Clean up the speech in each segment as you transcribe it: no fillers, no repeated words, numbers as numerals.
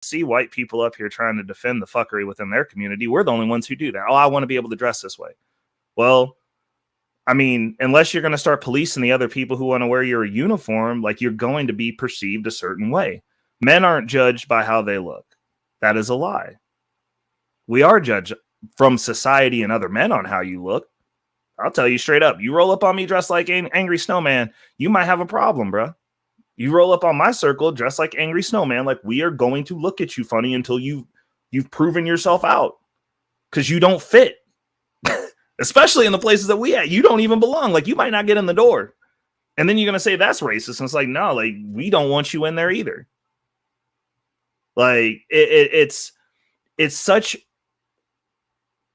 see white people up here trying to defend the fuckery within their community. We're the only ones who do that. Oh, I want to be able to dress this way. Well, I mean, unless you're going to start policing the other people who want to wear your uniform, like, you're going to be perceived a certain way. Men aren't judged by how they look. That is a lie. We are judged from society and other men on how you look. I'll tell you straight up. You roll up on me dressed like an angry snowman, you might have a problem, bro. You roll up on my circle dressed like angry snowman, like, we are going to look at you funny until you've proven yourself out, because you don't fit. Especially in the places that we at. You don't even belong. Like, you might not get in the door. And then you're going to say that's racist. And it's like, no, like, we don't want you in there either. Like, it's such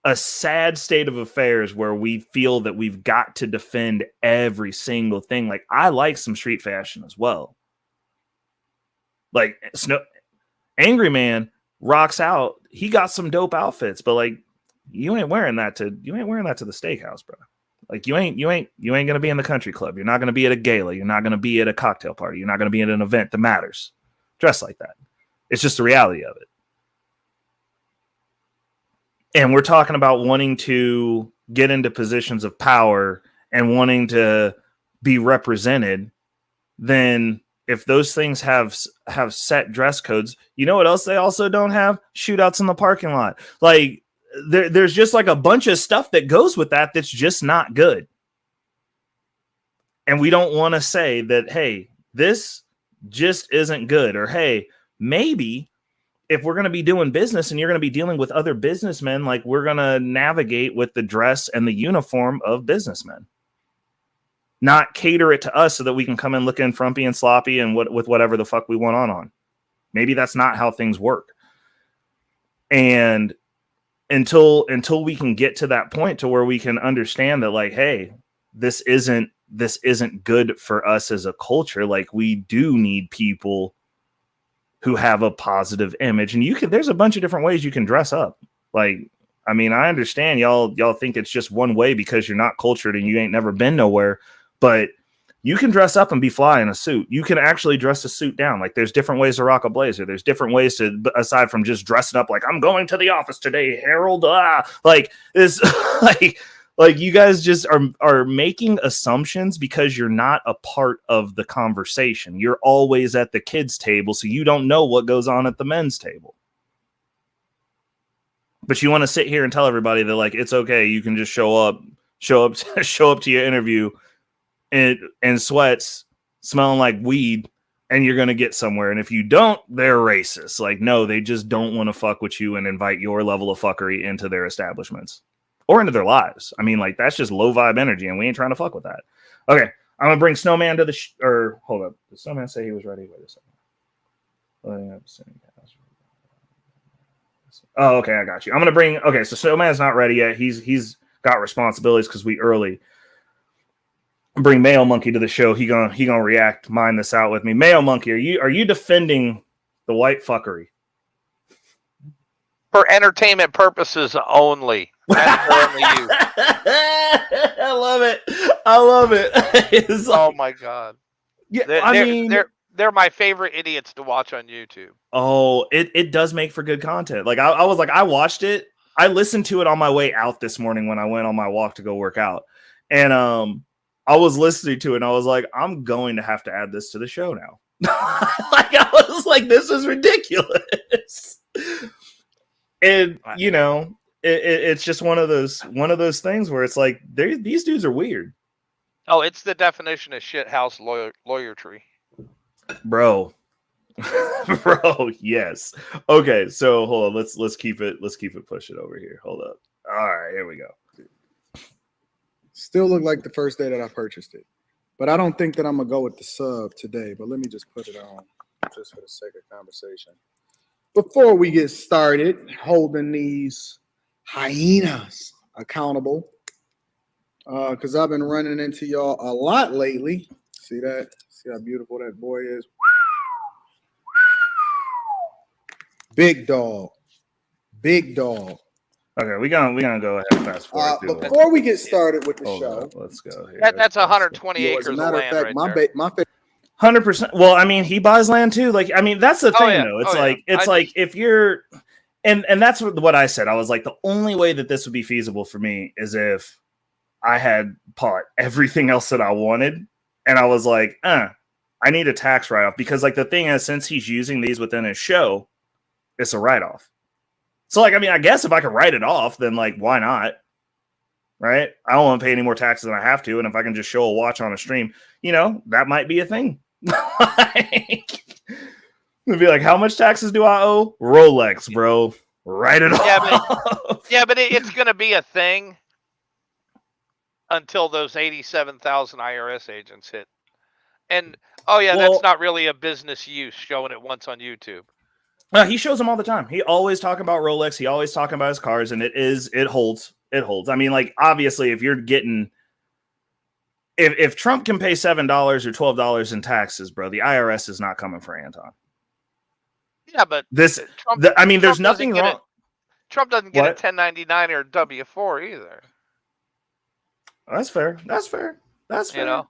a sad state of affairs where we feel that we've got to defend every single thing. Like, I like some street fashion as well. Like, Angry Man rocks out. He got some dope outfits, but like, you ain't wearing that to the steakhouse, bro. Like, you ain't gonna be in the country club. You're not gonna be at a gala. You're not gonna be at a cocktail party. You're not gonna be at an event that matters. Dress like that. It's just the reality of it. And we're talking about wanting to get into positions of power and wanting to be represented. Then if those things have set dress codes, you know what else they also don't have? Shootouts in the parking lot. Like, there's just like a bunch of stuff that goes with that that's just not good. And we don't want to say that, hey, this just isn't good. Or, hey, maybe if we're going to be doing business and you're going to be dealing with other businessmen, like, we're going to navigate with the dress and the uniform of businessmen. Not cater it to us so that we can come in looking frumpy and sloppy and with whatever the fuck we want on. Maybe that's not how things work. And until we can get to that point to where we can understand that, like, hey, this isn't good for us as a culture. Like, we do need people who have a positive image, and there's a bunch of different ways you can dress up. Like, I mean, I understand y'all think it's just one way because you're not cultured and you ain't never been nowhere, but you can dress up and be fly in a suit. You can actually dress a suit down. Like, there's different ways to rock a blazer. There's different ways to, aside from just dressing up like, I'm going to the office today, Harold. Like, this, like you guys just are making assumptions because you're not a part of the conversation. You're always at the kids' table, so you don't know what goes on at the men's table. But you want to sit here and tell everybody that, like, it's okay. You can just show up to your interview in sweats, smelling like weed, and you're going to get somewhere. And if you don't, they're racist. Like, no, they just don't want to fuck with you and invite your level of fuckery into their establishments or into their lives. I mean, like, that's just low vibe energy, and we ain't trying to fuck with that. Okay, I'm going to bring Snowman to the or hold up. Did Snowman say he was ready? Wait a second. Oh, okay, I got you. I'm going to bring, okay, so Snowman's not ready yet. He's got responsibilities because we early. Bring Mayo Monkey to the show. He gonna react, mine this out with me. Mayo Monkey, are you defending the white fuckery? For entertainment purposes only. And only you. I love it. Like, oh my god. Yeah, they're my favorite idiots to watch on YouTube. Oh, it does make for good content. Like, I was like, I watched it. I listened to it on my way out this morning when I went on my walk to go work out. And I was listening to it and I was like, I'm going to have to add this to the show now. Like, I was like, this is ridiculous. And you know, it's just one of those things where it's like, these dudes are weird. Oh, it's the definition of shithouse lawyerry. Bro. Bro, yes. Okay, so hold on. Let's keep it pushing over here. Hold up. All right, here we go. Still look like the first day that I purchased it. But I don't think that I'm going to go with the sub today. But let me just put it on just for the sake of conversation. Before we get started, holding these hyenas accountable. Because I've been running into y'all a lot lately. See that? See how beautiful that boy is? Big dog. Big dog. Okay, we're gonna go ahead and fast forward. Before we get started with the show, let's go here. That's 120 acres of land right there. My favorite. 100%. Well, I mean, he buys land too. Like, I mean, that's the Oh, thing, yeah. though. It's Oh, like, yeah. it's I like just- if you're, and that's what I said. I was like, the only way that this would be feasible for me is if I had bought everything else that I wanted, and I was like, I need a tax write off because, like, the thing is, since he's using these within his show, it's a write off. So, like, I mean, I guess if I could write it off, then like, why not? Right? I don't want to pay any more taxes than I have to, and if I can just show a watch on a stream, that might be a thing. It'd be like, how much taxes do I owe? Rolex, bro. Write it off. But it's going to be a thing until those 87,000 IRS agents hit. And, that's not really a business use, showing it once on YouTube. He shows them all the time. He always talking about Rolex. He always talking about his cars, and it holds. It holds. I mean, like, obviously, if you're getting, if Trump can pay $7 or $12 in taxes, bro, the IRS is not coming for Anton. Yeah, but Trump, I mean, there's nothing wrong. Trump doesn't get a 1099 or a W-4 either. That's fair. That's fair. That's fair.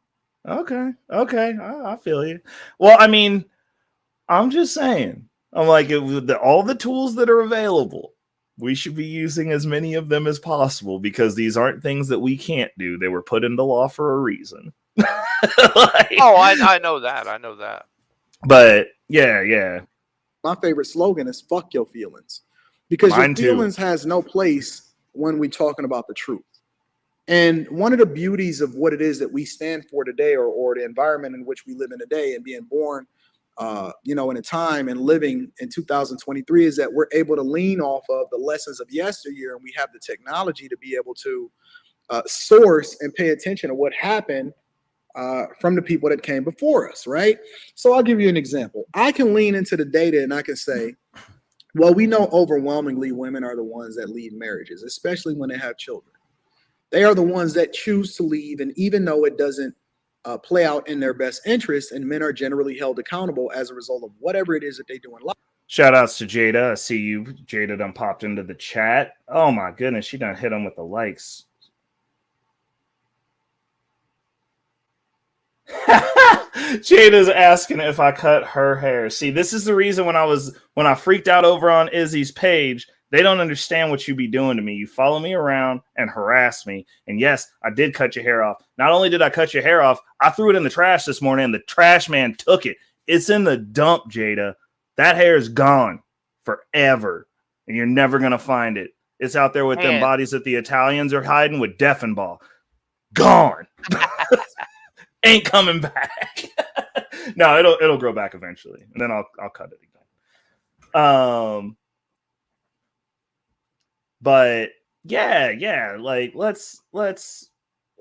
Okay. I feel you. Well, I mean, I'm just saying. I'm like, all the tools that are available, we should be using as many of them as possible because these aren't things that we can't do. They were put into law for a reason. I know that. I know that. But yeah. My favorite slogan is "fuck your feelings," because Mine your feelings has no place when we're talking about the truth. And one of the beauties of what it is that we stand for today, or the environment in which we live in today, and being born, in a time and living in 2023, is that we're able to lean off of the lessons of yesteryear, and we have the technology to be able to source and pay attention to what happened from the people that came before us, right? So I'll give you an example. I can lean into the data and I can say, well, we know overwhelmingly women are the ones that leave marriages, especially when they have children. They are the ones that choose to leave, and even though it doesn't play out in their best interest, and men are generally held accountable as a result of whatever it is that they do in life. Shout outs to Jada. I see you. Jada done popped into the chat. Oh my goodness, she done hit him with the likes. Jada's asking if I cut her hair. See, this is the reason when I freaked out over on Izzy's page, they don't understand what you be doing to me. You follow me around and harass me. And yes, I did cut your hair off. Not only did I cut your hair off, I threw it in the trash this morning and the trash man took it. It's in the dump, Jada. That hair is gone forever. And you're never going to find it. It's out there with them bodies that the Italians are hiding with Deffenbaugh. Gone. Ain't coming back. No, it'll grow back eventually. And then I'll cut it again. But yeah, like let's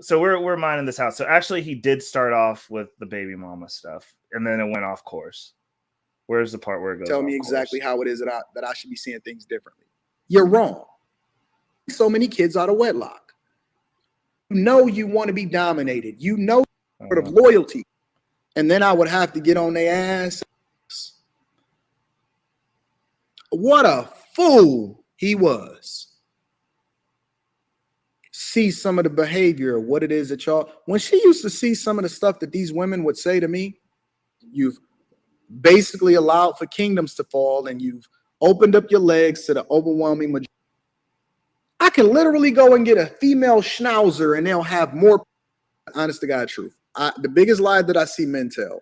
so we're minding this house. So actually he did start off with the baby mama stuff and then it went off course. Where's the part where it goes? Tell me exactly how it is that I should be seeing things differently. You're wrong. So many kids out of wedlock. You know you want to be dominated. You know sort of loyalty. And then I would have to get on their ass. What a fool he was. See some of the behavior, what it is that y'all, when she used to see some of the stuff that these women would say to me, you've basically allowed for kingdoms to fall and you've opened up your legs to the overwhelming majority. I can literally go and get a female schnauzer and they'll have more, honest to God truth. The biggest lie that I see men tell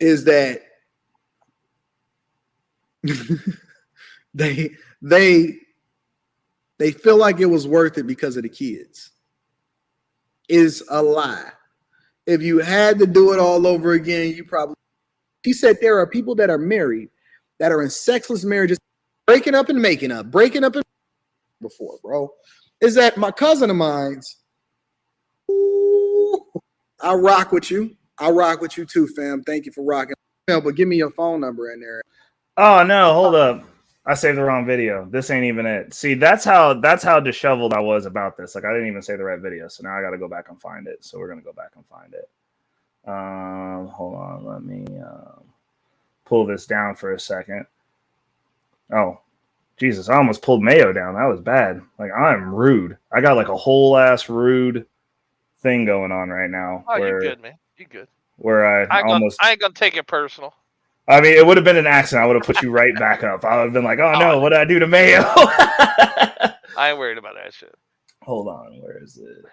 is that they feel like it was worth it because of the kids. Is a lie. If you had to do it all over again, you probably. She said there are people that are married that are in sexless marriages, breaking up and making up, before, bro. Is that my cousin of mine's? Ooh, I rock with you. I rock with you too, fam. Thank you for rocking. But give me your phone number in there. Oh no, hold up. I saved the wrong video. This ain't even it. See, that's how disheveled I was about this. Like I didn't even say the right video. So now I gotta go back and find it. So we're gonna go back and find it. Hold on, let me pull this down for a second. Oh, Jesus, I almost pulled Mayo down. That was bad. Like I'm rude. I got like a whole ass rude thing going on right now. Oh, you're good, man. You good? Where I ain't gonna take it personal. I mean, it would have been an accident. I would have put you right back up. I would have been like, "Oh no, what did I do to Mayo?" I ain't worried about that shit. Hold on, where is it?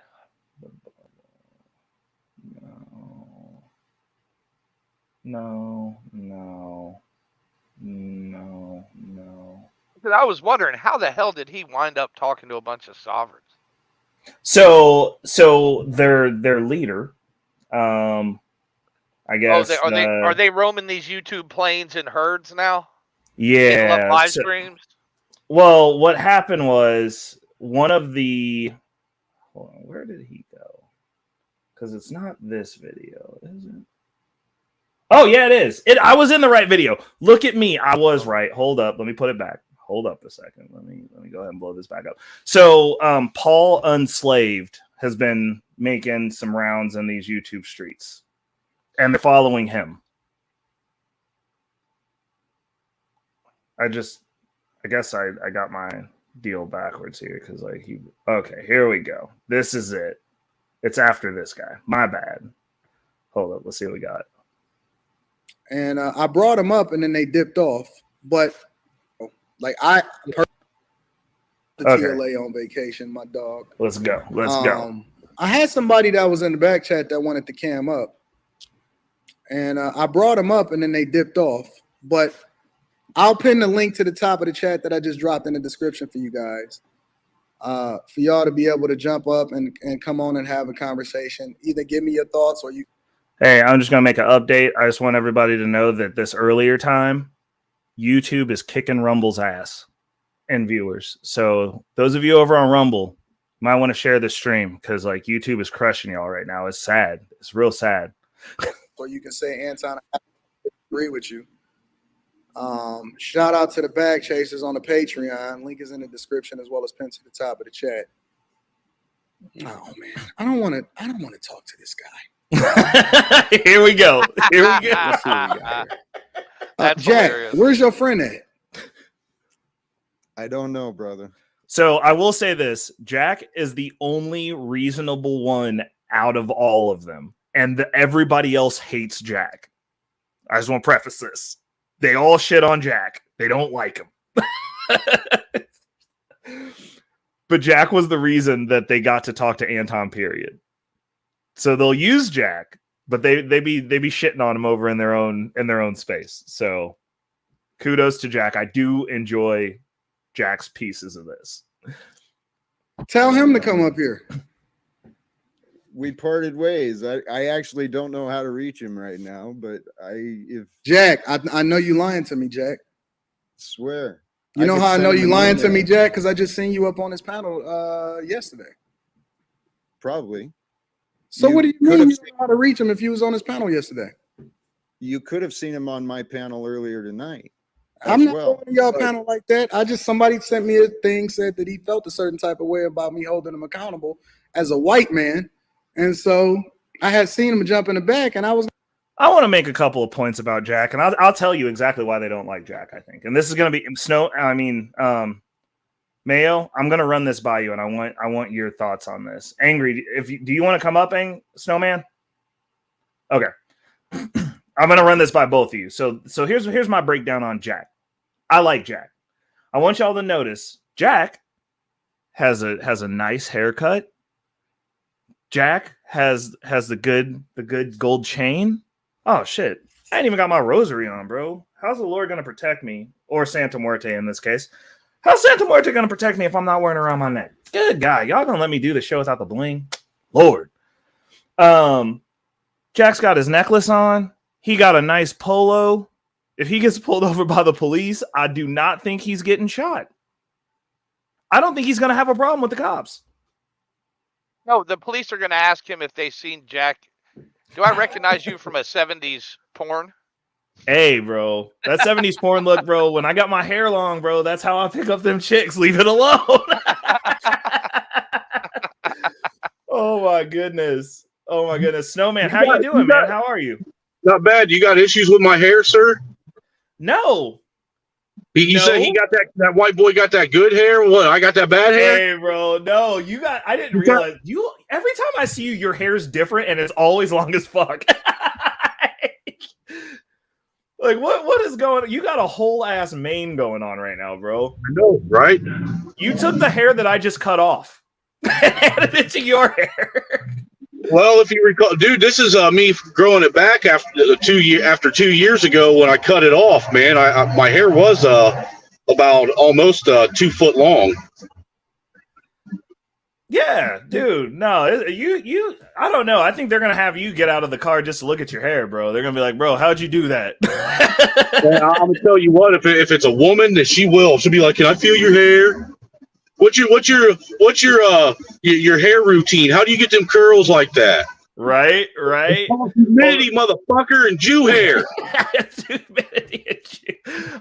No. Because I was wondering how the hell did he wind up talking to a bunch of sovereigns? So their leader, I guess. Are they roaming these YouTube plains in herds now? Yeah. Live streams. Well, what happened was one of the. Hold on, where did he go? Because it's not this video, is it? Oh yeah, it is. I was in the right video. Look at me. I was right. Hold up. Let me put it back. Hold up a second. Let me go ahead and blow this back up. So Paul Unslaved has been making some rounds in these YouTube streets, and they're following him. I guess I got my deal backwards here because okay, here we go. This is it. It's after this guy. My bad. Hold up. Let's see what we got. And I brought them up, and then they dipped off. But like I heard the TLA on vacation, my dog. Let's go. Go. I had somebody that was in the back chat that wanted to cam up, and I brought them up, and then they dipped off. But I'll pin the link to the top of the chat that I just dropped in the description for you guys, for y'all to be able to jump up and come on and have a conversation. Either give me your thoughts or you. Hey, I'm just going to make an update. I just want everybody to know that this earlier time, YouTube is kicking Rumble's ass and viewers. So those of you over on Rumble might want to share this stream because YouTube is crushing y'all right now. It's sad. It's real sad. So you can say, Anton, I agree with you. Shout out to the bag chasers on the Patreon. Link is in the description as well as pinned to the top of the chat. Oh man, I don't want to talk to this guy. Here we go. Jack, hilarious. Where's your friend at? I don't know, brother. So I will say this. Jack is the only reasonable one out of all of them. And everybody else hates Jack. I just want to preface this. They all shit on Jack. They don't like him. But Jack was the reason that they got to talk to Anton, period. So they'll use Jack, but they be shitting on him over in their own space. So kudos to Jack. I do enjoy Jack's pieces of this. Tell him to come up here. We parted ways. I actually don't know how to reach him right now, but Jack, I know you lying to me, Jack. Swear. You know how I know you lying to me, Jack? Because I just seen you up on this panel yesterday. Probably. So what do you mean you don't know how to reach him if you was on his panel yesterday? You could have seen him on my panel earlier tonight. I'm not on y'all panel like that. Somebody sent me a thing, said that he felt a certain type of way about me holding him accountable as a white man. And so I had seen him jump in the back, and I want to make a couple of points about Jack, and I'll tell you exactly why they don't like Jack, I think. And this is going to be Mayo, I'm going to run this by you, and I want your thoughts on this. Angry, do you want to come up, Snowman? Okay. I'm going to run this by both of you. So here's my breakdown on Jack. I like Jack. I want y'all to notice Jack has a nice haircut. Jack has the good gold chain. Oh shit. I ain't even got my rosary on, bro. How's the Lord going to protect me? Or Santa Muerte in this case. How's Santa Muerte going to protect me if I'm not wearing it around my neck? Good guy. Y'all going to let me do the show without the bling? Lord. Jack's got his necklace on. He got a nice polo. If he gets pulled over by the police, I do not think he's getting shot. I don't think he's going to have a problem with the cops. No, the police are going to ask him if they've seen Jack. Do I recognize you from a 70s porn? Hey, bro. That 70s porn look, bro. When I got my hair long, bro, that's how I pick up them chicks. Leave it alone. Oh, my goodness. Snowman, how you doing, man? How are you? Not bad. You got issues with my hair, sir? No. You No. said he got that white boy got that good hair. What? I got that bad hair. Hey, bro, no, I didn't realize you. Every time I see you, your hair's different, and it's always long as fuck. Like, what is going on? You got a whole ass mane going on right now, bro. I know, right? You took the hair that I just cut off and added it to your hair. Well, if you recall, dude, this is me growing it back after 2 years ago when I cut it off. Man, my hair was about almost 2 foot long. Yeah, dude. No, you. I don't know. I think they're gonna have you get out of the car just to look at your hair, bro. They're gonna be like, bro, how'd you do that? Man, I'm gonna tell you what. If it's a woman, that she will. She'll be like, "Can I feel your hair? What's your hair routine? How do you get them curls like that?" Right. Humidity, motherfucker, and Jew hair.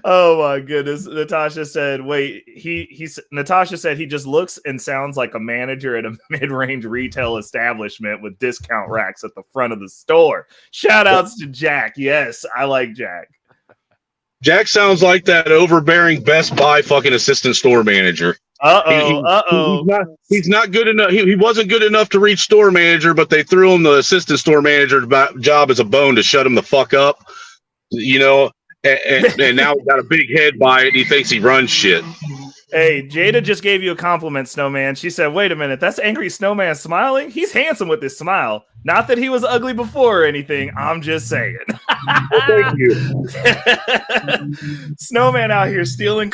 Oh my goodness. Natasha said, wait, Natasha said he just looks and sounds like a manager at a mid-range retail establishment with discount racks at the front of the store. Shout outs to Jack. Yes, I like Jack. Jack sounds like that overbearing Best Buy fucking assistant store manager. He's not good enough. He wasn't good enough to reach store manager, but they threw him the assistant store manager job as a bone to shut him the fuck up. You know, and now he's got a big head by it. And he thinks he runs shit. Hey, Jada just gave you a compliment, Snowman. She said, wait a minute, that's Angry Snowman smiling? He's handsome with his smile. Not that he was ugly before or anything. I'm just saying. Well, thank you. Snowman out here stealing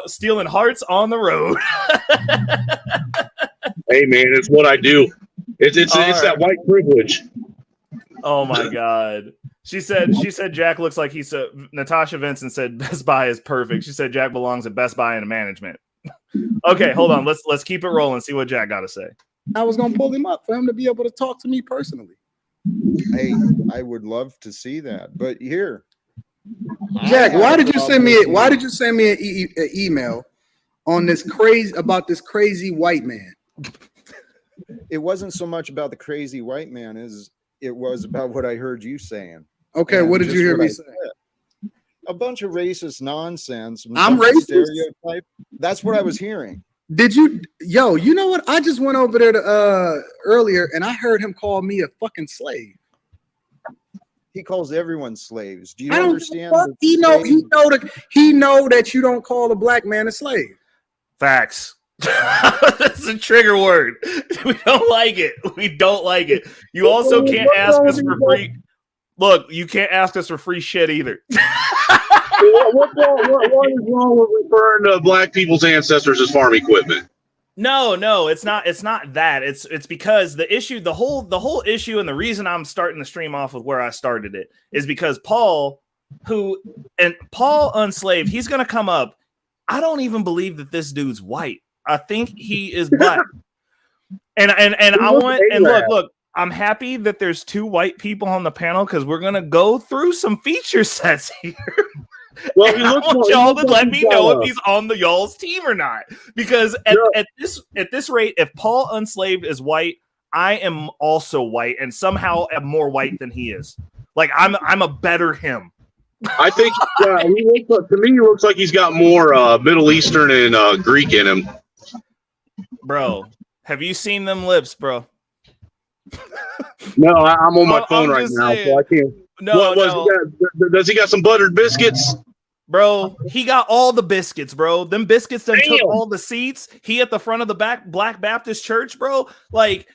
stealing hearts on the road. Hey, man, it's what I do. It's that white privilege. Oh, my God. She said Jack looks like he said. Natasha Vincent said Best Buy is perfect. She said Jack belongs at Best Buy in management. Okay, hold on. Let's keep it rolling. See what Jack got to say. I was gonna pull him up for him to be able to talk to me personally. Hey, I would love to see that. But here, Jack, why did you send me an email on this crazy white man? It wasn't so much about the crazy white man as it was about what I heard you saying. Okay, and what did you hear me say? A bunch of racist nonsense. I'm racist? Stereotype. That's what I was hearing. Did you? Yo, you know what? I just went over there to, earlier, and I heard him call me a fucking slave. He calls everyone slaves. Do you I don't understand? He know that you don't call a black man a slave. Facts. That's a trigger word. We don't like it. We don't like it. You also can't ask us for free. Look, you can't ask us for free shit either. What is wrong with referring to black people's ancestors as farm equipment? No, it's not. It's not that. It's because the issue, the whole issue, and the reason I'm starting the stream off with where I started it is because Paul Unslaved, he's gonna come up. I don't even believe that this dude's white. I think he is black. and look, I'm happy that there's 2 white people on the panel because we're gonna go through some feature sets here. Well, I want y'all to let me know if he's on the y'all's team or not. Because at this rate, if Paul Unslaved is white, I am also white, and somehow am more white than he is. Like I'm a better him. I think to me, he looks like he's got more Middle Eastern and Greek in him. Bro, have you seen them lips, bro? No, I'm on my phone right now, so I can't. No. Does he got some buttered biscuits? Bro, he got all the biscuits, bro. Them biscuits done took all the seats. He at the front of the Black Baptist Church, bro. Like,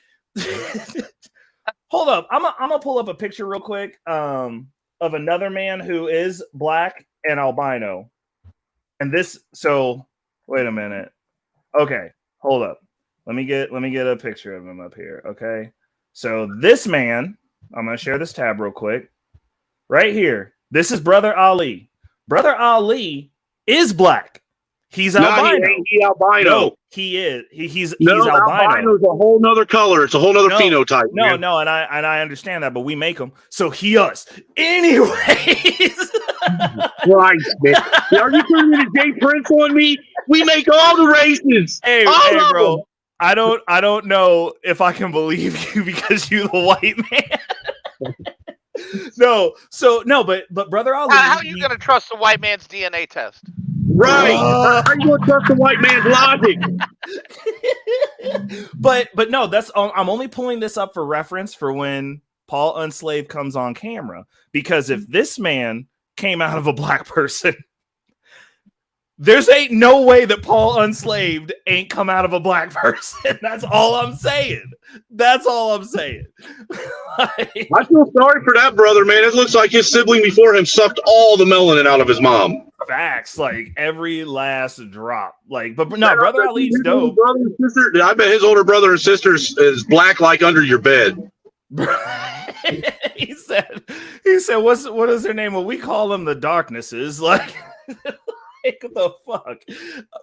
hold up. I'm gonna pull up a picture real quick of another man who is black and albino. And wait a minute. Okay, hold up. Let me get a picture of him up here. Okay. So this man, I'm gonna share this tab real quick. Right here. This is Brother Ali. Brother Ali is black. He's albino. He albino. No, he is. He's albino. Albino's a whole nother color. It's a whole nother phenotype. No, and I understand that, but we make them. So he us. Anyways. Right, man. Are you turning into Jay Prince on me? We make all the races. Hey, bro. Them. I don't know if I can believe you because you're the white man. But Brother Ali. How are you going to trust the white man's DNA test? Right. How you gonna trust the white man's logic? but no, I'm only pulling this up for reference for when Paul Unslaved comes on camera, because if this man came out of a black person, there's ain't no way that Paul Unslaved ain't come out of a black person. That's all I'm saying. Like, I feel sorry for that brother, man. It looks like his sibling before him sucked all the melanin out of his mom. facts, like every last drop. Like, but no, Brother Ali's dope. Brother and sister, I bet his older brother and sister is black like under your bed. he said, what is their name? Well, we call them the Darknesses. Like, like the fuck,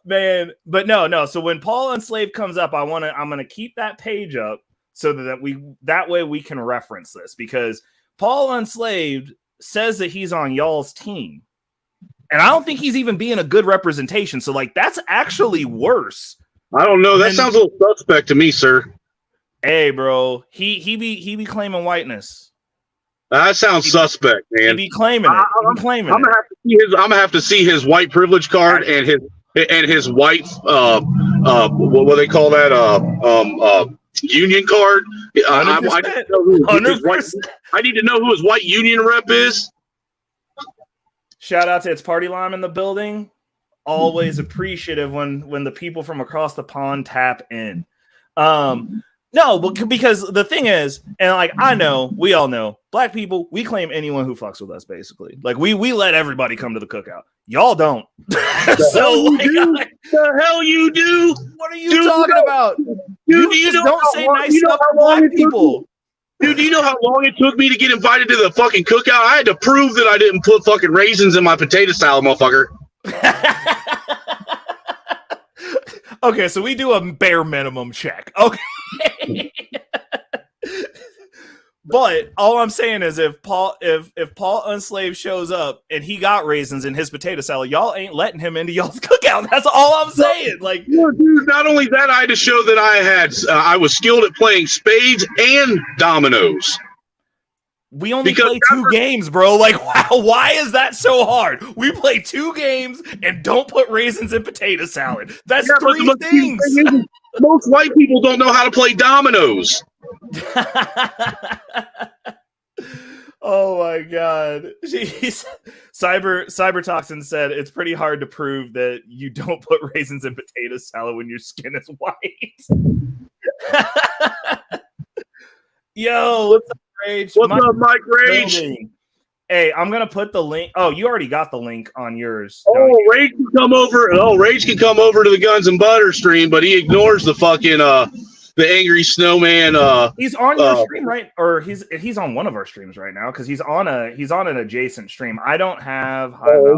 man. But no. So when Paul Unslaved comes up, I'm gonna keep that page up so that way we can reference this, because Paul Unslaved says that he's on y'all's team, and I don't think he's even being a good representation. So like, that's actually worse. I don't know. That sounds a little suspect to me, sir. Hey, bro, he be claiming whiteness. That sounds suspect, man. He be claiming it. I'm gonna have to see his white privilege card and his white what they call that union card. I need to know who his white union rep is. Shout out to It's Party Lime in the building. Always appreciative when the people from across the pond tap in. No, but because the thing is, and like, we all know, black people, we claim anyone who fucks with us, basically. Like, we let everybody come to the cookout. Y'all don't. The hell you do? What are you talking about? Dude, you just don't say nice stuff to black people. Dude, do you know how long it took me to get invited to the fucking cookout? I had to prove that I didn't put fucking raisins in my potato salad, motherfucker. Okay, so we do a bare minimum check. Okay. But all I'm saying is, if Paul Unslaved shows up and he got raisins in his potato salad, y'all ain't letting him into y'all's cookout. That's all I'm saying. Like, dude, not only that, I had to show that I was skilled at playing spades and dominoes. We only play 2 games, bro. Like, why is that so hard? We play 2 games and don't put raisins in potato salad. That's 3 things. Most white people don't know how to play dominoes. Oh my god. Cyber Toxin said it's pretty hard to prove that you don't put raisins in potato salad when your skin is white. Yo, what's up, Rage? What's up, Mike Rage? Hey, I'm gonna put the link. Oh, you already got the link on yours. Oh, Rage can come over. Oh, Rage can come over to the Guns and Butter stream, but he ignores the fucking the Angry Snowman. He's on your stream, right? Or he's on one of our streams right now, because he's on an adjacent stream. I don't have.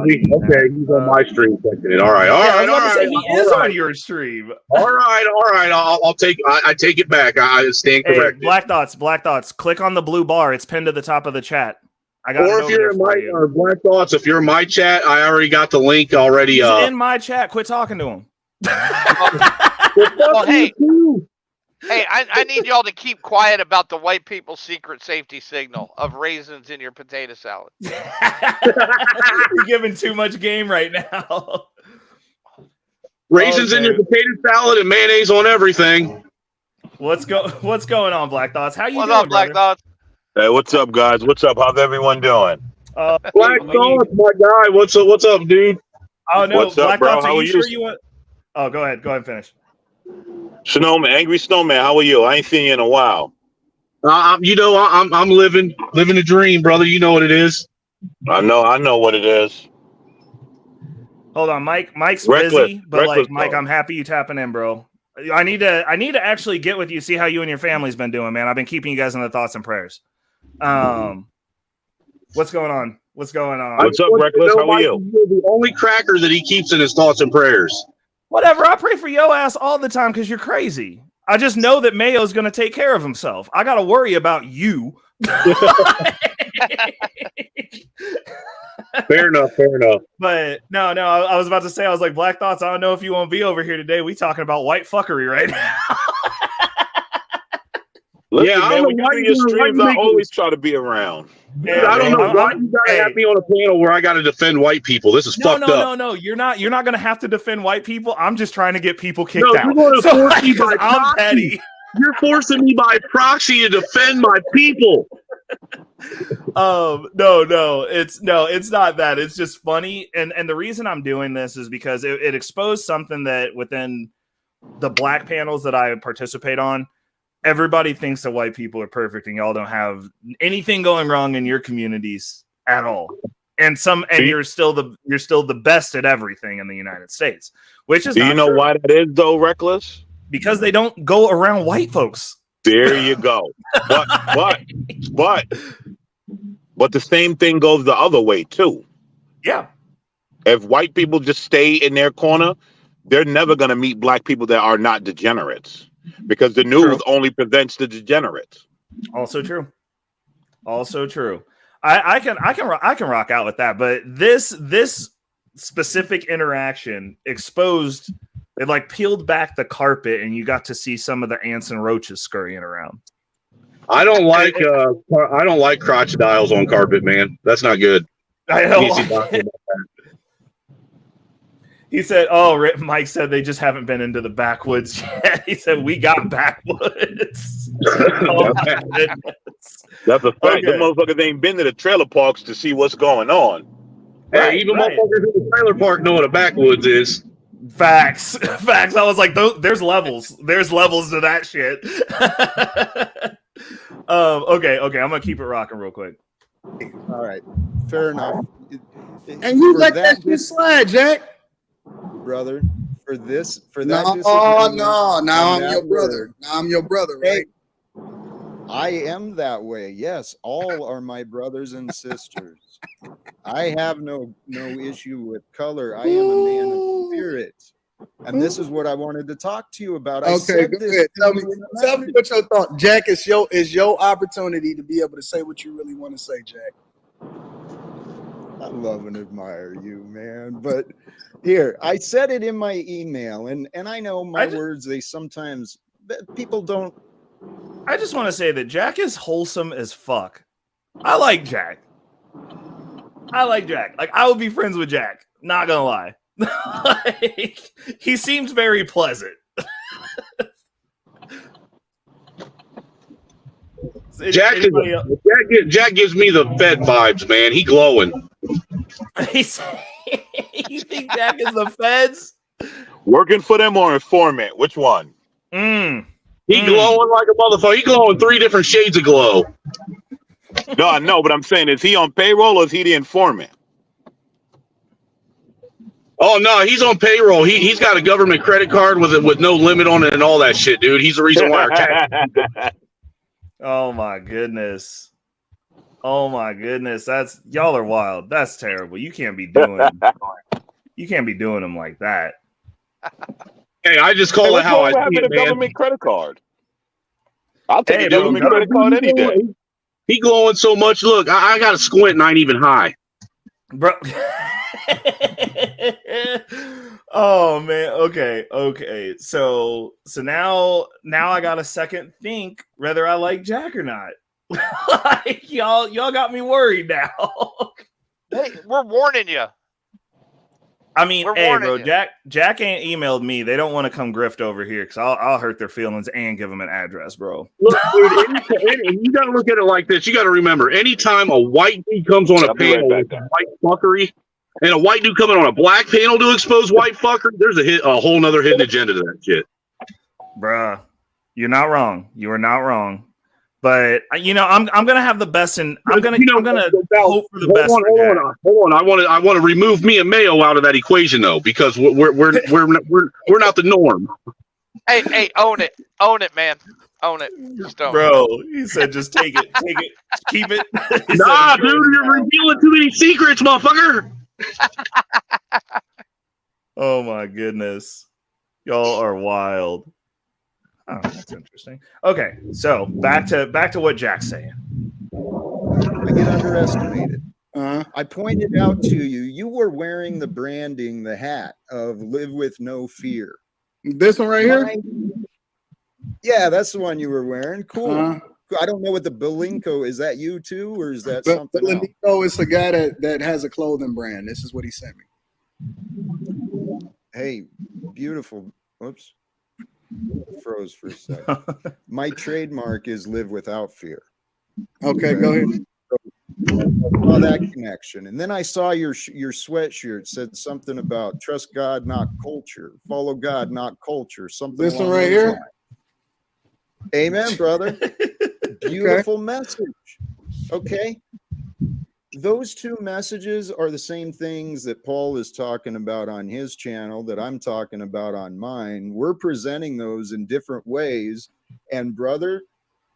He's on my stream. All right. He is on your stream. All right. I'll take. I take it back. I stand corrected. Black Dots. Click on the blue bar. It's pinned to the top of the chat. Or if you're in my Black Thoughts, if you're in my chat, I already got the link already. He's in my chat. Quit talking to him. Well, hey, I need y'all to keep quiet about the white people's secret safety signal of raisins in your potato salad. You're giving too much game right now. Raisins in your potato salad and mayonnaise on everything. What's going on, Black Thoughts? How you What's doing, up, Black brother? Thoughts? Hey, what's up, guys? What's up? How's everyone doing? Black Thoughts, my guy. What's up, dude? Oh no, what's Black up, bro? Thoughts, How are are you you? sure you want? Oh, go ahead and finish. Snowman, Angry Snowman, how are you? I ain't seen you in a while. I'm living a dream, brother. You know what it is. I know what it is. Hold on, Mike's Reckless. busy, but Reckless, Mike, bro. I'm happy you tapping in, bro. I need to actually get with you, see how you and your family's been doing, man. I've been keeping you guys in the thoughts and prayers. What's going on? What's up, Reckless? How are you? You're the only cracker that he keeps in his thoughts and prayers. Whatever. I pray for your ass all the time because you're crazy. I just know that Mayo's going to take care of himself. I got to worry about you. Fair enough. But no, I was about to say, I was like, Black Thoughts, I don't know if you won't be over here today. We talking about white fuckery right now. Listen, Yeah, I man, don't when know you why do you your do it. Why streams, you I make it- always try to be around. Dude, I don't know why you gotta have me on a panel where I gotta defend white people. This is fucked up. No. You're not gonna have to defend white people. I'm just trying to get people kicked out. You're going to force me by I'm proxy. petty. You're forcing me by proxy to defend my people. No, it's not that. It's just funny, and the reason I'm doing this is because it exposed something that within the black panels that I participate on, everybody thinks that white people are perfect, and y'all don't have anything going wrong in your communities at all. And you're still the best at everything in the United States, which is. Do you know why that is, though, Reckless? Because they don't go around white folks. There you go. But the same thing goes the other way too. Yeah. If white people just stay in their corner, they're never going to meet black people that are not degenerates, because the news only presents the degenerates. Also true. I can rock out with that, but this specific interaction exposed. It like peeled back the carpet, and you got to see some of the ants and roaches scurrying around. I don't like crocodiles on carpet, man. That's not good. I know. He said, "Oh, Mike said they just haven't been into the backwoods yet." He said, "We got backwoods." That's a fact. Okay. The motherfuckers ain't been to the trailer parks to see what's going on. Hey, even motherfuckers in the trailer park know what a backwoods is. Facts. I was like, there's levels. There's levels to that shit. Okay. I'm gonna keep it rocking real quick. All right, fair enough. And you let that shit slide, Jack, brother. For that. No. Now I'm your brother. Now I'm your brother, right? I am that way. Yes, all are my brothers and sisters. I have no issue with color. I am a man of spirit. And this is what I wanted to talk to you about. Okay, go ahead. Tell me what your thought. Jack, it's your opportunity to be able to say what you really want to say, Jack. I love and admire you, man. But here, I said it in my email, and I know words, they sometimes people don't. I just want to say that Jack is wholesome as fuck. I like Jack. Like, I would be friends with Jack. Not gonna lie. Like, he seems very pleasant. Jack gives me the Fed vibes, man. He glowing. You think Jack is the feds? Working for them or informant? Which one? He glowing like a motherfucker. He glowing 3 different shades of glow. No, I know, but I'm saying, is he on payroll or is he the informant? Oh no, he's on payroll. He's got a government credit card with no limit on it and all that shit, dude. He's the reason why our tax. Oh my goodness. That's y'all are wild. That's terrible. You can't be doing them like that. Hey, I just call it how I see it, man. Government credit card. I'll take a government credit card any day. He glowing so much. Look, I got a squint and I ain't even high. Bro. Oh man. Okay. So now I got a second think whether I like Jack or not. Like, y'all got me worried now. Hey, we're warning you. I mean, hey, bro, Jack ain't emailed me. They don't want to come grift over here because I'll hurt their feelings and give them an address, bro. Look, dude, you got to look at it like this. You got to remember, anytime a white dude comes on a panel with white fuckery, and a white dude coming on a black panel to expose white fuckery, there's a whole nother hidden agenda to that shit. Bruh, you're not wrong. You are not wrong. But I'm gonna have the best, and I'm gonna hope for the best. Hold on. I want to remove me and Mayo out of that equation though, because we're not the norm. Hey, own it, man, own it. Just own Bro, he said, just take it, keep it. Nah, dude, you're revealing too many secrets, motherfucker. Oh my goodness, y'all are wild. Oh, that's interesting. Okay, so back to what Jack's saying. I get underestimated. I pointed out to you, you were wearing the branding, the hat of "Live with No Fear." This one right here? Yeah, that's the one you were wearing. Cool. I don't know what the Belinko is. That you too, or is that something else? Belinko is a guy that has a clothing brand. This is what he sent me. Hey, beautiful. Oops, froze for a second. My trademark is live without fear. Okay, go ahead. Saw that connection, and then I saw your sweatshirt said something about trust God, not culture. Follow God, not culture. Something. This one along right those here. lines. Amen, brother. Beautiful message. Okay. Those two messages are the same things that Paul is talking about on his channel that I'm talking about on mine. We're presenting those in different ways. And brother,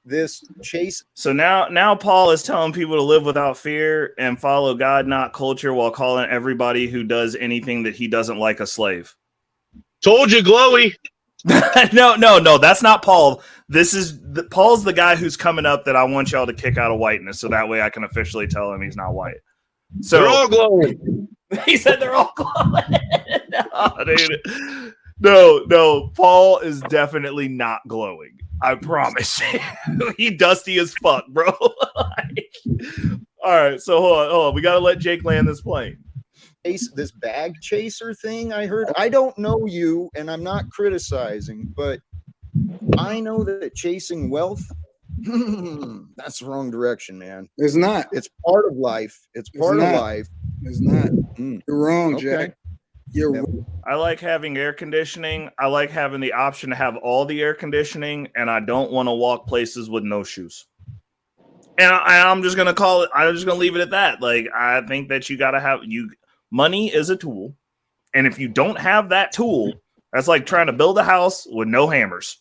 this chase. So now Paul is telling people to live without fear and follow God, not culture, while calling everybody who does anything that he doesn't like a slave. Told you, Glowy. No, that's not Paul. Paul's the guy who's coming up that I want y'all to kick out of whiteness, so that way I can officially tell him he's not white. So They're all glowing. He said they're all glowing. No, dude. No, Paul is definitely not glowing. I promise you. He dusty as fuck, bro. All right, so hold on. We got to let Jake land this plane. This bag chaser thing I heard. I don't know you, and I'm not criticizing, but I know that chasing wealth, that's the wrong direction, man. It's not. It's part of life. It's part of life. It's not. You're wrong, Okay. Jack. You're wrong. I like having air conditioning. I like having the option to have all the air conditioning, and I don't want to walk places with no shoes. And I'm just gonna call it. I'm just gonna leave it at that. Like, I think that you gotta have money is a tool, and if you don't have that tool, that's like trying to build a house with no hammers.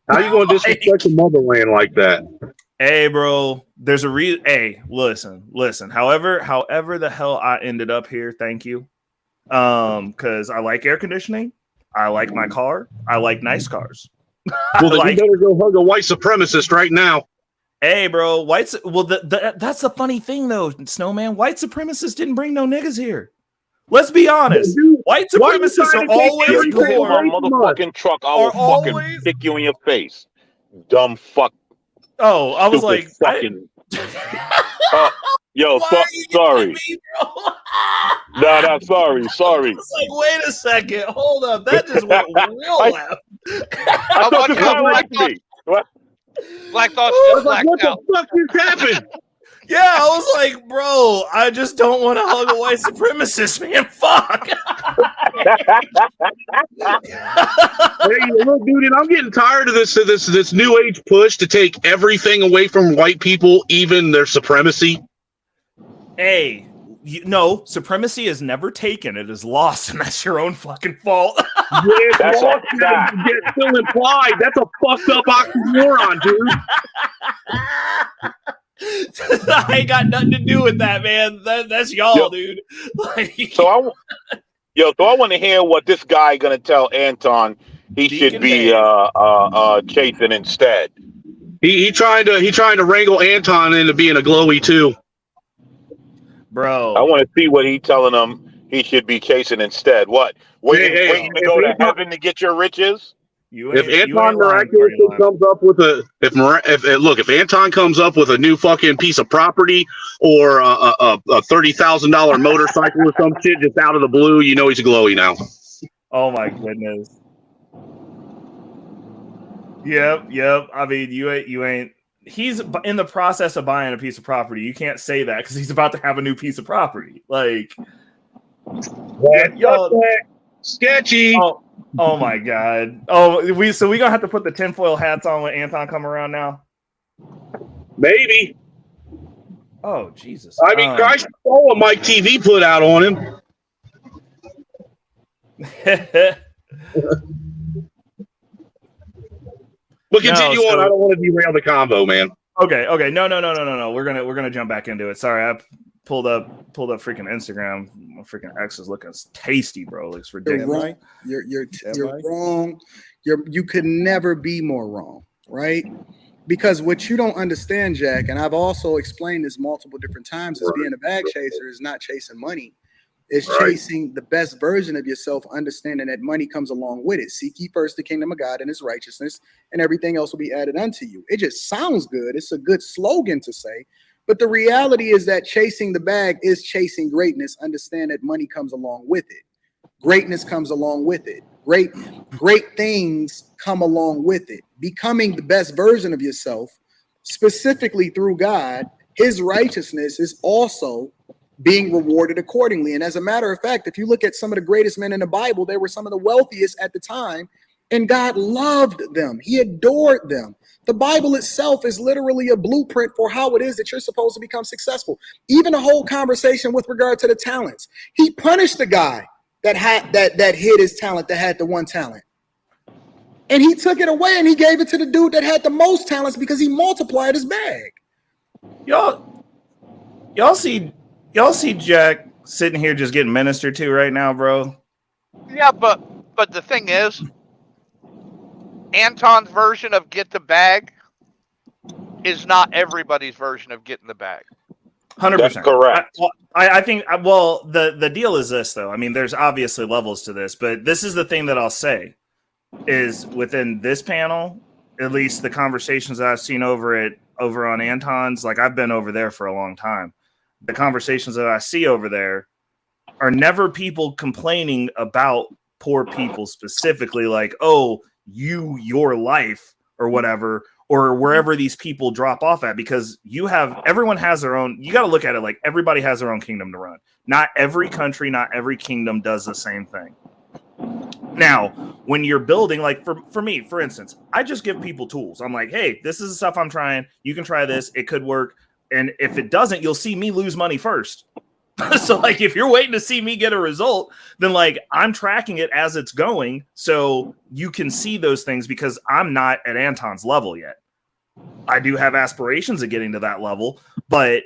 How you gonna disrespect the motherland like that? Hey, bro, there's a reason. Hey, listen. However the hell I ended up here, thank you. Because I like air conditioning, I like my car, I like nice cars. Well, then you better go hug a white supremacist right now. Hey, bro, that's the funny thing though, Snowman. White supremacists didn't bring no niggas here. Let's be honest. White supremacists are always poor. My motherfucking truck, I will fucking kick you in your face, dumb fuck. Oh, I was like, fucking. Yo, sorry. Me, bro? No, sorry. I was like, wait a second, hold up, that just went real left. I thought you liked me. What? Black Thoughts just Like, blacked out. what the fuck just happened? Yeah, I was like, bro, I just don't want to hug a white supremacist, man. Fuck. Hey, look, dude, and I'm getting tired of this new age push to take everything away from white people, even their supremacy. Hey, no, supremacy is never taken. It is lost, and that's your own fucking fault. Yeah, that's a fact. It's still implied. That's a fucked up oxymoron, dude. I ain't got nothing to do with that, man. That's y'all, dude. Like, So I want to hear what this guy gonna tell Anton he should be chasing instead. He trying to wrangle Anton into being a glowy too. bro, I want to see what he telling him he should be chasing instead. What? Waiting to go to heaven to get your riches? If Anton miraculously comes up with if Anton comes up with a new fucking piece of property or a $30,000 motorcycle or some shit just out of the blue, you know he's glowy now. Oh my goodness. Yep. I mean, you ain't. He's in the process of buying a piece of property. You can't say that because he's about to have a new piece of property. Like, sketchy. Oh my god. Oh, we gonna have to put the tinfoil hats on when Anton come around now. Maybe. Oh Jesus. I mean, Christ, all what Mike TV put out on him. But continue on. I don't want to derail the combo, man. Okay. No. We're gonna jump back into it. Sorry, I pulled up freaking Instagram. My freaking X is looking tasty, bro. Looks ridiculous. You're wrong. You could never be more wrong, right? Because what you don't understand, Jack, and I've also explained this multiple different times, is being a bag chaser is not chasing money. is Right. chasing the best version of yourself, understanding that money comes along with it. Seek ye first the kingdom of God and his righteousness, and everything else will be added unto you. It just sounds good. It's a good slogan to say. But the reality is that chasing the bag is chasing greatness. Understand that money comes along with it. Greatness comes along with it. Great things come along with it. Becoming the best version of yourself, specifically through God, his righteousness is also being rewarded accordingly. And as a matter of fact, if you look at some of the greatest men in the Bible, they were some of the wealthiest at the time, and God loved them. He adored them. The Bible itself is literally a blueprint for how it is that you're supposed to become successful. Even the whole conversation with regard to the talents. He punished the guy that hid his talent, that had the one talent. And he took it away and he gave it to the dude that had the most talents because he multiplied his bag. Y'all see Jack sitting here just getting ministered to right now, bro? Yeah, but the thing is, Anton's version of get the bag is not everybody's version of getting the bag. 100%. That's correct. I think, well, the deal is this, though. I mean, there's obviously levels to this, but this is the thing that I'll say is within this panel, at least the conversations that I've seen over on Anton's, like I've been over there for a long time. The conversations that I see over there are never people complaining about poor people specifically, like, oh, your life or whatever, or wherever these people drop off at, because everyone has their own, you got to look at it like everybody has their own kingdom to run. Not every country, not every kingdom does the same thing. Now, when you're building, like for me, for instance, I just give people tools. I'm like, hey, this is the stuff I'm trying. You can try this. It could work. And if it doesn't, you'll see me lose money first. So like, if you're waiting to see me get a result, then like I'm tracking it as it's going. So you can see those things because I'm not at Anton's level yet. I do have aspirations of getting to that level, but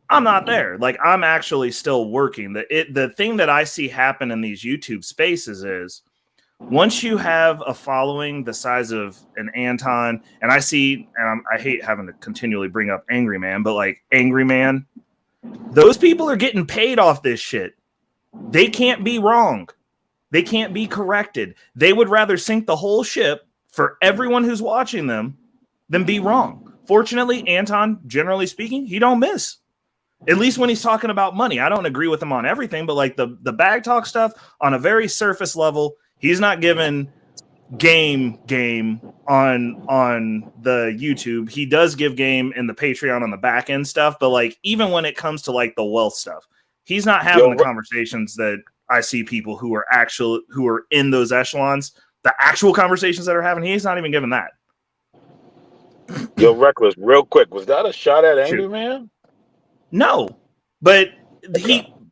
I'm not there. Like I'm actually still working. The thing that I see happen in these YouTube spaces is once you have a following the size of an Anton, and I see, and I hate having to continually bring up Angry Man, but like Angry Man, those people are getting paid off this shit. They can't be wrong. They can't be corrected. They would rather sink the whole ship for everyone who's watching them than be wrong. Fortunately, Anton, generally speaking, he don't miss. At least when he's talking about money. I don't agree with him on everything, but like the bag talk stuff on a very surface level, he's not giving game on the YouTube. He does give game in the Patreon on the back end stuff, but like even when it comes to like the wealth stuff, he's not having the conversations that I see people who are in those echelons, the actual conversations that are having. He's not even giving that. Yo, Reckless, real quick, was that a shot at Angry Man? No, but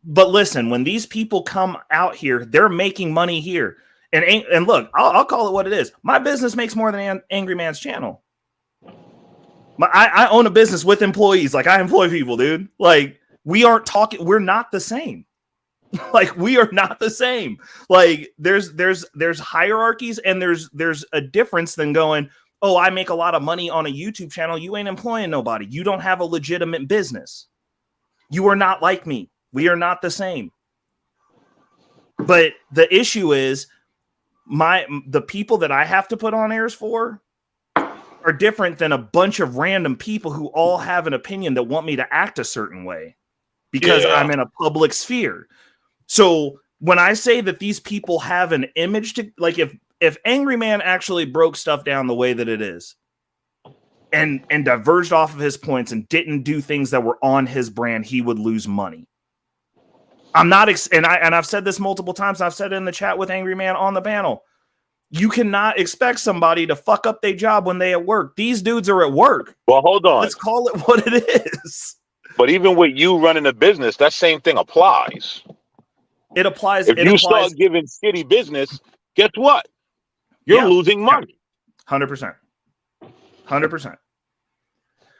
but listen, when these people come out here, they're making money here. And look, I'll call it what it is. My business makes more than Angry Man's channel. I own a business with employees. Like I employ people, dude. Like we're not the same. Like we are not the same. Like there's hierarchies and there's a difference than going, oh, I make a lot of money on a YouTube channel. You ain't employing nobody. You don't have a legitimate business. You are not like me. We are not the same. But the issue is the people that I have to put on airs for are different than a bunch of random people who all have an opinion that want me to act a certain way because I'm in a public sphere. So when I say that these people have an image to, like, if Angry Man actually broke stuff down the way that it is and diverged off of his points and didn't do things that were on his brand, he would lose money. I'm not, and I've said this multiple times. I've said it in the chat with Angry Man on the panel. You cannot expect somebody to fuck up their job when they at work. These dudes are at work. Well, hold on. Let's call it what it is. But even with you running a business, that same thing applies. It applies. If you start giving shitty business, guess what? You're losing money. 100%. 100%.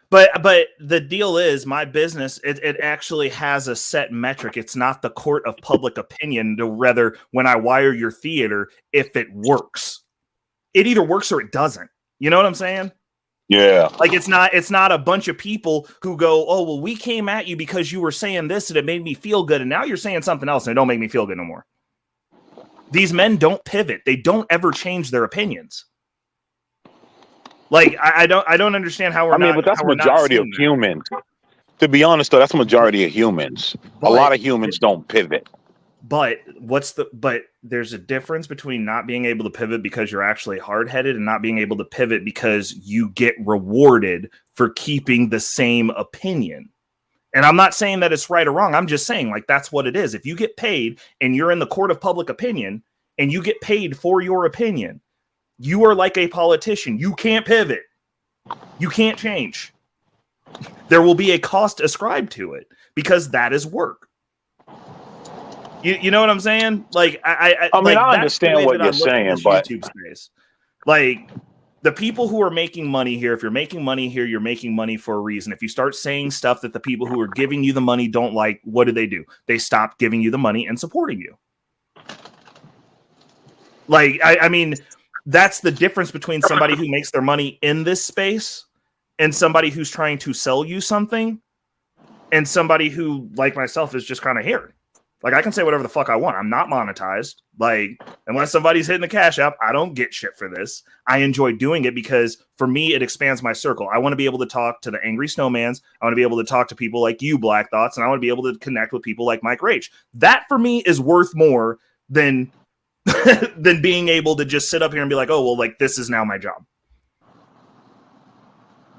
But the deal is my business, it actually has a set metric. It's not the court of public opinion to whether when I wire your theater, if it works. It either works or it doesn't. You know what I'm saying? Yeah. Like it's not a bunch of people who go, oh, well, we came at you because you were saying this and it made me feel good. And now you're saying something else and it don't make me feel good no more. These men don't pivot. They don't ever change their opinions. Like I don't understand how we're but that's majority of humans. To be honest, though, that's a majority of humans. A lot of humans don't pivot. But there's a difference between not being able to pivot because you're actually hard-headed and not being able to pivot because you get rewarded for keeping the same opinion. And I'm not saying that it's right or wrong. I'm just saying, like, that's what it is. If you get paid and you're in the court of public opinion and you get paid for your opinion, you are like a politician. You can't pivot. You can't change. There will be a cost ascribed to it because that is work. You know what I'm saying? Like I understand what you're saying, but YouTube space, like the people who are making money here, if you're making money here, you're making money for a reason. If you start saying stuff that the people who are giving you the money don't like, what do? They stop giving you the money and supporting you. Like I mean, that's the difference between somebody who makes their money in this space and somebody who's trying to sell you something, and somebody who, like myself, is just kind of here. Like, I can say whatever the fuck I want. I'm not monetized. Like, unless somebody's hitting the cash app, I don't get shit for this. I enjoy doing it because, for me, it expands my circle. I want to be able to talk to the Angry Snowmans. I want to be able to talk to people like you, Black Thoughts, and I want to be able to connect with people like Mike Rach. That, for me, is worth more than than being able to just sit up here and be like, oh, well, like, this is now my job.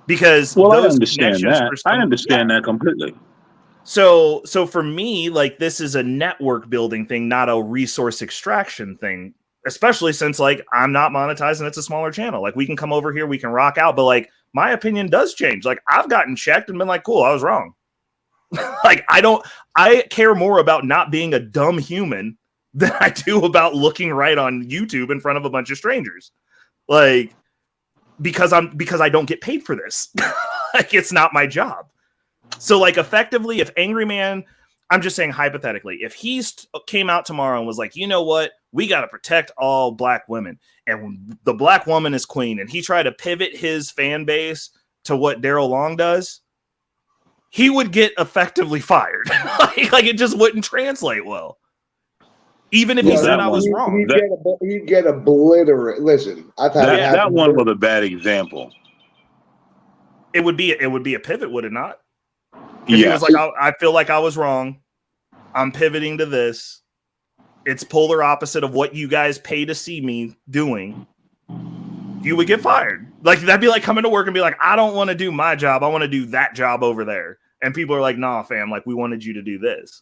Because I understand that. I understand that completely. So for me, like, this is a network building thing, not a resource extraction thing, especially since, like, I'm not monetized and it's a smaller channel. Like, we can come over here, we can rock out, but, like, my opinion does change. Like, I've gotten checked and been like, cool, I was wrong. Like, I care more about not being a dumb human than I do about looking right on YouTube in front of a bunch of strangers. Like, because I don't get paid for this. Like, it's not my job. So, like, effectively, if Angry Man, I'm just saying hypothetically, if he came out tomorrow and was like, you know what, we got to protect all black women, and the black woman is queen, and he tried to pivot his fan base to what Daryl Long does, he would get effectively fired. like it just wouldn't translate well. Even if he said I was wrong. He'd get obliterated. Listen, I've had that one was a bad example. It would be a pivot, would it not? If he was like, I feel like I was wrong. I'm pivoting to this. It's polar opposite of what you guys pay to see me doing. You would get fired. Like, that'd be like coming to work and be like, I don't want to do my job. I want to do that job over there. And people are like, nah, fam, like, we wanted you to do this.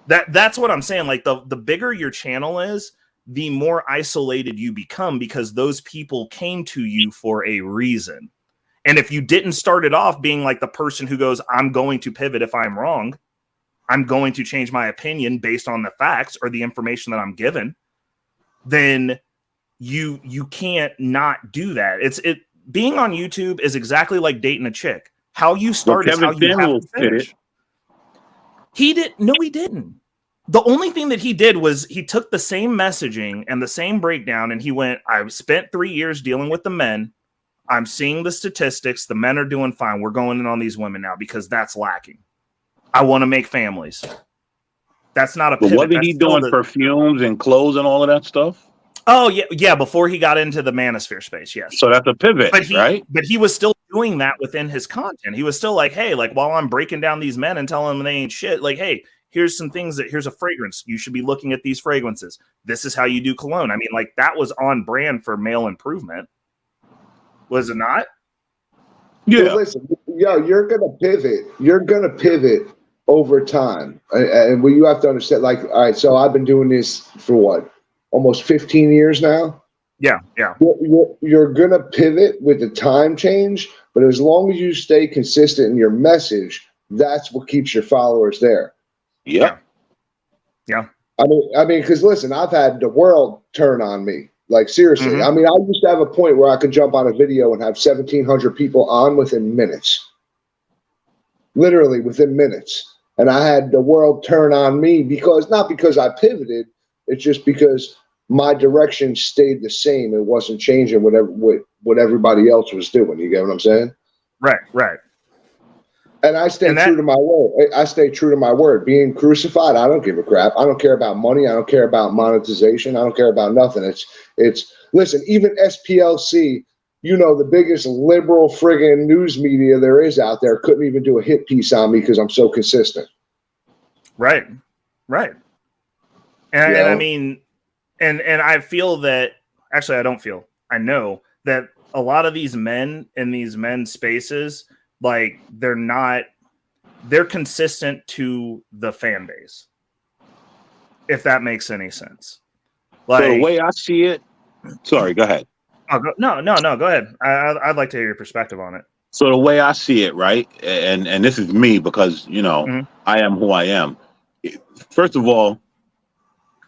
That's what I'm saying. Like, the bigger your channel is, the more isolated you become because those people came to you for a reason. And if you didn't start it off being like the person who goes, I'm going to pivot if I'm wrong, I'm going to change my opinion based on the facts or the information that I'm given, then you can't not do that. Being on YouTube is exactly like dating a chick. How you start is how you have to finish. He didn't. The only thing that he did was he took the same messaging and the same breakdown and he went, I spent 3 years dealing with the men. I'm seeing the statistics. The men are doing fine. We're going in on these women now because that's lacking. I want to make families. That's not a pivot. But wasn't he doing perfumes and clothes and all of that stuff? Oh, yeah. Before he got into the manosphere space, yes. So that's a pivot, right? But he was still doing that within his content. He was still like, hey, like, while I'm breaking down these men and telling them they ain't shit, like, hey, here's some things here's a fragrance. You should be looking at these fragrances. This is how you do cologne. I mean, like, that was on brand for male improvement. Was it not? Yeah. So listen, you're gonna pivot. You're gonna pivot over time, and what you have to understand, like, all right. So I've been doing this for what, almost 15 years now. Yeah. You're gonna pivot with the time change, but as long as you stay consistent in your message, that's what keeps your followers there. Yeah. I mean, because listen, I've had the world turn on me. Like, seriously. Mm-hmm. I mean, I used to have a point where I could jump on a video and have 1,700 people on within minutes. Literally within minutes. And I had the world turn on me not because I pivoted. It's just because my direction stayed the same. It wasn't changing what everybody else was doing. You get what I'm saying? Right. And I stay true to my word. I stay true to my word. Being crucified, I don't give a crap. I don't care about money. I don't care about monetization. I don't care about nothing. It's listen, even SPLC, you know, the biggest liberal friggin' news media there is out there, couldn't even do a hit piece on me because I'm so consistent. Right. And I mean, and I feel that, actually I don't feel, I know that a lot of these men in these men's spaces, like they're consistent to the fan base, if that makes any sense. Like, so the way I see it, sorry, go ahead. No, go ahead. I'd like to hear your perspective on it. So the way I see it, right, and this is me because, you know, I am who I am. First of all,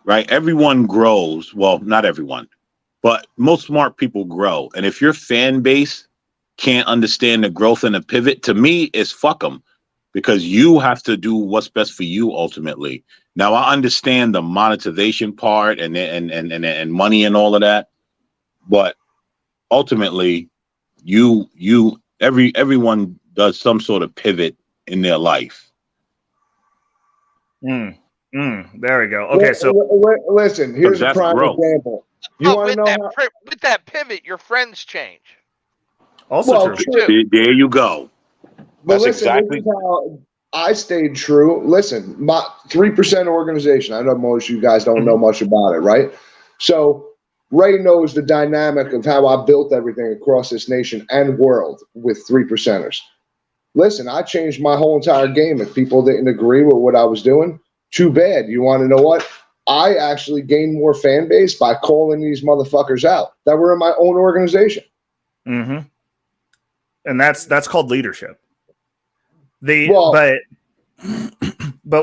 right, everyone grows. Well, not everyone, but most smart people grow. And if your fan base can't understand the growth and the pivot, to me, it's fuck them, because you have to do what's best for you ultimately. Now, I understand the monetization part and money and all of that, but ultimately, everyone does some sort of pivot in their life. There we go. Okay, so listen, here's a prime example. With that pivot, your friends change. Also true. There you go. But listen, this is how I stayed true. Listen, my 3% organization. I know most of you guys don't know much about it, right? So Ray knows the dynamic of how I built everything across this nation and world with 3%ers. Listen, I changed my whole entire game. If people didn't agree with what I was doing, too bad. You want to know what? I actually gained more fan base by calling these motherfuckers out that were in my own organization. And that's called leadership. But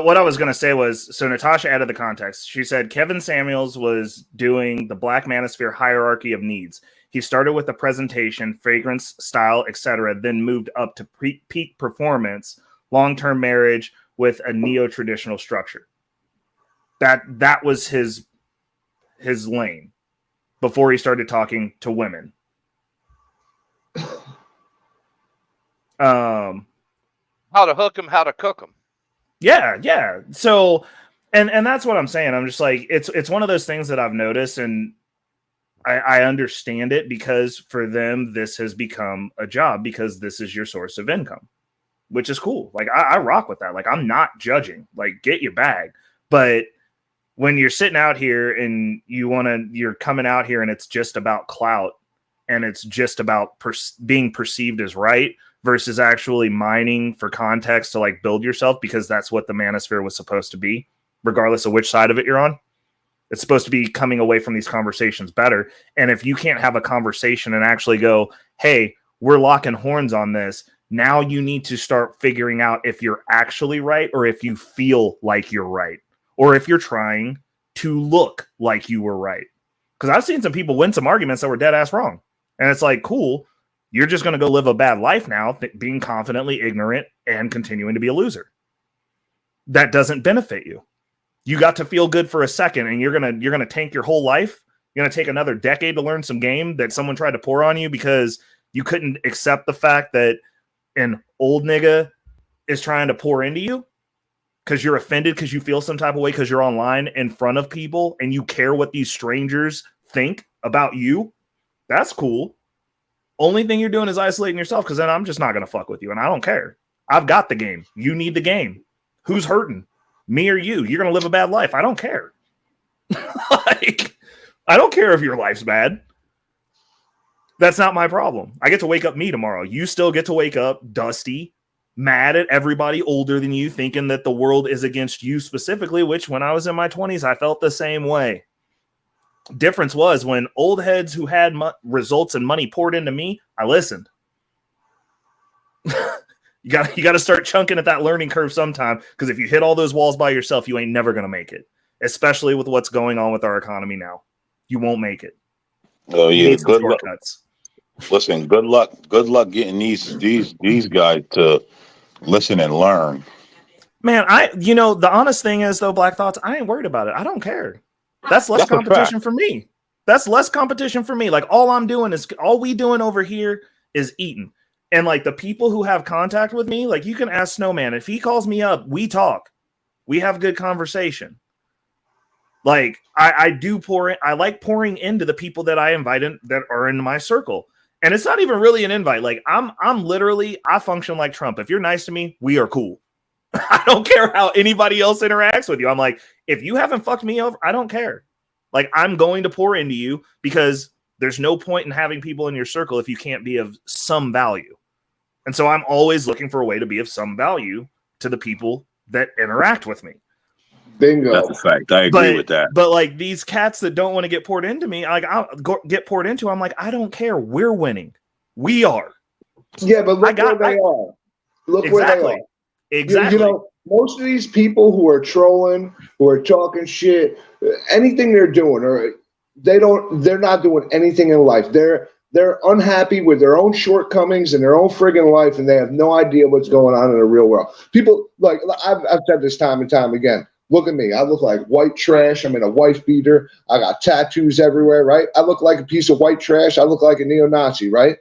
what I was going to say was, so Natasha added the context. She said Kevin Samuels was doing the Black Manosphere hierarchy of needs. He started with the presentation, fragrance, style, etc., then moved up to peak performance, long-term marriage with a neo-traditional structure. That was his lane before he started talking to women. How to hook them, how to cook them. Yeah. So, and that's what I'm saying. I'm just like, it's one of those things that I've noticed, and I understand it, because for them, this has become a job because this is your source of income, which is cool. Like, I rock with that. Like, I'm not judging. Like, get your bag. But when you're sitting out here and you're coming out here and it's just about clout and it's just about being perceived as right versus actually mining for context to like build yourself, because that's what the manosphere was supposed to be, regardless of which side of it you're on. It's supposed to be coming away from these conversations better. And if you can't have a conversation and actually go, hey, we're locking horns on this, now you need to start figuring out if you're actually right or if you feel like you're right, or if you're trying to look like you were right. Because I've seen some people win some arguments that were dead ass wrong. And it's like, cool, you're just going to go live a bad life now, being confidently ignorant and continuing to be a loser. That doesn't benefit you. You got to feel good for a second, and you're gonna tank your whole life. You're gonna take another decade to learn some game that someone tried to pour on you because you couldn't accept the fact that an old nigga is trying to pour into you because you're offended because you feel some type of way because you're online in front of people and you care what these strangers think about you. That's cool. Only thing you're doing is isolating yourself, because then I'm just not gonna fuck with you, and I don't care. I've got the game. You need the game. Who's hurting? Me or you? You're going to live a bad life. I don't care. Like, I don't care if your life's bad. That's not my problem. I get to wake up me tomorrow. You still get to wake up dusty, mad at everybody older than you, thinking that the world is against you specifically, which when I was in my 20s, I felt the same way. Difference was when old heads who had results and money poured into me, I listened. You got to start chunking at that learning curve sometime, because if you hit all those walls by yourself, you ain't never going to make it, especially with what's going on with our economy now. You won't make it. Oh, yeah. Good shortcuts. Listen, good luck getting these guys to listen and learn. Man, the honest thing is, though, Black Thoughts, I ain't worried about it. I don't care. That's less That's a competition for me. That's less competition for me. Like all we doing over here is eating. And like the people who have contact with me, like you can ask Snowman. If he calls me up, we talk. We have good conversation. Like I do pour in, I like pouring into the people that I invite in that are in my circle. And it's not even really an invite. Like I'm literally, I function like Trump. If you're nice to me, we are cool. I don't care how anybody else interacts with you. I'm like, if you haven't fucked me over, I don't care. Like, I'm going to pour into you because there's no point in having people in your circle if you can't be of some value. And so I'm always looking for a way to be of some value to the people that interact with me. Bingo. That's a fact. I agree with that. But like these cats that don't want to get poured into me, like I'll get poured into. I'm like, I don't care. We're winning. We are. Yeah, but look where they are. Look where they are. Exactly. You know, most of these people who are trolling, who are talking shit, anything they're doing, or they're not doing anything in life. They're unhappy with their own shortcomings in their own friggin' life, and they have no idea what's going on in the real world. People, like, I've said this time and time again. Look at me. I look like white trash. I'm in a wife beater. I got tattoos everywhere, right? I look like a piece of white trash. I look like a neo-Nazi, right?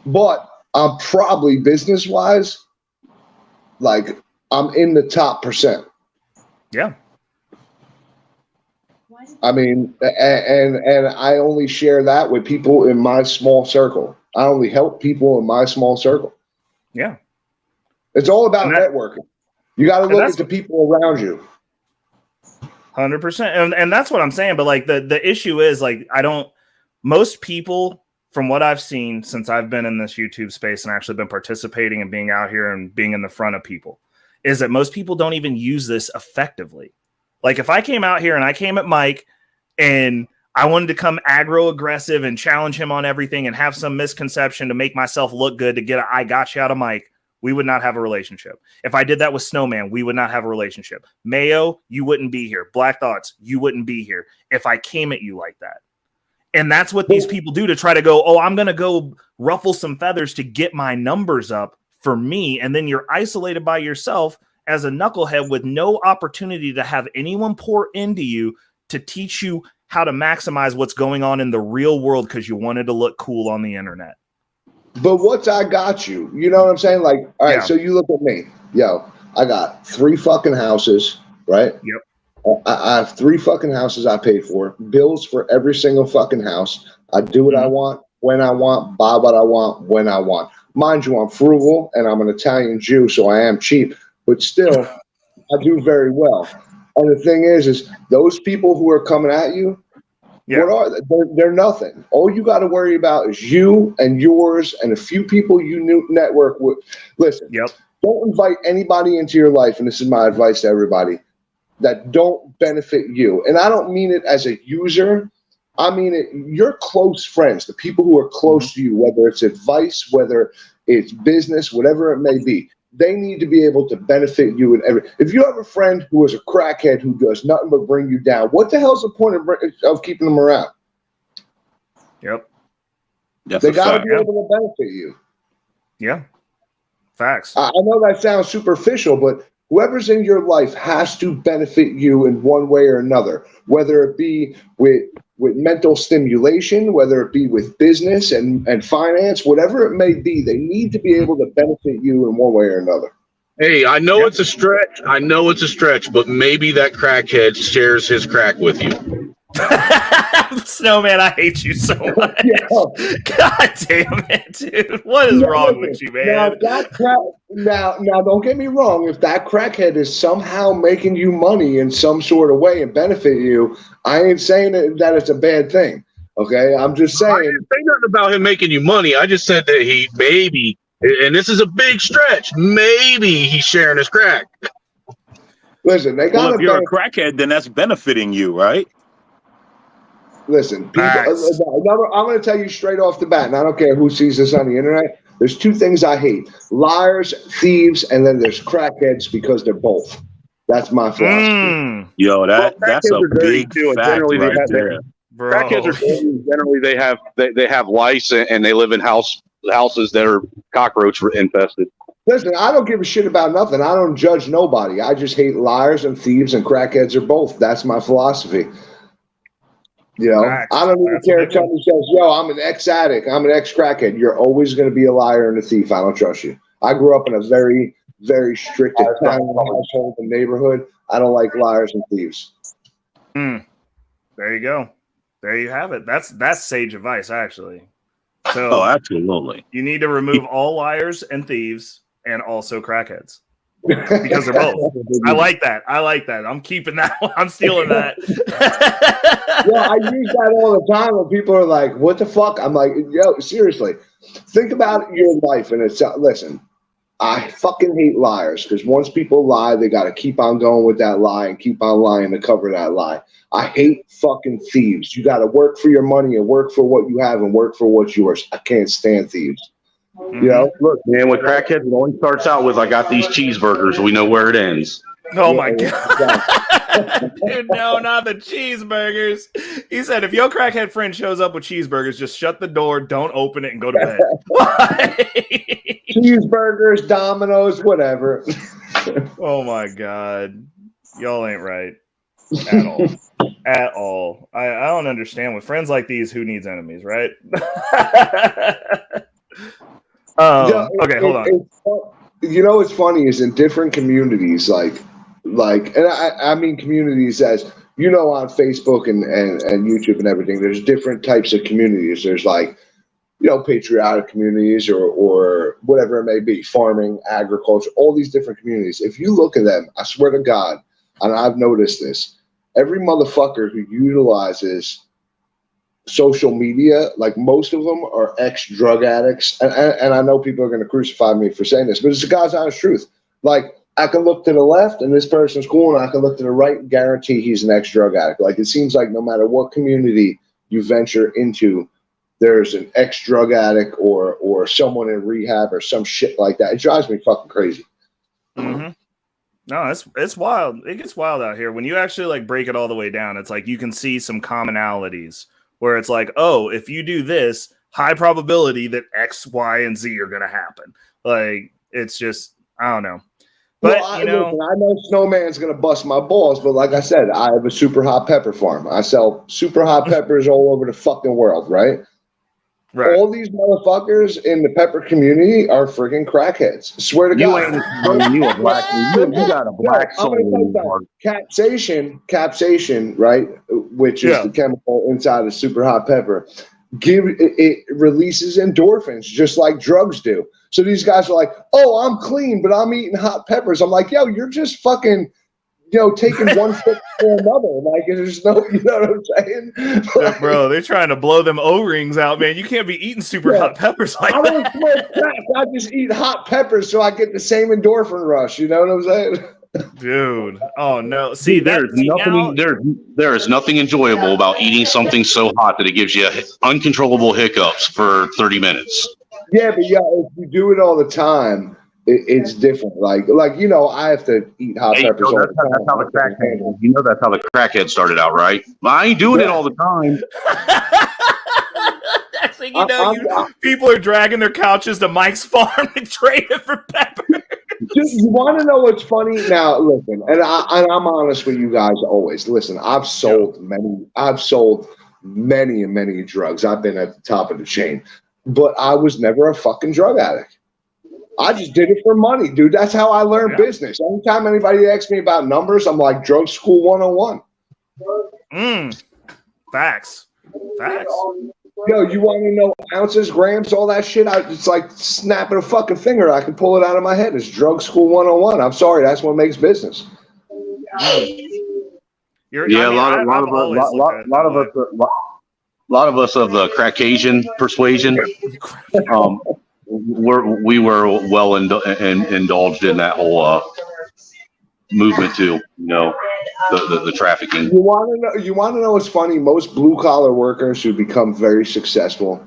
But I'm probably business-wise, like, I'm in the top percent. Yeah. I mean, and I only share that with people in my small circle. I only help people in my small circle. Yeah. It's all about networking. You got to look at the people around you. 100%. And that's what I'm saying. But like the issue is like, most people from what I've seen since I've been in this YouTube space and actually been participating and being out here and being in the front of people is that most people don't even use this effectively. Like if I came out here and I came at Mike and I wanted to come aggro aggressive and challenge him on everything and have some misconception to make myself look good to get a I got you out of Mike, we would not have a relationship. If I did that with Snowman, we would not have a relationship. Mayo, you wouldn't be here. Black Thoughts, you wouldn't be here if I came at you like that. And that's what these people do to try to go, oh, I'm going to go ruffle some feathers to get my numbers up for me. And then you're isolated by yourself as a knucklehead with no opportunity to have anyone pour into you to teach you how to maximize what's going on in the real world because you wanted to look cool on the internet. But what's I got you? You know what I'm saying? Like, all right, so you look at me. Yo, I got 3 fucking houses, right? Yep. I have 3 fucking houses I paid for, bills for every single fucking house. I do what I want, when I want, buy what I want, when I want. Mind you, I'm frugal and I'm an Italian Jew, so I am cheap, but still, I do very well. And the thing is those people who are coming at you, what are they? They're nothing. All you got to worry about is you and yours and a few people you network with. Listen, don't invite anybody into your life, and this is my advice to everybody, that don't benefit you. And I don't mean it as a user. I mean it, your close friends, the people who are close to you, whether it's advice, whether it's business, whatever it may be, they need to be able to benefit you. If you have a friend who is a crackhead who does nothing but bring you down, what the hell's the point of keeping them around? Yep. They got to be able to benefit you. Yeah. Facts. I know that sounds superficial, but whoever's in your life has to benefit you in one way or another, whether it be with mental stimulation, whether it be with business and finance, whatever it may be, they need to be able to benefit you in one way or another. Hey, I know it's a stretch. But maybe that crackhead shares his crack with you. Snowman, I hate you so much. God damn it, dude. What is wrong with you, man? Now, don't get me wrong. If that crackhead is somehow making you money in some sort of way and benefit you, I ain't saying that it's a bad thing. Okay? I'm just saying. I didn't say nothing about him making you money. I just said that he maybe, and this is a big stretch, maybe he's sharing his crack. Listen, they got if you're a crackhead, then that's benefiting you, right? Listen, people, I'm going to tell you straight off the bat, and I don't care who sees this on the internet. There's 2 things I hate: liars, thieves, and then there's crackheads, because they're both. That's my philosophy. Yo, that's a big fact right there. Crackheads are generally they have lice and they live in houses that are cockroach infested. Listen, I don't give a shit about nothing. I don't judge nobody. I just hate liars and thieves, and crackheads are both. That's my philosophy. You know, Facts. I don't even That's care what if somebody says, yo, I'm an ex-addict, I'm an ex-crackhead. You're always going to be a liar and a thief. I don't trust you. I grew up in a very, very strict Italian household and neighborhood. I don't like liars and thieves. There you go. There you have it. That's sage advice, actually. So Oh, absolutely. you need to remove all liars and thieves and also crackheads. Because they're both. I like that. I'm keeping that one. I'm stealing that. Yeah, I use that all the time when people are like, what the fuck? I'm like, yo, seriously. Think about your life and it's listen, I fucking hate liars because once people lie, they got to keep on going with that lie and keep on lying to cover that lie. I hate fucking thieves. You got to work for your money and work for what you have and work for what's yours. I can't stand thieves. You know, look, man, with crackheads, it only starts out with I got these cheeseburgers. We know where it ends. Oh my God. Dude, no, not the cheeseburgers. He said, if your crackhead friend shows up with cheeseburgers, just shut the door, don't open it, and go to bed. Cheeseburgers, Domino's, whatever. Oh my God. Y'all ain't right. At all. At all. I don't understand. With friends like these, who needs enemies, right? Okay, hold on. You know what's funny is in different communities, like, and I mean communities as you know on Facebook and YouTube and everything. There's different types of communities. There's like, you know, patriotic communities or whatever it may be, farming, agriculture, all these different communities. If you look at them, I swear to God, and I've noticed this, every motherfucker who utilizes social media, like most of them are ex-drug addicts. And I know people are going to crucify me for saying this, but it's the God's honest truth. Like, I can look to the left and this person's cool, and I can look to the right and guarantee he's an ex-drug addict. Like, it seems like no matter what community you venture into, there's an ex-drug addict or someone in rehab or some shit like that. It drives me fucking crazy. Mm-hmm. No, it's wild. It gets wild out here. When you actually like break it all the way down, it's like you can see some commonalities where it's like, oh, if you do this, high probability that X, Y, and Z are going to happen. Like, it's just, I don't know. But, well, you know, listen, I know Snowman's going to bust my balls, but like I said, I have a super hot pepper farm. I sell super hot peppers all over the fucking world, right? Right. All these motherfuckers in the pepper community are freaking crackheads. Swear to God. You a black. You got a black soul in your heart. Capsation, right? Which is the chemical inside of super hot pepper. It releases endorphins just like drugs do. So these guys are like, oh, I'm clean, but I'm eating hot peppers. I'm like, yo, you're just fucking, you know, taking one foot for another. Like, there's no, you know what I'm saying? Like, bro, they're trying to blow them O-rings out, man. You can't be eating super hot peppers like that. I don't smoke crack. I just eat hot peppers so I get the same endorphin rush. You know what I'm saying? Dude, oh no! See, there is nothing enjoyable about eating something so hot that it gives you uncontrollable hiccups for 30 minutes. Yeah, but yeah, if you do it all the time, it's different. Like you know, I have to eat hot peppers all the time. That's how the crackhead. You know, that's how the crackhead started out, right? I ain't doing it all the time. Next thing you know, people are dragging their couches to Mike's farm and trading for peppers. Dude, you want to know what's funny? Now, listen, and I'm honest with you guys always. Listen, I've sold many drugs. I've been at the top of the chain, but I was never a fucking drug addict. I just did it for money, dude. That's how I learned business. Anytime anybody asks me about numbers, I'm like, drug school 101. Facts. Yo, you want to know ounces, grams, all that shit? It's like snapping a fucking finger. I can pull it out of my head. It's drug school 101. I'm sorry. That's what makes business. A lot of us of the Caucasian persuasion, we were well indulged in that whole movement too. You know, the trafficking. You want to know what's funny? Most blue collar workers who become very successful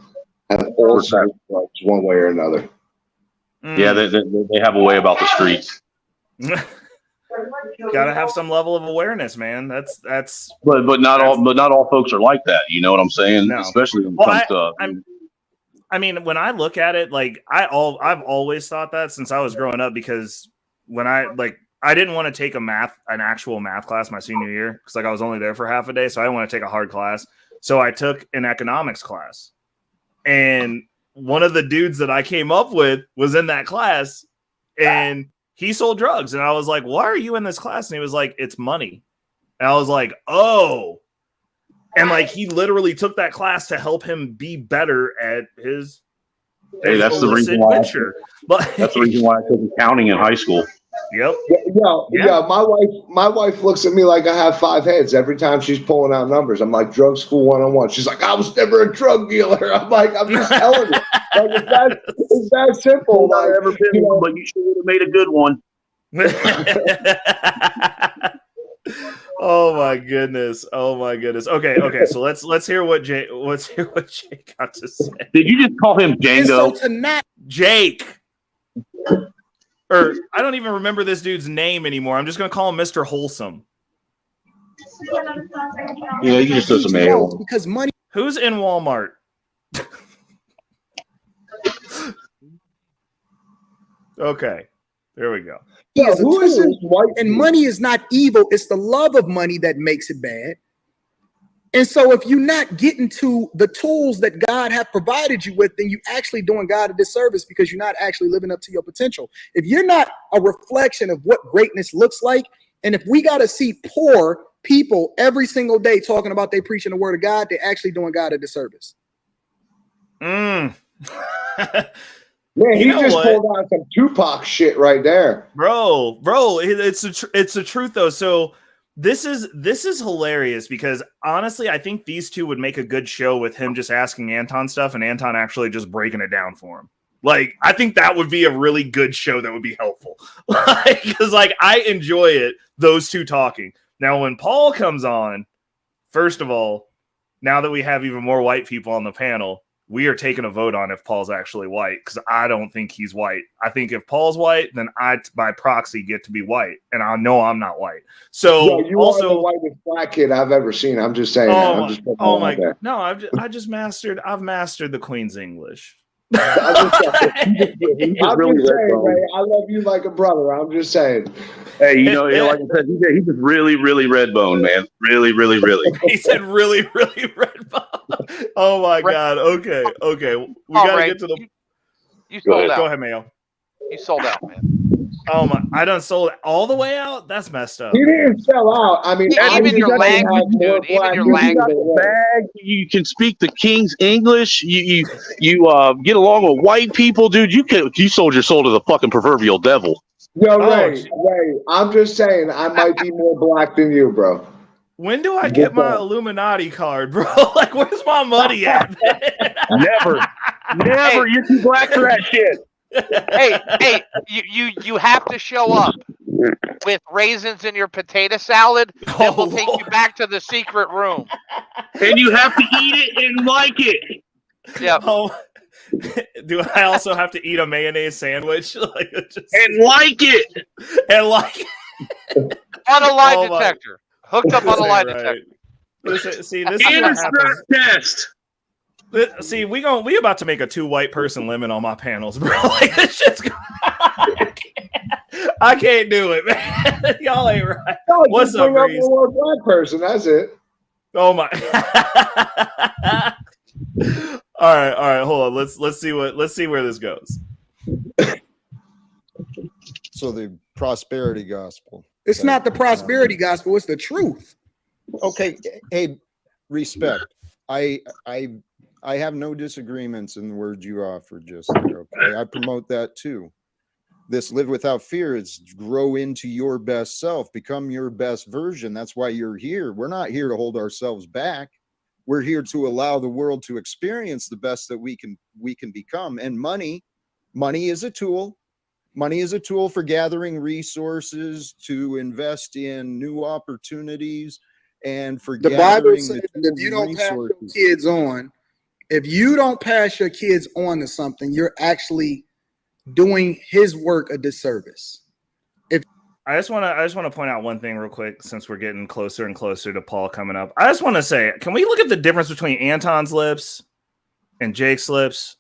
have all sides of drugs one way or another. Yeah, they have a way about the streets. Gotta have some level of awareness, man. That's. But not all folks are like that. You know what I'm saying? No. Especially when it comes to. I mean, when I look at it, like I've always thought that since I was growing up, because when I didn't want to take an actual math class my senior year because like I was only there for half a day, so I didn't want to take a hard class. So I took an economics class, and one of the dudes that I came up with was in that class, and he sold drugs. And I was like, "Why are you in this class?" And he was like, "It's money." And I was like, "Oh." And like he literally took that class to help him be better at his. Hey, that's the reason why. That's the reason why I took accounting in high school. Yep. Yeah. My wife looks at me like I have 5 heads every time she's pulling out numbers. I'm like, drug school 101. She's like, I was never a drug dealer. I'm like, I'm just telling you. Like, it's that simple. I've ever been one, but you should have made a good one. Oh my goodness. Okay. So let's hear what Jake got to say. Did you just call him Django? So Jake. Or I don't even remember this dude's name anymore. I'm just gonna call him Mr. Wholesome. Yeah, you just do some mail. Because money. Who's in Walmart? Okay, there we go. Who is this white? And money is not evil. It's the love of money that makes it bad. And so if you're not getting to the tools that God have provided you with, then you're actually doing God a disservice because you're not actually living up to your potential. If you're not a reflection of what greatness looks like, and if we got to see poor people every single day talking about they preaching the word of God, they're actually doing God a disservice. Man, he just pulled out some Tupac shit right there. Bro, it's the truth though. So This is hilarious because honestly, I think these two would make a good show with him just asking Anton stuff and Anton actually just breaking it down for him. Like, I think that would be a really good show that would be helpful. Because I enjoy it, those two talking. Now, when Paul comes on, first of all, now that we have even more white people on the panel, we are taking a vote on if Paul's actually white, because I don't think he's white. I think if Paul's white, then I, by proxy, get to be white, and I know I'm not white. So you also, are the whitest black kid I've ever seen. I'm just saying. I've mastered the Queen's English. I'm just saying, man, I love you like a brother. I'm just saying. Hey, like I said, he's just really, really red bone, man. Really, really, really. He said really, really red bone. Oh my God. Okay. We gotta get to the. You sold out. Go ahead, Mayo. You sold out, man. Oh my! I done sold it all the way out. That's messed up. He didn't sell out. I mean, even your language, dude. Even your language. You can speak the King's English. You get along with white people, dude. You sold your soul to the fucking proverbial devil. Yo, Ray, I'm just saying, I might be more black than you, bro. When do I get my Illuminati card, bro? Like, where's my money at? Never. Hey. You're too black for that shit. Hey, you have to show up with raisins in your potato salad. Then we'll take you back to the secret room. And you have to eat it and like it. Yeah. Oh, do I also have to eat a mayonnaise sandwich? And like it. And like it. On a lie detector. Hooked up on a lie detector. See, this is what happens. Test. See, we about to make a 2 white person limit on my panels, bro. Like, this shit's I can't do it, man. Y'all ain't right. No, what's up, Reese? One black person. That's it. Oh my. All right. Hold on. Let's see where this goes. So the prosperity gospel. It's not the prosperity gospel. It's the truth. Okay. Hey, respect. I have no disagreements in the words you offered just there. Okay. I promote that too. This live without fear is grow into your best self, become your best version. That's why you're here. We're not here to hold ourselves back. We're here to allow the world to experience the best that we can become. And money is a tool. Money is a tool for gathering resources to invest in new opportunities and for the Bible says that if you don't pass your kids on to something, you're actually doing his work a disservice. I just want to point out one thing real quick, since we're getting closer and closer to Paul coming up. I just want to say, can we look at the difference between Anton's lips and Jake's lips?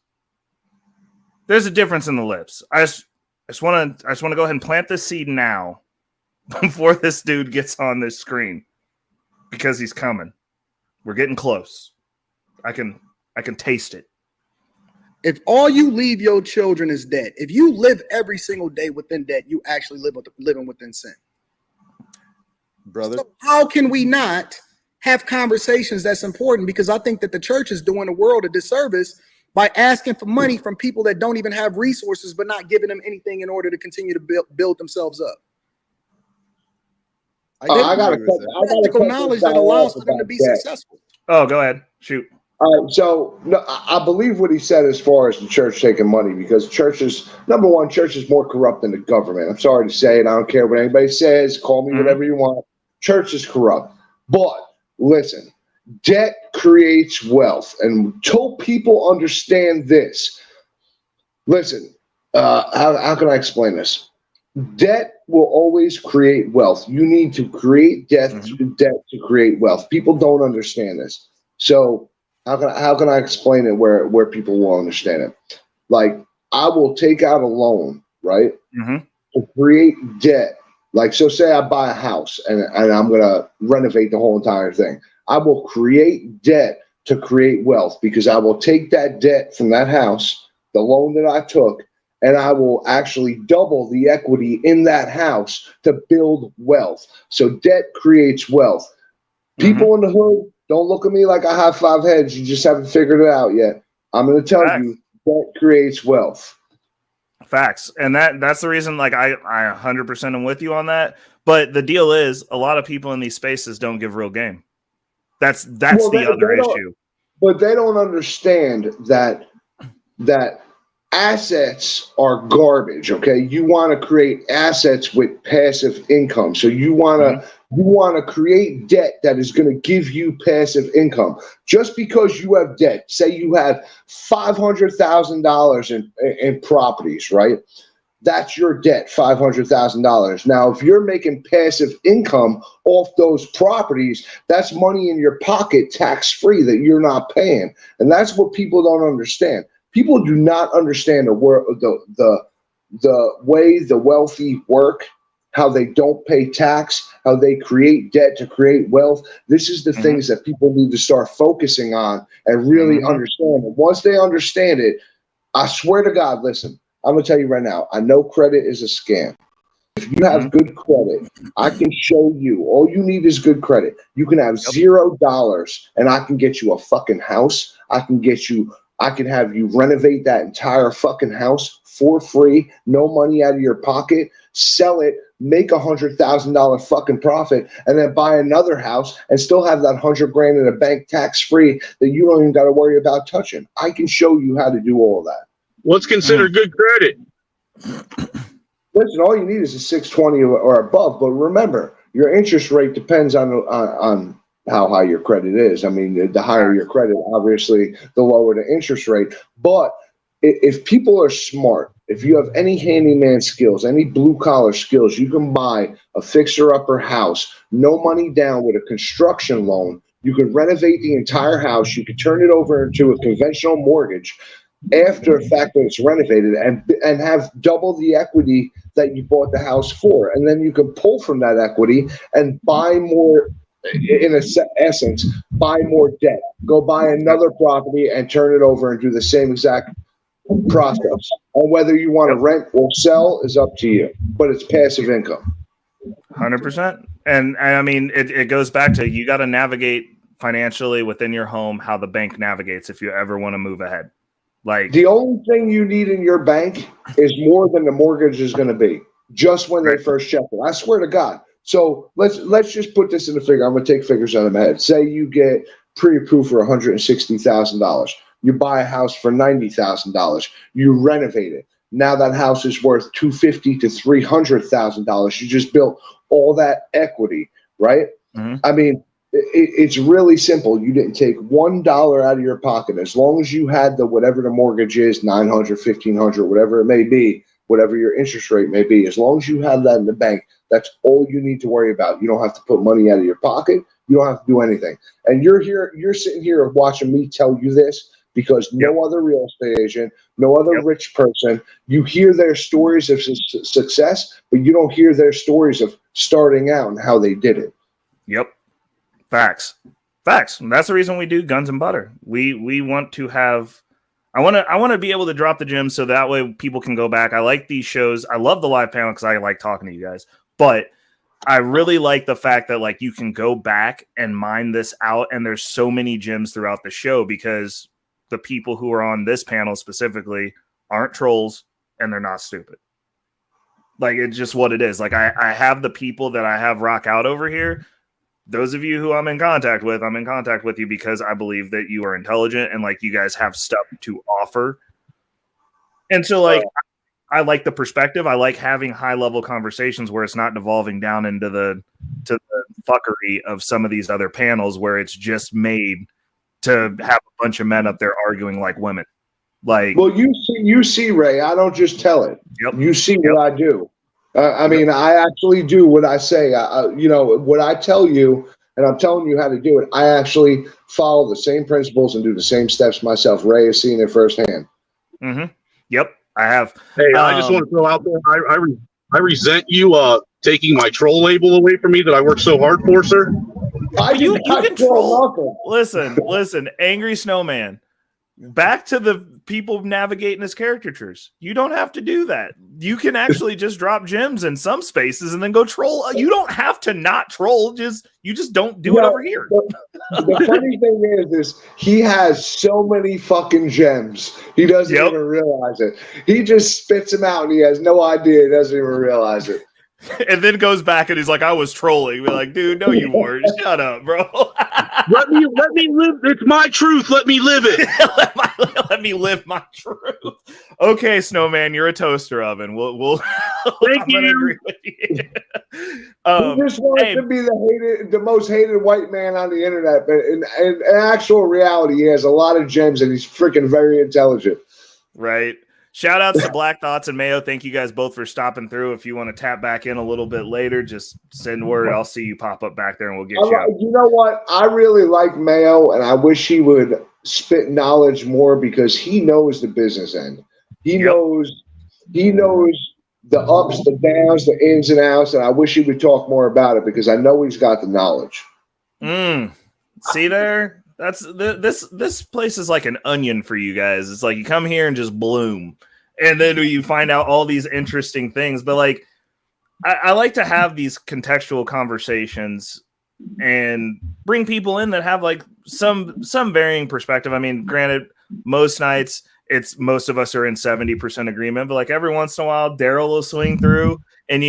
There's a difference in the lips. I just want to go ahead and plant this seed now before this dude gets on this screen, because he's coming. We're getting close. I can taste it. If all you leave your children is debt, if you live every single day within debt, you actually living within sin. Brother. So how can we not have conversations that's important? Because I think that the church is doing the world a disservice by asking for money from people that don't even have resources, but not giving them anything in order to continue to build themselves up. I got practical knowledge that allows for them to be successful. Oh, go ahead. Shoot. All right, so no, I believe what he said as far as the church taking money, because church is, number one, church is more corrupt than the government. I'm sorry to say it. I don't care what anybody says. Call me whatever you want. Church is corrupt. But listen, debt creates wealth. And until people understand this, listen, how can I explain this? Debt will always create wealth. You need to create debt to create wealth. People don't understand this. So how can I explain it where people will understand it? Like, I will take out a loan, right, to create debt. Like, so say I buy a house and I'm going to renovate the whole entire thing. I will create debt to create wealth, because I will take that debt from that house, the loan that I took, and I will actually double the equity in that house to build wealth. So debt creates wealth. People in the hood, don't look at me like I have 5 heads. You just haven't figured it out yet. I'm going to tell you, debt creates wealth. Facts. And that's the reason, like, I 100% am with you on that. But the deal is, a lot of people in these spaces don't give real game. That's the other issue. But they don't understand that assets are garbage. Okay, you want to create assets with passive income. So you want to create debt that is going to give you passive income. Just because you have debt, say you have $500,000 in properties, right? That's your debt, $500,000. Now, if you're making passive income off those properties, that's money in your pocket, tax-free, that you're not paying. And that's what people don't understand. People do not understand the way the wealthy work, how they don't pay tax, how they create debt to create wealth. This is the things that people need to start focusing on and really understand. And once they understand it, I swear to God, listen, I'm going to tell you right now, I know credit is a scam. If you have good credit, I can show you. All you need is good credit. You can have $0 and I can get you a fucking house. I can have you renovate that entire fucking house for free, no money out of your pocket, sell it, make $100,000 fucking profit, and then buy another house and still have that $100,000 in the bank tax-free that you don't even got to worry about touching. I can show you how to do all of that. What's considered good credit? Listen, all you need is a 620 or above, but remember, your interest rate depends on how high your credit is. I mean, the higher your credit, obviously, the lower the interest rate. But if people are smart, if you have any handyman skills, any blue-collar skills, you can buy a fixer-upper house, no money down, with a construction loan. You can renovate the entire house. You can turn it over into a conventional mortgage after the fact that it's renovated, and have double the equity that you bought the house for. And then you can pull from that equity and buy more, in essence, buy more debt. Go buy another property and turn it over and do the same exact process. And whether you want to rent or sell is up to you, but it's passive income. 100%. And I mean, it goes back to, you got to navigate financially within your home how the bank navigates if you ever want to move ahead. Like, the only thing you need in your bank is more than the mortgage is going to be, just when they first check it. I swear to God. So let's just put this in a figure. I'm going to take figures out of my head. Say you get pre-approved for $160,000. You buy a house for $90,000. You renovate it. Now that house is worth $250,000 to $300,000. You just built all that equity, right? I mean, it's really simple. You didn't take $1 out of your pocket. As long as you had whatever the mortgage is, $900, $1,500, whatever it may be, whatever your interest rate may be, as long as you have that in the bank, that's all you need to worry about. You don't have to put money out of your pocket. You don't have to do anything. And you're sitting here watching me tell you this because no other real estate agent, no other rich person, you hear their stories of success, but you don't hear their stories of starting out and how they did it. Yep. Facts. And that's the reason we do Guns and Butter. We want to have, I want to be able to drop the gems so that way people can go back. I like these shows. I love the live panel because I like talking to you guys, but I really like the fact that like you can go back and mine this out, and there's so many gems throughout the show because the people who are on this panel specifically aren't trolls and they're not stupid. Like, it's just what it is. Like, I have the people that I have rock out over here. Those of you who I'm in contact with you because I believe that you are intelligent and like you guys have stuff to offer. And so like, I like the perspective. I like having high level conversations where it's not devolving down into the fuckery of some of these other panels where it's just made to have a bunch of men up there arguing like women. Like, well, you see, Ray, I don't just tell it. Yep. You see what I do. I mean, I actually do what I say. What I tell you, and I'm telling you how to do it. I actually follow the same principles and do the same steps myself. Ray has seen it firsthand. Mm-hmm. Yep, I have. Hey, I just want to throw out there, I resent you taking my troll label away from me that I worked so hard for, sir. You can troll. Listen, Angry Snowman. Back to the people navigating his caricatures. You don't have to do that. You can actually just drop gems in some spaces and then go troll. You don't have to not troll. You just don't do it over here. The funny thing is he has so many fucking gems. He doesn't even realize it. He just spits them out and he has no idea. He doesn't even realize it. And then goes back and he's like, I was trolling. We're like, dude, no, you weren't. Shut up, bro. let me live. It's my truth. Let me live it. let me live my truth. Okay, Snowman, you're a toaster oven. We'll Thank you. Agree with you. He just wants to be the most hated white man on the internet, but in actual reality, he has a lot of gems and he's freaking very intelligent. Right. Shout outs to Black Thoughts and Mayo. Thank you guys both for stopping through. If you want to tap back in a little bit later, just send word. I'll see you pop up back there and we'll get you out. You know what? I really like Mayo, and I wish he would spit knowledge more because he knows the business end. He knows the ups, the downs, the ins and outs, and I wish he would talk more about it because I know he's got the knowledge. See there? That's this place is like an onion for you guys. It's like you come here and just bloom. And then you find out all these interesting things. But like I like to have these contextual conversations and bring people in that have like some varying perspective. I mean, granted, most nights most of us are in 70% agreement, but like every once in a while, Daryl will swing through and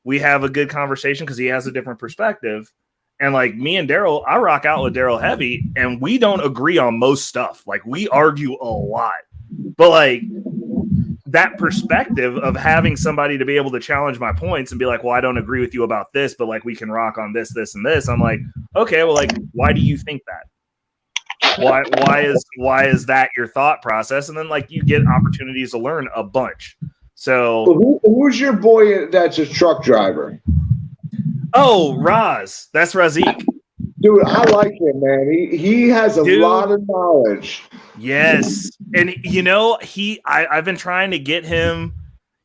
we have a good conversation because he has a different perspective. And like me and Daryl, I rock out with Daryl heavy, and we don't agree on most stuff. Like we argue a lot, but like that perspective of having somebody to be able to challenge my points and be like, well, I don't agree with you about this, but like we can rock on this, this, and this. I'm like, okay, well, like, why do you think that? Why is that your thought process? And then like you get opportunities to learn a bunch. So who's your boy that's a truck driver? Oh, Raz. That's Razik. Dude, I like him, man. He has a lot of knowledge. Yes. And I've been trying to get him.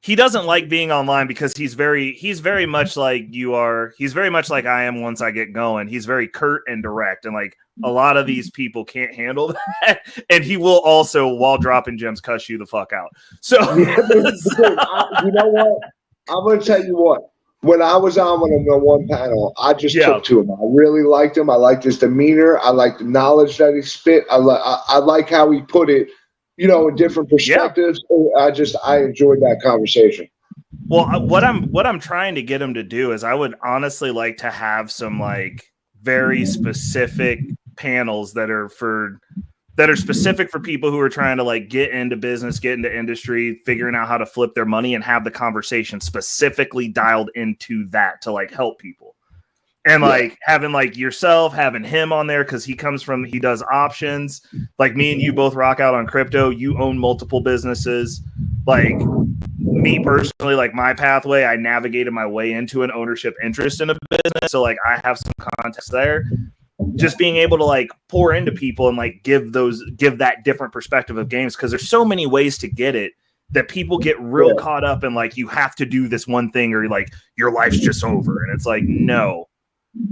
He doesn't like being online because he's very much like you are. He's very much like I am once I get going. He's very curt and direct. And like a lot of these people can't handle that. And he will also, while dropping gems, cuss you the fuck out. So you know what? I'm gonna tell you what. When I was on with him on one panel, I just took to him. I really liked him. I liked his demeanor. I liked the knowledge that he spit. I like how he put it, in different perspectives. I enjoyed that conversation. Well, what I'm trying to get him to do is I would honestly like to have some like very specific panels that are specific for people who are trying to like get into business, get into industry, figuring out how to flip their money and have the conversation specifically dialed into that to like help people. And like having like yourself, having him on there because he does options. Like me and you both rock out on crypto. You own multiple businesses. Like me personally, like my pathway, I navigated my way into an ownership interest in a business. So like I have some context there. just being able to like pour into people and like give that different perspective of games, because there's so many ways to get it that people get real caught up in like you have to do this one thing or like your life's just over, and it's like no.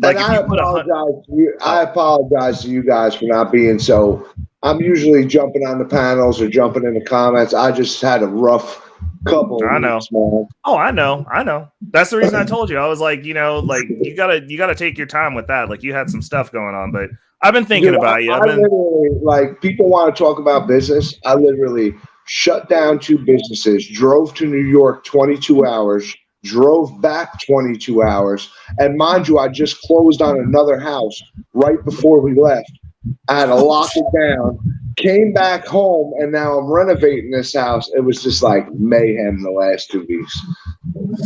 Like and I apologize to you guys for not being so. I'm usually jumping on the panels or jumping in the comments. I just had a rough couple. I know. Weeks, man. Oh, I know. That's the reason I told you. I was like, like you gotta take your time with that. Like you had some stuff going on, but I've been thinking about you. I literally, like, people want to talk about business. I literally shut down 2 businesses, drove to New York 22 hours, drove back 22 hours, and mind you, I just closed on another house right before we left. I had to lock it down, came back home, and now I'm renovating this house. It was just like mayhem the last 2 weeks.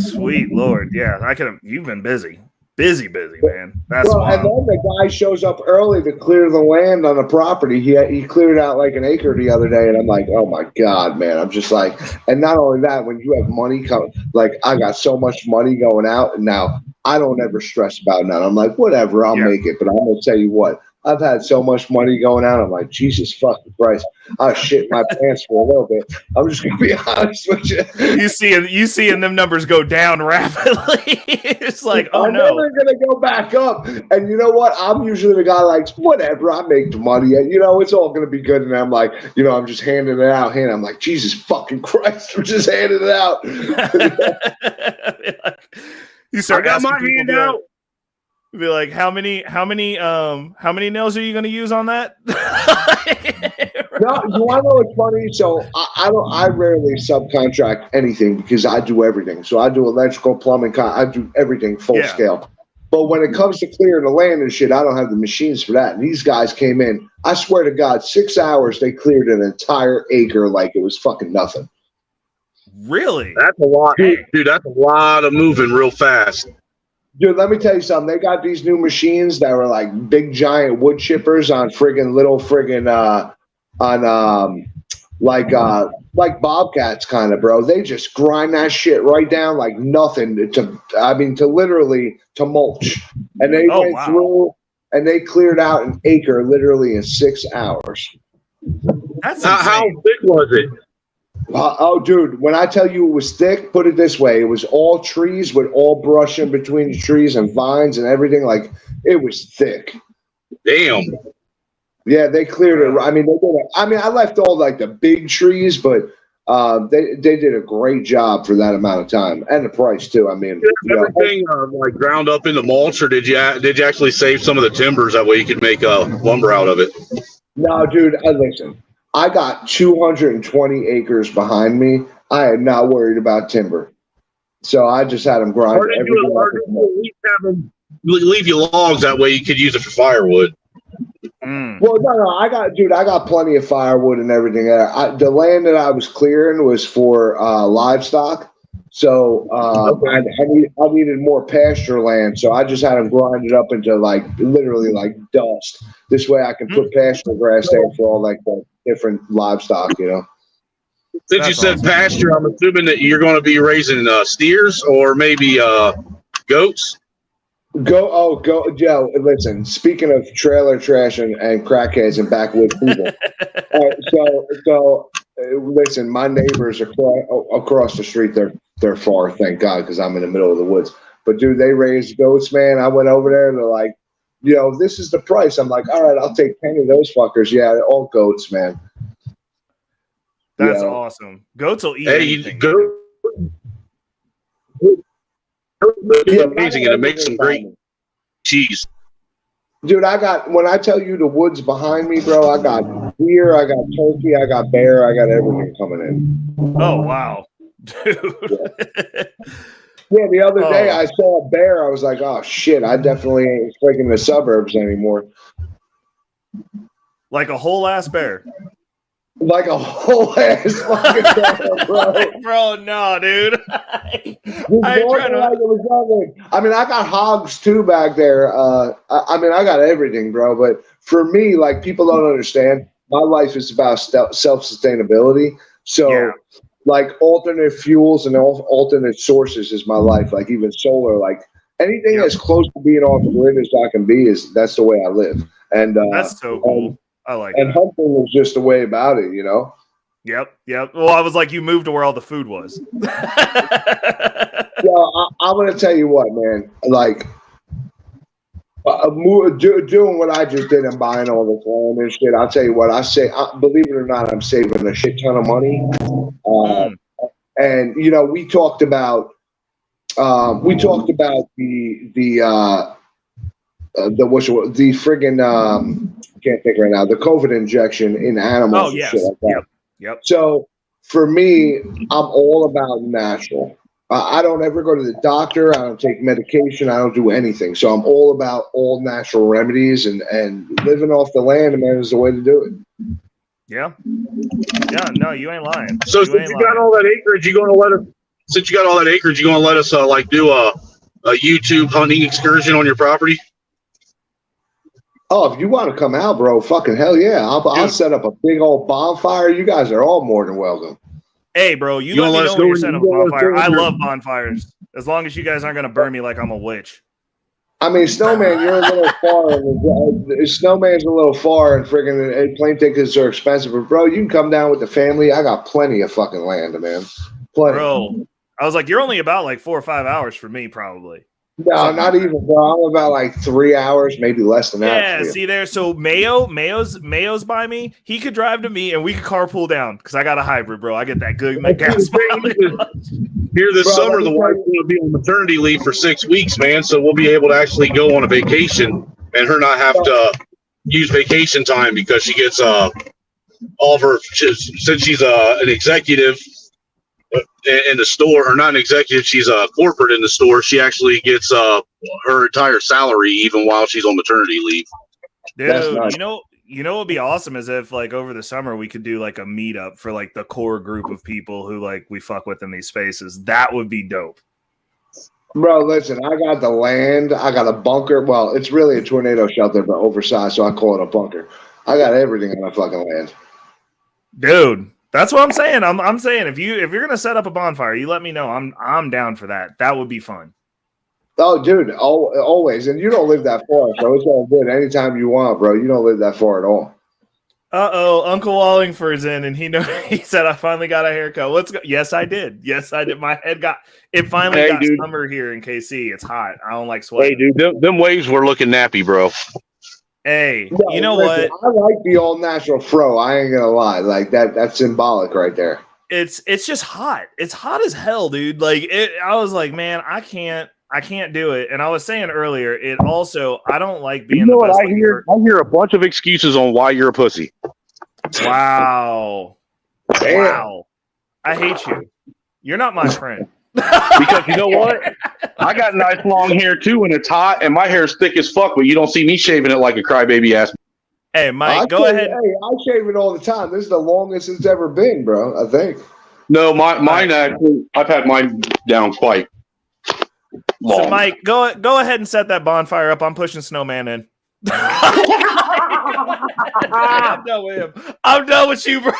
Sweet Lord. Yeah, you've been busy, man. That's wild. And then the guy shows up early to clear the land on the property. He cleared out like an acre the other day, and I'm like, oh my God, man. I'm just like, and not only that, when you have money coming, like I got so much money going out, and now I don't ever stress about none. I'm like, whatever, I'll make it. But I'm gonna tell you what, I've had so much money going out. I'm like, Jesus fucking Christ. I shit my pants for a little bit. I'm just going to be honest with you. You seeing them numbers go down rapidly. It's like, oh I'm no. never going to go back up. And you know what? I'm usually the guy like, whatever, I make the money. And, it's all going to be good. And I'm like, I'm just handing it out. I'm like, Jesus fucking Christ, I'm just handing it out. You start I got asking my people, hand out. Be like, how many nails are you going to use on that? No, you want to know what's funny? So I rarely subcontract anything because I do everything. So I do electrical, plumbing, I do everything full scale. But when it comes to clearing the land and shit, I don't have the machines for that. And these guys came in, I swear to God, 6 hours, they cleared an entire acre like it was fucking nothing. Really? That's a lot. Dude, that's a lot of moving real fast. Dude, let me tell you something. They got these new machines that were like big giant wood chippers on friggin' little friggin' like bobcats kind of, bro. They just grind that shit right down like nothing to literally to mulch. And they went through and they cleared out an acre literally in 6 hours. That's how big was it? Oh, dude, when I tell you it was thick, put it this way. It was all trees with all brush in between the trees and vines and everything. Like, it was thick. Damn. Yeah, they cleared it. I mean, they did I left all, like, the big trees, but they did a great job for that amount of time. And the price, too. I mean. Everything, like, ground up into mulch, or did you actually save some of the timbers? That way you could make lumber out of it? No, dude, listen. I got 220 acres behind me. I am not worried about timber. So I just had them grind everything. Leave you logs, that way you could use it for firewood. Well, no, I got plenty of firewood and everything there. The land that I was clearing was for livestock. So I needed more pasture land. So I just had them grind it up into like literally like dust. This way I can put pasture grass there for all like the different livestock, Since you said pasture, I'm assuming that you're going to be raising steers or maybe goats. Joe, listen, speaking of trailer trash and crackheads and backwoods people. So listen, my neighbors across the street, they're far, thank God, because I'm in the middle of the woods. But dude, they raised goats, man. I went over there and they're like, this is the price. I'm like, all right, I'll take 10 of those fuckers. Yeah, all goats, man. That's awesome. Goats will eat anything. Goats amazing, and it makes some great cheese. Dude, when I tell you the woods behind me, bro, I got deer, I got turkey, I got bear, I got everything coming in. Oh, wow. Dude. Yeah, the other day I saw a bear. I was like, oh, shit, I definitely ain't freaking the suburbs anymore. Like a whole ass bear. Like a whole ass fucking bear, bro. Bro, no, dude. I got hogs too back there. I got everything, bro. But for me, like, people don't understand. My life is about self-sustainability. So, like, alternate fuels and alternate sources is my life. Like, even solar, like, anything as close to being off the grid as I can be that's the way I live. And that's so cool. I like and that. hunting was just the way about it, you know. Yep. Well, I was like, you moved to where all the food was. I'm gonna tell you what, man. Like doing what I just did and buying all this land and shit. I'll tell you what. Believe it or not, I'm saving a shit ton of money. And you know, we talked about the friggin' can't think right now, the COVID injection in animals and shit like that. Yep. So for me, I'm all about natural. I don't ever go to the doctor. I don't take medication. I don't do anything. So I'm all about all natural remedies and living off the land, man, is the way to do it. Yeah. No, you ain't lying. So since you got all that acreage, you gonna let us like do a YouTube hunting excursion on your property? Oh, if you want to come out, bro, fucking hell yeah. I'll set up a big old bonfire. You guys are all more than welcome. Hey, bro, you let me know when you're setting up a bonfire. I love bonfires. As long as you guys aren't going to burn me like I'm a witch. I mean, Snowman, you're a little far. Snowman's a little far, and friggin' plane tickets are expensive. But, bro, you can come down with the family. I got plenty of fucking land, man. Plenty. Bro, I was like, you're only about like 4 or 5 hours for me, probably. No, not even, bro. I'm about like 3 hours, maybe less than that. Yeah, see there. So Mayo's by me. He could drive to me, and we could carpool down because I got a hybrid, bro. I get that good gas mileage. Here this summer, the wife's going to be on maternity leave for 6 weeks, man. So we'll be able to actually go on a vacation and her not have to use vacation time because she gets all of her, since she's an executive in the store, or not an executive, she's a corporate in the store. She actually gets her entire salary even while she's on maternity leave. Dude, nice. You know what'd be awesome is if like over the summer we could do like a meetup for like the core group of people who like we fuck with in these spaces. That would be dope. Bro, listen, I got the land, I got a bunker. Well, it's really a tornado shelter, but oversized, so I call it a bunker. I got everything on my fucking land. Dude. That's what I'm saying. I'm saying if you're gonna set up a bonfire, you let me know. I'm down for that. That would be fun. Oh, dude, always. And you don't live that far, so it's all good. Anytime you want, bro. You don't live that far at all. Uncle Wallingford's in, and he said I finally got a haircut. Let's go. Yes, I did. My head got finally got summer here in KC. It's hot. I don't like sweating. Hey, dude, them waves were looking nappy, bro. Hey, you know what? I like the all natural fro. I ain't gonna lie. Like that's symbolic right there. It's just hot. It's hot as hell, dude. Like I was like, man, I can't do it. And I was saying earlier, it also I don't like being. You know what? I hear a bunch of excuses on why you're a pussy. Wow. Wow. I hate you. You're not my friend. Because you know what? I got nice long hair too, and it's hot, and my hair's thick as fuck, but you don't see me shaving it like a crybaby ass. Hey, Mike, go ahead. Hey, I shave it all the time. This is the longest it's ever been, bro. I think. No, mine actually, I've had mine down quite long. So, Mike, go ahead and set that bonfire up. I'm pushing Snowman in. I'm done with him. I'm done with you, bro.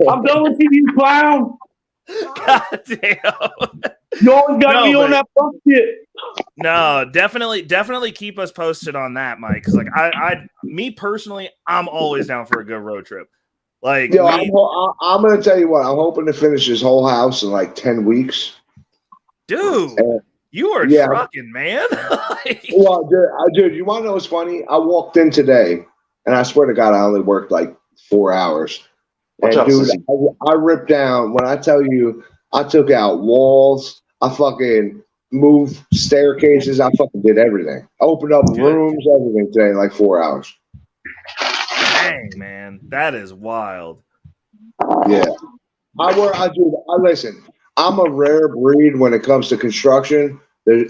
I'm done with you, you clown. God damn. You always got to be on that fuck shit. No, definitely keep us posted on that, Mike. Because like me personally, I'm always down for a good road trip. Like, yo, I'm gonna tell you what. I'm hoping to finish this whole house in like 10 weeks. Dude, you are trucking, man. Well, dude, you want to know what's funny? I walked in today, and I swear to God, I only worked like 4 hours. And dude, I ripped down. When I tell you, I took out walls. I fucking moved staircases. I fucking did everything. I opened up rooms, everything today in like 4 hours. Dang, man, that is wild. Yeah, listen. I'm a rare breed when it comes to construction.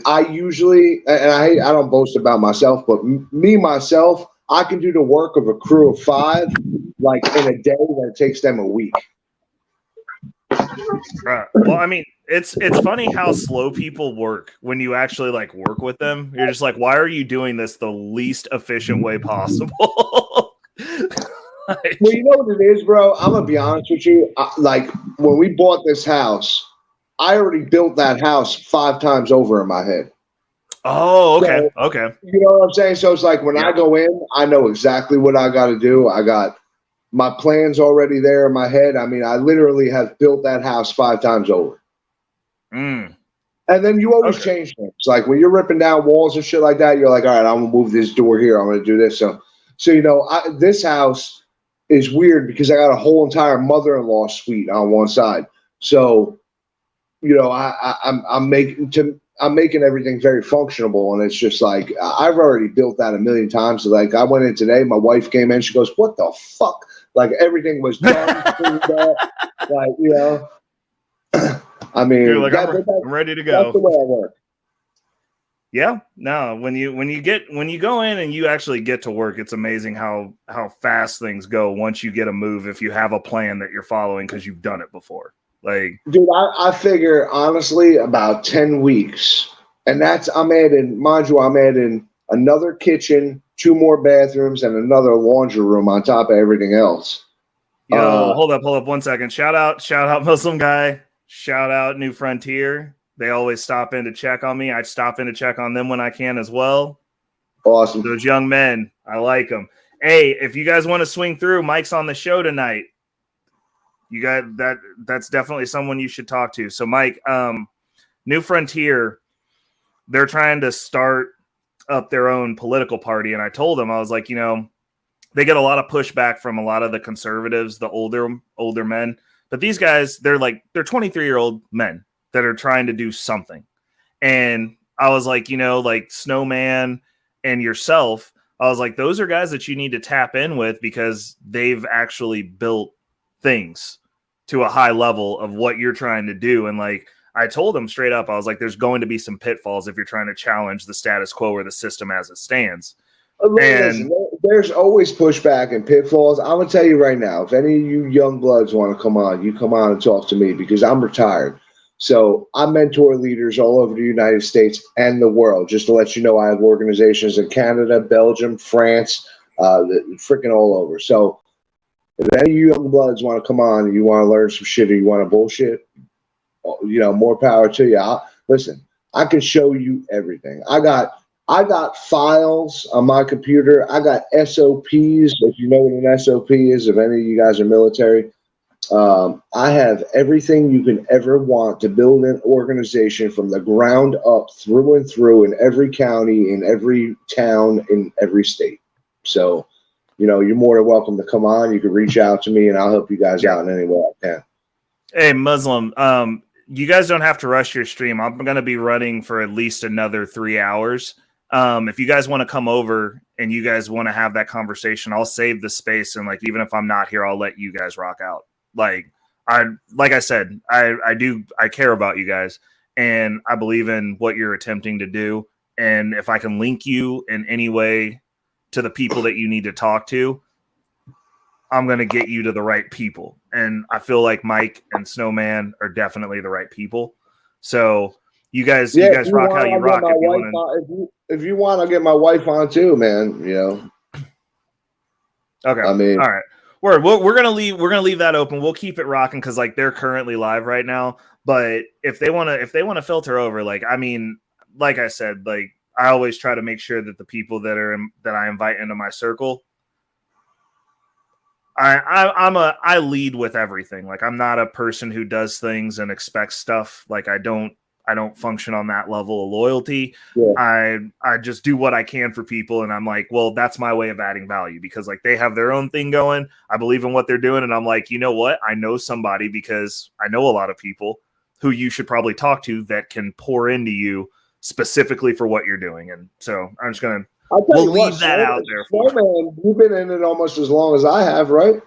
I usually, and I don't boast about myself, but myself, I can do the work of a crew of 5 like in a day when it takes them a week. Right. Well, I mean, it's funny how slow people work when you actually like work with them. You're just like, why are you doing this the least efficient way possible? Well, you know what it is, bro? I'm gonna be honest with you. Like when we bought this house, I already built that house 5 times over in my head. Oh, okay. So, Okay. you know what I'm saying? So it's like when Yeah. I go in, I know exactly what I got to do. I got my plans already there in my head. I mean, I literally have built that house 5 times over. Mm. And then you always Okay. change things. Like when you're ripping down walls and shit like that, you're like, all right, I'm gonna move this door here. I'm gonna do this. So you know, this house is weird because I got a whole entire mother-in-law suite on one side. So, you know, I'm making everything very functional, and it's just like I've already built that a million times. So like I went in today, my wife came in, she goes, "What the fuck?" Like everything was done, cleaned up, like you know. I mean, You're like, that, I'm ready to that's go. the way I work. Yeah, no, when you go in and you actually get to work, it's amazing how fast things go once you get a move if you have a plan that you're following because you've done it before. Like, Dude, I figure honestly about 10 weeks. And I'm adding another kitchen, 2 more bathrooms, and another laundry room on top of everything else. yo, hold up 1 second. Shout out Muslim guy. Shout out New Frontier. They always stop in to check on me. I stop in to check on them when I can as well. Awesome. Those young men, I like them. Hey, if you guys want to swing through, Mike's on the show tonight. You got that's definitely someone you should talk to. So Mike, New Frontier, they're trying to start up their own political party. And I told them, I was like, you know, they get a lot of pushback from a lot of the conservatives, the older men. But these guys, they're 23-year-old men that are trying to do something. And I was like, you know, like Snowman and yourself, I was like, those are guys that you need to tap in with because they've actually built things to a high level of what you're trying to do. And like, I told them straight up, I was like, there's going to be some pitfalls if you're trying to challenge the status quo or the system as it stands. Listen, there's always pushback and pitfalls. I'm gonna tell you right now, if any of you young bloods want to come on, you come on and talk to me because I'm retired. So I mentor leaders all over the United States and the world. Just to let you know, I have organizations in Canada, Belgium, France, freaking all over. So if any of you young bloods want to come on and you want to learn some shit or you want to bullshit, you know, more power to you. Listen, I can show you everything. I got files on my computer. I got SOPs. If you know what an SOP is, if any of you guys are military, I have everything you can ever want to build an organization from the ground up, through and through, in every county, in every town, in every state. So, you know, you're more than welcome to come on. You can reach out to me, and I'll help you guys out in any way I can. Hey, Muslim, you guys don't have to rush your stream. I'm going to be running for at least another 3 hours. If you guys want to come over and you guys want to have that conversation, I'll save the space. And like, even if I'm not here, I'll let you guys rock out. Like I said, I care about you guys and I believe in what you're attempting to do. And if I can link you in any way to the people that you need to talk to, I'm going to get you to the right people. And I feel like Mike and Snowman are definitely the right people. So you guys rock how you rock. If you want, I'll get my wife on too, man. You know. Okay. I mean, all right. We're gonna leave that open. We'll keep it rocking because like they're currently live right now. But if they wanna filter over, like I mean, like I said, like I always try to make sure that the people that I invite into my circle, I lead with everything. Like I'm not a person who does things and expects stuff. Like I don't function on that level of loyalty. Yeah. I just do what I can for people. And I'm like, well, that's my way of adding value because like they have their own thing going. I believe in what they're doing. And I'm like, you know what? I know somebody because I know a lot of people who you should probably talk to that can pour into you specifically for what you're doing. And so I'm just going to, we'll leave that out there. Snowman, you've been in it almost as long as I have, right?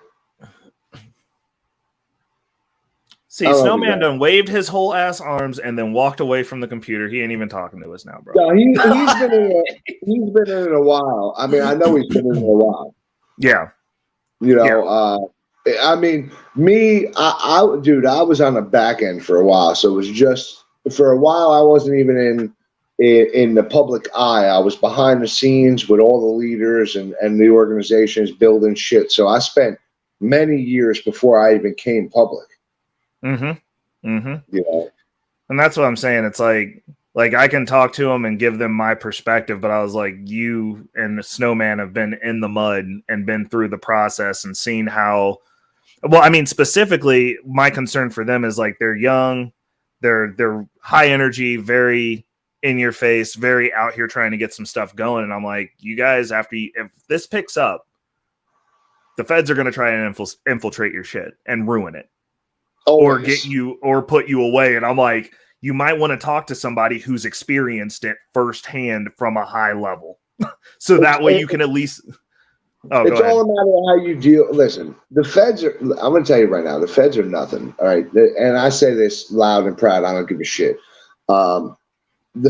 See, Snowman done waved his whole ass arms and then walked away from the computer. He ain't even talking to us now, bro. No, he's been in it a while. I mean, I know he's been in it a while. Yeah. You know, I mean, me, I was on the back end for a while. So it was just for a while I wasn't even in the public eye. I was behind the scenes with all the leaders and the organizations building shit. So I spent many years before I even came public. Mm-hmm. Mm-hmm. You know? And that's what I'm saying. It's like Like, I can talk to them and give them my perspective, but I was like, you and the Snowman have been in the mud and been through the process and seen how, well, I mean, specifically, my concern for them is like, they're young, they're high energy, very in your face, very out here trying to get some stuff going. And I'm like, you guys, if this picks up, the feds are going to try and infiltrate your shit and ruin it. Or get you, or put you away. And I'm like, you might want to talk to somebody who's experienced it firsthand from a high level. So that way you can at least. Oh, it's all a matter of how you deal. Listen, the feds are, I'm going to tell you right now, the feds are nothing. All right. And I say this loud and proud. I don't give a shit. The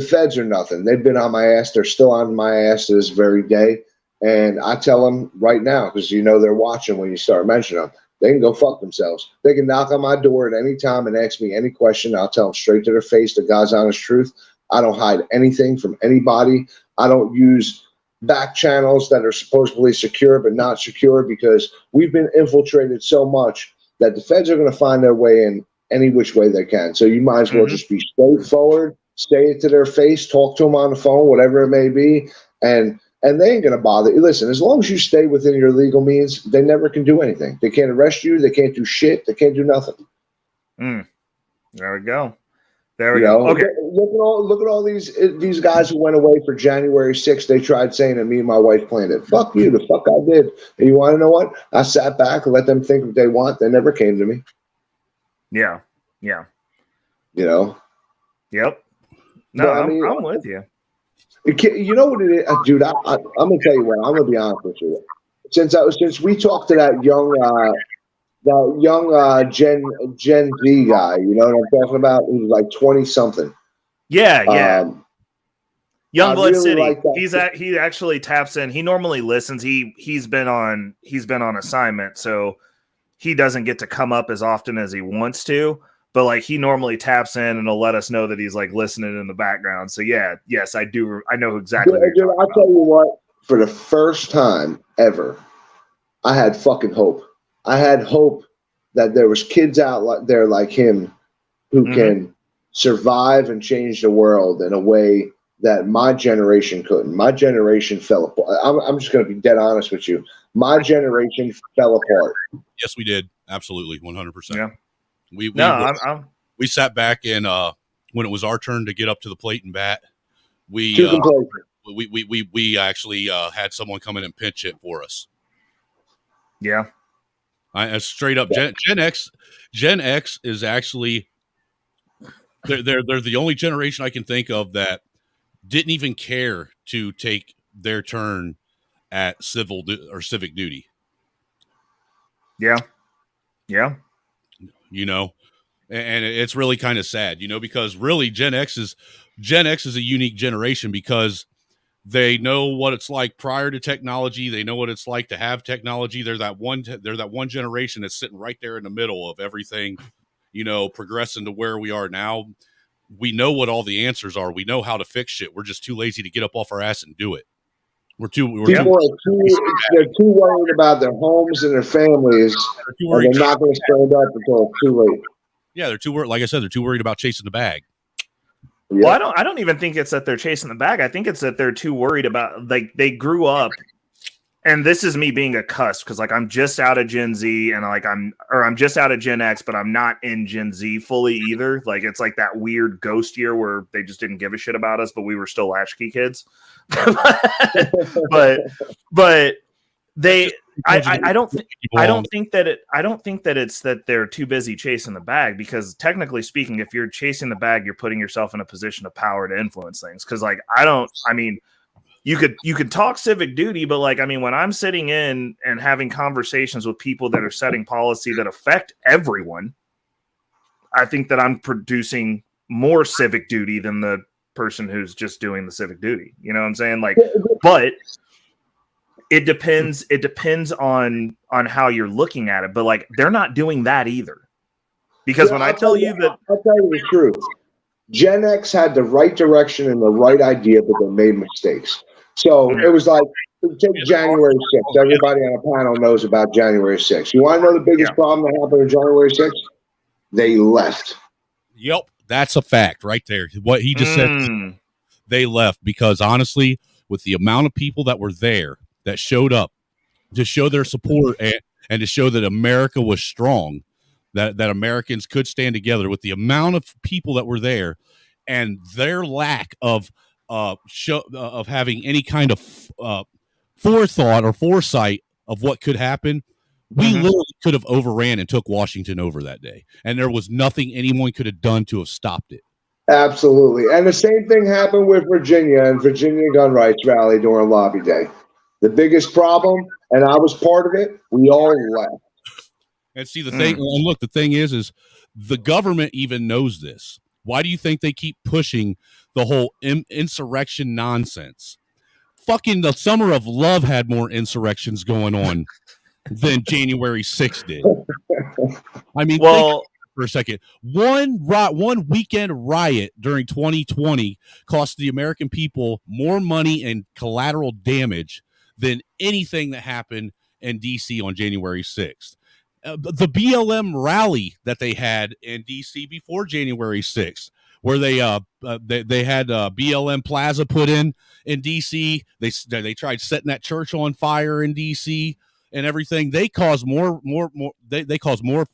feds are nothing. They've been on my ass. They're still on my ass to this very day. And I tell them right now, because you know they're watching when you start mentioning them. They can go fuck themselves. They can knock on my door at any time and ask me any question. I'll tell them straight to their face the God's honest truth. I don't hide anything from anybody. I don't use back channels that are supposedly secure but not secure, because we've been infiltrated so much that the feds are going to find their way in any which way they can. So you might as well just be straightforward, say it to their face, talk to them on the phone, whatever it may be, and they ain't going to bother you. Listen, as long as you stay within your legal means, they never can do anything. They can't arrest you. They can't do shit. They can't do nothing. There we go. There we go. Okay. Look at all these guys who went away for January 6th. They tried saying that me and my wife planned it. Fuck you. The fuck I did. And you want to know what? I sat back and let them think what they want. They never came to me. Yeah. Yeah. You know? Yep. No, but, I'm with you. You know what it is, dude? I'm gonna tell you what. I'm gonna be honest with you. Since we talked to that young Gen Z guy, you know what I'm talking about? He was like 20 something. Yeah. Youngblood really City. He actually taps in. He normally listens. He's been on assignment, so he doesn't get to come up as often as he wants to. But like, he normally taps in and will let us know that he's like listening in the background. So yes, I do. I know exactly. Dude, I'll tell you what. For the first time ever, I had fucking hope. I had hope that there was kids out there like him who can survive and change the world in a way that my generation couldn't. My generation fell apart. I'm just going to be dead honest with you. My generation fell apart. Yes, we did. Absolutely, 100%. Yeah. We sat back and when it was our turn to get up to the plate and bat, we actually had someone come in and pinch hit for us. Yeah, I straight up Gen X is actually they're the only generation I can think of that didn't even care to take their turn at civic duty. Yeah. You know, and it's really kind of sad, you know, because really Gen X is a unique generation because they know what it's like prior to technology. They know what it's like to have technology. They're that one generation that's sitting right there in the middle of everything, you know, progressing to where we are now. We know what all the answers are. We know how to fix shit. We're just too lazy to get up off our ass and do it. They're too worried about their homes and their families, and they're not going to stand up until it's too late. Yeah, they're too worried. Like I said, they're too worried about chasing the bag. Yeah. Well, I don't even think it's that they're chasing the bag. I think it's that they're too worried about, like, they grew up, and this is me being a cuss because like I'm just out of Gen Z and like I'm just out of Gen X, but I'm not in Gen Z fully either. Like, it's like that weird ghost year where they just didn't give a shit about us, but we were still latchkey kids. but they I don't think that it's that they're too busy chasing the bag, because technically speaking, if you're chasing the bag, you're putting yourself in a position of power to influence things. Because like you could talk civic duty, but like, I mean, when I'm sitting in and having conversations with people that are setting policy that affect everyone, I think that I'm producing more civic duty than the person who's just doing the civic duty. You know what I'm saying? Like, but it depends on how you're looking at it. But like, they're not doing that either. Because when I'll tell you the truth, Gen X had the right direction and the right idea, but they made mistakes. So it was like, take January 6th. Everybody on a panel knows about January 6th. You want to know the biggest problem that happened on January 6th? They left. Yep. That's a fact right there. What he just said, they left because honestly, with the amount of people that were there that showed up to show their support and to show that America was strong, that Americans could stand together, with the amount of people that were there and their lack of having any kind of forethought or foresight of what could happen, we literally could have overran and took Washington over that day, and there was nothing anyone could have done to have stopped it. Absolutely. And the same thing happened with Virginia and Virginia gun rights rally during Lobby Day. The biggest problem, and I was part of it, we all left. And see, the thing, and look, the thing is the government even knows this. Why do you think they keep pushing the whole insurrection nonsense? Fucking the Summer of Love had more insurrections going on than January 6th did. I mean, well, for a second, one weekend riot during 2020 cost the American people more money and collateral damage than anything that happened in DC on January 6th. The BLM rally that they had in DC before January 6th, where they had BLM Plaza put in DC. They tried setting that church on fire in DC and everything. They caused more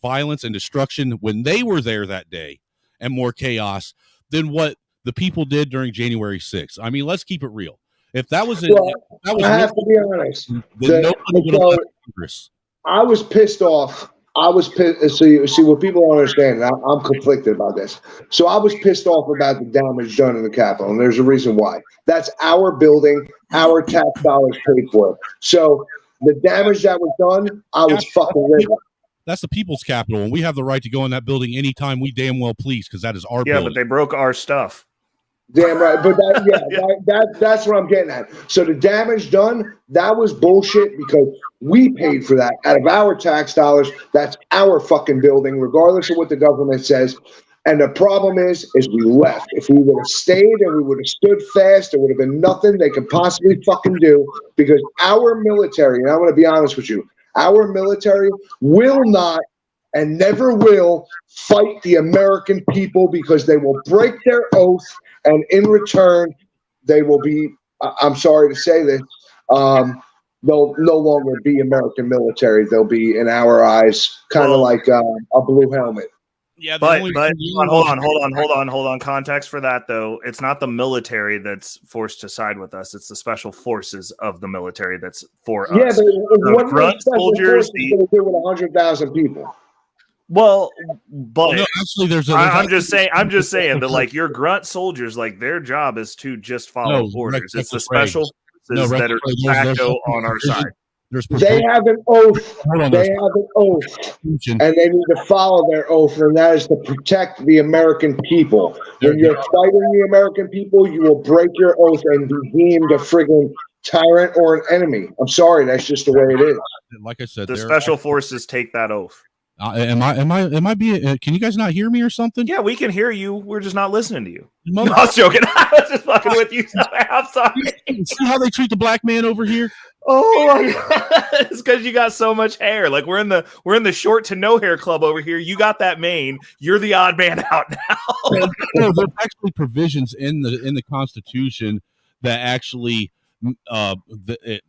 violence and destruction when they were there that day, and more chaos than what the people did during January 6th. I mean, let's keep it real. If that was, I have to be honest. I was pissed off. I was pissed. So you see what people don't understand. I'm conflicted about this. So I was pissed off about the damage done in the Capitol, and there's a reason why. That's our building, our tax dollars paid for it. So the damage that was done, I was fucking ready. That's the people's capital, and we have the right to go in that building anytime we damn well please, because that is our building. Yeah, but they broke our stuff. Damn right, but that's what I'm getting at. So the damage done, that was bullshit because we paid for that out of our tax dollars. That's our fucking building, regardless of what the government says. And the problem is we left. If we would have stayed and we would have stood fast, there would have been nothing they could possibly fucking do, because our military, and I'm going to be honest with you, our military will not and never will fight the American people, because they will break their oath. And in return, they will be, I'm sorry to say this, they'll no longer be American military. They'll be, in our eyes, kind of like a blue helmet. Yeah, but hold on. Context for that, though. It's not the military that's forced to side with us. It's the special forces of the military that's for us. Yeah, but what grunt soldiers going to do with 100,000 people? Well, but no, actually, I'm just saying that, like, your grunt soldiers, like, their job is to just follow orders. It's the special forces that are de facto on our side. They have an oath. They have an oath, and they need to follow their oath, and that is to protect the American people. When you're fighting the American people, you will break your oath and be deemed a friggin' tyrant or an enemy. I'm sorry, that's just the way it is. Like I said, the special forces take that oath. Am I being? Can you guys not hear me or something? Yeah, we can hear you. We're just not listening to you. No, I was joking. I was just fucking with you. I'm sorry. See how they treat the black man over here? Oh my God. It's because you got so much hair. Like, we're in the short to no hair club over here. You got that mane. You're the odd man out now. There's actually provisions in the Constitution that actually it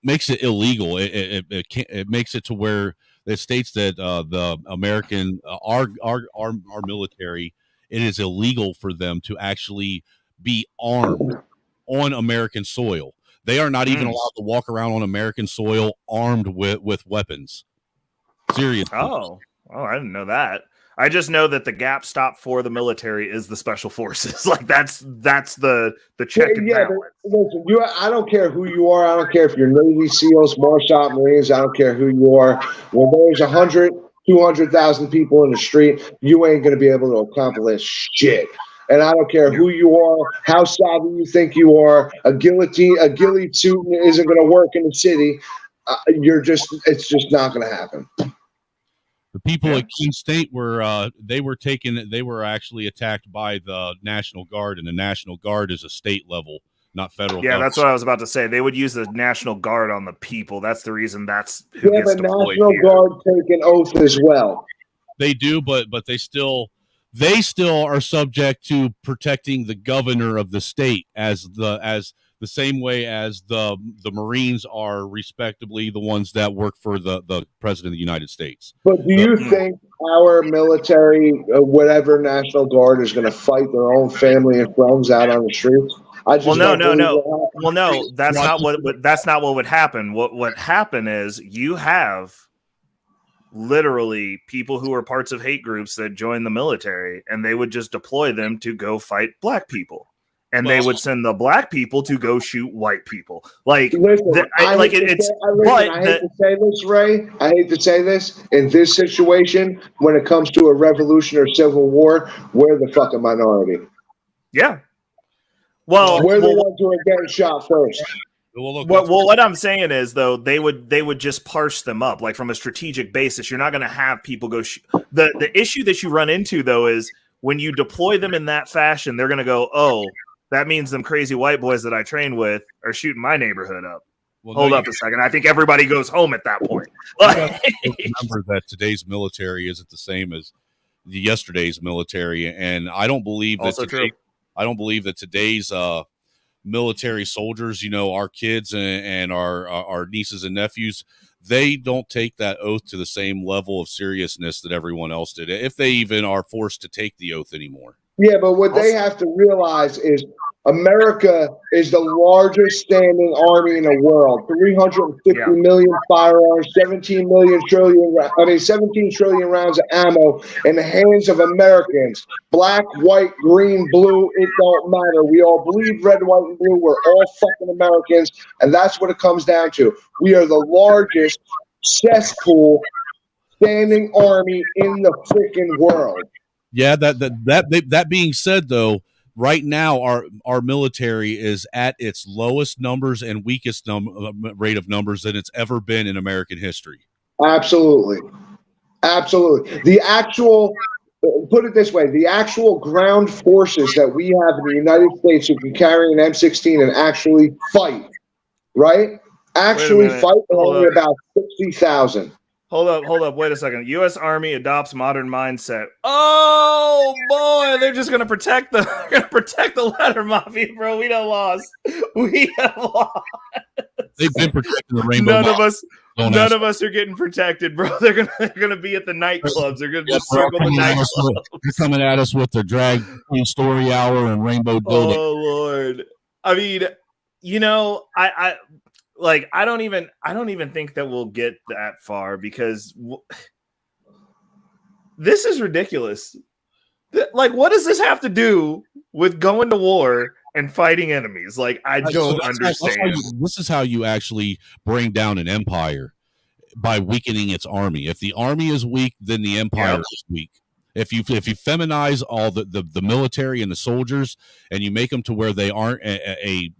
makes it illegal. It makes it to where it states that the American our military, it is illegal for them to actually be armed on American soil. They are not even allowed to walk around on American soil armed with weapons. Seriously. Oh, I didn't know that. I just know that the gap stop for the military is the special forces. Like, that's the check and balance. Listen, I don't care who you are. I don't care if you're Navy SEALs, Marshal Marines. I don't care who you are. When there's 100, 200,000 people in the street, you ain't going to be able to accomplish shit. And I don't care who you are, how savvy you think you are. A ghillie suit isn't going to work in the city. It's just not going to happen. The people at Keene State were actually attacked by the National Guard, and the National Guard is a state level, not federal. Yeah, that's what I was about to say. They would use the National Guard on the people. That's the reason. That's who gets the deployed National here. Guard take an oath as well. They do, but they still they still are subject to protecting the governor of the state as the same way as the Marines are respectably the ones that work for the president of the United States. But do you think our military, whatever National Guard, is going to fight their own family and friends out on the streets? I just no. Well, no, that's not what would happen. What would happen is you have literally people who are parts of hate groups that join the military, and they would just deploy them to go fight black people. And they would send the black people to go shoot white people. Like, listen, I hate to say this, Ray. I hate to say this. In this situation, when it comes to a revolution or civil war, we're the fucking minority. Yeah. Well, we're the ones who are getting shot first. Well, what I'm saying is, though, they would just parse them up, like from a strategic basis. You're not going to have people go shoot. The issue that you run into, though, is when you deploy them in that fashion, they're going to go, oh, that means them crazy white boys that I train with are shooting my neighborhood up. Well, hold up a second. I think everybody goes home at that point. Remember that today's military isn't the same as yesterday's military, and I don't believe that today's military soldiers, our kids and our nieces and nephews, they don't take that oath to the same level of seriousness that everyone else did, if they even are forced to take the oath anymore. Yeah, but what they have to realize is America is the largest standing army in the world. 350 million firearms, 17 trillion rounds of ammo in the hands of Americans. Black, white, green, blue, it don't matter. We all bleed red, white, and blue. We're all fucking Americans, and that's what it comes down to. We are the largest cesspool standing army in the freaking world. Yeah, that being said, though, right now our military is at its lowest numbers and weakest rate of numbers than it's ever been in American history. Absolutely. The actual, put it this way, the actual ground forces that we have in the United States who can carry an M16 and actually fight, right? Actually fight are only about 60,000. Hold up. Wait a second. U.S. Army adopts modern mindset. Oh boy, they're just gonna protect the ladder mafia, bro. We done lost. We have lost. They've been protecting the rainbow. None of us are getting protected, bro. They're gonna be at the nightclubs. They're gonna just circle the nightclubs. They're coming at us with their drag queen story hour and rainbow dildo. Oh Lord. I mean, I don't even think that we'll get that far, because this is ridiculous. What does this have to do with going to war and fighting enemies? Like, I don't understand. This is how you actually bring down an empire, by weakening its army. If the army is weak, then the empire is weak. If you feminize all the military and the soldiers, and you make them to where they aren't a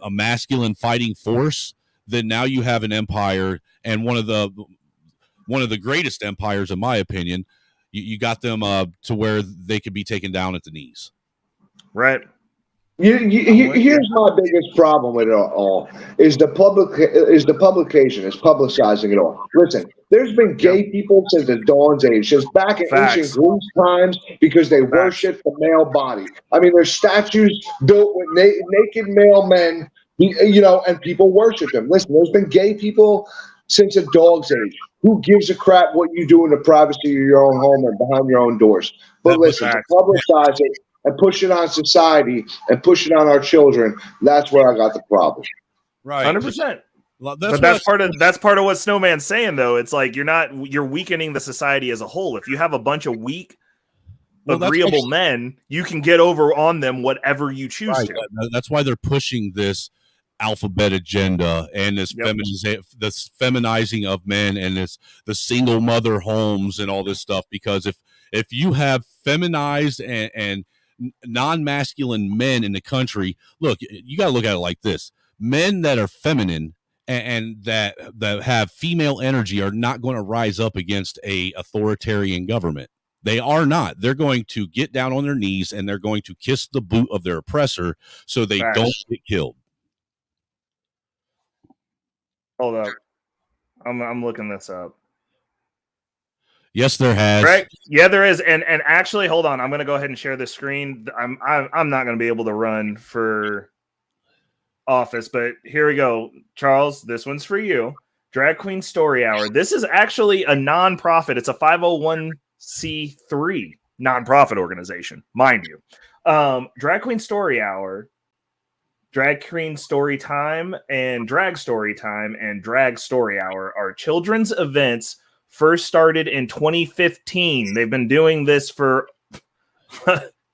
masculine fighting force, then now you have an empire, and one of the greatest empires, in my opinion. You got them to where they could be taken down at the knees. Right. Here's my biggest problem with it all is the publication, is publicizing it all. Listen, there's been gay people since the Dawn's Age, since back in ancient Greece times, because they worship the male body. I mean, there's statues built with naked male men, and people worship them. Listen, there's been gay people since the Dog's Age. Who gives a crap what you do in the privacy of your own home and behind your own doors? But listen, to publicize it and push it on society and push it on our children, that's where I got the problem. Right. 100%. But that's part of what Snowman's saying, though. It's like you're weakening the society as a whole. If you have a bunch of weak, agreeable men, you can get over on them whatever you choose to. That's why they're pushing this alphabet agenda and this feminizing of men and the single mother homes and all this stuff. Because if you have feminized and non-masculine men in the country, look, you got to look at it like this: men that are feminine and that have female energy are not going to rise up against a authoritarian government. They are not. They're going to get down on their knees and they're going to kiss the boot of their oppressor so they don't get killed. Hold up. I'm looking this up. Yes, there has. Right? Yeah, there is. And actually, hold on. I'm going to go ahead and share the screen. I'm not going to be able to run for office, but here we go. Charles, this one's for you. Drag Queen Story Hour. This is actually a nonprofit. It's a 501c3 nonprofit organization, mind you. Drag Queen Story Hour, Drag Queen Story Time, and Drag Story Time and Drag Story Hour are children's events first started in 2015. They've been doing this for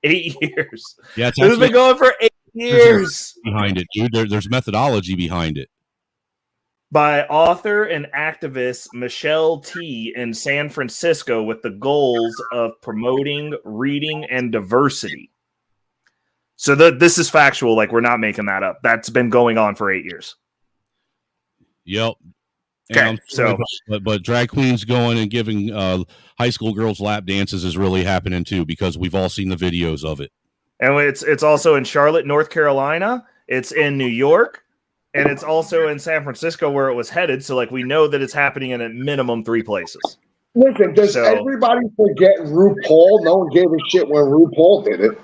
8 years. Yeah, it's It's been going for 8 years. Behind it, dude. There's methodology behind it. By author and activist Michelle T. in San Francisco with the goals of promoting reading and diversity. So this is factual. Like, we're not making that up. That's been going on for 8 years. Yep. Okay, so but drag queens going and giving high school girls lap dances is really happening too, because we've all seen the videos of it. And it's also in Charlotte, North Carolina. It's in New York, and it's also in San Francisco where it was headed. So like, we know that it's happening in at minimum 3 places. Listen, does everybody forget RuPaul? No one gave a shit when RuPaul did it.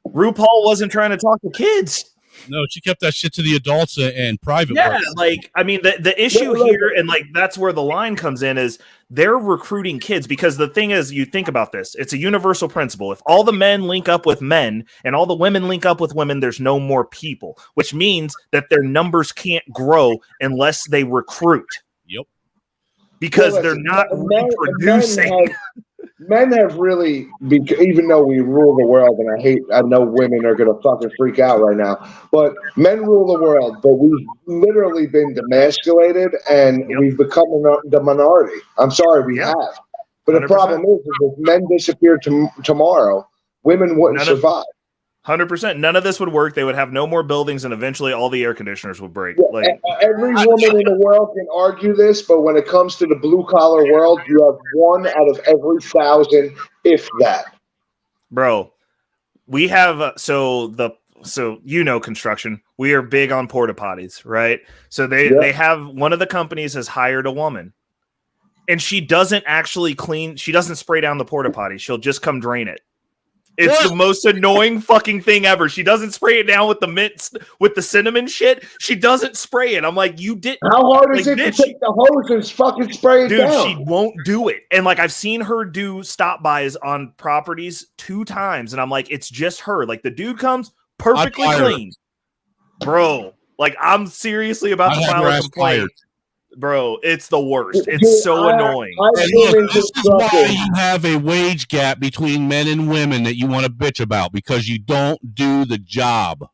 RuPaul wasn't trying to talk to kids. No, she kept that shit to the adults and private. Yeah, parts. like, I mean, the issue here, and like that's where the line comes in, is they're recruiting kids, because the thing is, you think about this, it's a universal principle. If all the men link up with men and all the women link up with women, there's no more people, which means that their numbers can't grow unless they recruit. Yep. Because they're not reproducing. Men have really, even though we rule the world, and I know women are going to fucking freak out right now, but men rule the world, but we've literally been demasculated, and we've become the minority. I'm sorry, we have. But 100%. The problem is if men disappeared tomorrow, women wouldn't survive. 100%. None of this would work. They would have no more buildings, and eventually all the air conditioners would break. Yeah, every woman in the world can argue this, but when it comes to the blue-collar world, you have 1 out of every 1,000, if that. Bro, we have so construction. We are big on porta potties, right? So they have, one of the companies has hired a woman, and she doesn't actually clean. She doesn't spray down the porta potty. She'll just come drain it. It's the most annoying fucking thing ever. She doesn't spray it down with the mint, with the cinnamon shit. She doesn't spray it. I'm like, you did. How hard is it to take the hose and fucking spray it down? Dude, she won't do it. And like, I've seen her do stop bys on properties 2 times, and I'm like, it's just her. Like, the dude comes perfectly clean, bro. Like, I'm seriously about to file a complaint. Bro, it's the worst. It's so annoying. This is why you have a wage gap between men and women that you want to bitch about, because you don't do the job.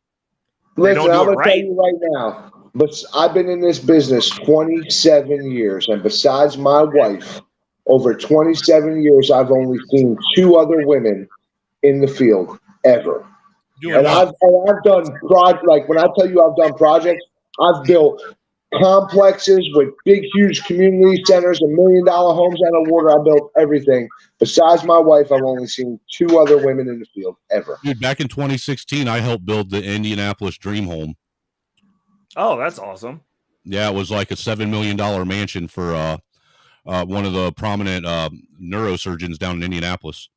Listen, I'm going to tell you right now, but I've been in this business 27 years, and besides my wife, over 27 years, I've only seen 2 other women in the field ever. I've done like when I tell you I've done projects, I've built complexes with big, huge community centers and $1 million homes out of water. I built everything. Besides my wife, I've only seen 2 other women in the field ever. Dude, back in 2016, I helped build the Indianapolis Dream Home. Oh, that's awesome. Yeah, it was like a $7 million mansion for one of the prominent neurosurgeons down in Indianapolis.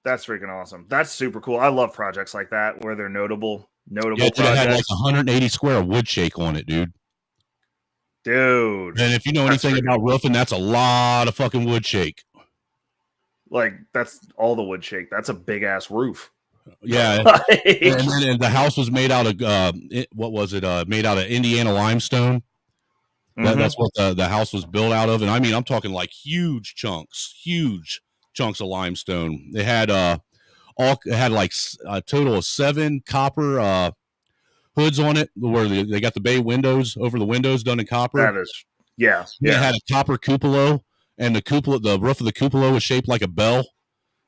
That's freaking awesome. That's super cool. I love projects like that where they're notable projects. It had like 180 square wood shake on it, dude. Dude. And if you know anything about roofing, that's a lot of fucking wood shake. Like, that's all the wood shake. That's a big ass roof. Yeah. and the house was made out of made out of Indiana limestone. That's what the house was built out of. And I mean, I'm talking like huge chunks of limestone. It had like a total of 7 copper hoods on it, where they got the bay windows over the windows done in copper. That is, yeah. It had a copper cupola, and the roof of the cupola was shaped like a bell.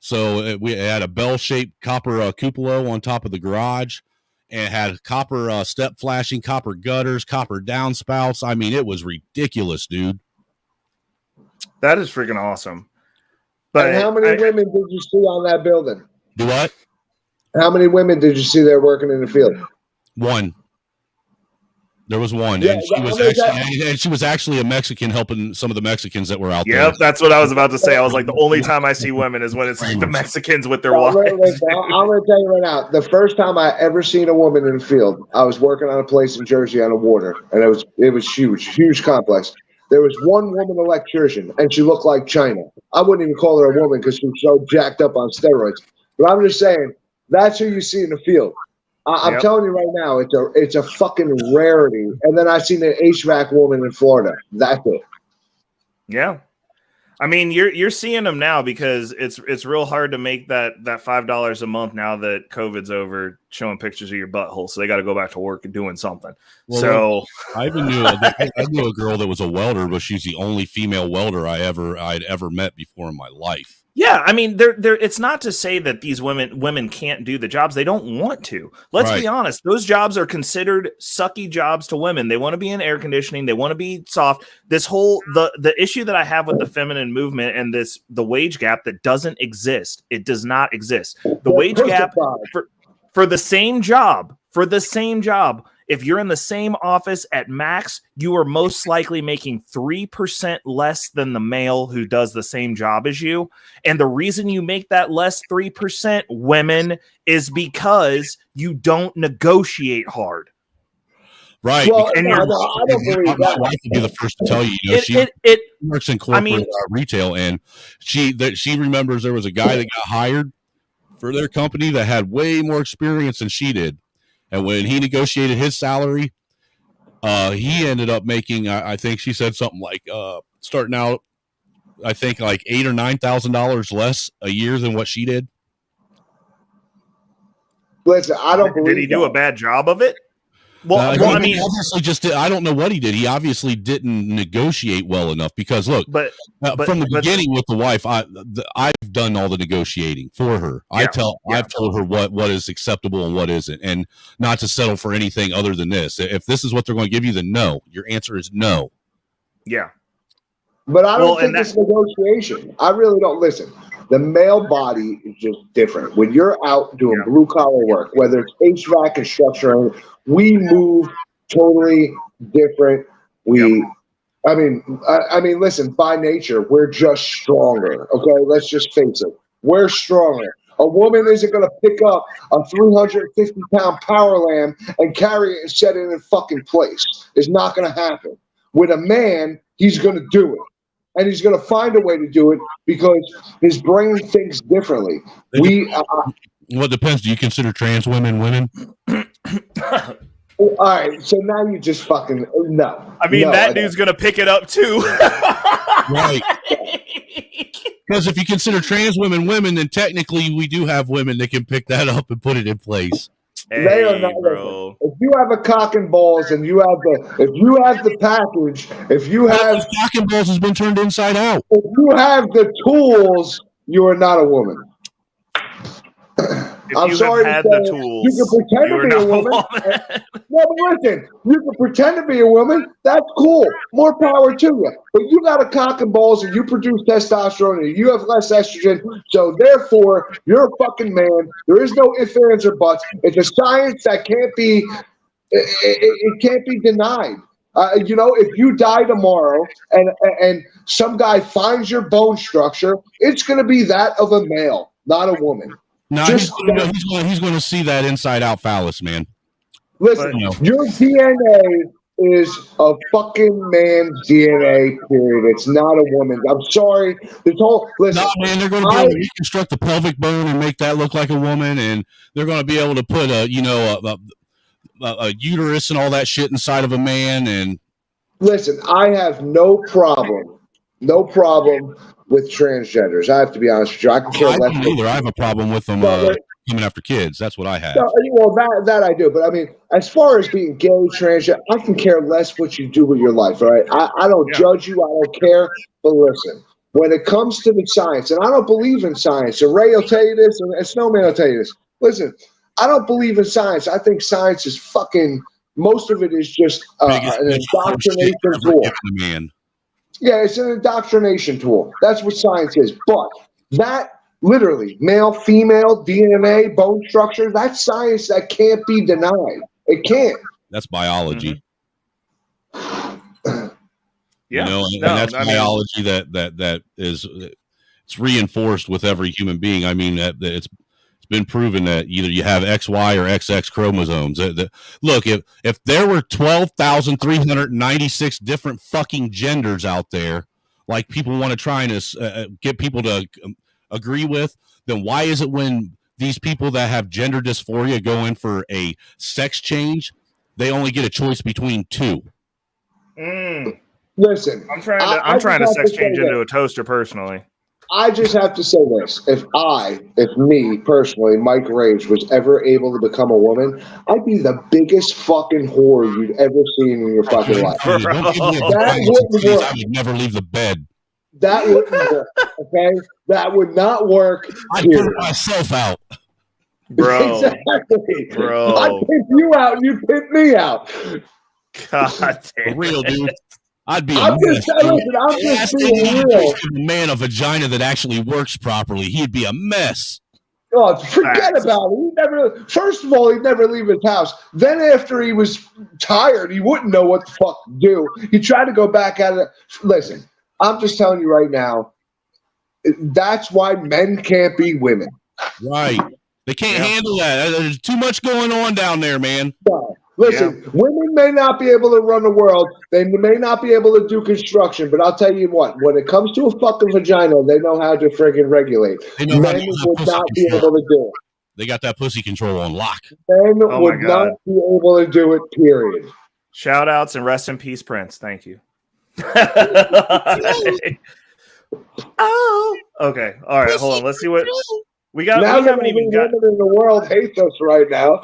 So it had a bell-shaped copper cupola on top of the garage, and it had copper step flashing, copper gutters, copper downspouts. I mean, it was ridiculous, dude. That is freaking awesome. But and how many women did you see on that building? Do what? How many women did you see there working in the field? 1. There was one, Yeah, and she was actually a Mexican helping some of the Mexicans that were out there. Yep, that's what I was about to say. I was like, the only time I see women is when it's like the Mexicans with their wives. I'm going to tell you right now, the first time I ever seen a woman in the field, I was working on a place in Jersey on the water, and it was huge complex. There was one woman electrician, and she looked like China. I wouldn't even call her a woman because she was so jacked up on steroids. But I'm just saying, that's who you see in the field. I'm telling you right now, it's a fucking rarity. And then I seen an HVAC woman in Florida. That's it. Yeah. I mean, you're seeing them now because it's real hard to make that $5 a month now that COVID's over, showing pictures of your butthole. So they got to go back to work and doing something. Well, so I knew a girl that was a welder, but she's the only female welder I'd ever met before in my life. Yeah, I mean, it's not to say that these women can't do the jobs. They don't want to. Let's be honest. Those jobs are considered sucky jobs to women. They want to be in air conditioning. They want to be soft. This whole the issue that I have with the feminine movement and the wage gap that doesn't exist. It does not exist. The wage gap for the same job, if you're in the same office at max, you are most likely making 3% less than the male who does the same job as you. And the reason you make that less 3%, women, is because you don't negotiate hard. Right. Well, and I don't believe that. I could be the first to tell you. She works in corporate retail, and she remembers there was a guy that got hired for their company that had way more experience than she did. And when he negotiated his salary, he ended up making, I think she said something like, starting out, I think like $8,000 or $9,000 less a year than what she did. Listen, I don't believe. Did he do a bad job of it? Well, I mean, obviously, I don't know what he did. He obviously didn't negotiate well enough because, look, from the beginning with the wife, I've done all the negotiating for her. Yeah, I've told her what is acceptable and what isn't, and not to settle for anything other than this. If this is what they're going to give you, then no. Your answer is no. Yeah. But I don't think it's negotiation. I really don't. Listen, the male body is just different. When you're out doing blue collar work, whether it's HVAC, construction, we move totally different. I mean, listen, by nature, we're just stronger. Okay, let's just face it. We're stronger. A woman isn't going to pick up a 350-pound power lamb and carry it and set it in fucking place. It's not going to happen. With a man, he's going to do it. And he's going to find a way to do it because his brain thinks differently. Well, it depends. Do you consider trans women? All right, so now you just fucking no. I mean, that dude's going to pick it up too. Right. Because if you consider trans women, then technically we do have women that can pick that up and put it in place. Hey, they are not, bro. If you have a cock and balls and you have the package, if you have cock and balls has been turned inside out. If you have the tools, you are not a woman. If I'm sorry to say, the tools, you can pretend to be a woman. No, but listen, you can pretend to be a woman. That's cool. More power to you. But you got a cock and balls and you produce testosterone and you have less estrogen. So therefore, you're a fucking man. There is no ifs, ands, or buts. It's a science that can't be. It can't be denied. If you die tomorrow and some guy finds your bone structure, it's going to be that of a male, not a woman. No, he's going to see that inside out phallus, man. Listen, your DNA is a fucking man's DNA, period. It's not a woman's. I'm sorry. Listen. No, man, they're going to be able to reconstruct the pelvic bone and make that look like a woman, and they're going to be able to put a uterus and all that shit inside of a man. And listen, I have no problem with transgenders. I have to be honest with you. I don't either. I have a problem with them coming after kids. That's what I have. Well, that I do. But I mean, as far as being gay, transgender, I can care less what you do with your life. All right, I don't judge you. I don't care. But listen, when it comes to the science, and I don't believe in science. And Ray will tell you this, and Snowman will tell you this. Listen, I don't believe in science. I think science is fucking. Most of it is just an indoctrination tool. Yeah, it's an indoctrination tool. That's what science is. But that literally, male, female, DNA, bone structure, that's science that can't be denied. It can't. That's biology. You know, and that's biology that is it's reinforced with every human being. I mean, it's been proven that either you have XY or XX chromosomes. Look, if there were 12,396 different fucking genders out there, like people want to try and get people to agree with, then why is it when these people that have gender dysphoria go in for a sex change, they only get a choice between two? Listen, I'm trying to sex change into a toaster personally. I just have to say this. If me personally, Mike Raves, was ever able to become a woman, I'd be the biggest fucking whore you'd ever seen in your fucking life. That wouldn't work. I would never leave the bed. That wouldn't work. Okay? That would not work. I'd put myself out. Bro. Exactly. Bro. I'd pimp you out and you pimp me out. God damn. For real, dude. I'd be I'm just being real. A man, a vagina that actually works properly. He'd be a mess. Oh, forget about it. First of all, he'd never leave his house. Then after he was tired, he wouldn't know what the fuck to do. He tried to go back at it. Listen, I'm just telling you right now, that's why men can't be women. Right. They can't handle that. There's too much going on down there, man. No. Listen, women may not be able to run the world. They may not be able to do construction, but I'll tell you what, when it comes to a fucking vagina, they know how to friggin' regulate. Men would not be able to do it. They got that pussy control on lock. Men would not be able to do it, period. Shout outs and rest in peace, Prince. Thank you. Oh. Okay. All right. Hold on. Let's see what we got. Now we haven't even got. Women in the world hate us right now,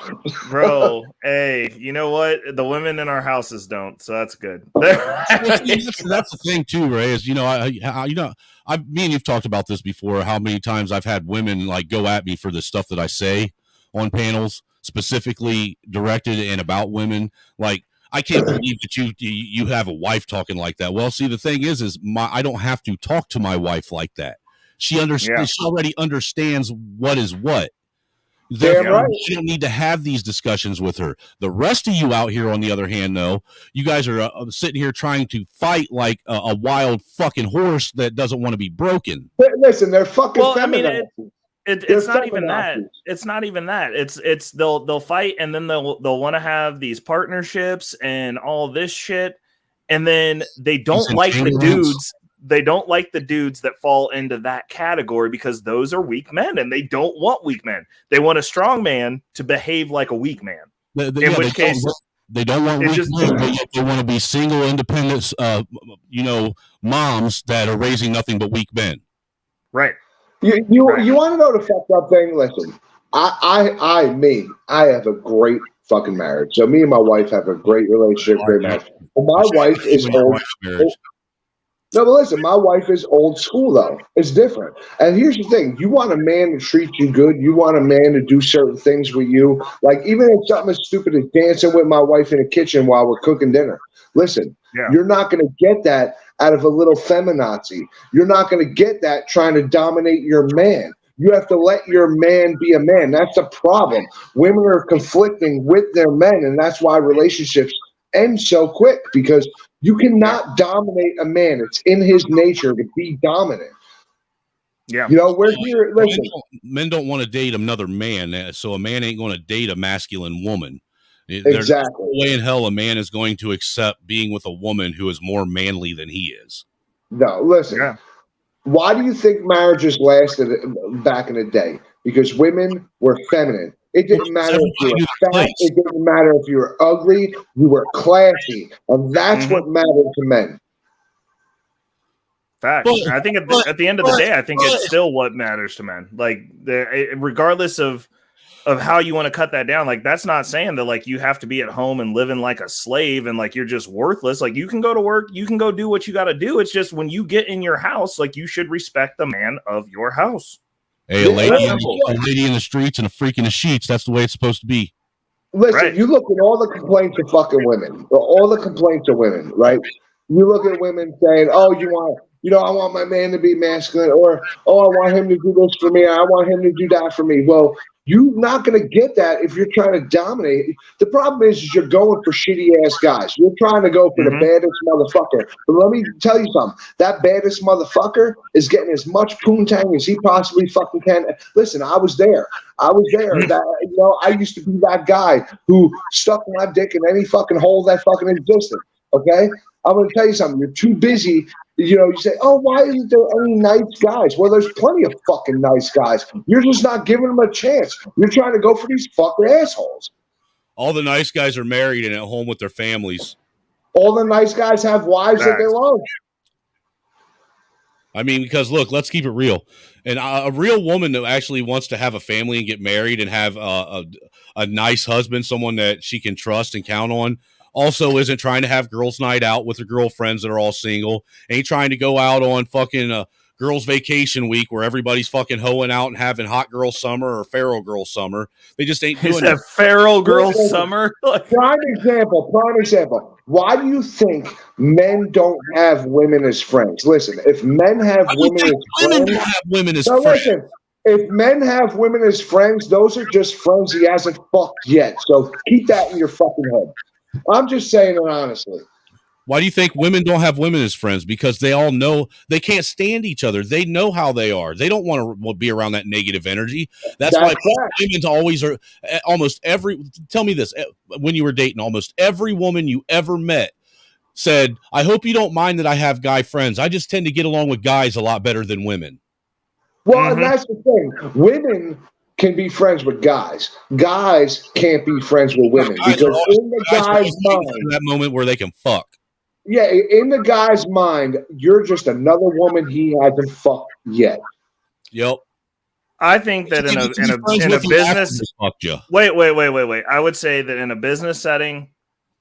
Bro. Hey, you know what? The women in our houses don't, so that's good. That's the thing too, Ray. Is me and you've talked about this before. How many times I've had women like go at me for the stuff that I say on panels, specifically directed and about women. Like, I can't believe that you have a wife talking like that. Well, see, the thing is I don't have to talk to my wife like that. She understands. She already understands what is what. Therefore, you don't need to have these discussions with her. The rest of you out here, on the other hand, though, you guys are sitting here trying to fight like a wild fucking horse that doesn't want to be broken. Listen, they're fucking. Well, I mean, it's not even that. It's not even that. It's they'll fight and then they'll want to have these partnerships and all this shit, and then they don't like the dudes. They don't like the dudes that fall into that category because those are weak men, and they don't want weak men. They want a strong man to behave like a weak man. In which case, they don't want weak men, but yet they want to be single, independent, moms that are raising nothing but weak men. Right. You want to know the fucked up thing? Listen, I have a great fucking marriage. So me and my wife have a great relationship, great marriage. But my wife is old. No, but listen, my wife is old school, though. It's different. And here's the thing. You want a man to treat you good. You want a man to do certain things with you. Like, even if something as stupid as dancing with my wife in the kitchen while we're cooking dinner. Listen, you're not going to get that out of a little feminazi. You're not going to get that trying to dominate your man. You have to let your man be a man. That's the problem. Women are conflicting with their men, and that's why relationships end so quick, because you cannot dominate a man. It's in his nature to be dominant. Yeah. You know, we're here. Listen, men don't want to date another man, so a man ain't going to date a masculine woman. Exactly. There's no way in hell a man is going to accept being with a woman who is more manly than he is. No, listen. Yeah. Why do you think marriages lasted back in the day? Because women were feminine. It didn't matter if you were fat. It didn't matter if you were ugly. You were classy. And that's what mattered to men. Fact. I think at the end of the day, I think it's still what matters to men. Like, regardless of how you want to cut that down, like, that's not saying that, like, you have to be at home and living like a slave and, like, you're just worthless. Like, you can go to work. You can go do what you got to do. It's just when you get in your house, like, you should respect the man of your house. Hey, a lady in the streets and a freak in the sheets. That's the way it's supposed to be. Listen, you look at all the complaints of fucking women, all the complaints of women, right? You look at women saying, oh, I want my man to be masculine, or, oh, I want him to do this for me. I want him to do that for me. Well, You're not going to get that if you're trying to dominate. The problem is you're going for shitty ass guys. You're trying to go for the baddest motherfucker. But let me tell you something. That baddest motherfucker is getting as much poontang as he possibly fucking can. Listen, I was there. That, I used to be that guy who stuck my dick in any fucking hole that fucking existed. Okay? I'm going to tell you something. You're too busy. You say, oh, why isn't there any nice guys? Well, there's plenty of fucking nice guys. You're just not giving them a chance. You're trying to go for these fucking assholes. All the nice guys are married and at home with their families. All the nice guys have wives that they love. I mean, because look, let's keep it real. And a real woman that actually wants to have a family and get married and have a nice husband, someone that she can trust and count on, also isn't trying to have girls' night out with her girlfriends that are all single. Ain't trying to go out on fucking girls' vacation week where everybody's fucking hoeing out and having hot girl summer or feral girl summer. They just ain't doing that. Feral girl summer? Prime example. Why do you think men don't have women as friends? Listen, if men have women as friends. Listen, if men have women as friends, those are just friends he hasn't fucked yet. So keep that in your fucking head. I'm just saying it honestly. Why do you think women don't have women as friends? Because they all know they can't stand each other. They know how they are. They don't want to be around that negative energy. That's why women always are. Tell me this: when you were dating, almost every woman you ever met said, "I hope you don't mind that I have guy friends. I just tend to get along with guys a lot better than women." Well, and that's the thing. Women can be friends with guys. Guys can't be friends with women because in the guy's mind, that moment where they can fuck. Yeah, in the guy's mind, you're just another woman he hasn't fucked yet. Yep. I think that in a business. Wait. I would say that in a business setting,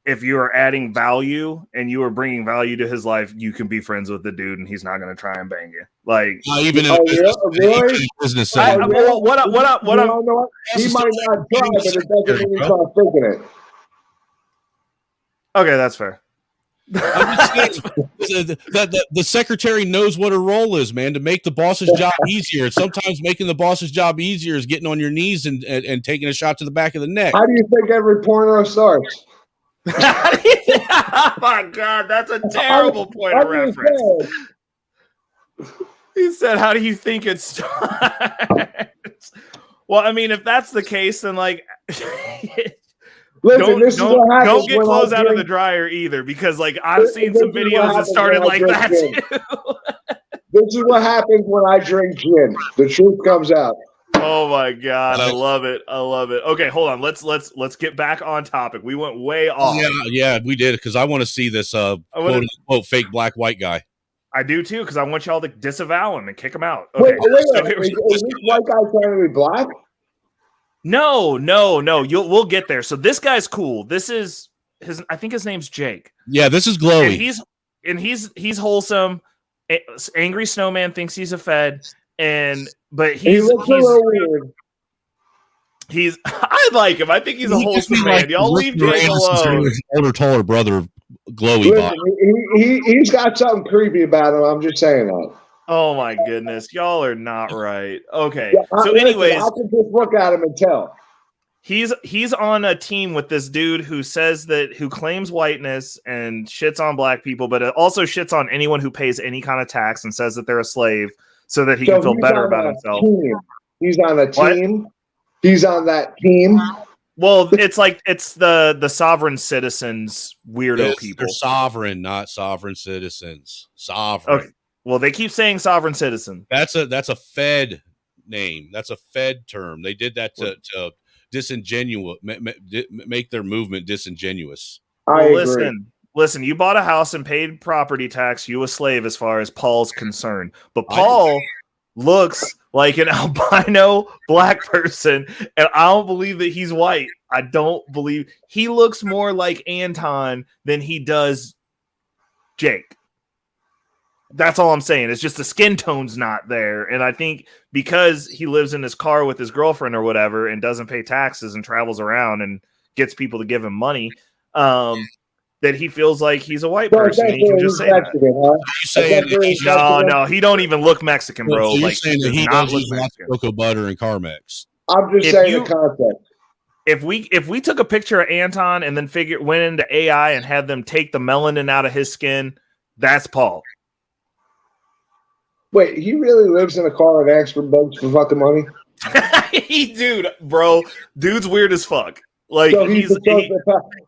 if you are adding value and you are bringing value to his life, you can be friends with the dude, and he's not going to try and bang you. Like even in a business setting. What he might not try, but it doesn't mean he's not thinking it. Okay, that's fair. The secretary knows what her role is, man, to make the boss's job easier. Sometimes making the boss's job easier is getting on your knees and taking a shot to the back of the neck. How do you think every porno starts? Oh my God, that's a terrible point of reference. He said, how do you think it starts? Well, I mean, if that's the case, then like listen, don't get clothes out of the dryer either, because like I've seen some videos that started like that too. This is what happens when I drink gin. The truth comes out. Oh my God, I love it. Okay, hold on. Let's get back on topic. We went way off. Yeah, we did, because I want to see this quote unquote fake black white guy. I do too, because I want y'all to disavow him and kick him out. Okay, wait. Is this white guy trying to be black? No. We'll get there. So this guy's cool. This is I think his name's Jake. Yeah, this is Glowy. And he's wholesome. Angry Snowman thinks he's a Fed, but he looks a little weird. I like him. I think he's a wholesome man. Like, y'all leave Jake alone. Older, taller brother, Glowy. Listen, he's got something creepy about him. I'm just saying that. Oh my goodness, y'all are not right. Okay, so anyways, I can just look at him and tell. He's on a team with this dude who claims whiteness and shits on black people, but it also shits on anyone who pays any kind of tax and says that they're a slave, so that he can feel better about himself. He's on a team. What? He's on that team. Well, it's the sovereign citizens weirdo people. They're sovereign, not sovereign citizens. Sovereign. Okay. Well, they keep saying sovereign citizen. That's a Fed name. That's a Fed term. They did that to disingenuous, make their movement disingenuous. Listen. You bought a house and paid property tax. You a slave as far as Paul's concerned. But Paul looks like an albino black person, and I don't believe that he's white. I don't believe he looks more like Anton than he does Jake. That's all I'm saying. It's just the skin tone's not there. And I think because he lives in his car with his girlfriend or whatever and doesn't pay taxes and travels around and gets people to give him money, that he feels like he's a white person. He can just say that. No, he don't even look Mexican, bro. So you're saying that he does use lots of cocoa butter and Carmex. I'm just saying the concept. If we took a picture of Anton and then went into AI and had them take the melanin out of his skin, that's Paul. Wait, he really lives in a car and asks for bugs for fucking money? Dude's weird as fuck. Like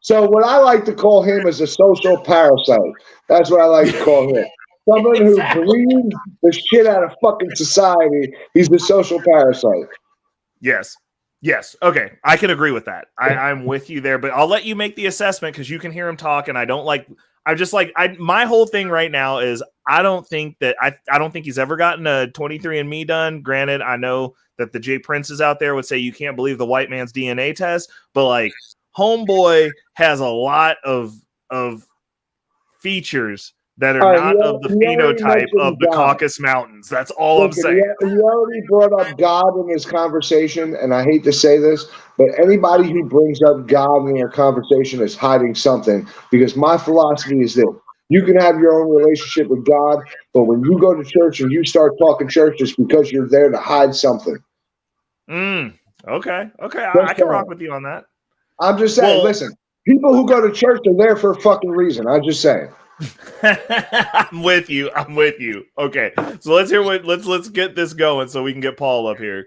so what I like to call him is a social parasite. That's what I like to call him. Someone who breathes the shit out of fucking society. He's the social parasite. Yes. Okay. I can agree with that. I'm with you there, but I'll let you make the assessment because you can hear him talk, and my whole thing right now is I don't think he's ever gotten a 23andMe done. Granted, I know that the Jay Princes out there would say you can't believe the white man's DNA test, but like homeboy has a lot of features that are not of the phenotype of the Caucasus Mountains. That's all I'm saying. He already brought up God in his conversation, and I hate to say this, but anybody who brings up God in their conversation is hiding something, because my philosophy is this. You can have your own relationship with God, but when you go to church and you start talking church, it's because you're there to hide something. Okay. I can rock with you on that. I'm just saying, listen, people who go to church are there for a fucking reason. I'm just saying. I'm with you. Okay, so let's get this going so we can get Paul up here.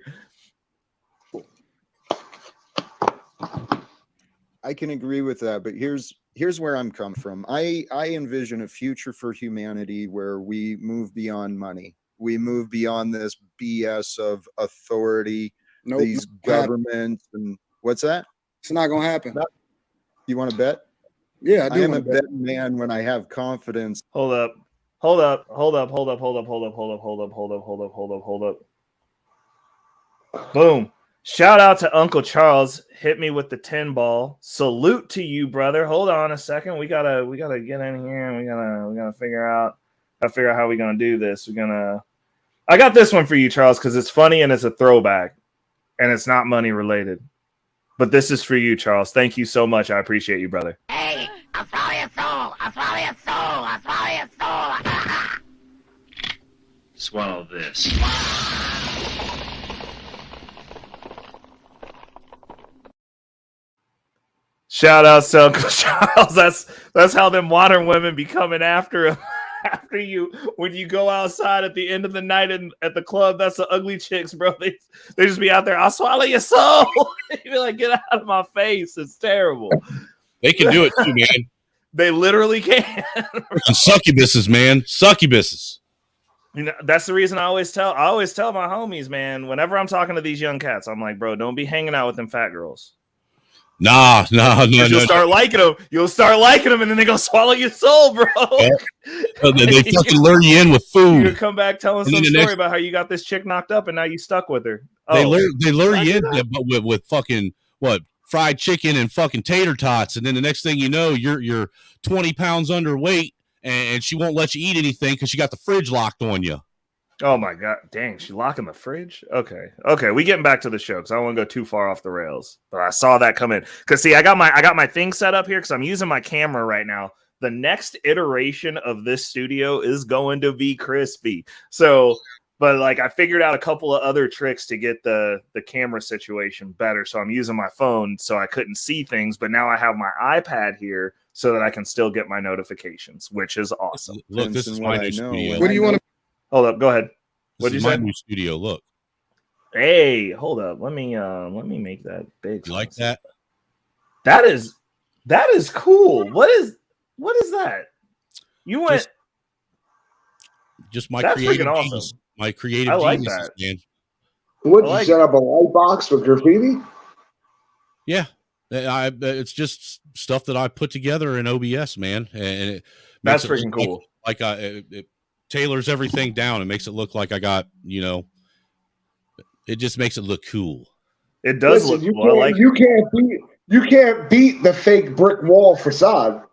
I can agree with that, but here's where I'm coming from. I envision a future for humanity where we move beyond money. We move beyond this BS of authority, these governments, and what's that? It's not gonna happen. You want to bet? Yeah, I do. I am a bet man when I have confidence. Hold up. Boom. Shout out to Uncle Charles. Hit me with the 10 ball. Salute to you, brother. Hold on a second. We gotta get in here and we gotta figure out how we're gonna do this. I got this one for you, Charles, because it's funny and it's a throwback and it's not money related. But this is for you, Charles. Thank you so much. I appreciate you, brother. Hey, I'll swallow your soul. I'll swallow your soul. I'll swallow your soul. Swallow this. Shout out to Uncle Charles. That's how them modern women be coming after him. After you, when you go outside at the end of the night and at the club, that's the ugly chicks, bro. They just be out there. I'll swallow your soul. You be like, get out of my face. It's terrible. They can do it too, man. They literally can. Succubuses, man. Succubuses. You know, that's the reason I always tell my homies, man, whenever I'm talking to these young cats, I'm like, bro, don't be hanging out with them fat girls. No. You'll start liking them. You'll start liking them, and then they go swallow your soul, bro. Yeah. They fucking lure you in with food. You come back telling some story about how you got this chick knocked up, and now you stuck with her. They lure you in with fucking fried chicken and fucking tater tots, and then the next thing you know, you're 20 pounds underweight, and she won't let you eat anything because she got the fridge locked on you. Oh my god, dang, she locking the fridge? Okay, we getting back to the show because I don't want to go too far off the rails. But I saw that come in. Because see, I got my thing set up here because I'm using my camera right now. The next iteration of this studio is going to be crispy. So, but like I figured out a couple of other tricks to get the camera situation better. So I'm using my phone so I couldn't see things, but now I have my iPad here so that I can still get my notifications, which is awesome. Look, this is my new studio. What do you want to? Hold up, go ahead. What is my new studio? Look. Hey, hold up. Let me make that big. You like that? That is cool. What is that? You went just my that's creative freaking genius. awesome. My creative I like genius, that. man. What, you set up a light box with graffiti? Yeah. It's just stuff that I put together in OBS, man. And it that's freaking cool. Like it tailors everything down and makes it look like I got, it just makes it look cool. It does look cool. You can't beat the fake brick wall facade.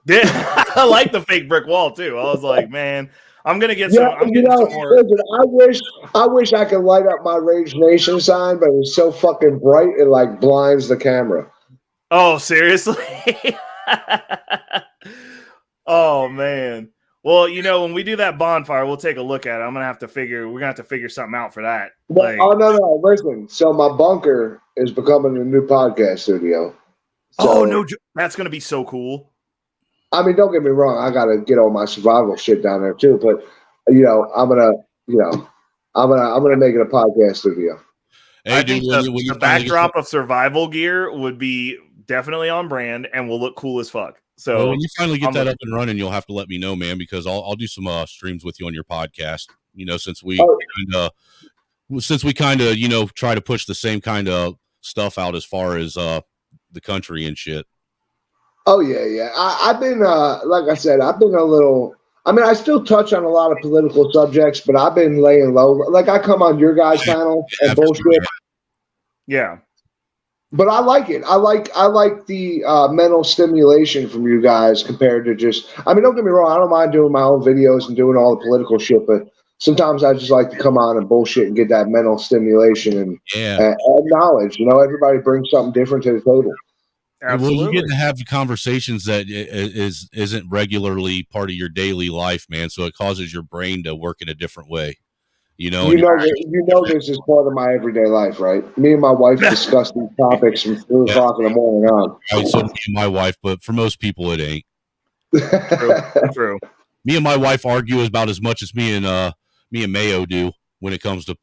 Yeah, I like the fake brick wall too. I was like, man, I'm gonna get some. I'm getting some more. Listen, I wish I could light up my Rage Nation sign, but it's so fucking bright it like blinds the camera. Oh, seriously? Oh man. Well, when we do that bonfire, we'll take a look at it. We're gonna have to figure something out for that. Well, oh no, listen. So my bunker is becoming a new podcast studio. So, no, that's gonna be so cool. I mean, don't get me wrong. I gotta get all my survival shit down there too. But I'm gonna make it a podcast studio. Hey, I think the backdrop of survival gear would be definitely on brand and will look cool as fuck. So when you finally get that up and running, you'll have to let me know, man, because I'll do some streams with you on your podcast. Since we kind of try to push the same kind of stuff out as far as the country and shit. Oh yeah. I've been like I said, I've been a little. I mean, I still touch on a lot of political subjects, but I've been laying low. Like I come on your guys' panel and bullshit. Yeah. But I like it. I like the mental stimulation from you guys compared to just. I mean, don't get me wrong. I don't mind doing my own videos and doing all the political shit, but sometimes I just like to come on and bullshit and get that mental stimulation and add knowledge. Everybody brings something different to the table. Absolutely. Well, you get to have conversations that isn't regularly part of your daily life, man. So it causes your brain to work in a different way. This is part of my everyday life, right? Me and my wife discuss these topics from 3 o'clock in the morning on. So me and my wife, but for most people, it ain't. True. Me and my wife argue about as much as me and Mayo do when it comes to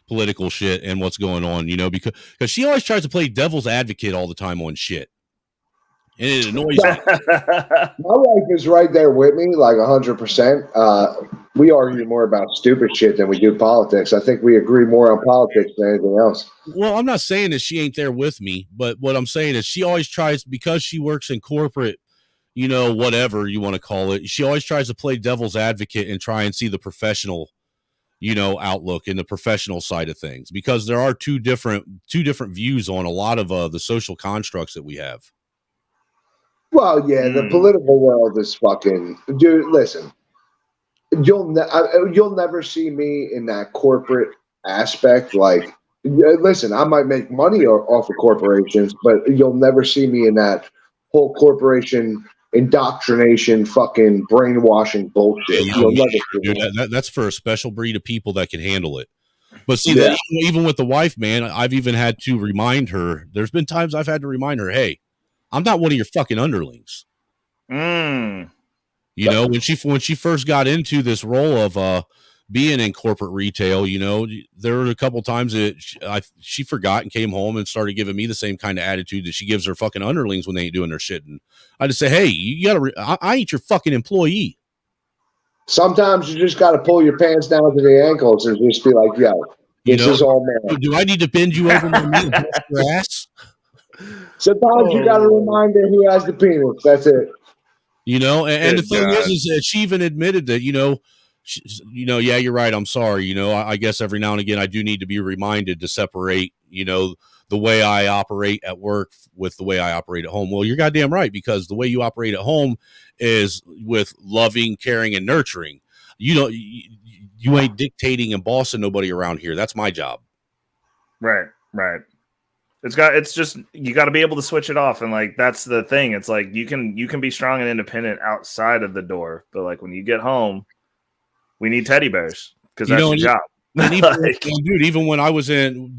political shit and what's going on, because she always tries to play devil's advocate all the time on shit. And it annoys me. My wife is right there with me, like 100%. We argue more about stupid shit than we do politics. I think we agree more on politics than anything else. Well, I'm not saying that she ain't there with me, but what I'm saying is she always tries, because she works in corporate, whatever you want to call it, she always tries to play devil's advocate and try and see the professional outlook and the professional side of things, because there are two different views on a lot of the social constructs that we have. Well, yeah, the political world is fucking, dude. Listen, you'll never see me in that corporate aspect. Like, listen, I might make money off of corporations, but you'll never see me in that whole corporation indoctrination, fucking brainwashing bullshit. You'll never see dude, that's for a special breed of people that can handle it. But see, that even with the wife, man, I've even had to remind her. There's been times I've had to remind her, hey, I'm not one of your fucking underlings. When she first got into this role of being in corporate retail, there were a couple times that she forgot and came home and started giving me the same kind of attitude that she gives her fucking underlings when they ain't doing their shit. And I just say, hey, you gotta, I ain't your fucking employee. Sometimes you just got to pull your pants down to the ankles and just be like, yo, this is all man. Do I need to bend you over my knee and bust your ass? Sometimes you got to remind her who has the penis. That's it. And the thing is that she even admitted that, yeah, you're right. I'm sorry. I guess every now and again, I do need to be reminded to separate, the way I operate at work with the way I operate at home. Well, you're goddamn right, because the way you operate at home is with loving, caring, and nurturing. You ain't dictating and bossing nobody around here. That's my job. Right. It's just, you got to be able to switch it off. And like, that's the thing. It's like, you can be strong and independent outside of the door, but like when you get home, we need teddy bears because that's your job. And even when I was doing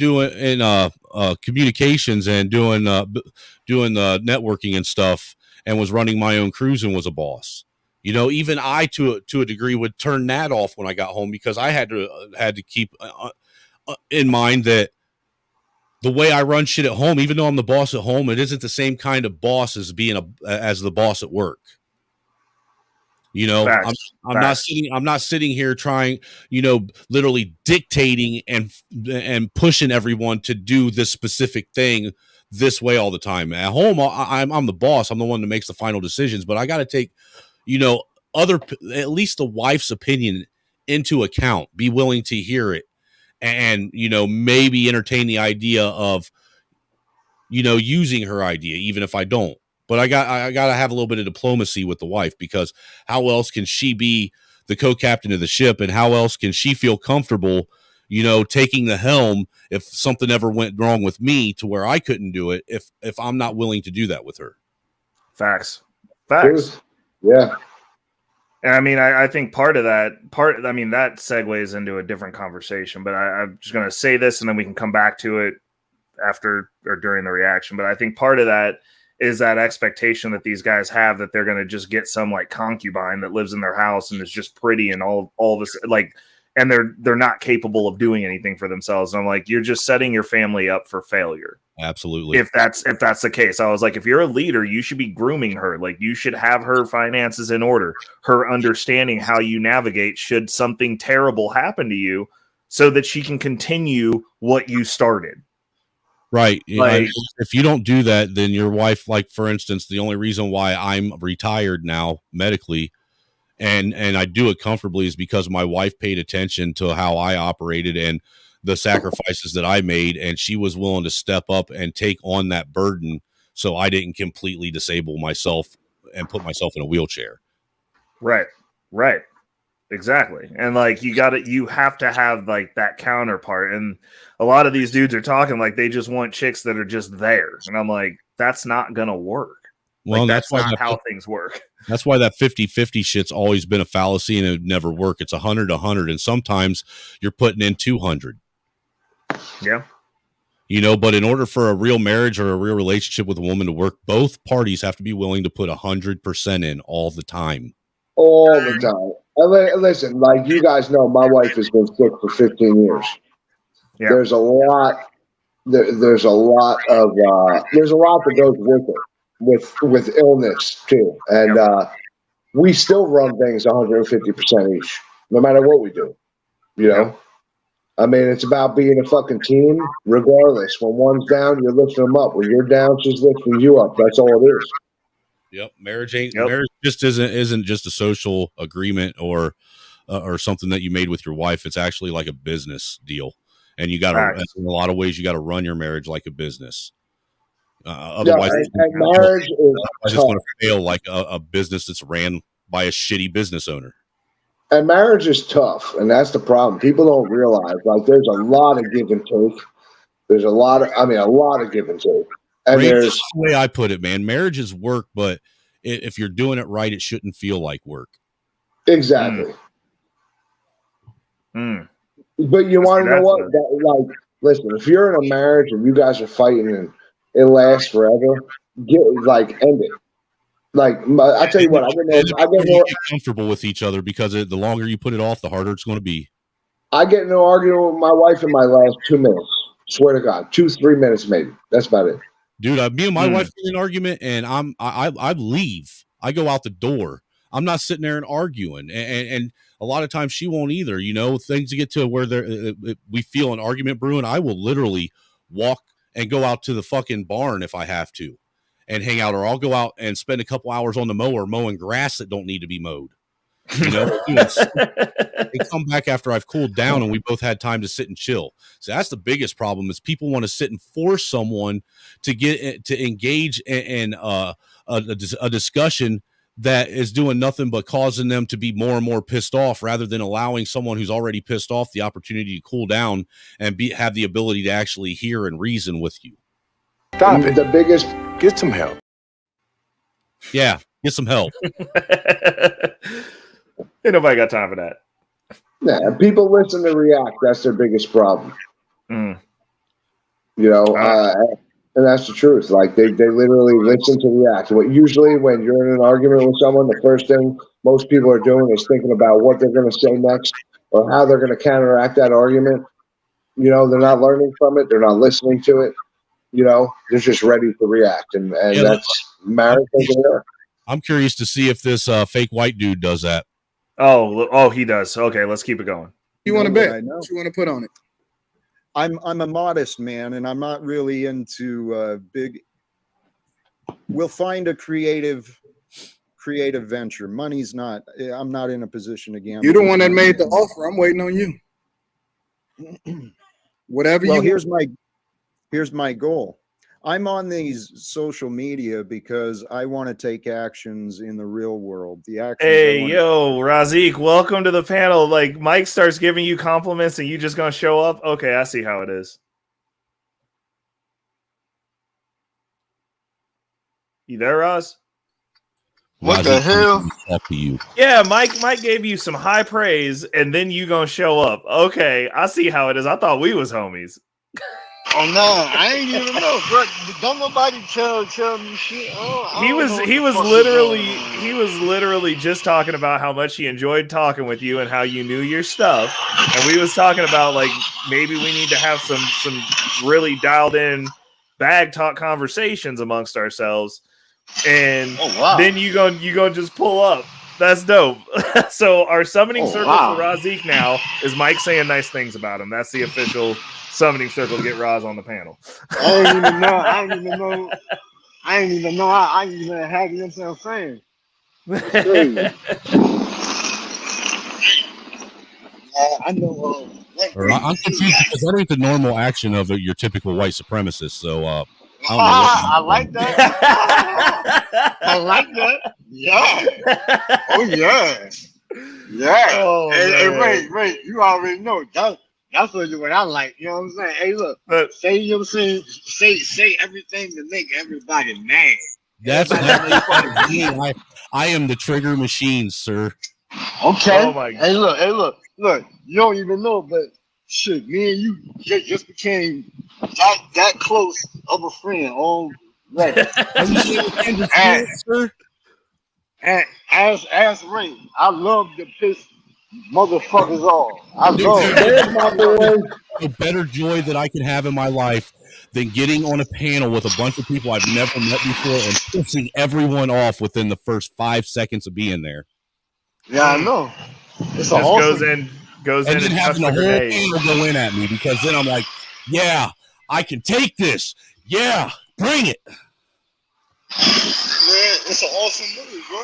communications and doing networking and stuff, and was running my own cruise and was a boss, even I to a degree would turn that off when I got home, because I had to keep in mind that the way I run shit at home, even though I'm the boss at home, it isn't the same kind of boss as as the boss at work. Facts. I'm not sitting here trying, literally dictating and pushing everyone to do this specific thing this way all the time. At home, I'm the boss. I'm the one that makes the final decisions, but I got to take, at least the wife's opinion into account, be willing to hear it, and, maybe entertain the idea of, using her idea, even if I don't. But I got to have a little bit of diplomacy with the wife, because how else can she be the co-captain of the ship, and how else can she feel comfortable, taking the helm if something ever went wrong with me to where I couldn't do it if I'm not willing to do that with her. Facts. Yeah. And I mean, I think that segues into a different conversation, but I'm just going to say this and then we can come back to it after or during the reaction. But I think part of that is that expectation that these guys have that they're going to just get some like concubine that lives in their house and is just pretty and all this, like, and they're not capable of doing anything for themselves. And I'm like, you're just setting your family up for failure. Absolutely. If that's the case, I was like, if you're a leader, you should be grooming her. Like, you should have her finances in order, her understanding how you navigate should something terrible happen to you, so that she can continue what you started. Right. Like, if you don't do that, then your wife, like for instance, the only reason why I'm retired now medically and I do it comfortably is because my wife paid attention to how I operated and the sacrifices that I made, and she was willing to step up and take on that burden so I didn't completely disable myself and put myself in a wheelchair. Right. Exactly. And like, you have to have like that counterpart. And a lot of these dudes are talking like they just want chicks that are just there. And I'm like, that's not going to work. Well, like, that's not how things work. That's why that 50-50 shit's always been a fallacy and it would never work. It's 100-100. And sometimes you're putting in 200. Yeah. You know, but in order for a real marriage or a real relationship with a woman to work, both parties have to be willing to put 100% in all the time. All the time. Listen, like you guys know, my wife has been sick for 15 years. Yeah. There's a lot. There's a lot that goes with it, with illness too, and we still run things 150% each, no matter what we do. You know, I mean, it's about being a fucking team, regardless. When one's down, you're lifting them up. When you're down, she's lifting you up. That's all it is. Yep. Marriage just isn't just a social agreement or something that you made with your wife. It's actually like a business deal. And you got to, in a lot of ways, you got to run your marriage like a business. Otherwise, marriage is it's going to fail like a business that's ran by a shitty business owner. And marriage is tough, and that's the problem. People don't realize, like, there's a lot of give and take. There's a lot of give and take. And That's the way I put it, man. Marriage is work, but if you're doing it right, it shouldn't feel like work. Exactly. But you want to know what? Listen, if you're in a marriage and you guys are fighting and it lasts forever, end it. Like, I tell you what, I get comfortable with each other, because the longer you put it off, the harder it's going to be. I get in an argument with my wife in my last 2 minutes. Swear to God, 2-3 minutes maybe. That's about it. Dude, me and my wife get in an argument, and I leave. I go out the door. I'm not sitting there and arguing, and a lot of times she won't either. You know, things get to where we feel an argument brewing. I will literally walk and go out to the fucking barn if I have to, and hang out, or I'll go out and spend a couple hours on the mower mowing grass that don't need to be mowed. You know, they come back after I've cooled down and we both had time to sit and chill. So that's the biggest problem, is people want to sit and force someone to engage in a discussion that is doing nothing but causing them to be more and more pissed off, rather than allowing someone who's already pissed off the opportunity to cool down and have the ability to actually hear and reason with you. Stop it. Get some help. Yeah, get some help. Ain't nobody got time for that. Yeah, people listen to react. That's their biggest problem. You know, and that's the truth. Like, they literally listen to react. Usually when you're in an argument with someone, the first thing most people are doing is thinking about what they're going to say next or how they're going to counteract that argument. You know, they're not learning from it. They're not listening to it. You know, they're just ready to react. And that's marriage. I'm curious to see if this fake white dude does that. Oh, he does. Okay, let's keep it going. You want to bet? What you want to put on it? I'm a modest man, and I'm not really into big. We'll find a creative venture. Money's not. I'm not in a position to gamble. You're the one that made the offer. I'm waiting on you. Whatever. Well, here's my goal. I'm on these social media because I want to take actions in the real world. Hey, yo, Razik, welcome to the panel. Like, Mike starts giving you compliments and you just gonna show up? Okay, I see how it is. You there, Roz? What the hell? Up to you. Yeah, Mike gave you some high praise, and then you gonna show up. Okay, I see how it is. I thought we was homies. Oh no, I ain't even know, bro. Don't nobody tell me shit. He was literally just talking about how much he enjoyed talking with you and how you knew your stuff. And we was talking about like maybe we need to have some really dialed in bag talk conversations amongst ourselves. And then you gonna just pull up. That's dope. So our summoning circle for Razik now is Mike saying nice things about him. That's the official summoning circle to get Roz on the panel. I ain't even know. I ain't even know. I ain't even have you know what I'm saying. I know. I'm confused because that ain't the normal action of your typical white supremacist. So I don't know. I like that. I like that. Yeah. Oh yeah. Yeah. Oh, hey, Ray, you already know. That's what I like. You know what I'm saying? Hey, look. Say you know what I'm saying. Say everything to make everybody mad. That's I am the trigger machine, sir. Okay. Oh my God. Hey, look. You don't even know, but shit, me and you just became that close of a friend already. And as Ray, I love to piss motherfuckers off. I love no better joy that I can have in my life than getting on a panel with a bunch of people I've never met before and pissing everyone off within the first 5 seconds of being there. Yeah, I know. It's just awesome. goes in and having the whole panel go in at me because then I'm like, yeah, I can take this. Yeah, bring it. Man, it's an awesome movie, bro.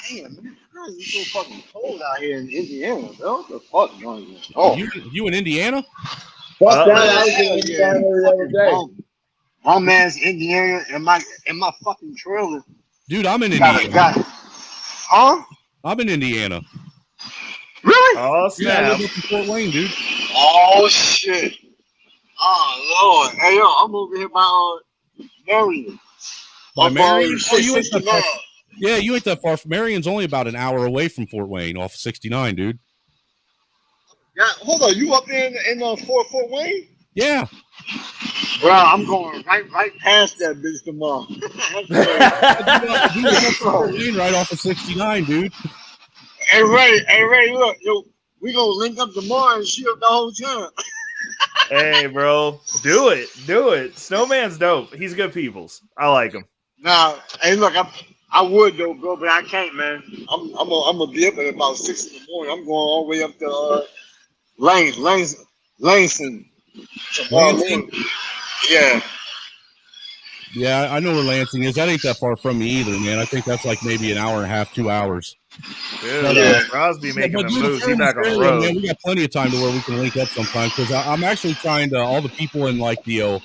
Damn, man, it's so fucking cold out here in Indiana, bro. What the fuck going on? You in Indiana? Fuck that! I was in Indiana the other day. My ass Indiana in my fucking trailer. Dude, I'm in Indiana. Huh? I'm in Indiana. Really? Oh snap! Yeah, I live up in Fort Wayne, dude. Oh shit! Oh Lord! Hey yo, I'm over here by Marion. Marion? Oh, you ain't that far. Yeah, you ain't that far. Marion's only about an hour away from Fort Wayne, off 69, dude. Yeah, hold on. You up there in Fort Wayne? Yeah. Well, I'm going right past that bitch tomorrow. Fort Wayne right off of 69, dude. Hey Ray, look, yo, we gonna link up tomorrow and shoot up the whole time. Hey, bro, do it. Snowman's dope. He's good peoples. I like him. Now, hey, look, I would though, bro, but I can't, man. I'm gonna be up at about 6 in the morning. I'm going all the way up to Lansing. Lansing? Yeah. Yeah, I know where Lansing is. That ain't that far from me either, man. I think that's like maybe an hour and a half, 2 hours. Dude, Crosby making the moves. He's back on the road. Man, we got plenty of time to where we can link up sometime because I'm actually trying to all the people in like the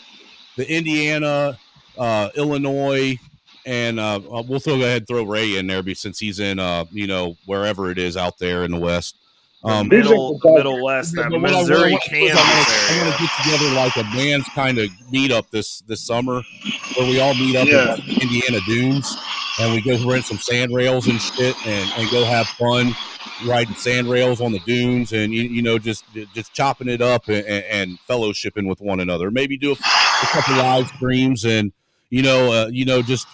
Indiana, Illinois, and we'll go ahead and throw Ray in there since he's in wherever it is out there in the West. Middle West, that Missouri, Kansas area. I'm gonna get together like a man's kind of meetup this summer, where we all meet up in like the Indiana dunes, and we go rent some sand rails and shit, and go have fun riding sand rails on the dunes, and just chopping it up and fellowshipping with one another. Maybe do a couple live streams and just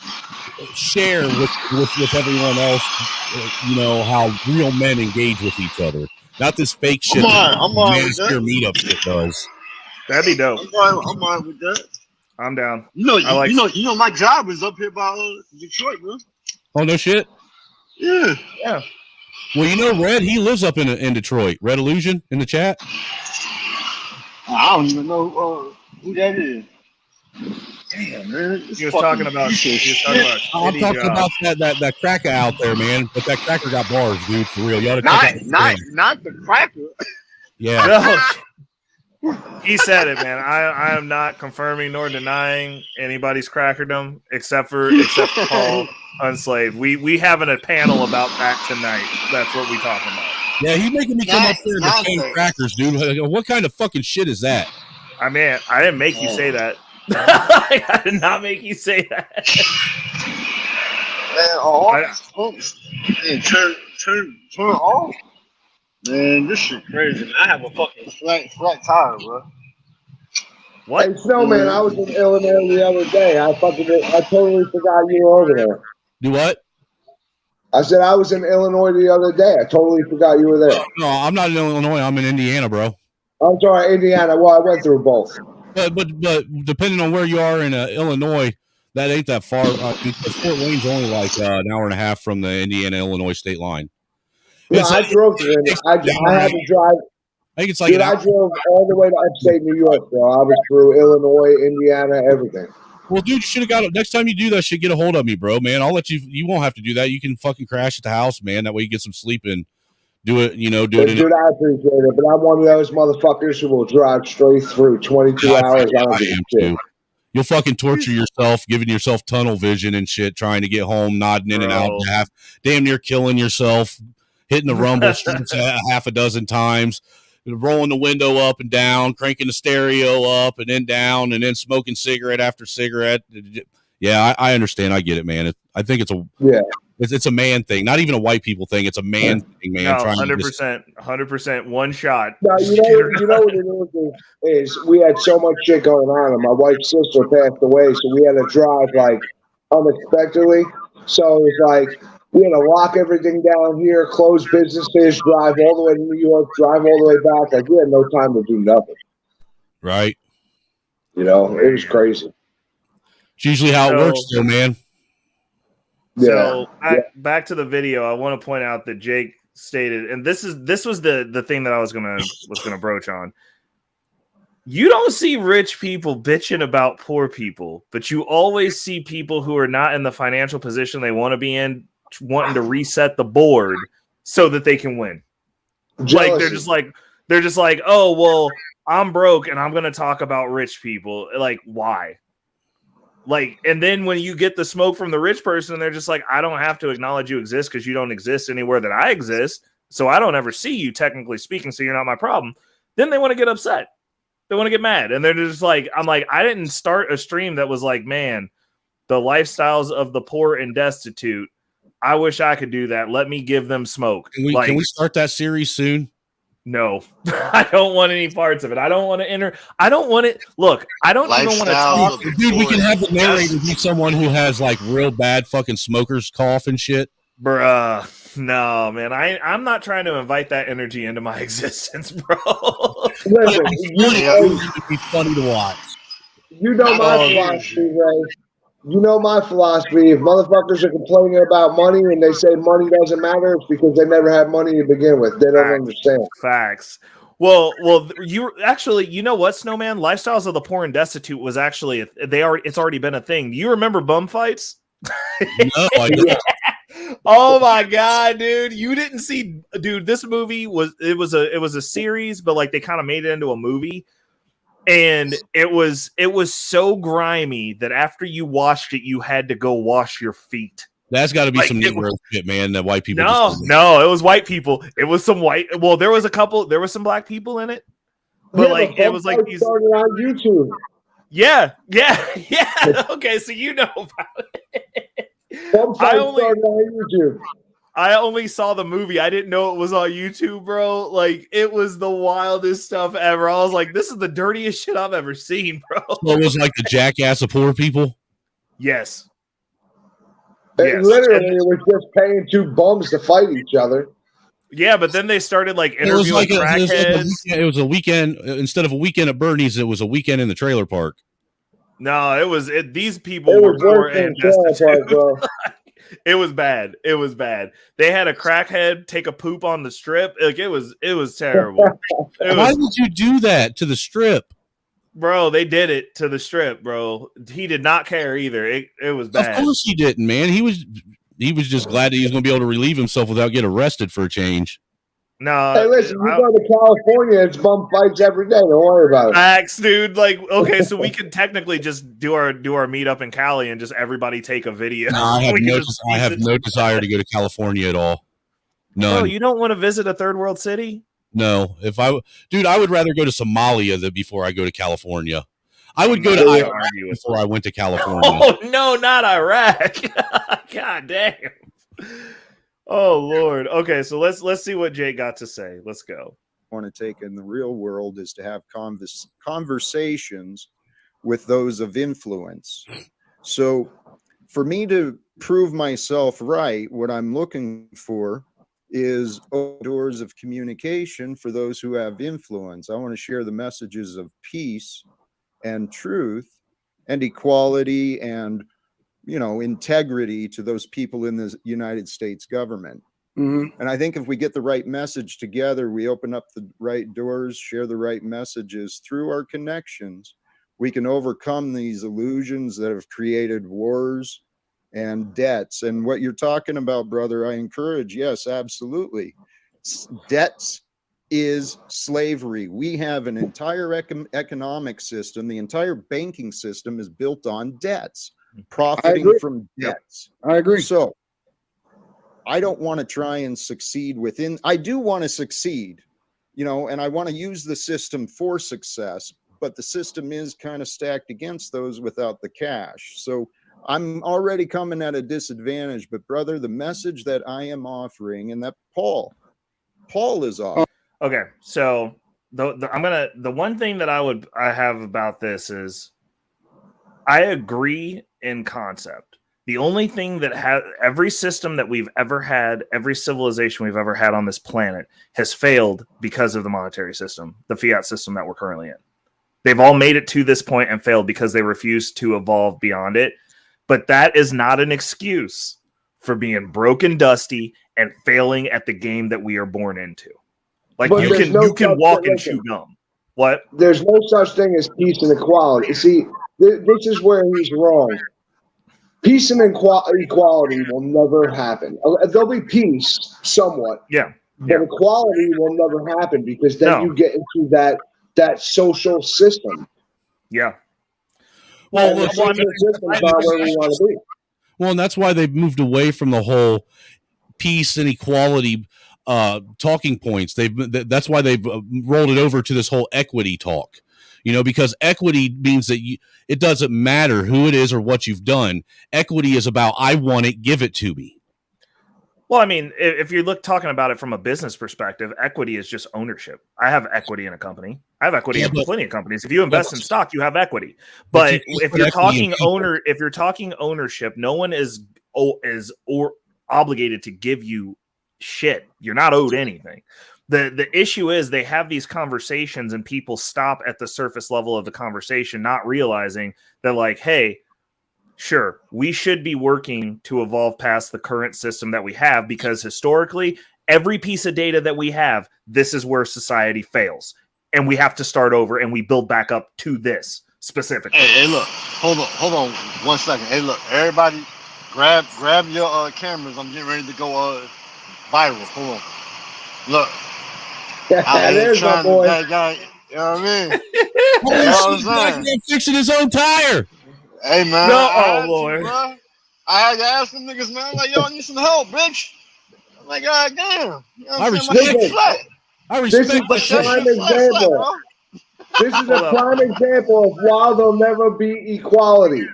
share with everyone else, how real men engage with each other. Not this fake shit that your meetup shit does. That'd be dope. I'm fine with that. I'm down. You know, my job is up here by Detroit, bro. Oh no shit. Yeah. Well, Red, he lives up in Detroit. Red Illusion in the chat. I don't even know who that is. Damn, man. He was talking about I'm talking about that cracker out there, man. But that cracker got bars, dude, for real. You ought to not the cracker. Yeah. He said it, man. I am not confirming nor denying anybody's crackerdom except for Paul Unslaved. We having a panel about that tonight. That's what we talking about. Yeah, he's making me come up there and defend crackers, dude. What kind of fucking shit is that? I mean, I didn't make you say that. I did not make you say that. Man, all these folks and turn off. Man, this shit crazy. Man. I have a fucking flat tire, bro. What? Hey, Snowman, I was in Illinois the other day. I totally forgot you were over there. Do what? I said I was in Illinois the other day. I totally forgot you were there. No, I'm not in Illinois. I'm in Indiana, bro. I'm sorry, Indiana. Well, I went through both. But depending on where you are in Illinois, that ain't that far. Fort Wayne's only like an hour and a half from the Indiana-Illinois state line. Yeah, I drove through it. I had to drive. I think it's like I drove all the way to upstate New York, bro. I was through Illinois, Indiana, everything. Well, dude, you should have got it. Next time you do that shit, get a hold of me, bro, man. I'll let you. You won't have to do that. You can fucking crash at the house, man. That way you get some sleep and do it. You know, do it. Dude, I appreciate it, but I'm one of those motherfuckers who will drive straight through 22 hours. I don't give a shit. You'll fucking torture yourself, giving yourself tunnel vision and shit, trying to get home, nodding in and out, damn near killing yourself, hitting the rumble strips half a dozen times, rolling the window up and down, cranking the stereo up and then down, and then smoking cigarette after cigarette. Yeah, I understand. I get it, man. I think it's a man thing, not even a white people thing. It's a man thing, man. No, 100%, one shot. No, you know what it is we had so much shit going on, and my wife's sister passed away, so we had to drive like unexpectedly. So it was like we had to lock everything down here, close businesses, drive all the way to New York, drive all the way back. Like we had no time to do nothing. Right. You know, it was crazy. It's usually how it works, though, man. So back to the video, I want to point out that Jake stated, and this was the thing that I was gonna broach on. You don't see rich people bitching about poor people, but you always see people who are not in the financial position they want to be in, wanting to reset the board so that they can win. Jealousy. Like they're just like, oh well, I'm broke and I'm gonna talk about rich people. Like, why? Like, and then when you get the smoke from the rich person, they're just like, I don't have to acknowledge you exist because you don't exist anywhere that I exist. So I don't ever see you, technically speaking. So you're not my problem. Then they want to get upset. They want to get mad. And they're just like, I'm like, I didn't start a stream that was like, man, the lifestyles of the poor and destitute. I wish I could do that. Let me give them smoke. Can we start that series soon? No, I don't want any parts of it. I don't want to enter. I don't want it. Look, I don't even want to talk. Dude, we can have the narrator be someone who has like real bad fucking smoker's cough and shit. Bruh, no, man. I'm not trying to invite that energy into my existence, bro. Listen, it'd be funny to watch. You know my philosophy, Ray. You know my philosophy. If motherfuckers are complaining about money and they say money doesn't matter, it's because they never had money to begin with. They don't understand. Facts. Well, you actually, you know what, Snowman? Lifestyles of the poor and destitute was actually it's already been a thing. Do you remember bum fights? No, I don't. Oh my god, dude! You didn't see, dude. This movie was a series, but like they kind of made it into a movie. And it was so grimy that after you washed it, you had to go wash your feet. That's got to be some Negro shit, man. That white people. No, it was white people. It was some white. Well, there was some black people in it, but like it was like these. Started on YouTube. Yeah. Okay, so you know about it. I only saw the movie. I didn't know it was on YouTube, bro. Like, it was the wildest stuff ever. I was like, this is the dirtiest shit I've ever seen, bro. So it was like the jackass of poor people? Yes. Literally, it was just paying two bums to fight each other. Yeah, but then they started, like, interviewing crackheads. It was a weekend. Instead of a weekend at Bernie's, it was a weekend in the trailer park. No, these people were poor and destitute. Bro. It was bad. They had a crackhead take a poop on the strip. Like it was terrible. Why would you do that to the strip? Bro, they did it to the strip, bro. He did not care either. It was bad. Of course he didn't, man. He was just glad that he was going to be able to relieve himself without getting arrested for a change. No. Hey, listen, you go to California, it's bum fights every day. Don't worry about it. Facts, dude. Like, okay, so we can technically just do our meetup in Cali and just every take a video. No, I have no desire to go to California at all. None. Bro, you don't want to visit a third world city? No. I would rather go to Somalia before I go to California. I would go to Iraq before I went to California. Oh no, not Iraq! God damn. Oh Lord. Okay, so let's see what Jake got to say. Let's go. Want to take in the real world is to have conversations with those of influence. So for me to prove myself right, what I'm looking for is doors of communication for those who have influence. I want to share the messages of peace and truth and equality and, you know, integrity to those people in the United States government. Mm-hmm. And I think if we get the right message together, we open up the right doors, share the right messages through our connections, we can overcome these illusions that have created wars and debts. And what you're talking about, brother, I encourage, yes, absolutely. Debts is slavery. We have an entire economic system. The entire banking system is built on debts, profiting from debts. I agree. So I don't want to try and succeed within. I do want to succeed, you know, and I want to use the system for success, but the system is kind of stacked against those without the cash. So I'm already coming at a disadvantage, but brother, the message that I am offering and that Paul is offering. Okay, so the one thing that I have about this is I agree in concept. The only thing that every system that we've ever had, every civilization we've ever had on this planet has failed because of the monetary system, the fiat system that we're currently in. They've all made it to this point and failed because they refuse to evolve beyond it. But that is not an excuse for being broke and dusty and failing at the game that we are born into. Like you can walk and chew gum. What? There's no such thing as peace and equality. See, this is where he's wrong. Peace and equality will never happen. There'll be peace somewhat. Yeah. But equality will never happen because then you get into that social system. Yeah. Well, and that's why they've moved away from the whole peace and equality talking points. That's why they've rolled it over to this whole equity talk. You know, because equity means that it doesn't matter who it is or what you've done. Equity is about I want it, give it to me. Well, I mean, if you're talking about it from a business perspective, equity is just ownership. I have equity in a company. I have equity in plenty of companies. If you invest in stock, you have equity. But if you're talking ownership, no one is obligated to give you shit. You're not owed anything. The issue is they have these conversations and people stop at the surface level of the conversation, not realizing that, like, hey, sure, we should be working to evolve past the current system that we have because historically, every piece of data that we have, this is where society fails. And we have to start over and we build back up to this specifically. Hey, look, hold on 1 second. Hey, look, everybody grab your cameras. I'm getting ready to go viral. Hold on. Look. There's my boy. You know what I mean? You know what I'm saying? Fixing his own tire. Hey, man. Lord. I had to ask them niggas, man. Like, yo, I need some help, bitch. I'm like, God damn. You know I respect this is the prime example. This is a prime example of why there'll never be equality.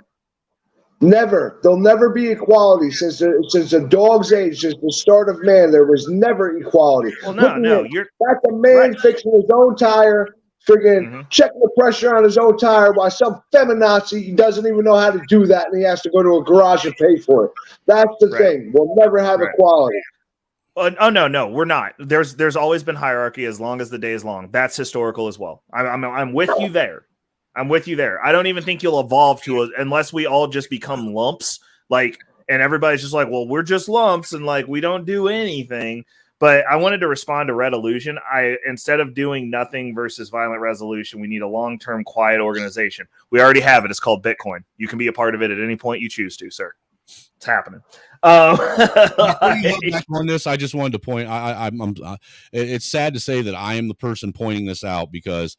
Never. There'll never be equality since the dog's age, since the start of man. There was never equality. Well, no. That's a man fixing his own tire, friggin' checking the pressure on his own tire while some feminazi doesn't even know how to do that, and he has to go to a garage and pay for it. That's the thing. We'll never have equality. Oh no, we're not. There's always been hierarchy as long as the day is long. That's historical as well. I'm with you there. I'm with you there. I don't even think you'll evolve unless we all just become lumps, like, and everybody's just like, well, we're just lumps and like we don't do anything. But I wanted to respond to Red Illusion. Instead of doing nothing versus violent resolution, we need a long-term quiet organization. We already have it. It's called Bitcoin. You can be a part of it at any point you choose to, sir. It's happening. Back on this, I just wanted to point. It's sad to say that I am the person pointing this out because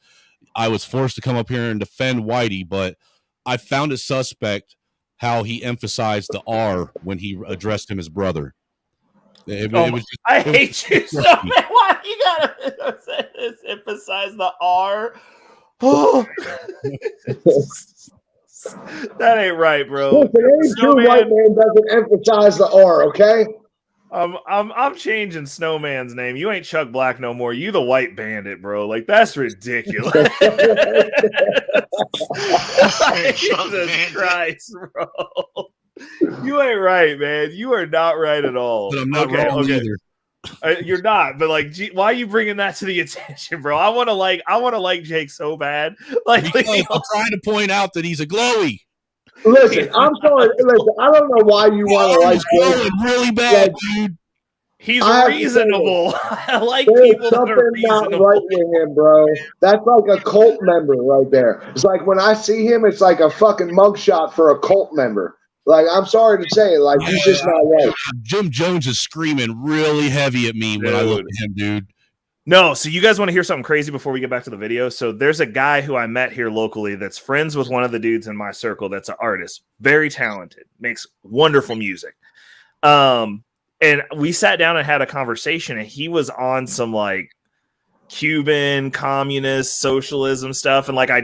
I was forced to come up here and defend Whitey, but I found it suspect how he emphasized the R when he addressed him as brother. I hate you so much. Why you gotta emphasize the R? Oh. That ain't right, bro. Listen, any true white man doesn't emphasize the R, okay? I'm changing Snowman's name. You ain't Chuck Black no more. You the White Bandit, bro. Like that's ridiculous. Jesus Christ, bro. You ain't right, man. You are not right at all. But I'm not wrong either. You're not, but like, why are you bringing that to the attention, bro? I want to like Jake so bad. Like, because I'm trying to point out that he's a glowy. Listen, I'm sorry. Listen, I don't know why you want to like Jake. Really bad, dude. He's reasonable. I like There's people that are something not reasonable. right with him, bro. That's like a cult member right there. It's like when I see him, it's like a fucking mugshot for a cult member. Like, I'm sorry to say it, like, he's just not right. Jim Jones is screaming really heavy at me when I look at him, dude. No, so you guys want to hear something crazy before we get back to the video? So there's a guy who I met here locally that's friends with one of the dudes in my circle that's an artist, very talented, makes wonderful music. And we sat down and had a conversation, and he was on some like Cuban communist socialism stuff, and like I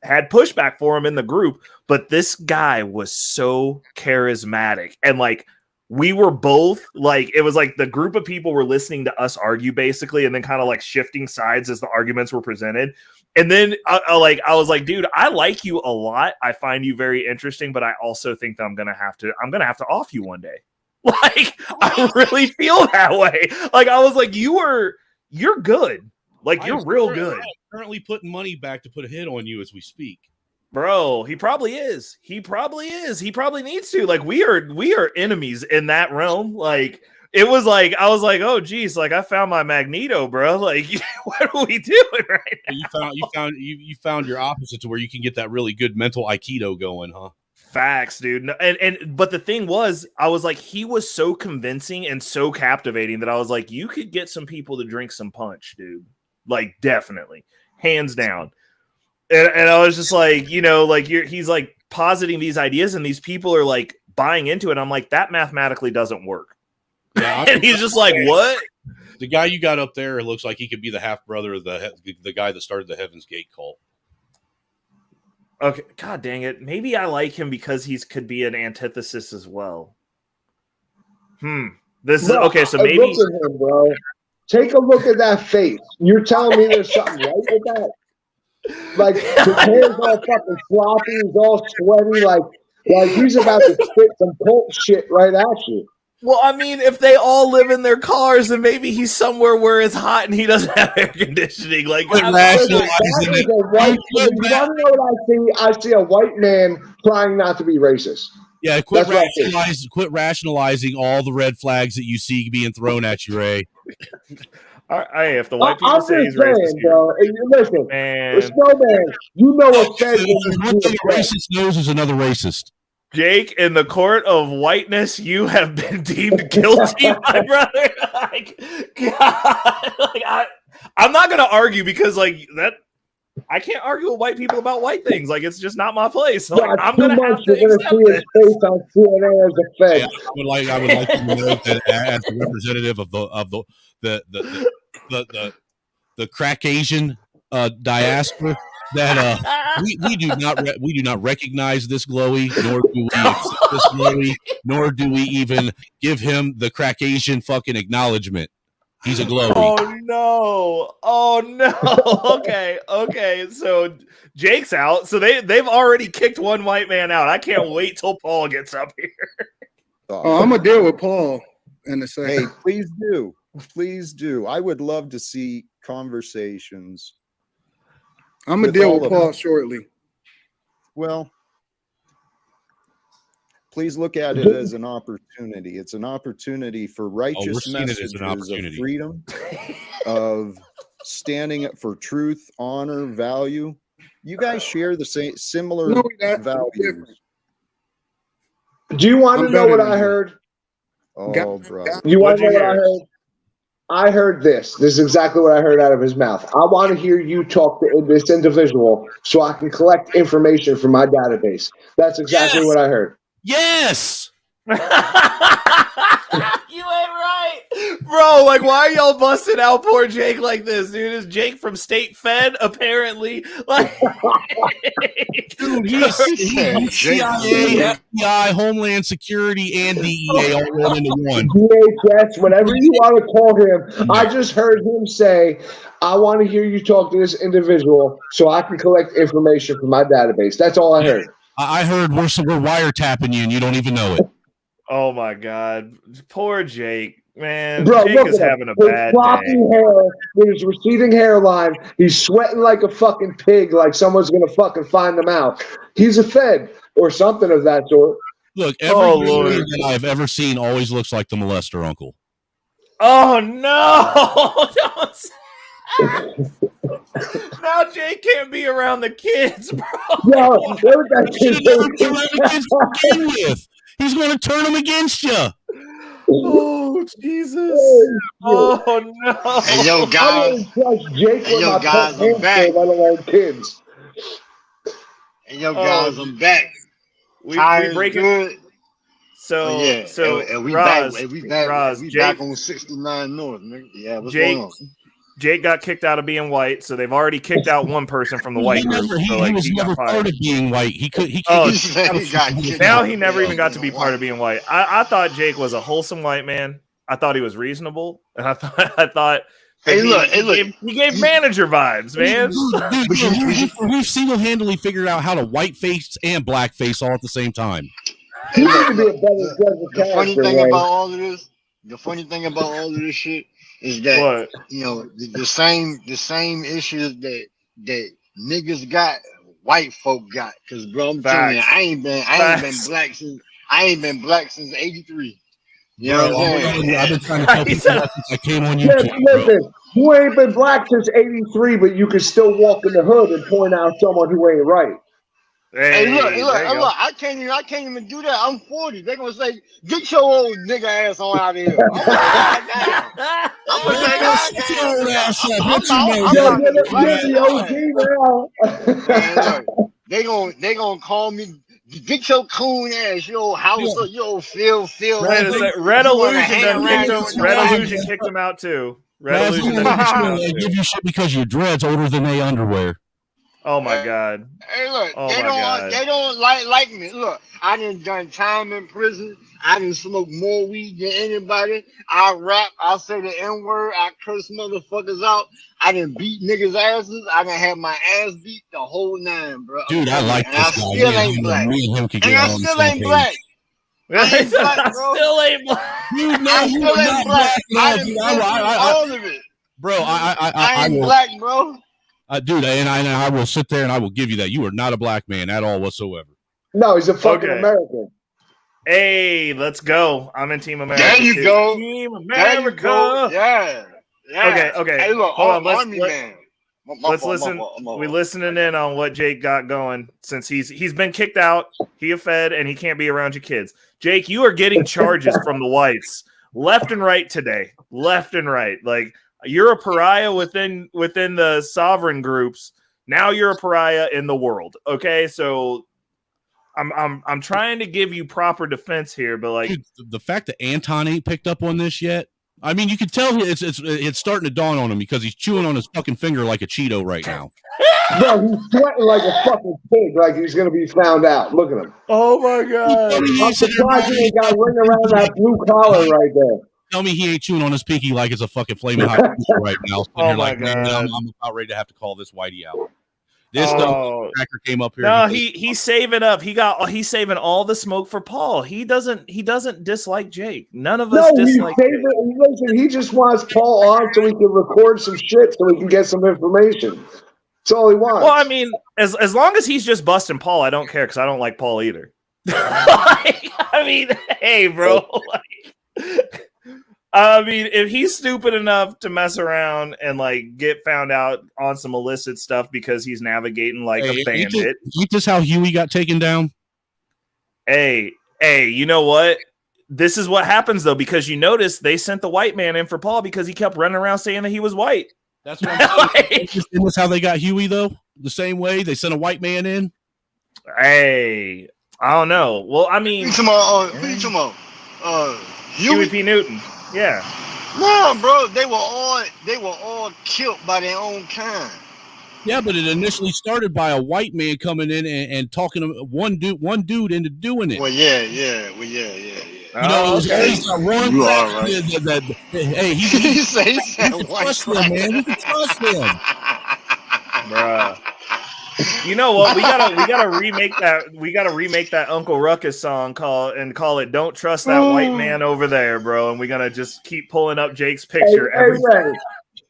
had pushback for him in the group, but this guy was so charismatic, and like we were both like, it was like the group of people were listening to us argue basically, and then kind of like shifting sides as the arguments were presented. And then I was like, dude, I like you a lot. I find you very interesting, but I also think that I'm gonna have to off you one day. Like, I really feel that way. Like, I was like, you're good. Like, you're real good. I'm currently putting money back to put a hit on you as we speak. Bro, he probably is. He probably needs to. Like, we are enemies in that realm. Like, it was like, I was like, oh geez, like I found my Magneto, bro. Like, what are we doing right now? You found your opposite to where you can get that really good mental Aikido going, huh? Facts, dude. But the thing was, I was like, he was so convincing and so captivating that I was like, you could get some people to drink some punch, dude. Like, definitely, hands down. And I was just like, you know, like he's like positing these ideas, and these people are like buying into it. I'm like, that mathematically doesn't work. Yeah, and he's just like, what? The guy you got up there looks like he could be the half brother of the guy that started the Heaven's Gate cult. Okay, god dang it. Maybe I like him because he could be an antithesis as well. This is okay. So maybe look at him, bro. Take a look at that face. You're telling me there's something right with that? Like, his hair's all fucking floppy, he's all sweaty, like he's about to spit some cult shit right at you. Well, I mean, if they all live in their cars, then maybe he's somewhere where it's hot and he doesn't have air conditioning. Like, you want to know what I see? I see a white man trying not to be racist. Yeah, quit rationalizing all the red flags that you see being thrown at you, Ray. If the white people say he's racist, bro. Listen, Snowman, you know what says one thing a racist knows is another racist. Jake, in the court of whiteness, you have been deemed guilty, my brother. Like, God, like I'm not gonna argue because like that. I can't argue with white people about white things. Like, it's just not my place. So, like, I'm gonna have to accept it. On CNN as a Fed. Yeah, I would like to know that as a representative of the crack Asian diaspora, that we do not recognize this glowy, nor do we accept this glowy, nor do we even give him the crack Asian fucking acknowledgement. He's a glowy. Oh no. Okay. So Jake's out. So they've already kicked one white man out. I can't wait till Paul gets up here. Oh, I'm gonna deal with Paul in a second. Hey, please do. I would love to see conversations. I'm gonna deal with Paul shortly. Well, please look at it as an opportunity. It's an opportunity for righteous messages of freedom, of standing up for truth, honor, value. You guys share the same similar values. Do you want to know what I heard? Oh, bro. You want to know what I heard? I heard this. This is exactly what I heard out of his mouth. I want to hear you talk to this individual so I can collect information from my database. That's exactly what I heard. Yes. You ain't right. Bro, like, why are y'all busting out poor Jake like this, dude? Is Jake from State Fed, apparently? Like, dude, he's CIA, FBI, Homeland Security, and DEA all rolled into one. DHS, whatever you want to call him. I just heard him say, I want to hear you talk to this individual so I can collect information from my database. That's all I heard. I heard we're wiretapping you and you don't even know it. oh my God, poor Jake, man. Bro, Jake is having a bad day. Hair, with his receding hairline, he's sweating like a fucking pig, like someone's gonna fucking find him out. He's a Fed or something of that sort. Look, every human that I've ever seen always looks like the molester uncle. Oh no! Now Jake can't be around the kids, bro. No, he's going to turn them against you. Oh Jesus! Oh no! Hey yo, guys! Hey yo, guys! I'm back. Kids. Hey yo, guys! I'm back. We break it. So yeah. So and we Roz, back. We back. Roz, we Jake, back on 69 North, nigga. Yeah. What's Jake, going on? Jake got kicked out of being white, so they've already kicked out one person from the white group. He was never part of being white. He now he never even got to be part of being white. I thought Jake was a wholesome white man. I thought he was reasonable, and I thought. Hey, he gave manager vibes, man. We've single-handedly figured out how to whiteface and blackface all at the same time. Hey, the funny thing about all of this, shit is that the same issues that niggas got, white folk got. Cause bro, I'm telling you, I ain't been black since '83. You know what I'm saying? I've been trying to tell people that since I came on YouTube. Listen, you ain't been black since '83, but you can still walk in the hood and point out someone who ain't right. Hey, look! I can't even do that. I'm 40. They're gonna say, "Get your old nigga ass on out of here." They gonna call me. Get your coon ass, your house, your feel. Red Illusion kicked him out too. Red Illusion they give you shit because your dreads older than they underwear. Oh my God! Hey, look, they don't like me. Look, I done time in prison. I done smoked more weed than anybody. I rap. I say the N-word. I curse motherfuckers out. I done beat niggas' asses. I done had my ass beat the whole 9, bro. Dude, I like this guy. I still ain't black. And I still ain't black. I ain't black, bro. Still ain't black. Dude, no, I still ain't black. I done all of it. Bro, I ain't black, bro. Dude, and I will sit there and I will give you that. You are not a black man at all whatsoever. No, he's a fucking American. Hey, let's go. I'm in Team America. There you go. Team America. There you go. Yeah. Okay. Hey, look, hold on. Let's listen. We're listening in on what Jake got going since he's been kicked out. He a Fed and he can't be around your kids. Jake, you are getting charges from the whites left and right today. Left and right. Like, you're a pariah within the sovereign groups. Now you're a pariah in the world. Okay, so I'm trying to give you proper defense here, but like, dude, the fact that Anton ain't picked up on this yet. I mean, you can tell it's starting to dawn on him because he's chewing on his fucking finger like a Cheeto right now. Bro, he's sweating like a fucking pig, like he's gonna be found out. Look at him. Oh my God! I'm surprised he ain't got ring around that blue collar right there. Tell me he ain't chewing on his pinky like it's a fucking flaming hot right now. So oh you're my like, God! Man, I'm about ready to have to call this Whitey out. This cracker came up here. No, he's saving up. He's saving all the smoke for Paul. He doesn't dislike Jake. None of us dislike Jake. Listen, he just wants Paul on so he can record some shit so he can get some information. That's all he wants. Well, I mean, as long as he's just busting Paul, I don't care because I don't like Paul either. I mean, hey, bro. I mean, if he's stupid enough to mess around and like get found out on some illicit stuff because he's navigating like a bandit. Ain't this how Huey got taken down? Hey, you know what? This is what happens though, because you notice they sent the white man in for Paul because he kept running around saying that he was white. That's what I'm saying. Isn't this how they got Huey though? The same way they sent a white man in? Hey, I don't know. Well, I mean, who you talking about? Huey P. Newton. Yeah. No, bro, they were all killed by their own kind. Yeah, but it initially started by a white man coming in and talking to one dude into doing it. Well, yeah. You know, it was always that one You guy are right. hey, He said white trust him, man. We can trust him. Bruh. You know what? We gotta remake that. We gotta remake that Uncle Ruckus song call it "Don't Trust That White Man Over There," bro. And we're gonna just keep pulling up Jake's picture.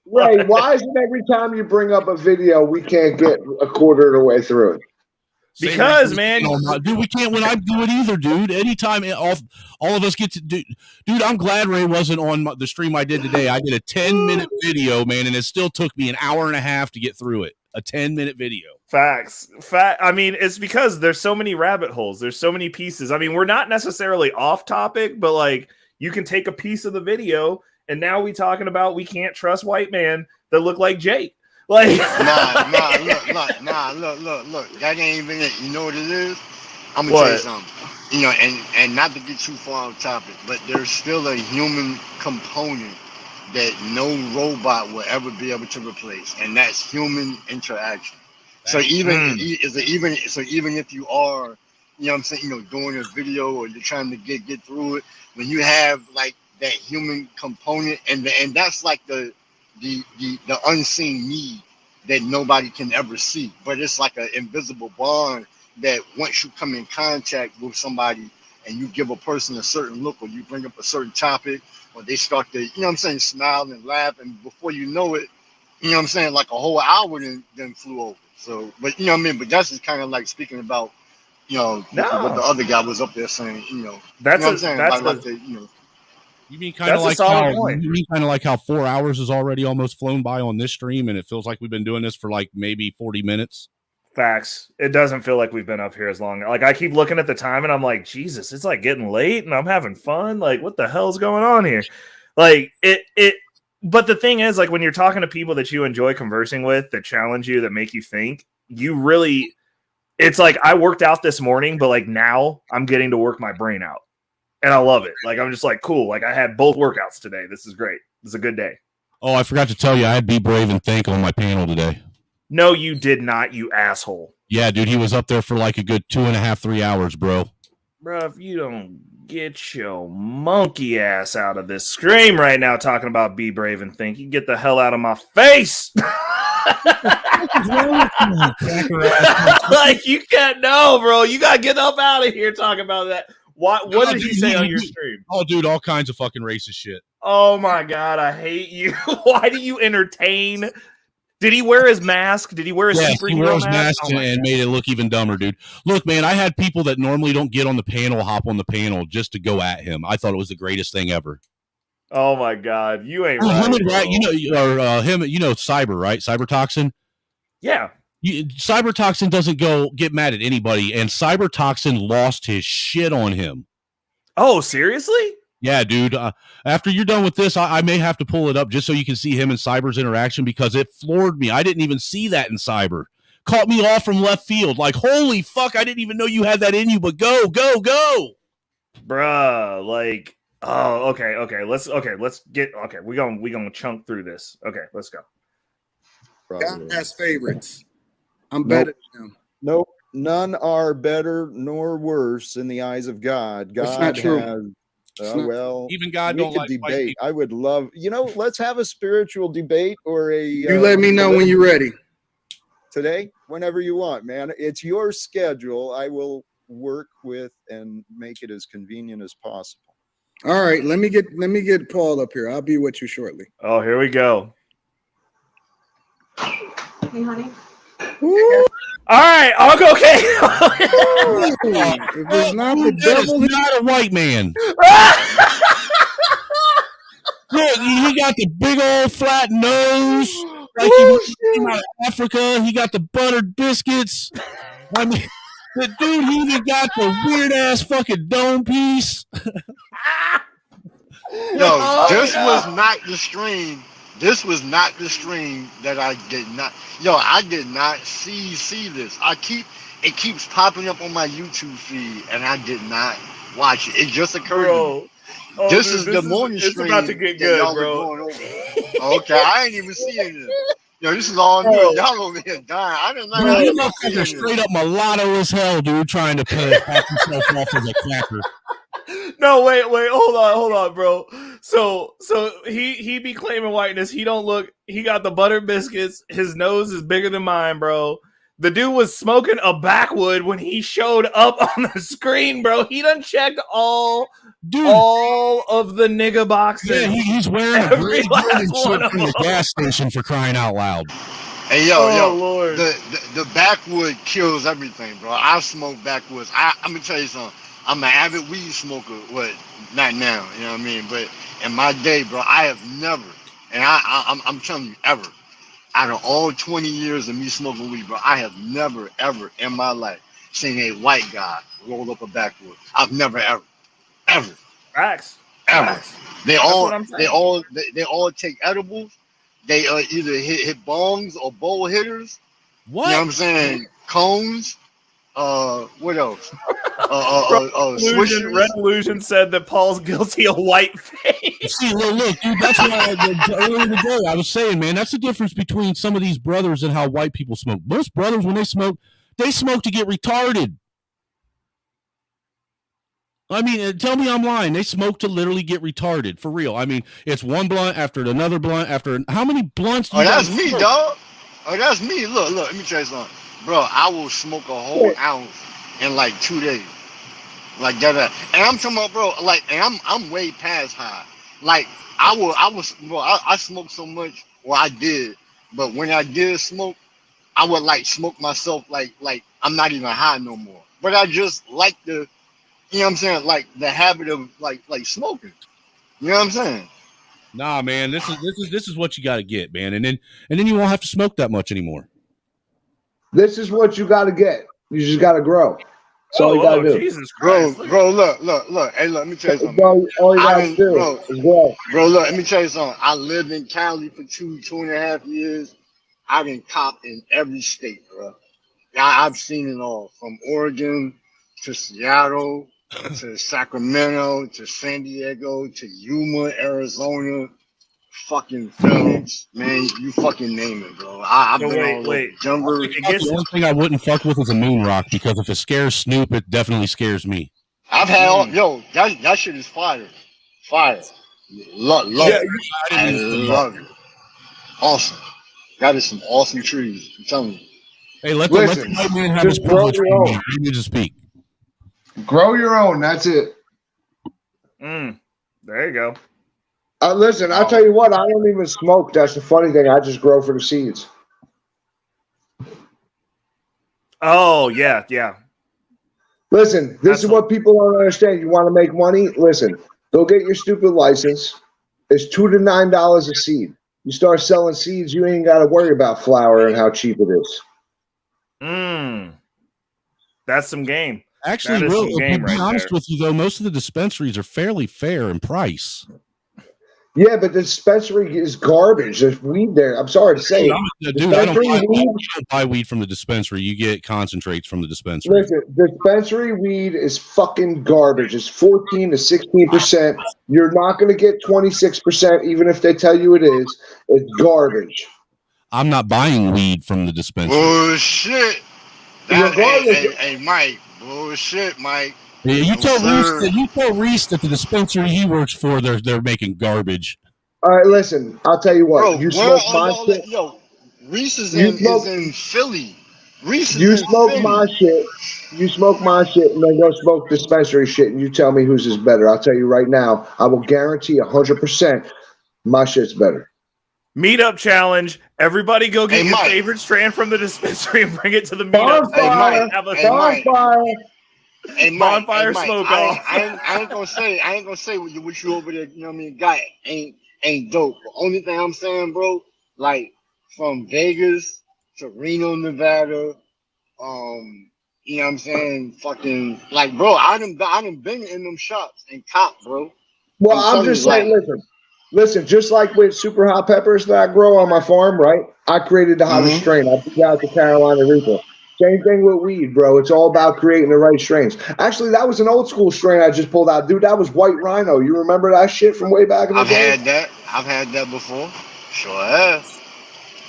Ray, why is it every time you bring up a video we can't get a quarter of the way through it? Because, man, dude, we can't when I do it either, dude. Anytime all of us get to do, dude. I'm glad Ray wasn't on the stream I did today. I did a 10-minute video, man, and it still took me an hour and a half to get through it. A 10-minute video. Facts. I mean, it's because there's so many rabbit holes. There's so many pieces. I mean, we're not necessarily off topic, but like you can take a piece of the video, and now we talking about we can't trust white man that look like Jake. Like, look. That ain't even it. You know what it is? I'm gonna tell you something. You know, and not to get too far off topic, but there's still a human component that no robot will ever be able to replace, and that's human interaction. So even if you are, you know what I'm saying, you know, doing a video or you're trying to get through it, when you have like that human component, and that's like the unseen need that nobody can ever see, but it's like an invisible bond that once you come in contact with somebody and you give a person a certain look or you bring up a certain topic or they start to, you know what I'm saying, smile and laugh, and before you know it, you know what I'm saying, like a whole hour then flew over. So, but you know what I mean, but that's just kind of like speaking about, you know, what the other guy was up there saying, you know, that's you know what I'm saying, like the, you know. You mean kind of like how 4 hours is already almost flown by on this stream, and it feels like we've been doing this for like maybe 40 minutes. Facts. It doesn't feel like we've been up here as long. Like I keep looking at the time and I'm like, Jesus, it's like getting late and I'm having fun. Like, what the hell's going on here? Like it. But the thing is, like when you're talking to people that you enjoy conversing with, that challenge you, that make you think, you really. It's like I worked out this morning, but like now I'm getting to work my brain out. And I love it. Like, I'm just like, cool. Like, I had both workouts today. This is great. This is a good day. Oh, I forgot to tell you, I had Be Brave and Think on my panel today. No, you did not, you asshole. Yeah, dude, he was up there for like a good 2.5, 3 hours, bro. Bro, if you don't get your monkey ass out of this scream right now talking about Be Brave and Think, you get the hell out of my face. Like, you can't know, bro. You got to get up out of here talking about that. What did he say on your stream? Oh, dude, all kinds of fucking racist shit. Oh, my God. I hate you. Why do you entertain? Did he wear his mask? Did he wear his superhero mask? And made it look even dumber, dude. Look, man, I had people that normally don't get on the panel hop on the panel just to go at him. I thought it was the greatest thing ever. Oh, my God. You ain't right. You know, him, you know, Cyber, right? Cyber Toxin? Yeah. Cyber Toxin doesn't get mad at anybody, and Cyber Toxin lost his shit on him. Oh, seriously? Yeah, dude. After you're done with this, I may have to pull it up just so you can see him and Cyber's interaction, because it floored me. I didn't even see that in Cyber. Caught me off from left field. Like, holy fuck, I didn't even know you had that in you, but go. Bruh, like, oh, okay. We're gonna chunk through this. Okay, let's go. God has favorites. I'm better than him. Nope. None are better nor worse in the eyes of God. God That's not true. has, well, even God we don't could like debate. I would love, let's have a spiritual debate or a. You let me know when you're ready. Today, whenever you want, man. It's your schedule. I will work with and make it as convenient as possible. All right, let me get Paul up here. I'll be with you shortly. Oh, here we go. Hey, honey. Ooh. All right, I'll go. Okay. If it's not the devil, it's not a white man. Look, he got the big old flat nose, like he came out of Africa. He got the buttered biscuits. I mean, the dude, he even got the weird ass fucking dome piece. Yo, this was not the stream. This was not the stream that I did not. Yo, I did not see this. It keeps popping up on my YouTube feed, and I did not watch it. It just occurred to me. Oh, this dude, is the morning it's strain about to get that good, y'all bro. are going over. Okay, I ain't even seeing this. Yo, this is all new. Bro. Y'all over here dying. I didn't Bro, know you y'all motherfucker seeing straight this. up mulatto as hell, dude, trying to pass himself off as a cracker. No, wait, hold on, bro. So he be claiming whiteness. He don't look. He got the butter biscuits. His nose is bigger than mine, bro. The dude was smoking a backwood when he showed up on the screen, bro. He done checked all of the nigga boxes. Yeah, he's wearing a Every gray last Jordan one shirt of from the them. gas station, for crying out loud. Hey, yo, Oh, Lord. the backwood kills everything, bro. I smoke backwoods. I'm gonna tell you something. I'm an avid weed smoker. What? Not now, you know what I mean? But in my day, bro, I have never, and I'm telling you, ever, out of all 20 years of me smoking weed, bro, I have never, ever in my life seen a white guy roll up a backwood. I've never, ever, Facts. ever. They That's all, what I'm saying. they all take edibles. They either hit bongs or bowl hitters. What? You know what I'm saying? Cones. What else? Red Illusion said that Paul's guilty of white face. See, look, dude, that's why earlier today I was saying, man, that's the difference between some of these brothers and how white people smoke. Most brothers, when they smoke to get retarded. I mean, tell me I'm lying. They smoke to literally get retarded, for real. I mean, it's one blunt after another blunt after how many blunts? Do you that's guys me, smoke? dog. Oh, that's me. Look, let me tell you something, bro. I will smoke a whole ounce in like 2 days, like that. And I'm talking about, bro. Like, and I'm way past high. Like, I smoked so much. Well, I did, but when I did smoke, I would like smoke myself like I'm not even high no more. But I just like the, you know what I'm saying, like the habit of like smoking. You know what I'm saying? Nah, man, this is what you got to get, man, and then you won't have to smoke that much anymore. This is what you got to get. You just got to grow. That's all you got to do. Jesus Christ. Bro, look. Hey, look, let me tell you something. All you got to do is grow. Bro, look, let me tell you something. I lived in Cali for 2.5 years. I been cop in every state, bro. I've seen it all, from Oregon to Seattle to Sacramento to San Diego to Yuma, Arizona, fucking Phoenix, man, you fucking name it, bro. I've been all over Denver. The one thing I wouldn't fuck with is a moon rock, because if it scares Snoop, it definitely scares me. I've had that shit is fire. Love it. I love it. Awesome. That is some awesome trees. I'm telling you. Hey, let the white man have his privilege. You need to speak. Grow your own. That's it. There you go. Listen, I'll tell you what. I don't even smoke. That's the funny thing. I just grow for the seeds. Oh, yeah. Listen, this is what people don't understand. You want to make money? Listen, go get your stupid license. It's $2 to $9 a seed. You start selling seeds, you ain't got to worry about flour and how cheap it is. That's some game. Actually, to be honest with you, though, most of the dispensaries are fairly fair in price. Yeah, but the dispensary is garbage. There's weed there. I'm sorry to say it. Dude, I don't buy weed from the dispensary. You get concentrates from the dispensary. Listen, dispensary weed is fucking garbage. It's 14 to 16%. You're not going to get 26%, even if they tell you it is. It's garbage. I'm not buying weed from the dispensary. Bullshit. Hey, Mike. Bullshit, Mike. Yeah, you tell Reese that the dispensary he works for, they're making garbage. All right, listen. I'll tell you what. Bro, you smoke my shit. Reese is in Philly. You smoke my shit. You smoke my shit, and then go smoke dispensary shit, and you tell me whose is better. I'll tell you right now. I will guarantee 100% my shit's better. Meetup challenge. Everybody go get your favorite strand from the dispensary and bring it to the meetup. Bonfire smoke off. I ain't gonna say what you over there, you know what I mean, got ain't dope. The only thing I'm saying, bro, like from Vegas to Reno, Nevada, you know what I'm saying, fucking like, bro, I done been in them shops and cop, bro. Well, I'm just saying, listen, just like with super hot peppers that I grow on my farm, right? I created the hottest strain. I beat out the Carolina Reaper. Same thing with weed, bro. It's all about creating the right strains. Actually, that was an old school strain I just pulled out, dude. That was White Rhino. You remember that shit from way back in the day? I've had that before. Sure have.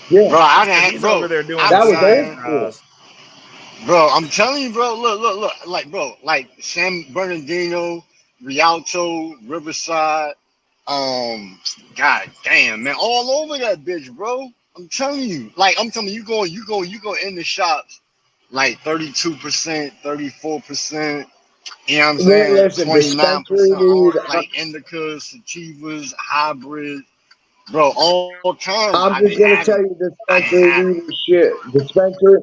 Yeah, bro. I done He's bro. over there doing that was science, old school. Bro, I'm telling you, bro. Look. Like, bro, like San Bernardino, Rialto, Riverside. God damn, man, all over that bitch, bro. I'm telling you, you go in the shops, like 32%, 34%. You know what I'm saying? Listen, 29% dispensary all weed. like indicas, sativas, hybrids, bro, all kinds. I'm just gonna tell you, dispensary weed is shit. Dispensary,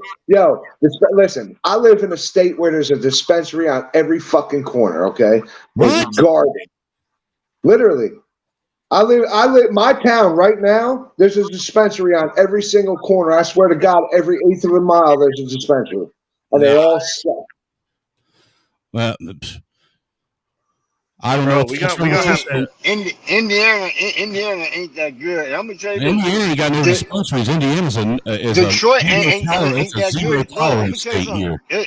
listen. I live in a state where there's a dispensary on every fucking corner. Okay, it's garbage. Literally, I live. My town right now. There's a dispensary on every single corner. I swear to God, every eighth of a mile there's a dispensary, and they all suck. Well, I don't know. We gonna have to. Indiana ain't that good. I'm gonna tell you, Indiana ain't got no dispensaries. Indiana's Detroit ain't that zero good. Bro, let me tolerance tell you state something. here.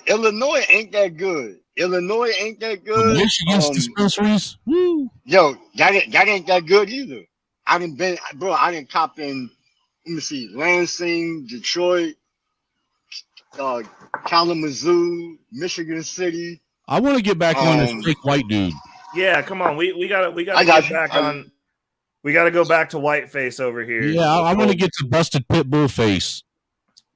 Illinois ain't that good. Illinois ain't that good. Michigan's dispensaries, woo. Yo, that ain't that good either. I didn't cop in. Let me see, Lansing, Detroit, Kalamazoo, Michigan City. I want to get back on this fake white dude. Yeah, come on. We gotta get back on. We gotta go back to Whiteface over here. Yeah, I want to get to busted pit bull face.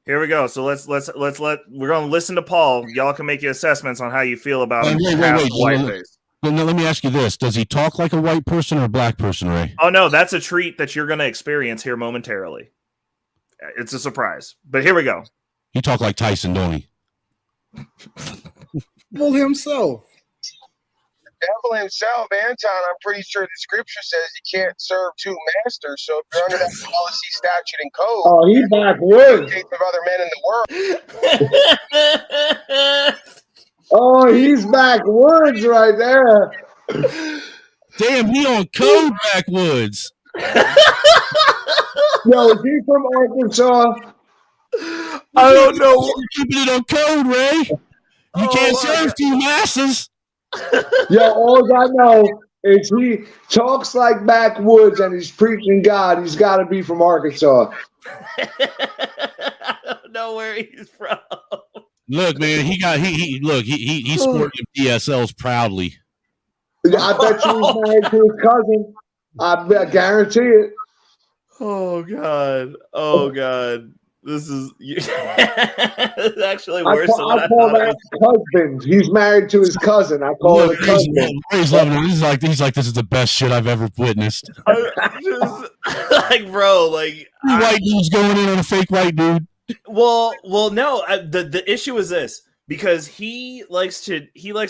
Here we go. So let's we're gonna listen to Paul. Y'all can make your assessments on how you feel about him. Wait. Whiteface. Now, let me ask you this: does he talk like a white person or a black person, Ray? Oh no, that's a treat that you're gonna experience here momentarily. It's a surprise. But here we go. He talk like Tyson, don't he? Well, himself. The devil himself, Anton, I'm pretty sure the scripture says you can't serve two masters. So if you're under that policy, statute, and code, oh, he backwoods. Of other men in the world. Oh, he's backwoods right there. Damn, he on code backwoods. Yo, is he from Arkansas? I don't know. You're keeping it on code, Ray. You can't serve two masters. Yo, all I know is he talks like backwoods and he's preaching God. He's got to be from Arkansas. I don't know where he's from. Look, man, he sporting DSLs proudly. I bet you he's married to his cousin. I guarantee it. Oh God. This is it's actually worse than what I call thought. that husband. He's married to his cousin. I call it a cousin. He's loving it. He's like, this is the best shit I've ever witnessed. Like, bro, like white dude's going in on a fake white dude. Well, no. The issue is this, because he likes to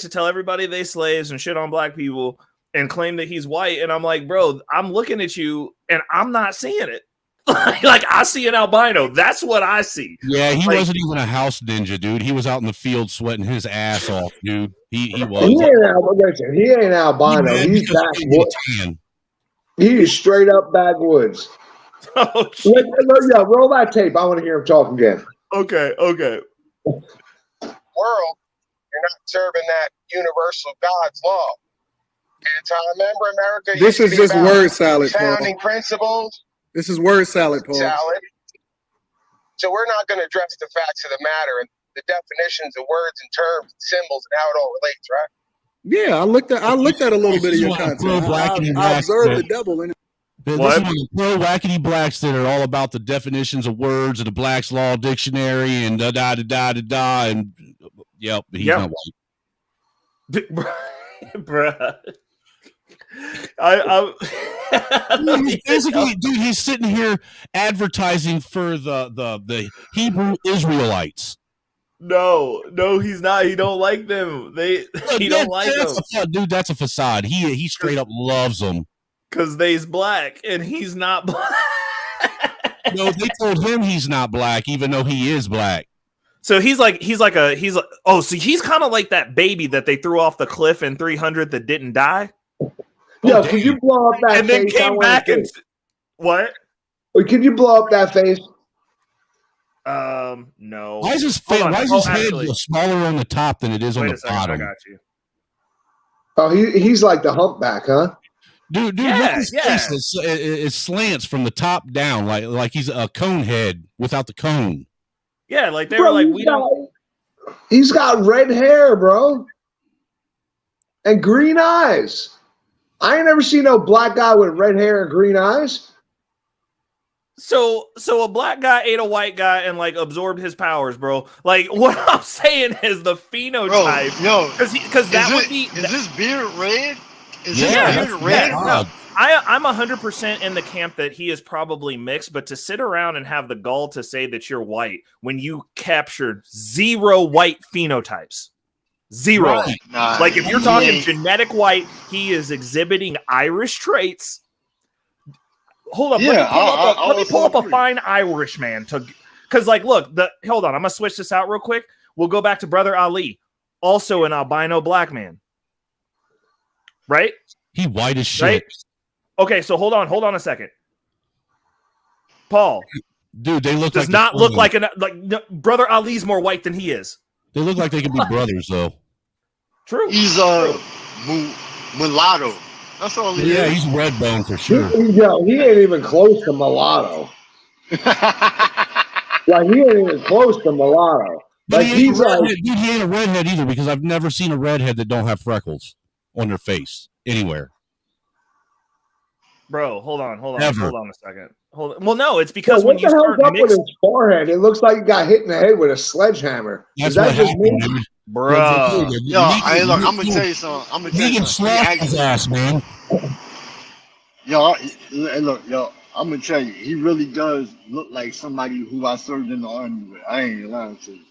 tell everybody they slaves and shit on black people and claim that he's white, and I'm like, bro, I'm looking at you and I'm not seeing it. Like I see an albino. That's what I see. Yeah, he wasn't even a house ninja, dude. He was out in the field sweating his ass off, dude. He was. He ain't albino. He's backwoods. He is straight up backwoods. Oh, roll that tape. I want to hear him talk again. Okay. World, you're not serving that universal God's law. And I remember America. This is just word salad, founding Paul. principles. This is word salad, Paul. So we're not going to address the facts of the matter and the definitions of words and terms and symbols and how it all relates, right? Yeah, I looked at a little bit of your content. I observed the devil in it. This is one of the pro wackety blacks that are all about the definitions of words and the Black's Law Dictionary and da and yep, he's not white. Bruh. Basically, dude, he's sitting here advertising for the Hebrew Israelites. No, he's not. He don't like them. He don't like them. Dude, that's a facade. He straight up loves them. Because they's black and he's not black. No, they told him he's not black, even though he is black. So he's kind of like that baby that they threw off the cliff in 300 that didn't die. Yo, can you blow up that and face? Then came back and what? Can you blow up that face? No. Why is his head smaller on the top than it is on the bottom? I got you. Oh, he's like the humpback, huh? Dude, look at his face. It slants from the top down, like he's a cone head without the cone. Yeah, like they were like, He's got red hair, bro, and green eyes. I ain't never seen no black guy with red hair and green eyes. So a black guy ate a white guy and like absorbed his powers, bro. Like what I'm saying is the phenotype. Bro, because that would be. Is this beard red? Is this beard red? No, I'm 100% in the camp that he is probably mixed, but to sit around and have the gall to say that you're white when you captured 0 white phenotypes. 0. Right. Nah, like if you're talking genetic white, he is exhibiting Irish traits. Hold up, let me pull up a fine Irish man because like look, hold on, I'm gonna switch this out real quick. We'll go back to Brother Ali, also an albino black man. Right? He white as shit. Right? Okay, so hold on a second. Paul, dude, they does not look like Brother Ali's more white than he is. They look like they could be brothers, though. True. He's mulatto. That's all he is. Yeah, he's red bone for sure. He ain't even close to mulatto. Like he ain't even close to mulatto. But like he ain't a redhead either, because I've never seen a redhead that don't have freckles on their face anywhere. Bro, hold on a second. Well, no, it's what because when you start up with his forehead, it looks like he got hit in the head with a sledgehammer. Is that just me? Bro. Yo, look, I'm gonna tell you something. I'm gonna tell you something. His ass, man. Yo, I'm gonna tell you, he really does look like somebody who I served in the army with. I ain't lying to you.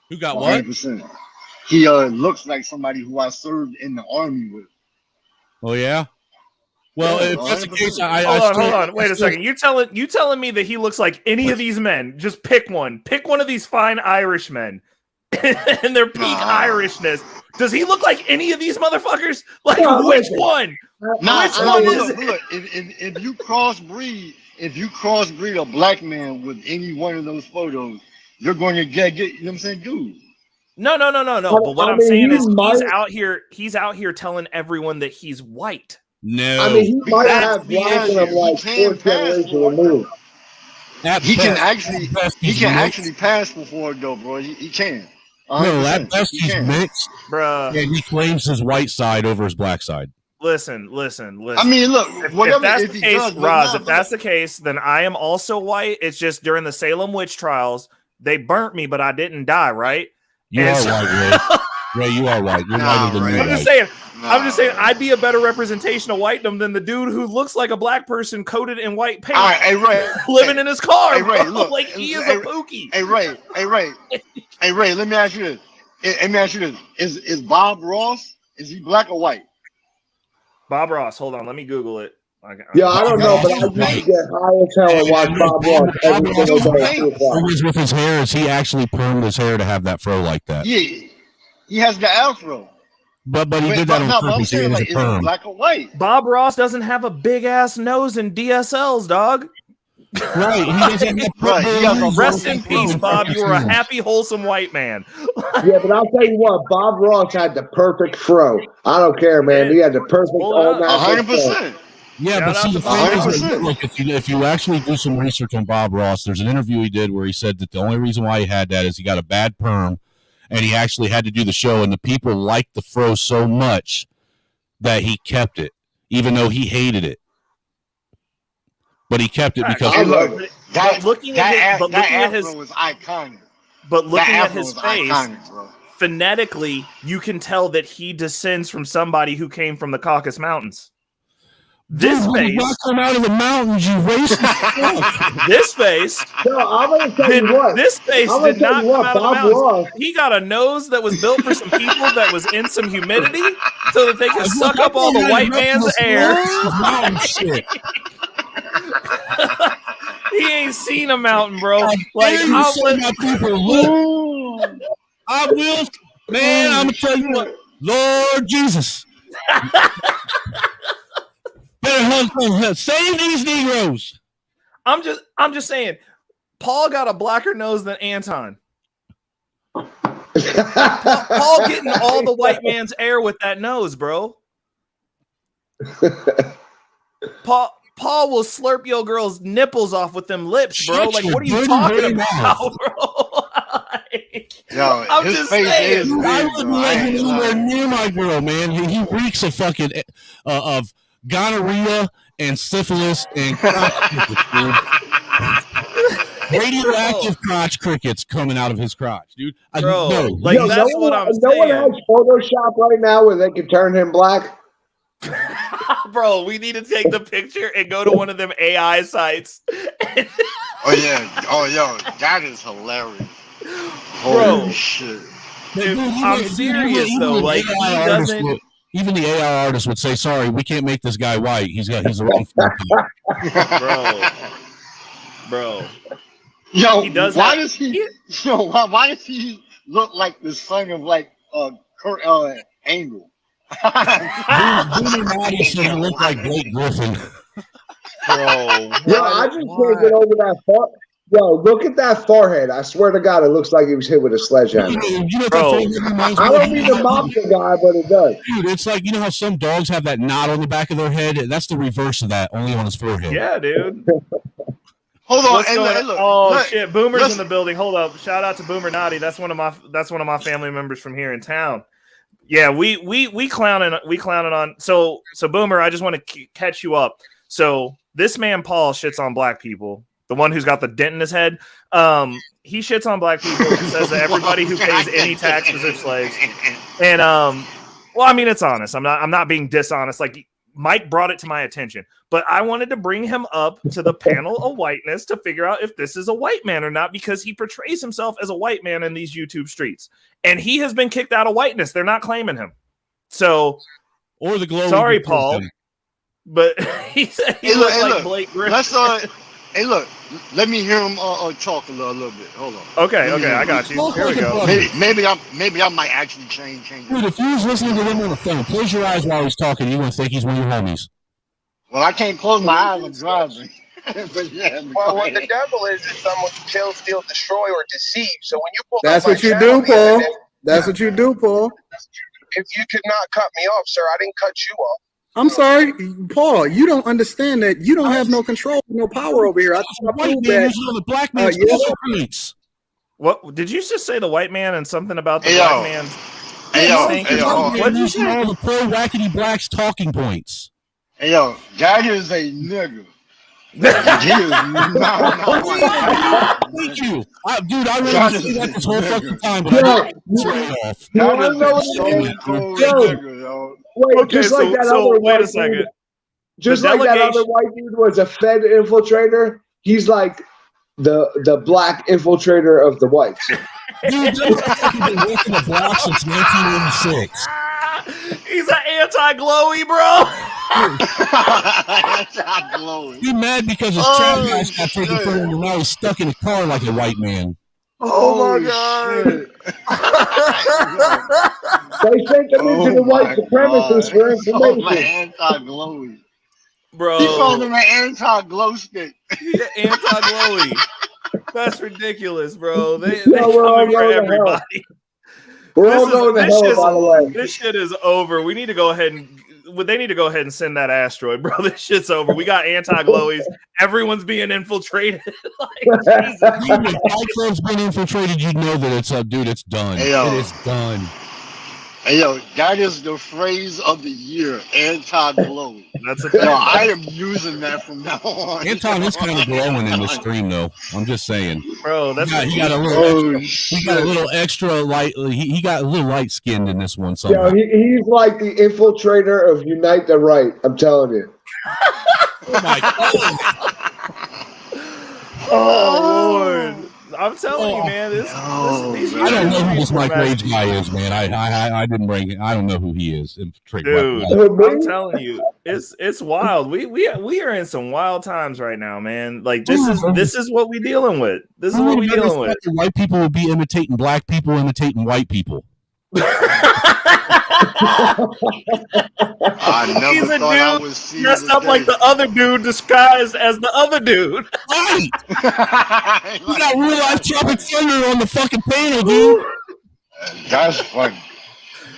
Who got what? 100%. He looks like somebody who I served in the army with. Oh yeah. Well, if that's the case, hold on. Wait a second. You telling me that he looks like any of these men? Just pick one. Pick one of these fine Irish men and their peak Irishness. Does he look like any of these motherfuckers? Like which one? Look, if you crossbreed a black man with any one of those photos, you're going to get you know what I'm saying, dude. No. But what I'm saying is he's out here telling everyone that he's white. No, I mean he might have black in him like 4th generation removed. He can actually pass before it though, bro. He can. No, at best he's mixed, bruh. And he claims his white side over his black side. Listen. I mean, look, if that's the case, Roz, if that's the case, then I am also white. It's just during the Salem witch trials, they burnt me, but I didn't die, right? You are white, Ray. Ray, you are white. You're whiter than me. I'm just saying, I'd be a better representation of whitedom than the dude who looks like a black person coated in white paint, living in his car. Hey, Ray, look, like he is a pookie. Hey, Ray, let me ask you this. Is Bob Ross, is he black or white? Bob Ross, hold on, let me Google it. Yeah, I don't know, but I used to get high as hell and watch Bob Ross every single day. What is with his hair? Is he actually permed his hair to have that fro like that? Yeah, he has the afro. But he did that on purpose. He is it black or white? Bob Ross doesn't have a big ass nose and DSLs, dog. Right. He doesn't have rest in peace, Bob. You were a happy, wholesome white man. Yeah, but I'll tell you what, Bob Ross had the perfect fro. I don't care, man. He had the perfect all natural 100%. Yeah, but see, the thing is, look, if you actually do some research on Bob Ross, there's an interview he did where he said that the only reason why he had that is he got a bad perm, and he actually had to do the show, and the people liked the fro so much that he kept it, even though he hated it. But he kept it because looking at his was iconic. But looking at his face, iconic, phonetically, you can tell that he descends from somebody who came from the Caucasus Mountains. This face come out of the mountains, you racist. This face. No, I'm gonna tell you what. This face did not come out of the mountains. He got a nose that was built for some people that was in some humidity, so that they could suck up all the white man's air. He ain't seen a mountain, bro. Like I will, man. I'm gonna tell you what, Lord Jesus. Better save these Negroes. I'm just saying, Paul got a blacker nose than Anton. Paul getting all the white man's air with that nose, bro. Paul will slurp your girl's nipples off with them lips, bro. Like, what are you talking about, bro? Yo, I'm his just face saying. is big, I wouldn't bro. I let him ain't anywhere lying. near my girl, man. He reeks of fucking of gonorrhea and syphilis and crotch crickets, dude. Radioactive crotch crickets coming out of his crotch, dude. Bro, no, like, Yo, that's what I'm no one has saying. Photoshop right now where they can turn him black. Bro, we need to take the picture and go to one of them AI sites. Oh yeah. Oh yo, that is hilarious. Bro. Holy shit. I'm serious though. Like, he doesn't. Even the AI artist would say, "Sorry, we can't make this guy white. He's the wrong bro. Yo, He does why have- does he? Yo, why does he look like the son of like Kurt Angle? Boomer Naughty said he looked like Blake Griffin. Bro, Yo, I just can't get over that thought. Yo, look at that forehead. I swear to God, it looks like he was hit with a sledgehammer. You know Bro, I don't mean to mock the guy, but it does. Dude, it's like, you know how some dogs have that knot on the back of their head? That's the reverse of that, only on his forehead. Yeah, dude. Hold on, What's hey, going look, on? hey, look, Oh look, shit, Boomer's let's- in the building. Hold up. Shout out to Boomer Naughty. That's one of my family members from here in town. Yeah, we clowning on. So Boomer, I just want to catch you up. So this man Paul shits on black people. The one who's got the dent in his head. He shits on black people and says that everybody who pays any taxes are slaves. And well, I mean, it's honest. I'm not being dishonest. Like, Mike brought it to my attention, but I wanted to bring him up to the panel of whiteness to figure out if this is a white man or not, because he portrays himself as a white man in these YouTube streets, and he has been kicked out of whiteness. They're not claiming him. So, or the glow. Sorry, Paul, but he said he looked like Blake Griffin. Let's hey, look. Let me hear him talk a little bit. Hold on. Okay, I got you. Here we go. Maybe I might actually change. Dude, if you was listening to him on the phone, close your eyes while he's talking. You're gonna think he's one of your homies. Well, I can't close my eyes. I'm driving. But yeah, well, what the devil is someone to kill, steal, destroy, or deceive. So when you pull That's up my what you channel do, the other Paul. day, That's what you do, Paul. if you could not cut me off, sir, I didn't cut you off. I'm sorry, Paul. You don't understand that you don't have no control, no power over here. I White man using all the black man's fingerprints. What did you just say? The white man and something about the Hey, black yo. man? What did you say? All the pro wackety blacks talking points. Hey yo, that is a nigga. He is not white. Thank you, dude. I really say that this whole fucking time, but Yo, I didn't swear it off. You want to know what it is? Wait, Okay, just like that so other wait white a second. dude, just The like that delegation- other white dude was a Fed infiltrator. He's like the black infiltrator of the whites. Dude, I've been working the block since 1986. He's an anti-glowy, bro. He's mad because his trap house got taken from him and now he's stuck in a car like a white man. Oh my god. They sent them into the white supremacists for information. Anti-glowy. Bro. He called him an anti-glow stick. Yeah, anti-glowy. That's ridiculous, bro. They we're all coming for going to hell. everybody. We're all going to hell, by the way. This shit is over. We need to go ahead and they need to go ahead and send that asteroid, bro. This shit's over. We got anti-glowies. Everyone's being infiltrated. Like, Jesus. If Fight Club's been infiltrated, you know that it's dude, it's done. Hey, yo. It is done. Hey yo, that is the phrase of the year, anti-glow. That's a Yo, thing. I am using that from now on. Anton is kind of glowing in the stream, though. I'm just saying, bro. That's he got a little. He got a little extra light. He got a little light skinned in this one. Somehow. Yo, he's like the infiltrator of Unite the Right. I'm telling you. Oh my god! Oh Lord. I'm telling you, man. These I don't know who this Mike Rage guy is, man. I didn't bring it. I don't know who he is. Dude, I'm telling you, it's wild. We are in some wild times right now, man. Like this is what we dealing with. This is what we dealing with. White people would be imitating black people, imitating white people. I never He's a thought I dude would see dressed the up like day. the other dude disguised as the other dude. Right. You got real life Tropic Thunder on the fucking panel, dude. That's funny.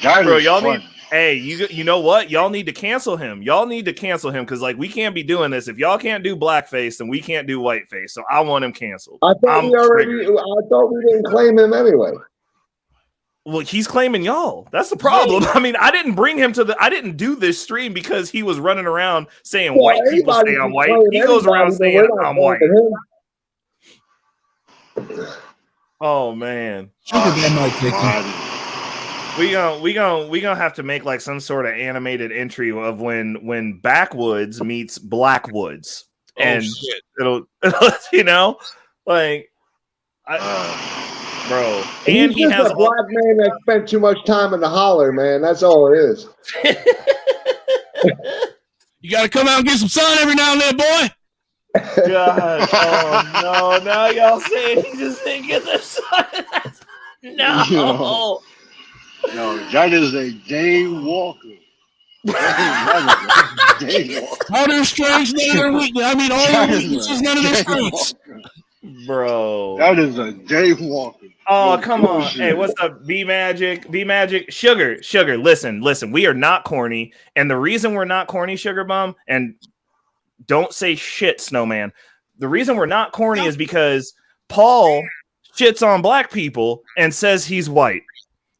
That Bro, is y'all funny. need. Hey, you know what? Y'all need to cancel him. Y'all need to cancel him because like we can't be doing this. If y'all can't do blackface, then we can't do whiteface. So I want him canceled. I thought I'm we already. triggered. I thought we didn't claim him anyway. Well, he's claiming y'all. That's the problem. I mean, I didn't bring him to the. I didn't do this stream because he was running around saying Well, white people anybody say I'm can white. claim He goes around anybody, but saying we're not I'm white. claiming him. Oh man. Sugar Bum might take him. We gonna have to make like some sort of animated entry of when Backwoods meets Blackwoods, and shit. it'll you know, like bro, and He's he just has a black man that spent too much time in the holler, man. That's all it is. You got to come out and get some sun every now and then, boy. God, oh no, now y'all saying he just didn't get the sun. No. No, that is a Dane Walker. That is a Dane Walker. All their strengths, none of their weaknesses. I mean, all their weaknesses, none of their strengths. Bro. That is a Dane Walker. Oh, No come on. bullshit. Hey, what's up? B Magic, Sugar. Listen. We are not corny. And the reason we're not corny, Sugar Bum, and don't say shit, Snowman. The reason we're not corny is because Paul shits on black people and says he's white.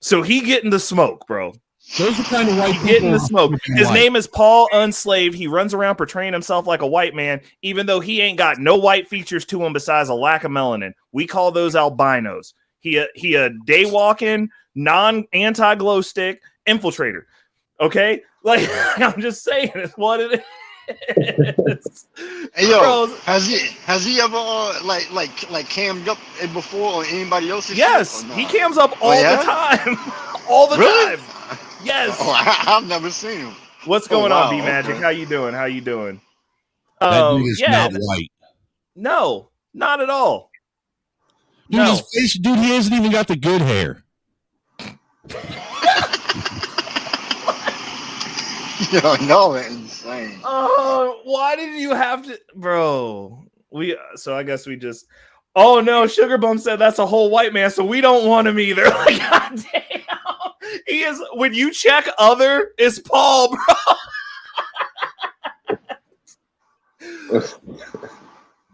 So he getting the smoke, bro. Those are kind of white people. Getting the smoke. His name is Paul Unslaved. He runs around portraying himself like a white man, even though he ain't got no white features to him besides a lack of melanin. We call those albinos. He a day walking, anti-glow stick infiltrator. Okay? Like I'm just saying it's what it is. Hey yo, Bro, has he ever like cammed up before or anybody else's? yes, shit, or he not? cams up all the time. All the Really? time. Yes. Oh, I've never seen him. What's going on, B wow, Magic? okay. How you doing? That dude is yeah. not white. No, not at all. Dude, his face, dude, he hasn't even got the good hair. Yo, no, that's insane. Oh, why did you have to, bro? So I guess we just. Oh no, Sugar Bum said that's a whole white man, so we don't want him either. Like, God damn, he is. When you check other, it's Paul, bro.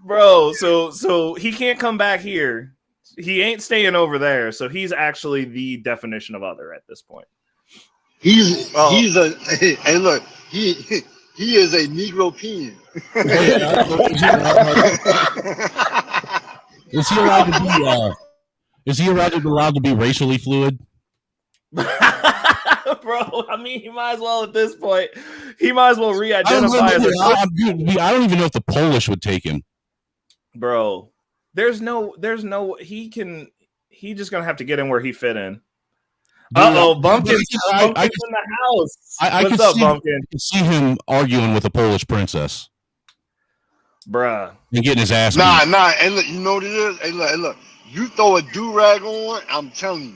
Bro, so he can't come back here. He ain't staying over there, so he's actually the definition of other at this point. He's a hey look, he is a Negro peon. Is he allowed to be? Is he allowed to be racially fluid? Bro, I mean, he might as well at this point. He might as well re-identify as I don't even know if the Polish would take him. Bro, there's no. He's just gonna have to get in where he fit in. Bumpkin's in the house. What's up, Bumpkin? I can see him arguing with a Polish princess. Bruh. And getting his ass Nah. Hey, look, you know what it is? Hey, look. You throw a do-rag on, I'm telling you,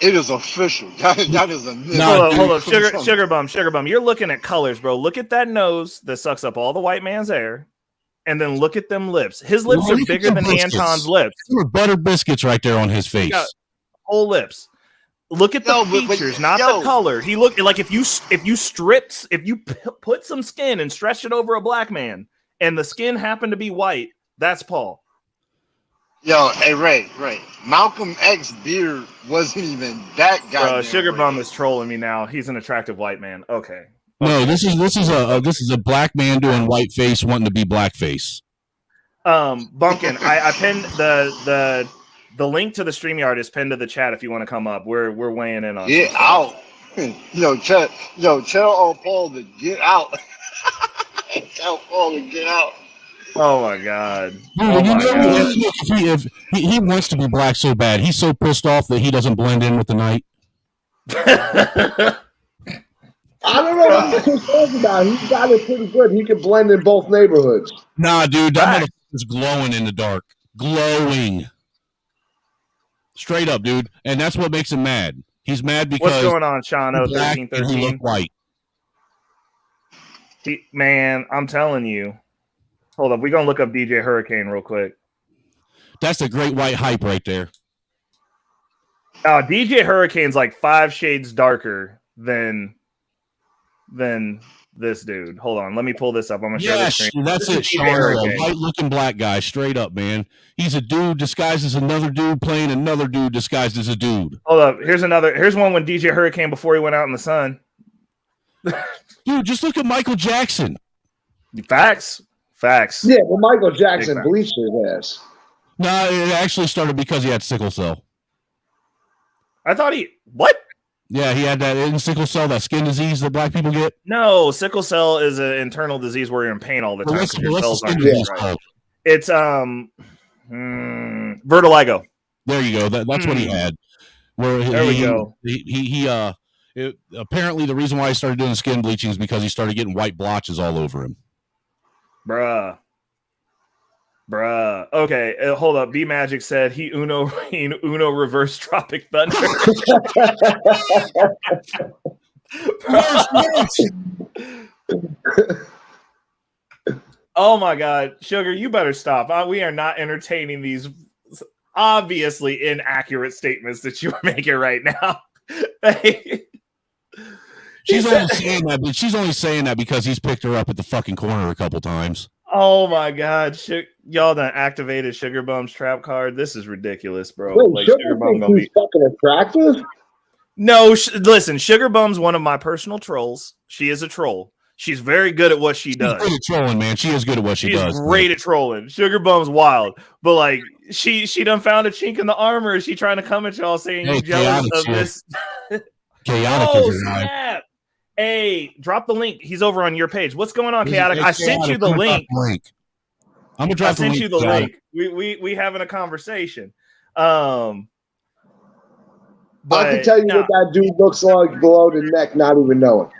it is official. That is a... Hold up. Sugar Bum. You're looking at colors, bro. Look at that nose that sucks up all the white man's air. And then look at them lips. His lips are bigger than Anton's lips. There were butter biscuits right there on his face. Whole lips. Look at the features, not the color. He looked like if you put some skin and stretched it over a black man, and the skin happened to be white, that's Paul. Yo, hey, Ray. Malcolm X beard wasn't even that guy. Sugar Bum is trolling me now. He's an attractive white man. Okay. No, this is a black man doing white face wanting to be blackface. Bumpkin, I pinned the link to the StreamYard is pinned to the chat if you want to come up. We're weighing in on. Get out. Tell Paul to get out. Tell Paul to get out. Oh my God. If he wants to be black so bad, he's so pissed off that he doesn't blend in with the night. I don't know what he's talking about. He's got it pretty good. He can blend in both neighborhoods. Nah, dude, that motherfucker's glowing in the dark. Glowing. Straight up, dude. And that's what makes him mad. He's mad because what's going on, Sean? he's black and he 1313. looked white. Man, I'm telling you. Hold up, we're gonna look up DJ Hurricane real quick. That's a great white hype right there. DJ Hurricane's like 5 shades darker than this dude. Hold on, let me pull this up. I'm gonna share this screen. That's it. Sean, a white-looking black guy, straight up, man. He's a dude disguised as another dude playing another dude disguised as a dude. Hold up, here's one when DJ Hurricane before he went out in the sun. Dude, just look at Michael Jackson. Facts. Yeah, well, Michael Jackson bleached his ass. No, it actually started because he had sickle cell. I thought what? Yeah, he had that in sickle cell, that skin disease that black people get. No, sickle cell is an internal disease where you're in pain all the time. What's Your cells the aren't skin disease right. called? It's vertigo. There you go. That's what he had. Where there we go. Apparently the reason why he started doing skin bleaching is because he started getting white blotches all over him. Bruh. Okay, hold up. B Magic said he Uno reverse Tropic Thunder. Oh my God, Sugar, you better stop. We are not entertaining these obviously inaccurate statements that you are making right now. She's only saying that because he's picked her up at the fucking corner a couple times. Oh my God, y'all done activated Sugar Bum's trap card. This is ridiculous, bro. Wait, like Sugar Bum gonna be fucking attractive? No, listen, Sugar Bum's one of my personal trolls. She is a troll. She's very good at what she does. She's good at trolling, man. She is good at what she does. She's great at trolling. Sugar Bum's wild, but like she done found a chink in the armor. Is she trying to come at y'all saying you're jealous of this? Chaotic. Oh snap! Hey, drop the link. He's over on your page. What's going on, Chaotic? I sent you the link. I'm gonna drop. I sent you the link. We having a conversation. But I can tell you what that dude looks like below the neck, not even knowing.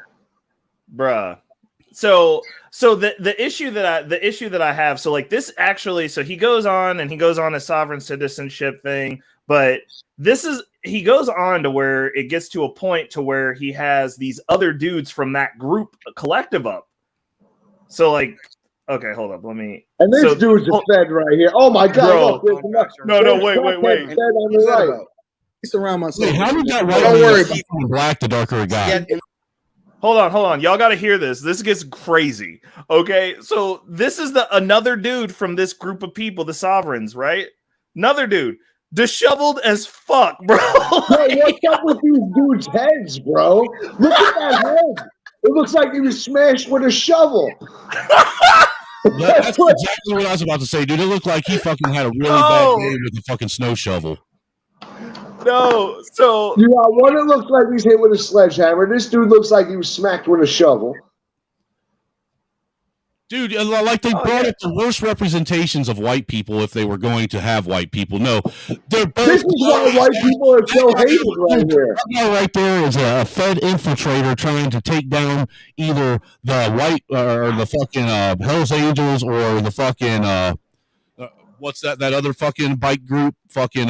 Bruh. So the issue that I have, so like this actually, so he goes on a sovereign citizenship thing, but he goes on to where it gets to a point to where he has these other dudes from that group collective up. So like, okay, hold up, let me. And this dude's a Fed right here. Oh my God! Bro, look, wait. Fed on the right. He's around myself. Wait, how did that white? Don't worry about black. The darker it got. Hold on. Y'all got to hear this. This gets crazy. Okay, so this is another dude from this group of people, the Sovereigns, right? Another dude, disheveled as fuck, bro. Hey, what's up with these dudes' heads, bro? Look at that head. It looks like he was smashed with a shovel. That's exactly what I was about to say, dude. It looked like he fucking had a really bad day with a fucking snow shovel. No, so you got one that looks like he's hit with a sledgehammer. This dude looks like he was smacked with a shovel. Dude, like they brought up the worst representations of white people if they were going to have white people. No, they're both. This is why white people are so hated right here. That guy right there is a Fed infiltrator trying to take down either the white or the fucking Hells Angels or the fucking what's that other fucking bike group? Fucking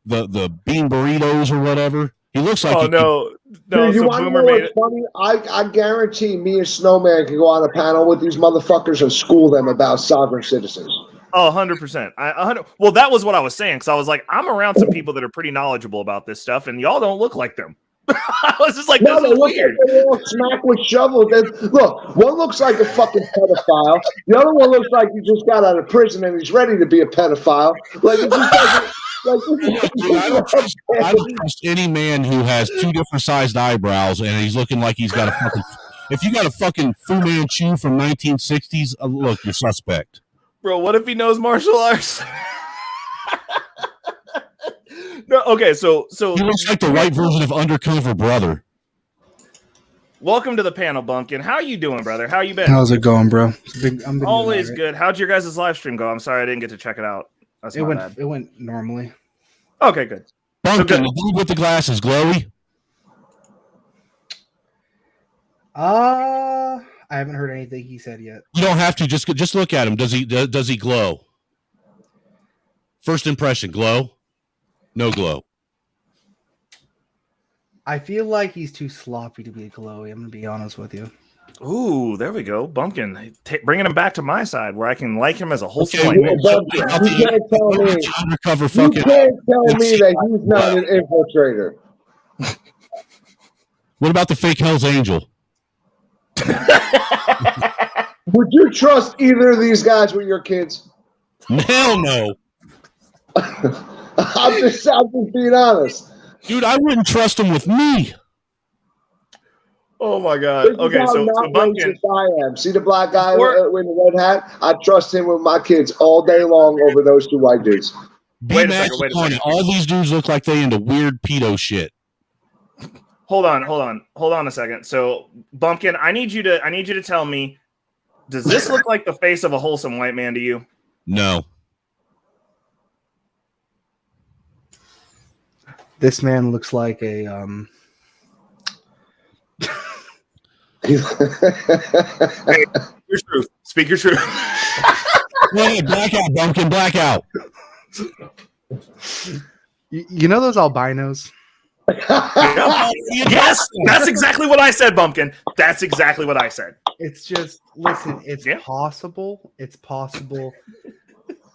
the bean burritos or whatever. He looks like. No. Dude, you want to know what's funny? I guarantee me and Snowman can go on a panel with these motherfuckers and school them about sovereign citizens. Oh, 100%. Well, that was what I was saying, because I was like, I'm around some people that are pretty knowledgeable about this stuff, and y'all don't look like them. I was just like, this is weird. They're all smacked with shovels. Look, one looks like a fucking pedophile. The other one looks like he just got out of prison and he's ready to be a pedophile. Like, it just doesn't. I don't trust any man who has two different sized eyebrows and he's looking like he's got a fucking. If you got a fucking Fu Manchu from 1960s, look, you're suspect. Bro, what if he knows martial arts? No, okay, so he looks like the white version of Undercover Brother. Welcome to the panel, Bumpkin. How you doing, brother? How you been? How's it going, bro? I'm always right. good. How'd your guys' live stream go? I'm sorry I didn't get to check it out. That's It went normally. Okay, good. Bumpkin, the dude with the glasses, glowy. I haven't heard anything he said yet. You don't have to. Just look at him. Does he glow? First impression, glow? No glow. I feel like he's too sloppy to be a Chloe. I'm gonna be honest with you. Ooh, there we go. Bumpkin. Bringing him back to my side where I can like him as a wholesome Okay, white man. You can't tell me. Undercover You fucking. can't tell me that he's not an infiltrator. What about the fake Hell's Angel? Would you trust either of these guys with your kids? Hell no. I'm just being honest. Dude, I wouldn't trust him with me. Oh my god. This is Okay, how so not Bumpkin. racist I am. See the black guy with the red hat? I trust him with my kids all day long over those two white dudes. Wait a second. All these dudes look like they into weird pedo shit. Hold on a second. So Bumpkin, I need you to tell me, does this look like the face of a wholesome white man to you? No. This man looks like a Hey, your truth. Speak your truth. Hey, blackout, Bumpkin, blackout. You know those albinos? Yes, that's exactly what I said, Bumpkin. That's exactly what I said. It's just listen. It's possible. It's possible.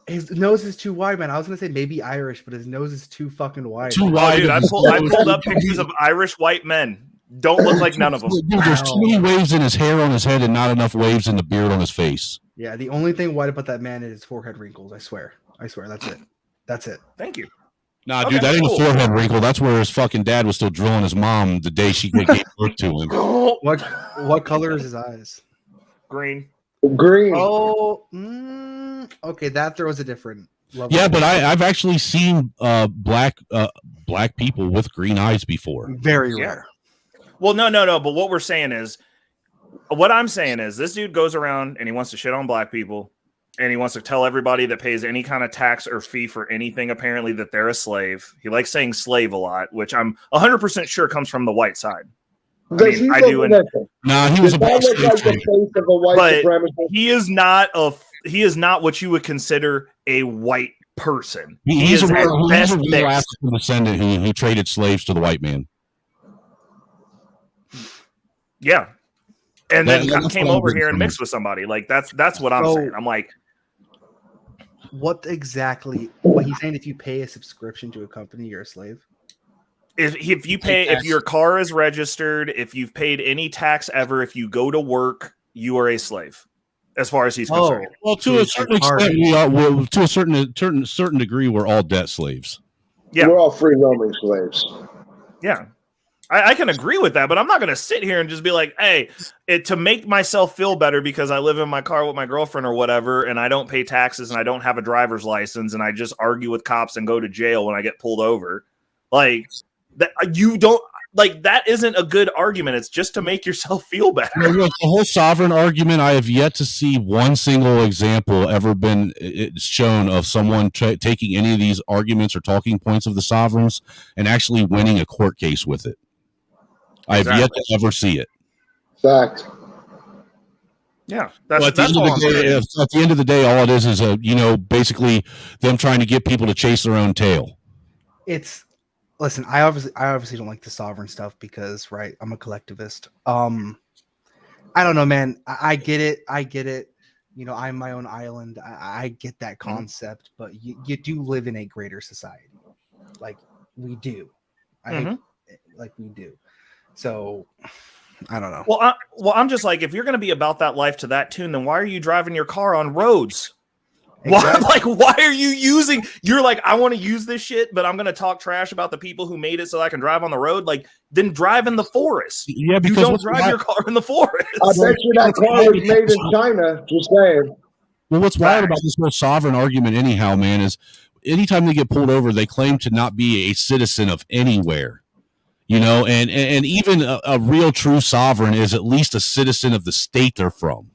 His nose is too wide, man. I was gonna say maybe Irish, but his nose is too fucking wide. Too wide. Dude, I pulled up pictures of Irish white men. Don't look like none of them. Dude, there's too many waves in his hair on his head and not enough waves in the beard on his face. Yeah, the only thing white about that man is his forehead wrinkles. I swear. That's it. Thank you. Nah, Okay, dude, that ain't cool. a forehead wrinkle. That's where his fucking dad was still drilling his mom the day she gave birth to him. What color is his eyes? Green. Green. Oh, okay. That throws a different level. Yeah, but I've actually seen black people with green eyes before. Very rare. Well, no. But what I'm saying is this dude goes around and he wants to shit on black people. And he wants to tell everybody that pays any kind of tax or fee for anything, apparently, that they're a slave. He likes saying slave a lot, which I'm 100% sure comes from the white side. Nah, he was about but he is not what you would consider a white person. He's a at real best African descendant who traded slaves to the white man. Yeah. And then That's came what I'm over getting here and from mixed with somebody. Like that's what I'm saying. I'm like, what he's saying, if you pay a subscription to a company, you're a slave. If you pay, if your car is registered, if you've paid any tax ever, if you go to work, you are a slave, as far as he's concerned. Well, to a certain extent, we are. To a certain degree, we're all debt slaves. Yeah, we're all free roaming slaves. Yeah, I can agree with that, but I'm not going to sit here and just be like, hey, to make myself feel better because I live in my car with my girlfriend or whatever, and I don't pay taxes and I don't have a driver's license, and I just argue with cops and go to jail when I get pulled over. Like that, you don't like that isn't a good argument. It's just to make yourself feel better. The whole sovereign argument, I have yet to see one single example ever been shown of someone taking any of these arguments or talking points of the sovereigns and actually winning a court case with it. I have yet to ever see it. Fact. Yeah, at the end of the day, all it is basically them trying to get people to chase their own tail. Listen, I obviously don't like the sovereign stuff because, right, I'm a collectivist. I don't know, man. I get it. You know, I'm my own island. I get that concept, but you do live in a greater society, like we do. Like we do. So I don't know. Well, I'm just like, if you're going to be about that life to that tune, then why are you driving your car on roads? Exactly. Why are you using? You're like, I want to use this shit, but I'm going to talk trash about the people who made it so I can drive on the road. Like, then drive in the forest. Yeah, because you don't drive your car in the forest. I bet you that car was made in China. Just saying. Well, what's wild about this whole sovereign argument, anyhow, man, is anytime they get pulled over, they claim to not be a citizen of anywhere. You know, and even a real true sovereign is at least a citizen of the state they're from.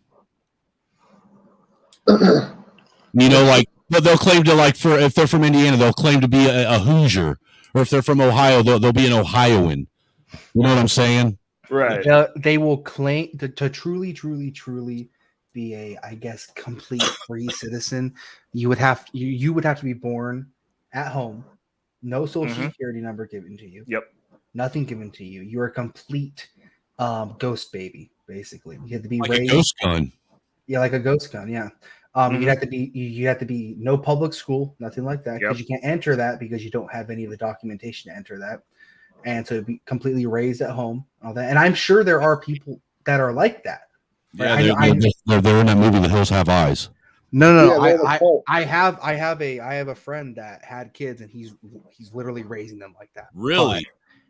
You know, like they'll claim to if they're from Indiana, they'll claim to be a Hoosier, or if they're from Ohio, they'll be an Ohioan. You know what I'm saying? Right. They will claim to truly be a, I guess, complete free citizen. You would have to be born at home, no social security number given to you. Yep. nothing given to you. You're a complete ghost baby, basically. You have to be Like raised. a ghost gun. Yeah, like a ghost gun. Yeah. You have to be no public school, nothing like that, because you can't enter that because you don't have any of the documentation to enter that, and so be completely raised at home, all that. And I'm sure there are people that are like that. Yeah, they're in that movie, The Hills Have Eyes. No. I have a friend that had kids, and he's literally raising them like that. Really?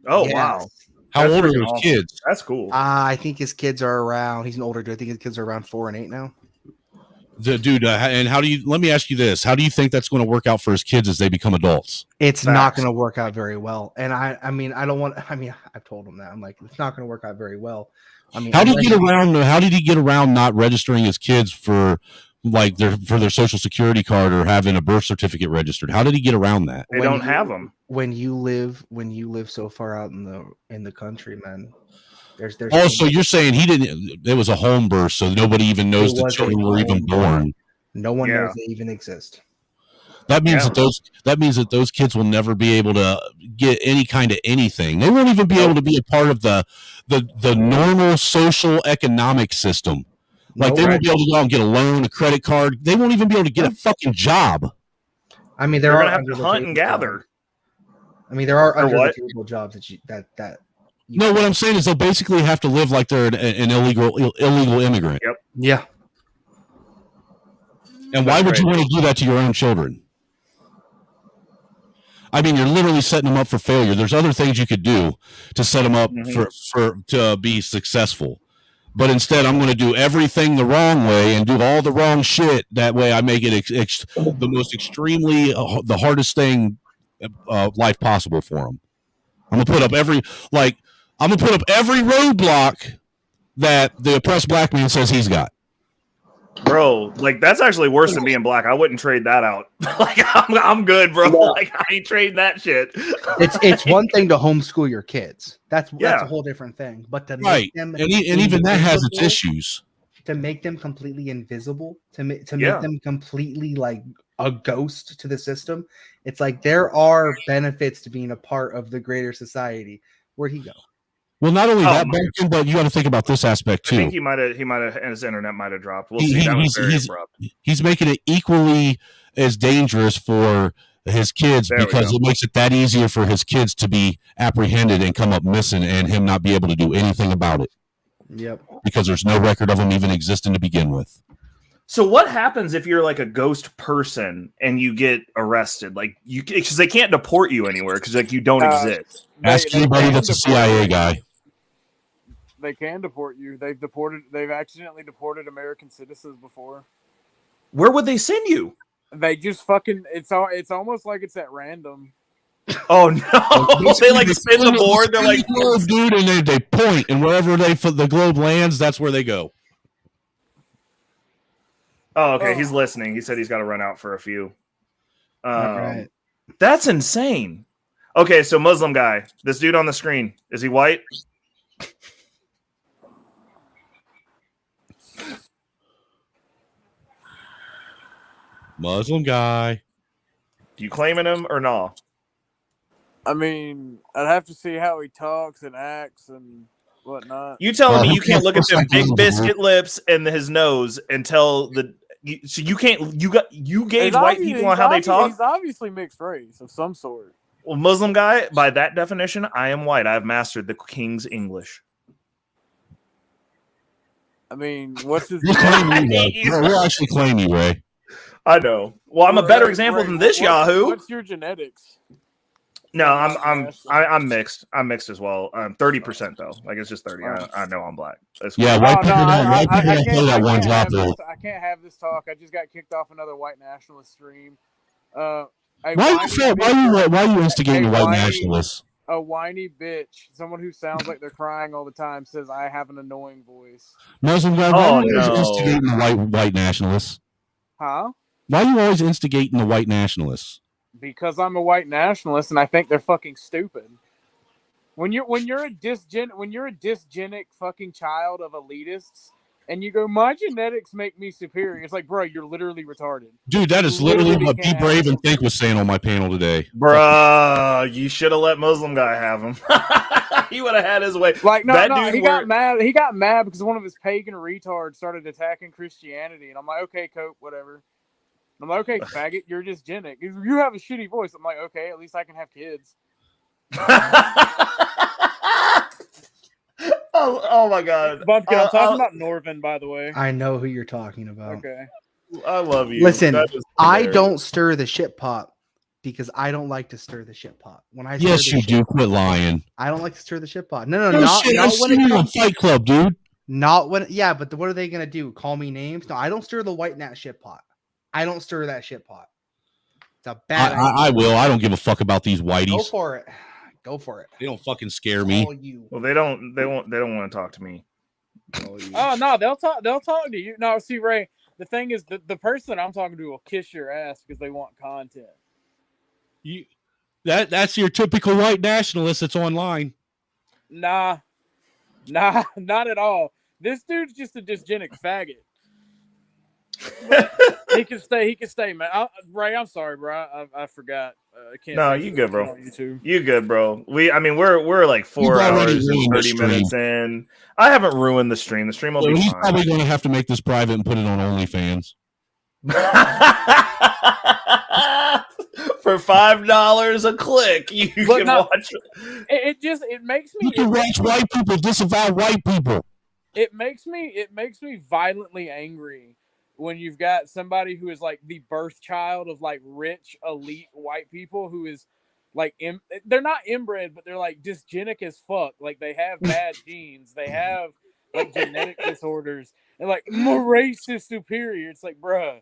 Oh wow. How old are those kids? That's cool. I think his kids are around. He's an older dude. I think his kids are around 4 and 8 now. Dude, and how do you? Let me ask you this: how do you think that's going to work out for his kids as they become adults? It's not going to work out very well. And I mean, I don't want. I mean, I've told him that. I'm like, it's not going to work out very well. I mean, how did he get around? How did he get around not registering his kids for like their social security card or having a birth certificate registered? How did he get around that? They don't have them. When you live so far out in the country, man. There's so you're saying he didn't? It was a home birth, so nobody even knows the children were even born. No one knows they even exist. That means that those kids will never be able to get any kind of anything. They won't even be able to be a part of the normal social economic system. Like they won't be able to go out and get a loan, a credit card. They won't even be able to get a fucking job. I mean, they're going to have to hunt and gather. I mean, there are under the table jobs that. No, what I'm saying is they'll basically have to live like they're an illegal immigrant. Yep. Yeah. And why would you want to do that to your own children? I mean, you're literally setting them up for failure. There's other things you could do to set them up to be successful. But instead, I'm going to do everything the wrong way and do all the wrong shit. That way I make it the most extremely, the hardest thing life possible for them. I'm going to put up every roadblock that the oppressed black man says he's got. Bro, like that's actually worse than being black. I wouldn't trade that out. Like I'm good, bro. No. Like I ain't trading that shit. It's one thing to homeschool your kids. That's a whole different thing. But to make them and even that has its issues. To make them completely invisible, to make them completely like a ghost to the system. It's like there are benefits to being a part of the greater society. Where'd he go? Well, not only that, but you got to think about this aspect too. I think he might have, his internet might have dropped. We'll see. That was very abrupt. He's making it equally as dangerous for his kids because it makes it that easier for his kids to be apprehended and come up missing, and him not be able to do anything about it. Yep. Because there's no record of him even existing to begin with. So what happens if you're like a ghost person and you get arrested? Like because they can't deport you anywhere because like you don't exist. Ask anybody that's a CIA guy. They can deport you. They've accidentally deported American citizens before. Where would they send you? They just fucking it's almost like it's at random. Oh no! They like spin the board. They're like, dude, and they point, and wherever the globe lands, that's where they go. Oh, okay. He's listening. He said he's got to run out for a few. Right. That's insane. Okay, so Muslim guy, this dude on the screen, is he white? Muslim guy. Do you claiming him or no? I mean, I'd have to see how he talks and acts and whatnot. You telling me you can't look at them big biscuit lips and his nose and tell so you can't you gauge white people on how they talk? He's obviously mixed race of some sort. Well, Muslim guy, by that definition, I am white. I have mastered the King's English. I mean, what's his We'll actually claim you, Ray. I know. Well, I'm a better example than this Yahoo. What's your genetics? No, I'm mixed. I'm mixed as well. 30% though. Like it's just 30. I know I'm black. Yeah, white people don't play that one drop though. I can't have this talk. I just got kicked off another white nationalist stream. Why are you instigating white nationalists? A whiny bitch, someone who sounds like they're crying all the time, says I have an annoying voice. Muslim guy, why are you instigating the white nationalists? Huh? Why are you always instigating the white nationalists? Because I'm a white nationalist and I think they're fucking stupid. When you're a dysgenic fucking child of elitists and you go, my genetics make me superior. It's like, bro, you're literally retarded. Dude, that is literally what Be Brave and Think was saying on my panel today. Bruh, you should have let Muslim guy have him. He would have had his way. Like, that no, dude he got mad. He got mad because one of his pagan retards started attacking Christianity, and I'm like, okay, Cope, whatever. I'm like, okay, faggot, you're just genic. You have a shitty voice. I'm like, okay, at least I can have kids. Oh my god. Bumpkin, I'm talking about Norvin, by the way. I know who you're talking about. Okay. I love you. Listen, That is I hilarious. don't stir the shit pot because I don't like to stir the shit pot. When I Yes, stir you the do. shit, Quit lying. I don't like to stir the shit pot. No, No not, shit, not I've when seen it you on comes. Fight Club, dude. Not when, yeah, but what are they gonna do? Call me names? No, I don't stir the white gnat shit pot. I don't stir that shit pot. It's a bad idea. I will. I don't give a fuck about these Go whiteys. for it. Go for it. They don't fucking scare me. All you. Well, they don't want to talk to me. Oh no, they'll talk to you. No, see, Ray, the thing is the person I'm talking to will kiss your ass because they want content. That's your typical white nationalist that's online. Nah, not at all. This dude's just a dysgenic faggot. He can stay, man. Ray, I'm sorry, bro. I forgot. I can't. No, you good, bro. You good, bro. We're like 4 hours and 30 minutes in. I haven't ruined the stream. The stream will So be he's fine. probably going to have to make this private and put it on OnlyFans. For $5 a click, you can watch. It makes me. You can watch white people disavow white people. It makes me violently angry when you've got somebody who is like the birth child of like rich elite white people who is like they're not inbred, but they're like dysgenic as fuck. Like they have bad genes, they have like genetic disorders, and like more racist superior. It's like, bruh.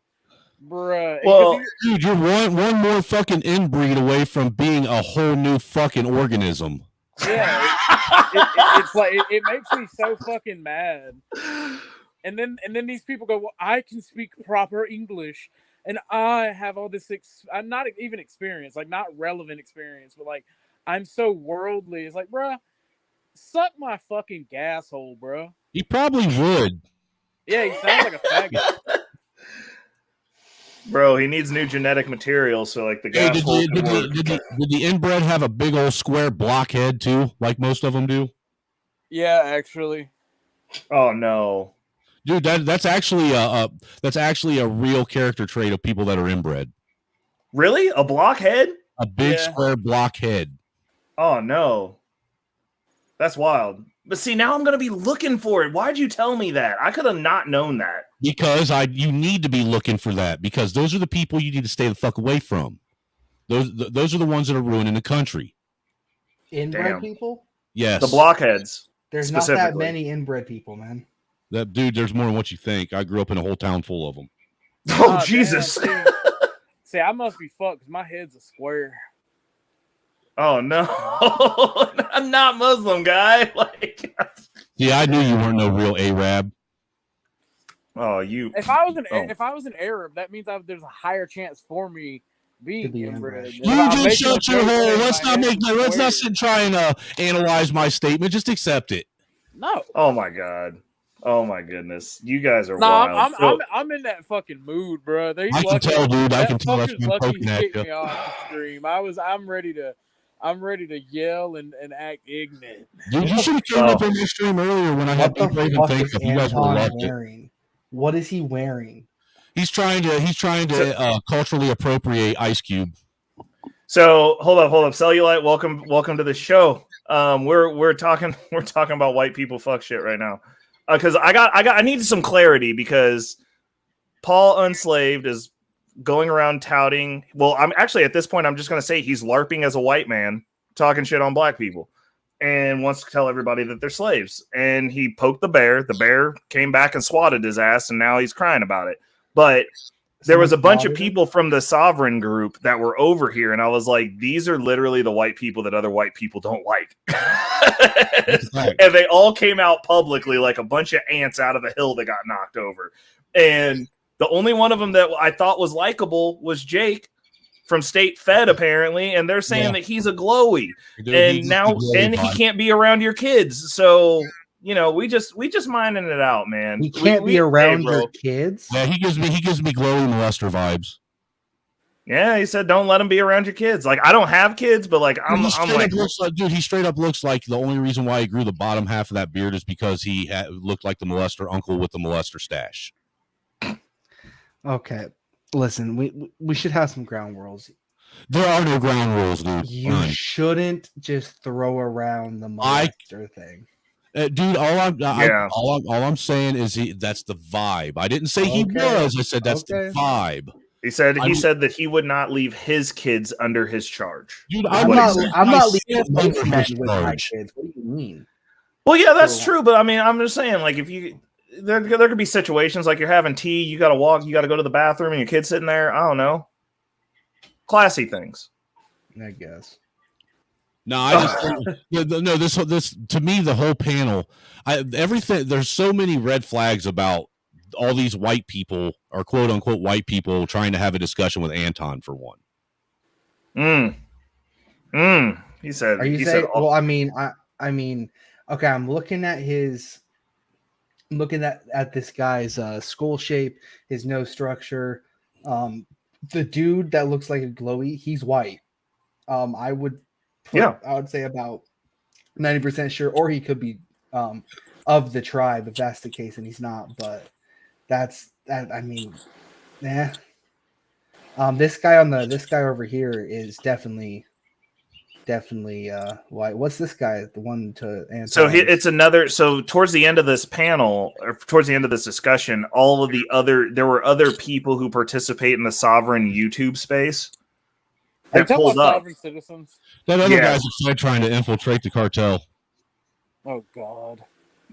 Well, dude, you're one more fucking inbreed away from being a whole new fucking organism. Yeah, it's like it makes me so fucking mad. And then these people go, well, I can speak proper English, and I have all this. I'm not even experience, like not relevant experience, but like I'm so worldly. It's like, bruh, suck my fucking gas hole, bruh. He probably would. Yeah, he sounds like a faggot. Bro, he needs new genetic material, so like the guy. Did the inbred have a big old square blockhead too, like most of them do? Yeah, actually. Oh no, dude, that's actually a real character trait of people that are inbred. Really, a blockhead? A big square blockhead. Oh no, that's wild. But see, now I'm gonna be looking for it. Why'd you tell me that? I could have not known that. Because you need to be looking for that, because those are the people you need to stay the fuck away from. Those are the ones that are ruining the country. Inbred people? Yes. The blockheads. There's not that many inbred people, man. That dude, there's more than what you think. I grew up in a whole town full of them. Oh, Jesus. Damn, see, I must be fucked because my head's a square. Oh no. I'm not Muslim, guy. Like, yeah, I knew you weren't no real Arab. Oh, you. If I was an Arab, that means there's a higher chance for me being inbred. You just shut your hole. Let's not sit trying to analyze my statement. Just accept it. No. Oh my god. Oh my goodness. You guys are no, wild. I'm in that fucking mood, bro. I can tell, dude. I can tell that's been poking at you. Me off the stream. I'm ready to yell and act ignorant. Dude, you should have came up on your stream earlier when I had Be Brave and Think. If you guys would have loved it. What is he wearing? He's trying to culturally appropriate Ice Cube. So hold up, Cellulite. Welcome to the show. We're talking about white people fuck shit right now. Because I needed some clarity because Paul Unslaved is going around touting. Well, I'm actually at this point I'm just gonna say he's LARPing as a white man, talking shit on black people, and wants to tell everybody that they're slaves. And he poked the bear. The bear came back and swatted his ass, and now he's crying about it. But there was a bunch of people from the Sovereign group that were over here, and I was like, these are literally the white people that other white people don't like. And they all came out publicly like a bunch of ants out of a hill that got knocked over. And the only one of them that I thought was likable was Jake from State Fed, apparently, and they're saying that he's a glowy. Dude, and he can't be around your kids. So we just minding it out, man. He can't be around your kids. Yeah, he gives me glowing molester vibes. Yeah, he said don't let him be around your kids. Like, I don't have kids, but like I'm like, he straight up looks like the only reason why he grew the bottom half of that beard is because he looked like the molester uncle with the molester stash. Okay, listen, we should have some ground rules. There are no ground rules, dude. You shouldn't just throw around the molester thing. Dude, all I'm saying is that's the vibe. I didn't say he was. I said that's the vibe. He said that he would not leave his kids under his charge. Dude, I'm not leaving men with my kids. What do you mean? Well, yeah, that's true, but I mean, I'm just saying, like, if there could be situations like you're having tea, you got to walk, you got to go to the bathroom, and your kid's sitting there. I don't know, classy things, I guess. No, I just this to me, the whole panel, everything. There's so many red flags about all these white people or quote unquote white people trying to have a discussion with Anton for one. He said. Are you saying? Well, I mean, okay. I'm looking at this guy's skull shape, his nose structure. The dude that looks like a glowy, he's white. I would say about 90% sure, or he could be of the tribe if that's the case, and he's not. But that's that. I mean, yeah. This guy over here is definitely white. What's this guy? The one to answer. So it's another. So towards the end of this panel, or towards the end of this discussion, there were other people who participate in the Sovereign YouTube space. That pulled up. Sovereign citizens. That other guy's trying to infiltrate the cartel. Oh God.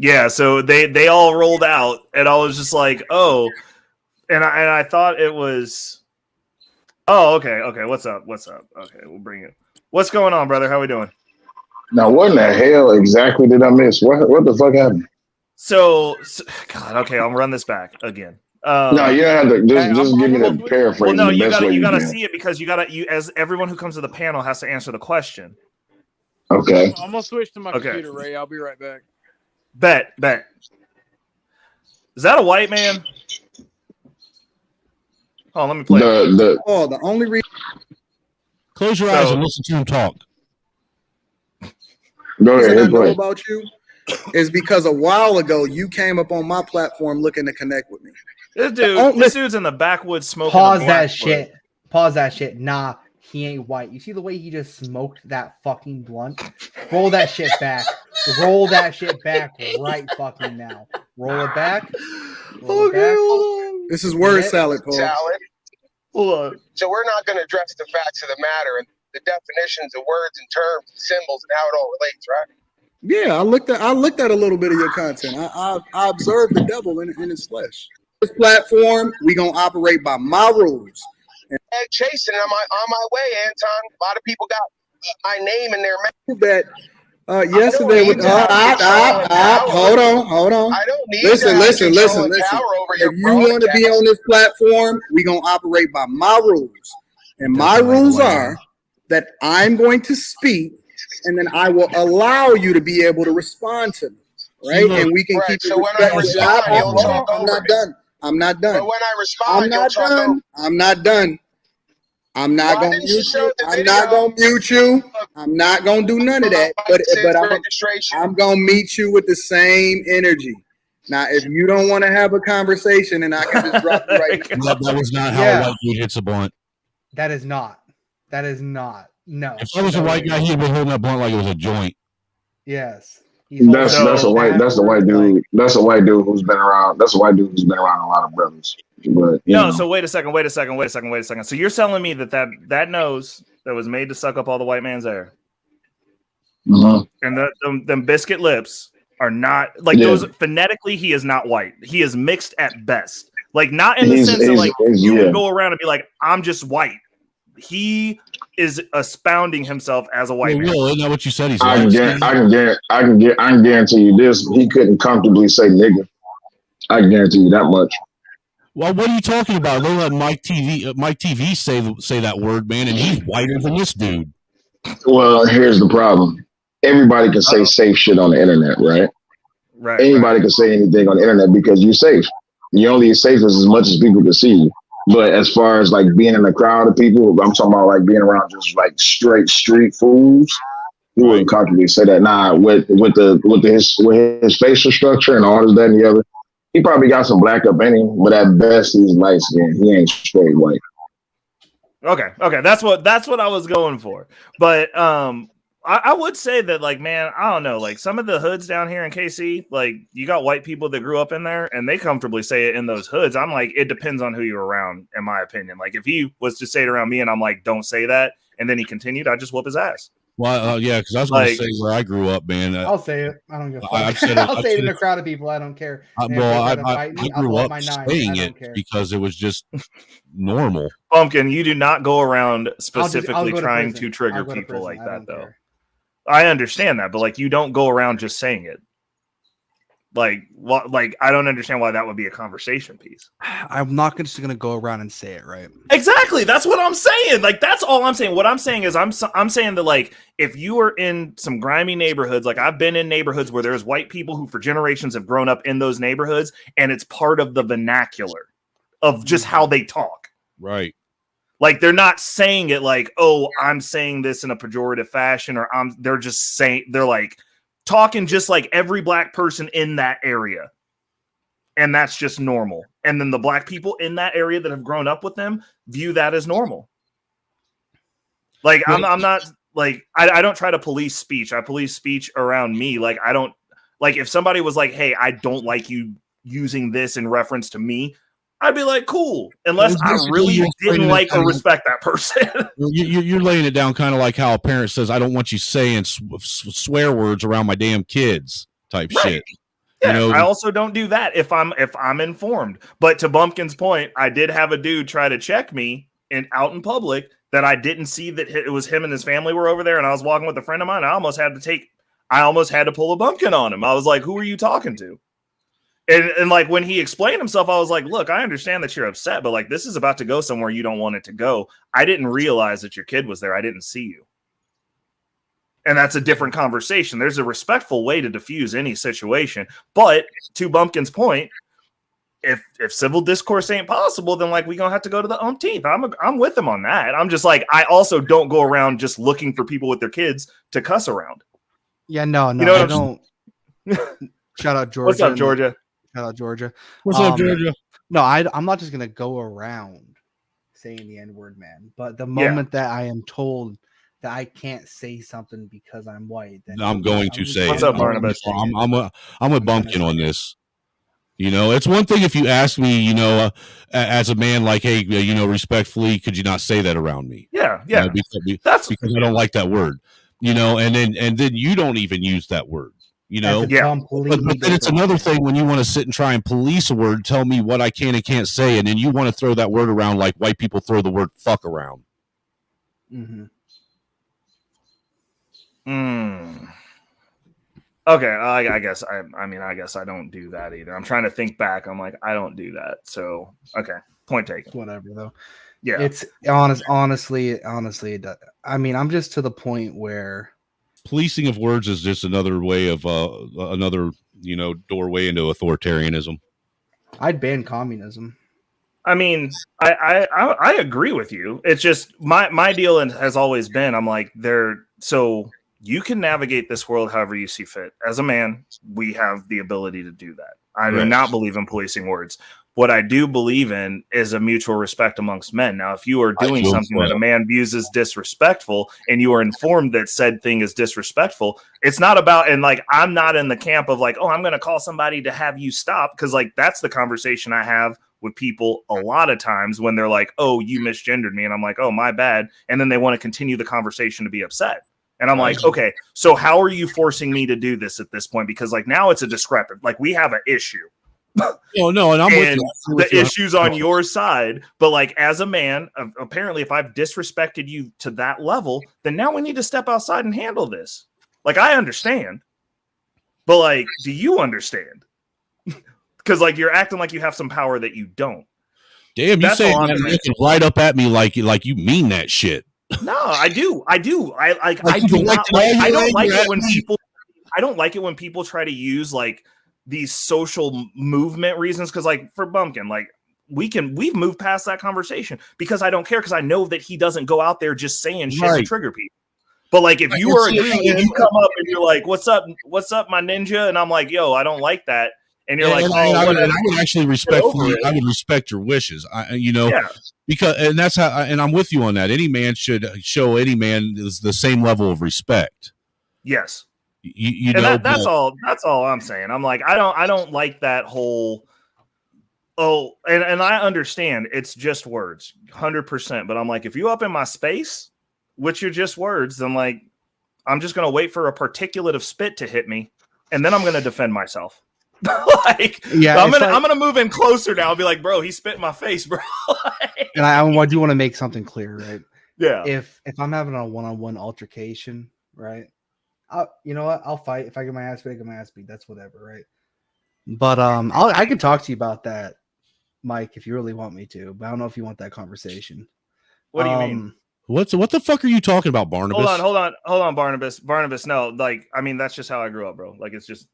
Yeah, so they all rolled out, and I was just like, oh, and I thought it was, oh, okay, what's up? Okay, we'll bring it. What's going on, brother? How we doing? Now, what in the hell exactly did I miss? What the fuck happened? So God, okay, I'll run this back again. No, you don't have to just give me the paraphrase. Well, no, you gotta see it because you as everyone who comes to the panel has to answer the question. Okay. I'm gonna switch to my computer, Ray. I'll be right back. Bet. Is that a white man? Oh, let me play. The only reason. Close your eyes and listen to him talk. Go ahead. I know about you is because a while ago you came up on my platform looking to connect with me. This dude's in the backwoods smoking. Pause that shit. Nah, he ain't white. You see the way he just smoked that fucking blunt? Roll that shit back. Roll that shit back right fucking now. Roll it back. Hold on. This is word salad, Paul. Hold on. So we're not going to address the facts of the matter and the definitions of words and terms and symbols and how it all relates, right? Yeah, I looked at a little bit of your content. I observed the devil in his flesh. This platform, we gonna operate by my rules. Chasing, I'm on my way, Anton. A lot of people got my name in their that yesterday with hold on. I don't need listen. If you want to be on this platform, we gonna operate by my rules. And my rules are that I'm going to speak and then I will allow you to be able to respond to me. Right? And we can keep it respectful. I'm not done. But when I respond, I'm not done. I'm not gonna mute you. I'm not gonna mute you. I'm not gonna do none of that. But I'm gonna meet you with the same energy. Now, if you don't want to have a conversation, and I can just drop you right now. That was not how a white dude hits a blunt. That is not. No. If I was a white guy, he'd been holding that blunt like it was a joint. Yes. That's a white dude. That's a white dude who's been around. That's a white dude who's been around a lot of brothers. But so wait a second. So you're telling me that nose that was made to suck up all the white man's air, and them biscuit lips are not like those. Phonetically, he is not white. He is mixed at best. Like not in the sense that like you can go around and be like, I'm just white. He is expounding himself as a white man. Isn't that what you said? He's I can guarantee you this. He couldn't comfortably say nigga. I can guarantee you that much. Well, what are you talking about? They let Mike TV say that word, man, and he's whiter than this dude. Well, here's the problem. Everybody can say safe shit on the internet, right? Anybody can say anything on the internet because you're safe. You're only as safe as much as people can see you. But as far as like being in a crowd of people, I'm talking about like being around just like straight street fools. You wouldn't comfortably say that. Nah, with his facial structure and all this, that, and the other, he probably got some black up in him, but at best he's light skinned. He ain't straight white. Okay, that's what I was going for. But I would say that, like, man, I don't know, like some of the hoods down here in KC, like you got white people that grew up in there and they comfortably say it in those hoods. I'm like, it depends on who you're around, in my opinion. Like if he was to say it around me and I'm like, don't say that, and then he continued, I'd just whoop his ass. Well, yeah, because I was going to say where I grew up, man. I'll say it. I don't give a fuck. I'll say it in a crowd of people. I don't care. I grew up saying it because it was just normal. Pumpkin, you do not go around specifically trying to trigger people like that, though. I understand that, but like you don't go around just saying it. Like I don't understand why that would be a conversation piece. I'm not just going to go around and say it, right? Exactly. That's what I'm saying. Like that's all I'm saying. What I'm saying is I'm saying that like if you are in some grimy neighborhoods, like I've been in neighborhoods where there's white people who for generations have grown up in those neighborhoods, and it's part of the vernacular of just how they talk. Right. Like they're not saying it like, oh, I'm saying this in a pejorative fashion, or they're just saying, they're like talking just like every black person in that area. And that's just normal. And then the black people in that area that have grown up with them view that as normal. Like I'm not like, I don't try to police speech. I police speech around me. Like I don't, like if somebody was like, hey, I don't like you using this in reference to me, I'd be like, cool, unless I really didn't like or respect that person. You're laying it down kind of like how a parent says, I don't want you saying swear words around my damn kids type shit. Yeah, you know? I also don't do that if I'm informed. But to Bumpkin's point, I did have a dude try to check me out in public that I didn't see that it was him and his family were over there, and I was walking with a friend of mine. I almost had to pull a Bumpkin on him. I was like, who are you talking to? And like when he explained himself, I was like, look, I understand that you're upset, but like this is about to go somewhere you don't want it to go. I didn't realize that your kid was there. I didn't see you. And that's a different conversation. There's a respectful way to diffuse any situation. But to Bumpkin's point, if civil discourse ain't possible, then like we're gonna have to go to the umpteenth. I'm with him on that. I'm just like, I also don't go around just looking for people with their kids to cuss around. Yeah, no, you know I don't. Shout out Georgia. What's up, Georgia? Shout out Georgia. What's up, Georgia? No, I'm not just gonna go around saying the N-word, man. But the moment that I am told that I can't say something because I'm white, then I'm going to say what's up, Barnabas? I'm with Bumpkin on this. You know, it's one thing if you ask me, you know, as a man, like, hey, you know, respectfully, could you not say that around me? Yeah. You know, because I don't like that word. You know, and then you don't even use that word. You know, but then it's another thing when you want to sit and try and police a word, tell me what I can and can't say, and then you want to throw that word around like white people throw the word fuck around. Mm-hmm. Okay, I guess I don't do that either. I'm trying to think back. I'm like, I don't do that. So okay, point taken. Whatever though. Yeah, it's honestly, it does. I mean, I'm just to the point where policing of words is just another way of another, you know, doorway into authoritarianism. I'd ban communism. I mean, I agree with you. It's just my deal has always been, I'm like, so you can navigate this world however you see fit. As a man, we have the ability to do that. I do not believe in policing words. What I do believe in is a mutual respect amongst men. Now, if you are doing something that a man views as disrespectful and you are informed that said thing is disrespectful, it's not about, and like, I'm not in the camp of like, oh, I'm going to call somebody to have you stop. Cause like, that's the conversation I have with people a lot of times when they're like, oh, you misgendered me. And I'm like, oh, my bad. And then they want to continue the conversation to be upset. And I'm like, okay, so how are you forcing me to do this at this point? Because like now it's a discrepancy. Like we have an issue. No, and I'm with you. The issue's on your side, but like as a man, apparently, if I've disrespected you to that level, then now we need to step outside and handle this. Like I understand, but like, do you understand? Because like you're acting like you have some power that you don't. Damn, you say looking right up at me like you mean that shit. No, I do. I do not like. I don't like it when people. I don't like it when people try to use like these social movement reasons. Because like for Bumpkin, like we've moved past that conversation because I don't care, because I know that he doesn't go out there just saying shit to trigger people. But like if you are agreeing and you come up and you're like, what's up, my ninja? And I'm like, yo, I don't like that. And you're like, I would actually respectfully, I would respect your wishes. Because, and that's how, and I'm with you on that. Any man should show any man the same level of respect. Yes. You and know, that's all I'm saying. I'm like, I don't like that whole, and I understand it's just words 100%. But I'm like, if you up in my space with your just words, then like, I'm just going to wait for a particulate of spit to hit me. And then I'm going to defend myself. Like, yeah, I'm gonna move in closer now and be like, bro, he spit in my face, bro. And I do want to make something clear, right? Yeah. If I'm having a one-on-one altercation, right? You know what? I'll fight. If I get my ass beat, I get my ass beat. That's whatever, right? But I can talk to you about that, Mike, if you really want me to. But I don't know if you want that conversation. What do you mean? What the fuck are you talking about, Barnabas? Hold on, Barnabas. No, like, I mean, that's just how I grew up, bro. Like, it's just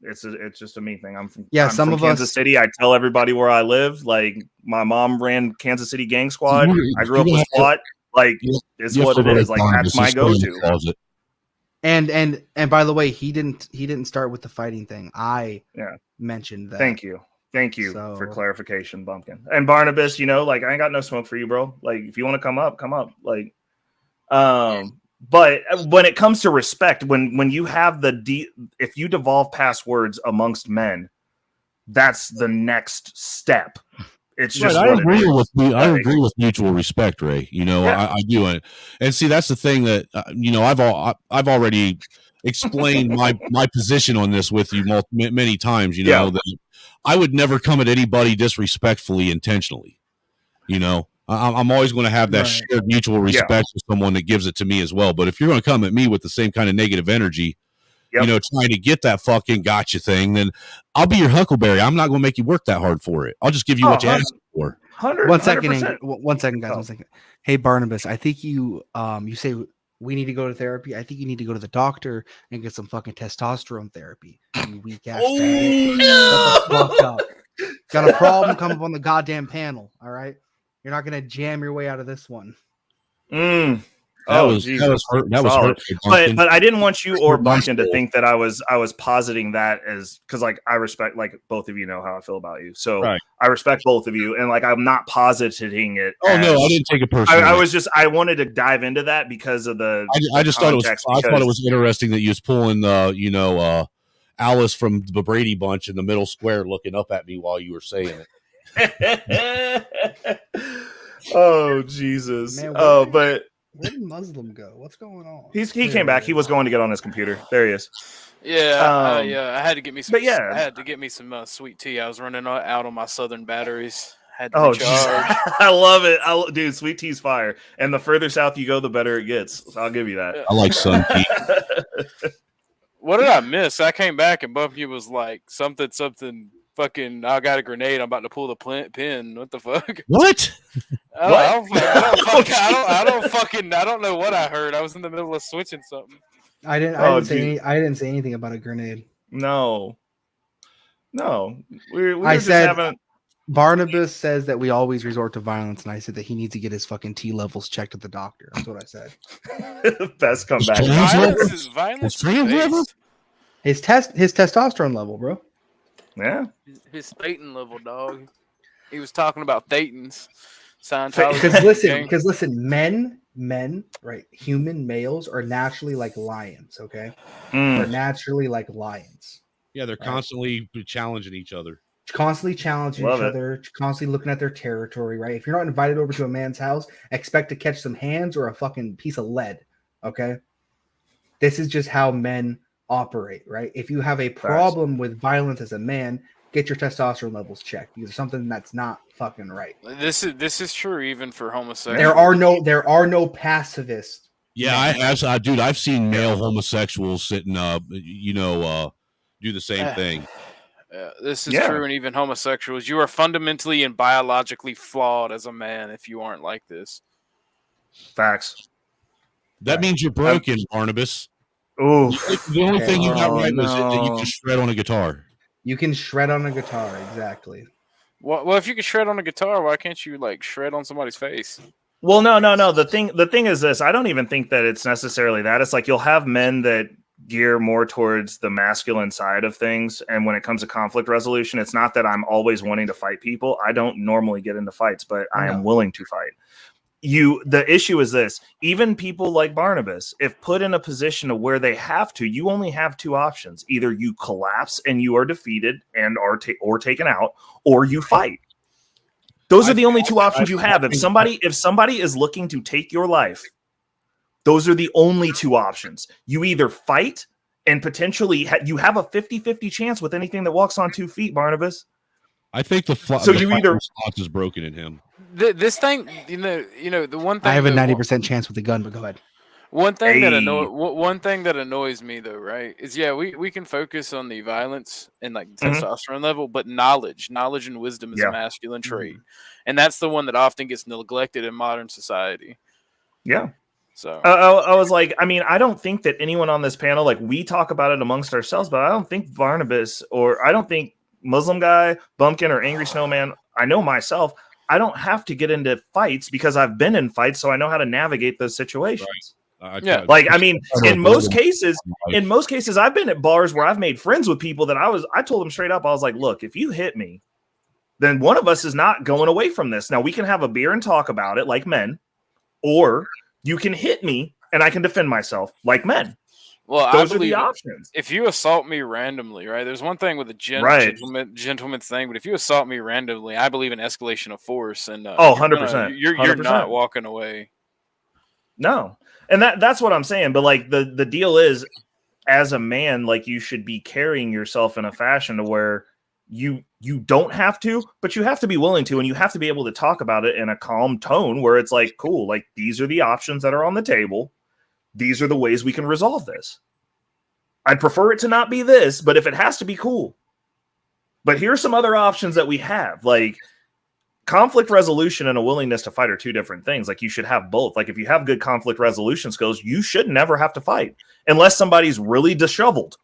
a me thing. I'm from Kansas City. I tell everybody where I live. Like, my mom ran Kansas City Gang Squad. I grew up with SWAT. Like, it's what it is. Like, that's my go-to. And by the way, he didn't start with the fighting thing. I mentioned that. Thank you for clarification, Bumpkin. And Barnabas, you know, like, I ain't got no smoke for you, bro. Like, if you want to come up, like. But when it comes to respect, when you have if you devolve past words amongst men, that's the next step. It's just I agree with mutual respect, Ray. You know, I do, and see, that's the thing that you know, I've already explained my position on this with you many times. You know, that I would never come at anybody disrespectfully intentionally. You know. I'm always going to have that shared mutual respect for someone that gives it to me as well. But if you're going to come at me with the same kind of negative energy, you know, trying to get that fucking gotcha thing, then I'll be your Huckleberry. I'm not going to make you work that hard for it. I'll just give you what you asked for. 100%. One second, guys. 1 second. Hey, Barnabas, I think you say we need to go to therapy. I think you need to go to the doctor and get some fucking testosterone therapy. You weak ass. Got a problem? Come up on the goddamn panel. All right. You're not going to jam your way out of this one. That was hurt. But I didn't want you or Bumpkin to think that I was positing that as, because like I respect, like, both of you know how I feel about you, so I respect both of you, and like I'm not positing it. Oh no, I didn't take it personally. I wanted to dive into that because of the. I just thought it was interesting that you was pulling Alice from the Brady Bunch in the middle square, looking up at me while you were saying it. Oh Jesus! Man, but where did Muslim go? What's going on? He came back. He was going to get on his computer. There he is. Yeah, I had to get me some. I had to get me some sweet tea. I was running out on my Southern batteries. Had to recharge. I love it, dude. Sweet tea's fire, and the further south you go, the better it gets. So I'll give you that. I like sun tea. What did I miss? I came back and Bumpy was like something. Fucking, I got a grenade. I'm about to pull the pin. What the fuck? What? I don't know what I heard. I was in the middle of switching something. I didn't say anything about a grenade. No. I said Barnabas says that we always resort to violence, and I said that he needs to get his fucking T levels checked at the doctor. That's what I said. Best comeback. Violence. His testosterone level, bro. Yeah, his Thetan level, dog. He was talking about Thetans. Scientology. Because listen, men, right? Human males are naturally like lions. Okay, they're naturally like lions. Yeah, they're constantly challenging each other. Constantly challenging each other. Constantly looking at their territory. Right? If you're not invited over to a man's house, expect to catch some hands or a fucking piece of lead. Okay, this is just how men operate, right? If you have a problem with violence as a man, get your testosterone levels checked because there's something that's not fucking right. This is true even for homosexuals. There are no pacifists. Yeah, I've seen male homosexuals sitting do the same thing. This is true, and even homosexuals. You are fundamentally and biologically flawed as a man if you aren't like this. Facts. That means you're broken, Barnabas. Oh, the only thing you got right was that you can shred on a guitar. You can shred on a guitar, exactly. Well, if you can shred on a guitar, why can't you like shred on somebody's face? Well, no. The thing is this. I don't even think that it's necessarily that. It's like you'll have men that gear more towards the masculine side of things, and when it comes to conflict resolution, it's not that I'm always wanting to fight people. I don't normally get into fights, but I am willing to fight. The issue is this: even people like Barnabas, if put in a position of where they have to, you only have two options: either you collapse and you are defeated and are taken out, or you fight. Those are the only two options you have. If somebody is looking to take your life, those are the only two options. You either fight and potentially you have a 50-50 chance with anything that walks on 2 feet, Barnabas. I think the response is broken in him. This thing, you know, the one thing I have a 90% chance with the gun, but go ahead. One thing that annoys me though, right, is we can focus on the violence and like testosterone level, but knowledge and wisdom is a masculine trait, and that's the one that often gets neglected in modern society. Yeah. So I was like, I mean, I don't think that anyone on this panel, like, we talk about it amongst ourselves, but I don't think Barnabas I don't think Muslim Guy, Bumpkin, or Angry Snowman. I know myself. I don't have to get into fights because I've been in fights, so I know how to navigate those situations. Right. Like, I mean, in most cases, I've been at bars where I've made friends with people that I told them straight up, I was like, look, if you hit me, then one of us is not going away from this. Now we can have a beer and talk about it like men, or you can hit me and I can defend myself like men. Well, those are the options. If you assault me randomly, right? There's one thing with a gentleman's thing, but if you assault me randomly, I believe in escalation of force. And 100%. You're not walking away. No. And that's what I'm saying. But like the deal is, as a man, like, you should be carrying yourself in a fashion to where you don't have to, but you have to be willing to, and you have to be able to talk about it in a calm tone where it's like, cool, like, these are the options that are on the table. These are the ways we can resolve this. I'd prefer it to not be this, but if it has to be, cool. But here's some other options that we have. Like, conflict resolution and a willingness to fight are two different things. Like, you should have both. Like, if you have good conflict resolution skills, you should never have to fight unless somebody's really disheveled.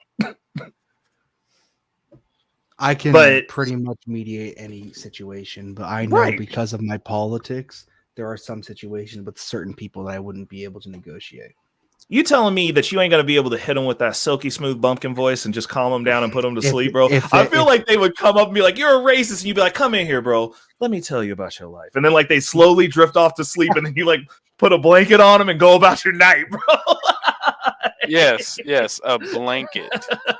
I can pretty much mediate any situation, but I know because of my politics, there are some situations with certain people that I wouldn't be able to negotiate. You telling me that you ain't going to be able to hit them with that silky smooth bumpkin voice and just calm them down and put them to sleep, bro? I feel like they would come up and be like, you're a racist. And you'd be like, come in here, bro. Let me tell you about your life. And then, like, they slowly drift off to sleep, and then you, like, put a blanket on them and go about your night, bro. Yes, a blanket.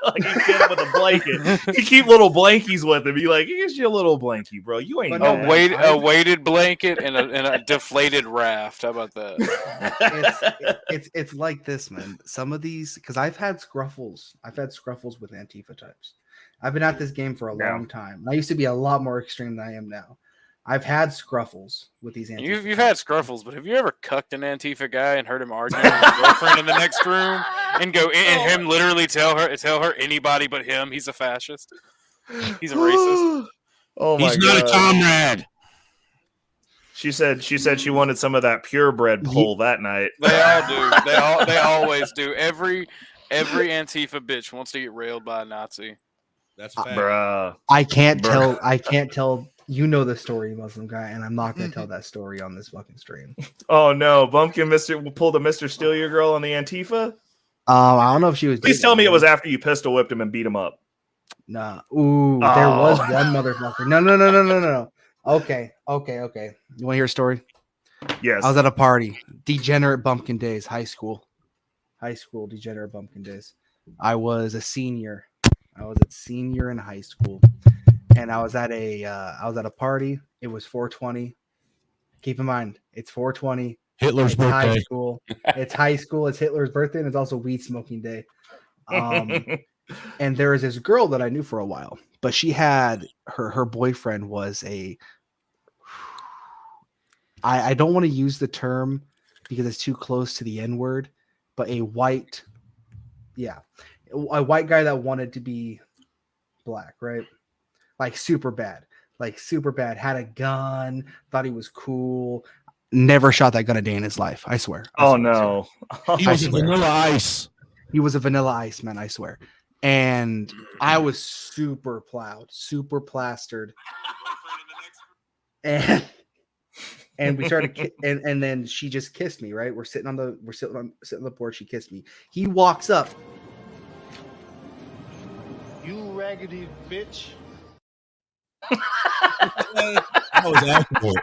Like, you get him with a blanket. You keep little blankies with him. Be like, here's your little blankie, bro. You ain't a weighted blanket and a deflated raft. How about that? It's like this, man. Some of these, because I've had scruffles with Antifa types. I've been at this game for a long time. I used to be a lot more extreme than I am now. I've had scruffles with these Antifa. You've had scruffles, but have you ever cucked an Antifa guy and heard him argue with his girlfriend in the next room and him literally tell her anybody but him he's a fascist? He's a racist. Oh my God. He's not a comrade. She said she wanted some of that purebred pull that night. They all do. They always do. Every Antifa bitch wants to get railed by a Nazi. That's fact. Bruh. I can't tell. You know the story, Muslim Guy, and I'm not going to tell that story on this fucking stream. Oh no, Bumpkin pulled a Mr. Steal Your Girl on the Antifa. I don't know if she was. Please tell me it was after you pistol whipped him and beat him up. Nah. Ooh, there was one motherfucker. No. Okay. You want to hear a story? Yes. I was at a party. Degenerate bumpkin days, high school degenerate bumpkin days. I was a senior. I was a senior in high school. And I was at a party. It was 420. Keep in mind, it's 420. Hitler's birthday. High school. It's high school. It's Hitler's birthday, and it's also weed smoking day. And there was this girl that I knew for a while, but she had her boyfriend was I don't want to use the term because it's too close to the N-word, but a white guy that wanted to be black, right? Like super bad, had a gun, thought he was cool, never shot that gun a day in his life. I swear. No. He was a Vanilla Ice. He was a Vanilla Ice, man, I swear. and I was super plowed, super plastered, and we started, and then she just kissed me. Right, we're sitting on the porch. She kissed me. He walks up. You raggedy bitch. That was accurate.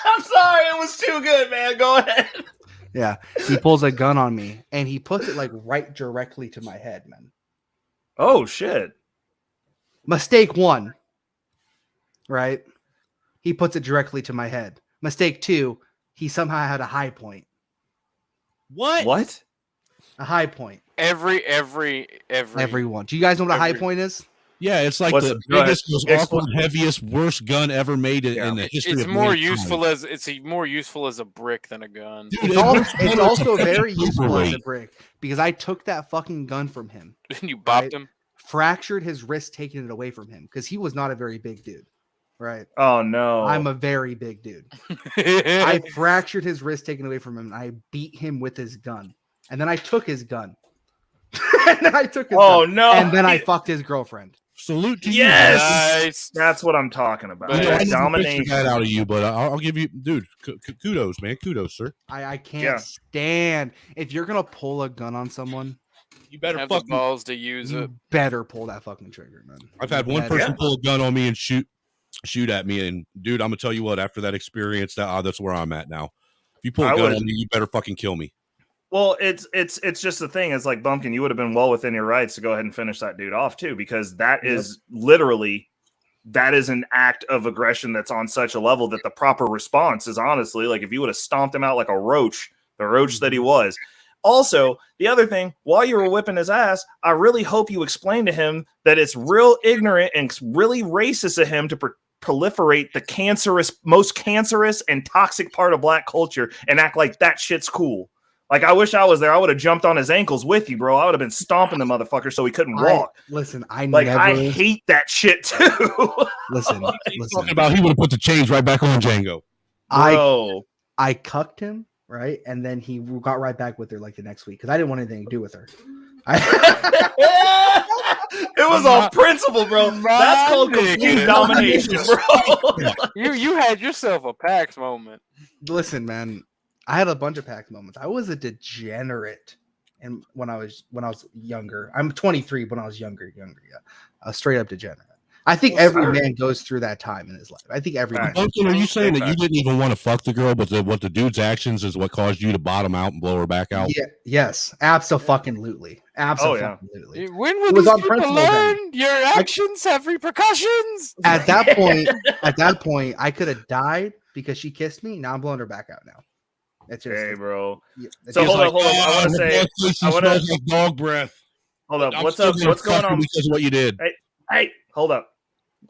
I'm sorry, it was too good, man. Go ahead. Yeah, he pulls a gun on me and he puts it like right directly to my head, man. Oh shit! Mistake 1, right? He puts it directly to my head. Mistake 2, he somehow had a high point. What? A high point. Everyone. Do you guys know what a high point is? Yeah, it's like the biggest, most awkward, heaviest, worst gun ever made in the history. It's of more mankind. more useful as a brick than a gun. Dude, It's also very useful as a brick because I took that fucking gun from him. And you bopped him? Fractured his wrist, taking it away from him because he was not a very big dude. Right. Oh no. I'm a very big dude. I fractured his wrist, taken away from him, and I beat him with his gun. And then I took his gun. Oh no. And then I fucked his girlfriend. Salute to Yes! you. Nice. That's what I'm talking about. I That never domination. pictured that out of you, but I'll give you, dude. Kudos, man. Kudos, sir. I can't stand if you're gonna pull a gun on someone. You better have the balls to use it. Better pull that fucking trigger, man. I've had one person pull a gun on me and shoot at me, and dude, I'm gonna tell you what. After that experience, that's where I'm at now. If you pull a gun on me, you better fucking kill me. Well, it's just the thing. It's like Bumpkin, you would have been well within your rights to go ahead and finish that dude off too, because that is literally an act of aggression that's on such a level that the proper response is honestly like if you would have stomped him out like a roach, the roach that he was. Also, the other thing, while you were whipping his ass, I really hope you explained to him that it's real ignorant and really racist of him to proliferate the most cancerous and toxic part of black culture and act like that shit's cool. Like, I wish I was there. I would have jumped on his ankles with you, bro. I would have been stomping the motherfucker so he couldn't walk. I hate that shit too. Listen. Talking about he would have put the chains right back on Django. I cucked him, right? And then he got right back with her like the next week because I didn't want anything to do with her. It was on principle, bro. That's called complete domination, bro. You had yourself a PAX moment. Listen, man. I had a bunch of PAX moments. I was a degenerate, and when I was younger, I'm 23. When I was younger, a straight up degenerate. I think every man goes through that time in his life. I think every man. Bumpkin, are you saying that you didn't even want to fuck the girl, but what the dude's actions is what caused you to bottom out and blow her back out? Yeah, yes, absolutely. Absolutely. When will these people learn your actions have repercussions? At that point, I could have died because she kissed me. Now I'm blowing her back out now. It's just, hey, bro. Yeah, So hold up. I want to say, like dog breath. Hold up. What's up? What's going on? Because of what you did. Hey, hold up.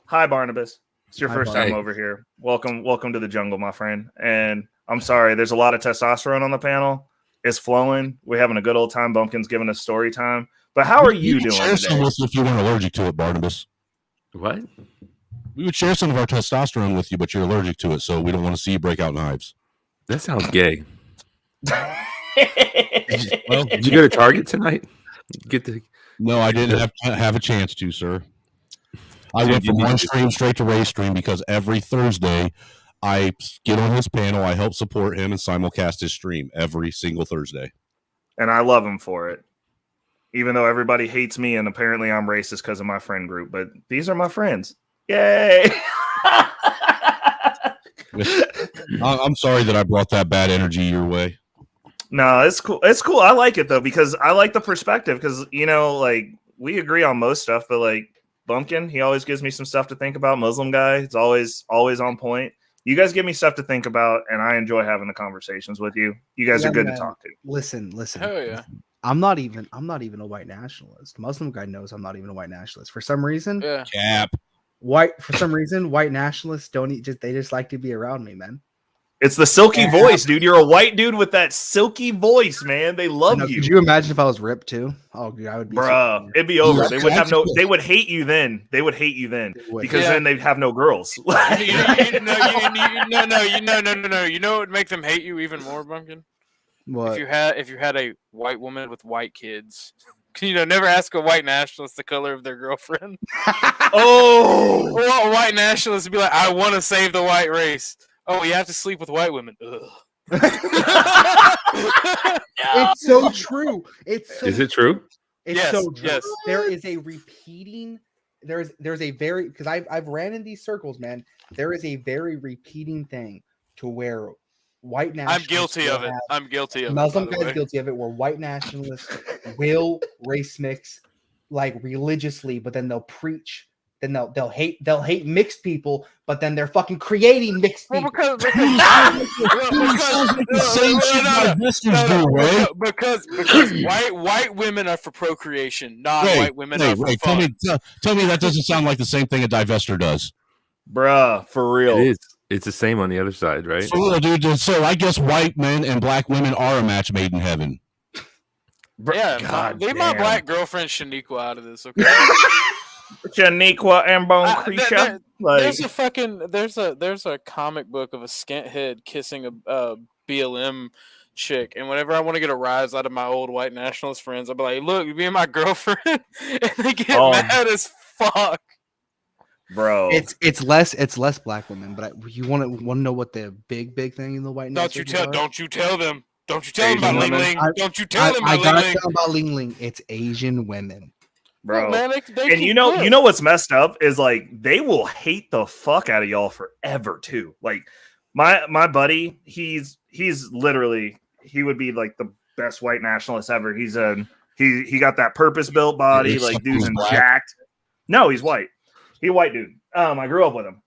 Hi, Barnabas. It's your first time Barnabas. over here. Welcome to the jungle, my friend. And I'm sorry, there's a lot of testosterone on the panel. It's flowing. We're having a good old time. Bumpkin's giving us story time. But how are you doing share today? some with us if you weren't allergic to it, Barnabas. What? We would share some of our testosterone with you, but you're allergic to it, so we don't want to see you break out knives. That sounds gay. Well, did you go to Target tonight? No, I didn't have a chance to, sir. I went from one stream straight to Ray's stream because every Thursday I get on his panel, I help support him and simulcast his stream every single Thursday. And I love him for it. Even though everybody hates me and apparently I'm racist because of my friend group, but these are my friends. Yay! I'm sorry that I brought that bad energy your way. No, it's cool. It's cool. I like it though because I like the perspective because like we agree on most stuff, but like Bumpkin, he always gives me some stuff to think about. Muslim guy, it's always on point. You guys give me stuff to think about, and I enjoy having the conversations with you. You guys are good to talk to. Listen. Hell yeah. I'm not even a white nationalist. Muslim guy knows I'm not even a white nationalist. For some reason, Cap. White nationalists they just like to be around me, man. It's the silky voice, dude. You're a white dude with that silky voice, man. They love you. Could you imagine if I was ripped too? Oh, dude, I would be. Bruh, it'd be over. They would have no. They would hate you then. They would hate you then because then they'd have no girls. No. You know what would make them hate you even more, Bumpkin? What? If you had a white woman with white kids. Never ask a white nationalist the color of their girlfriend. Oh, or a white nationalist be like, I want to save the white race. Oh, you have to sleep with white women. Ugh. It's so true. It's so Is it true? It's Yes, so true. yes. There is a repeating. There's a very because I've ran in these circles, man. There is a very repeating thing to where white nationalists. I'm guilty of it. I'm guilty of it. Muslim by the guys way. guilty of it. Where white nationalists will race mix like religiously, but then they'll preach. Then they'll hate mixed people, but then they're fucking creating mixed people. Because white women are for procreation, not white women are for fun. Tell me that doesn't sound like the same thing a divester does. Bruh, for real. It is. It's the same on the other side, right? So, dude, so I guess white men and black women are a match made in heaven. Yeah, leave my black girlfriend Shaniqua out of this, okay? Shaniqua and Bone Creature. There's a comic book of a skint head kissing a BLM chick, and whenever I want to get a rise out of my old white nationalist friends, I'll be like, "Look, you being my girlfriend," and they get mad as fuck. Bro, it's less black women, but you want to know what the big thing in the white Don't you tell them. Don't you tell them about Ling Ling. Don't you tell them I about gotta Ling Ling. tell them about Ling Ling. It's Asian women. Bro, man, they and you know what's messed up is like they will hate the fuck out of y'all forever too. Like my buddy, he's literally he would be like the best white nationalist ever. He's he got that purpose built body, like dude's jacked. No, he's white. He's a white dude. I grew up with him,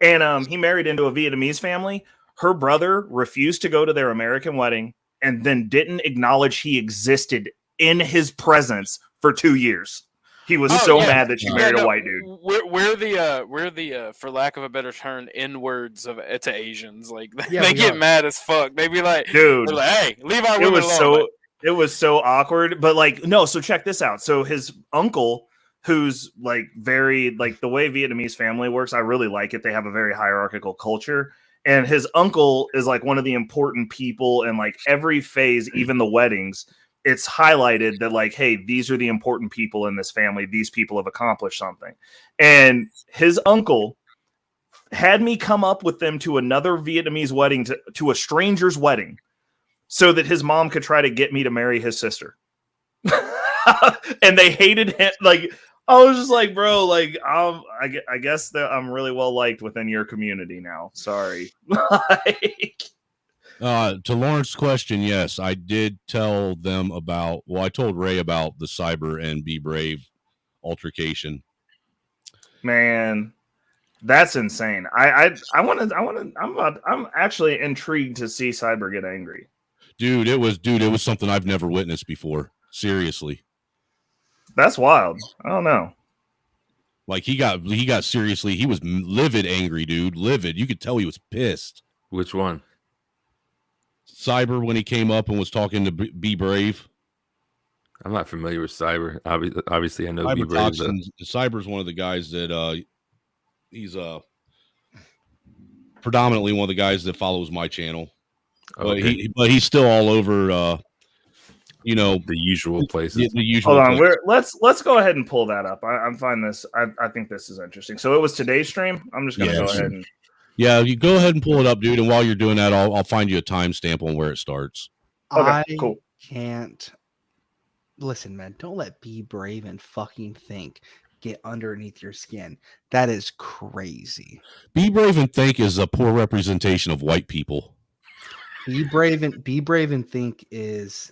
and he married into a Vietnamese family. Her brother refused to go to their American wedding, and then didn't acknowledge he existed in his presence for 2 years. He was mad that she married a white dude. We're the for lack of a better term, N-words to Asians. Like they get mad as fuck. They be like, dude, they're like, hey, leave our women alone. It was so awkward. But like, no, so check this out. So his uncle, who's like very like the way Vietnamese family works, I really like it. They have a very hierarchical culture. And his uncle is like one of the important people in like every phase, even the weddings. It's highlighted that like, hey, these are the important people in this family. These people have accomplished something. And his uncle had me come up with them to another Vietnamese wedding, to a stranger's wedding, so that his mom could try to get me to marry his sister. And they hated him. Like, I was just like, bro, like, I guess that I'm really well liked within your community now. Sorry. To Lawrence's question, yes, I did tell them about. Well, I told Ray about the Cyber and Be Brave altercation. Man, that's insane. I'm actually intrigued to see Cyber get angry. Dude, it was something I've never witnessed before. Seriously. That's wild. I don't know. Like he got seriously, he was livid angry, dude. Livid. You could tell he was pissed. Which one? Cyber, when he came up and was talking to Be Brave. I'm not familiar with Cyber. Obviously, I know Cyber Be Brave. Cyber's one of the guys that he's predominantly one of the guys that follows my channel. Okay. But he's still all over the usual places. The usual. Hold on, places. let's go ahead and pull that up. I find this. I think this is interesting. So it was today's stream. I'm just gonna go ahead and. Yeah, you go ahead and pull it up, dude. And while you're doing that, I'll find you a timestamp on where it starts. Okay, cool. Can't listen, man. Don't let Be Brave and fucking think get underneath your skin. That is crazy. Be Brave and Think is a poor representation of white people. Be Brave and Think is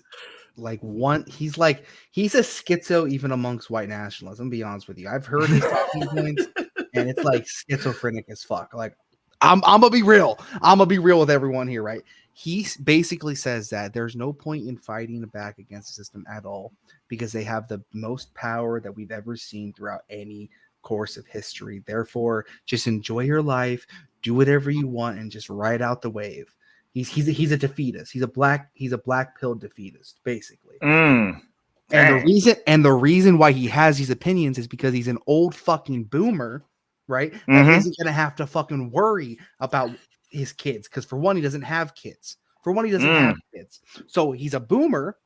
like one. He's a schizo even amongst white nationalists. I'm gonna be honest with you. I've heard his talking points, and it's like schizophrenic as fuck. Like I'm gonna be real. I'm gonna be real with everyone here, right? He basically says that there's no point in fighting back against the system at all because they have the most power that we've ever seen throughout any course of history. Therefore, just enjoy your life, do whatever you want, and just ride out the wave. He's a defeatist. He's a black pill defeatist, basically. And the reason why he has these opinions is because he's an old fucking boomer, right? That isn't gonna have to fucking worry about his kids because for one, he doesn't have kids. So he's a boomer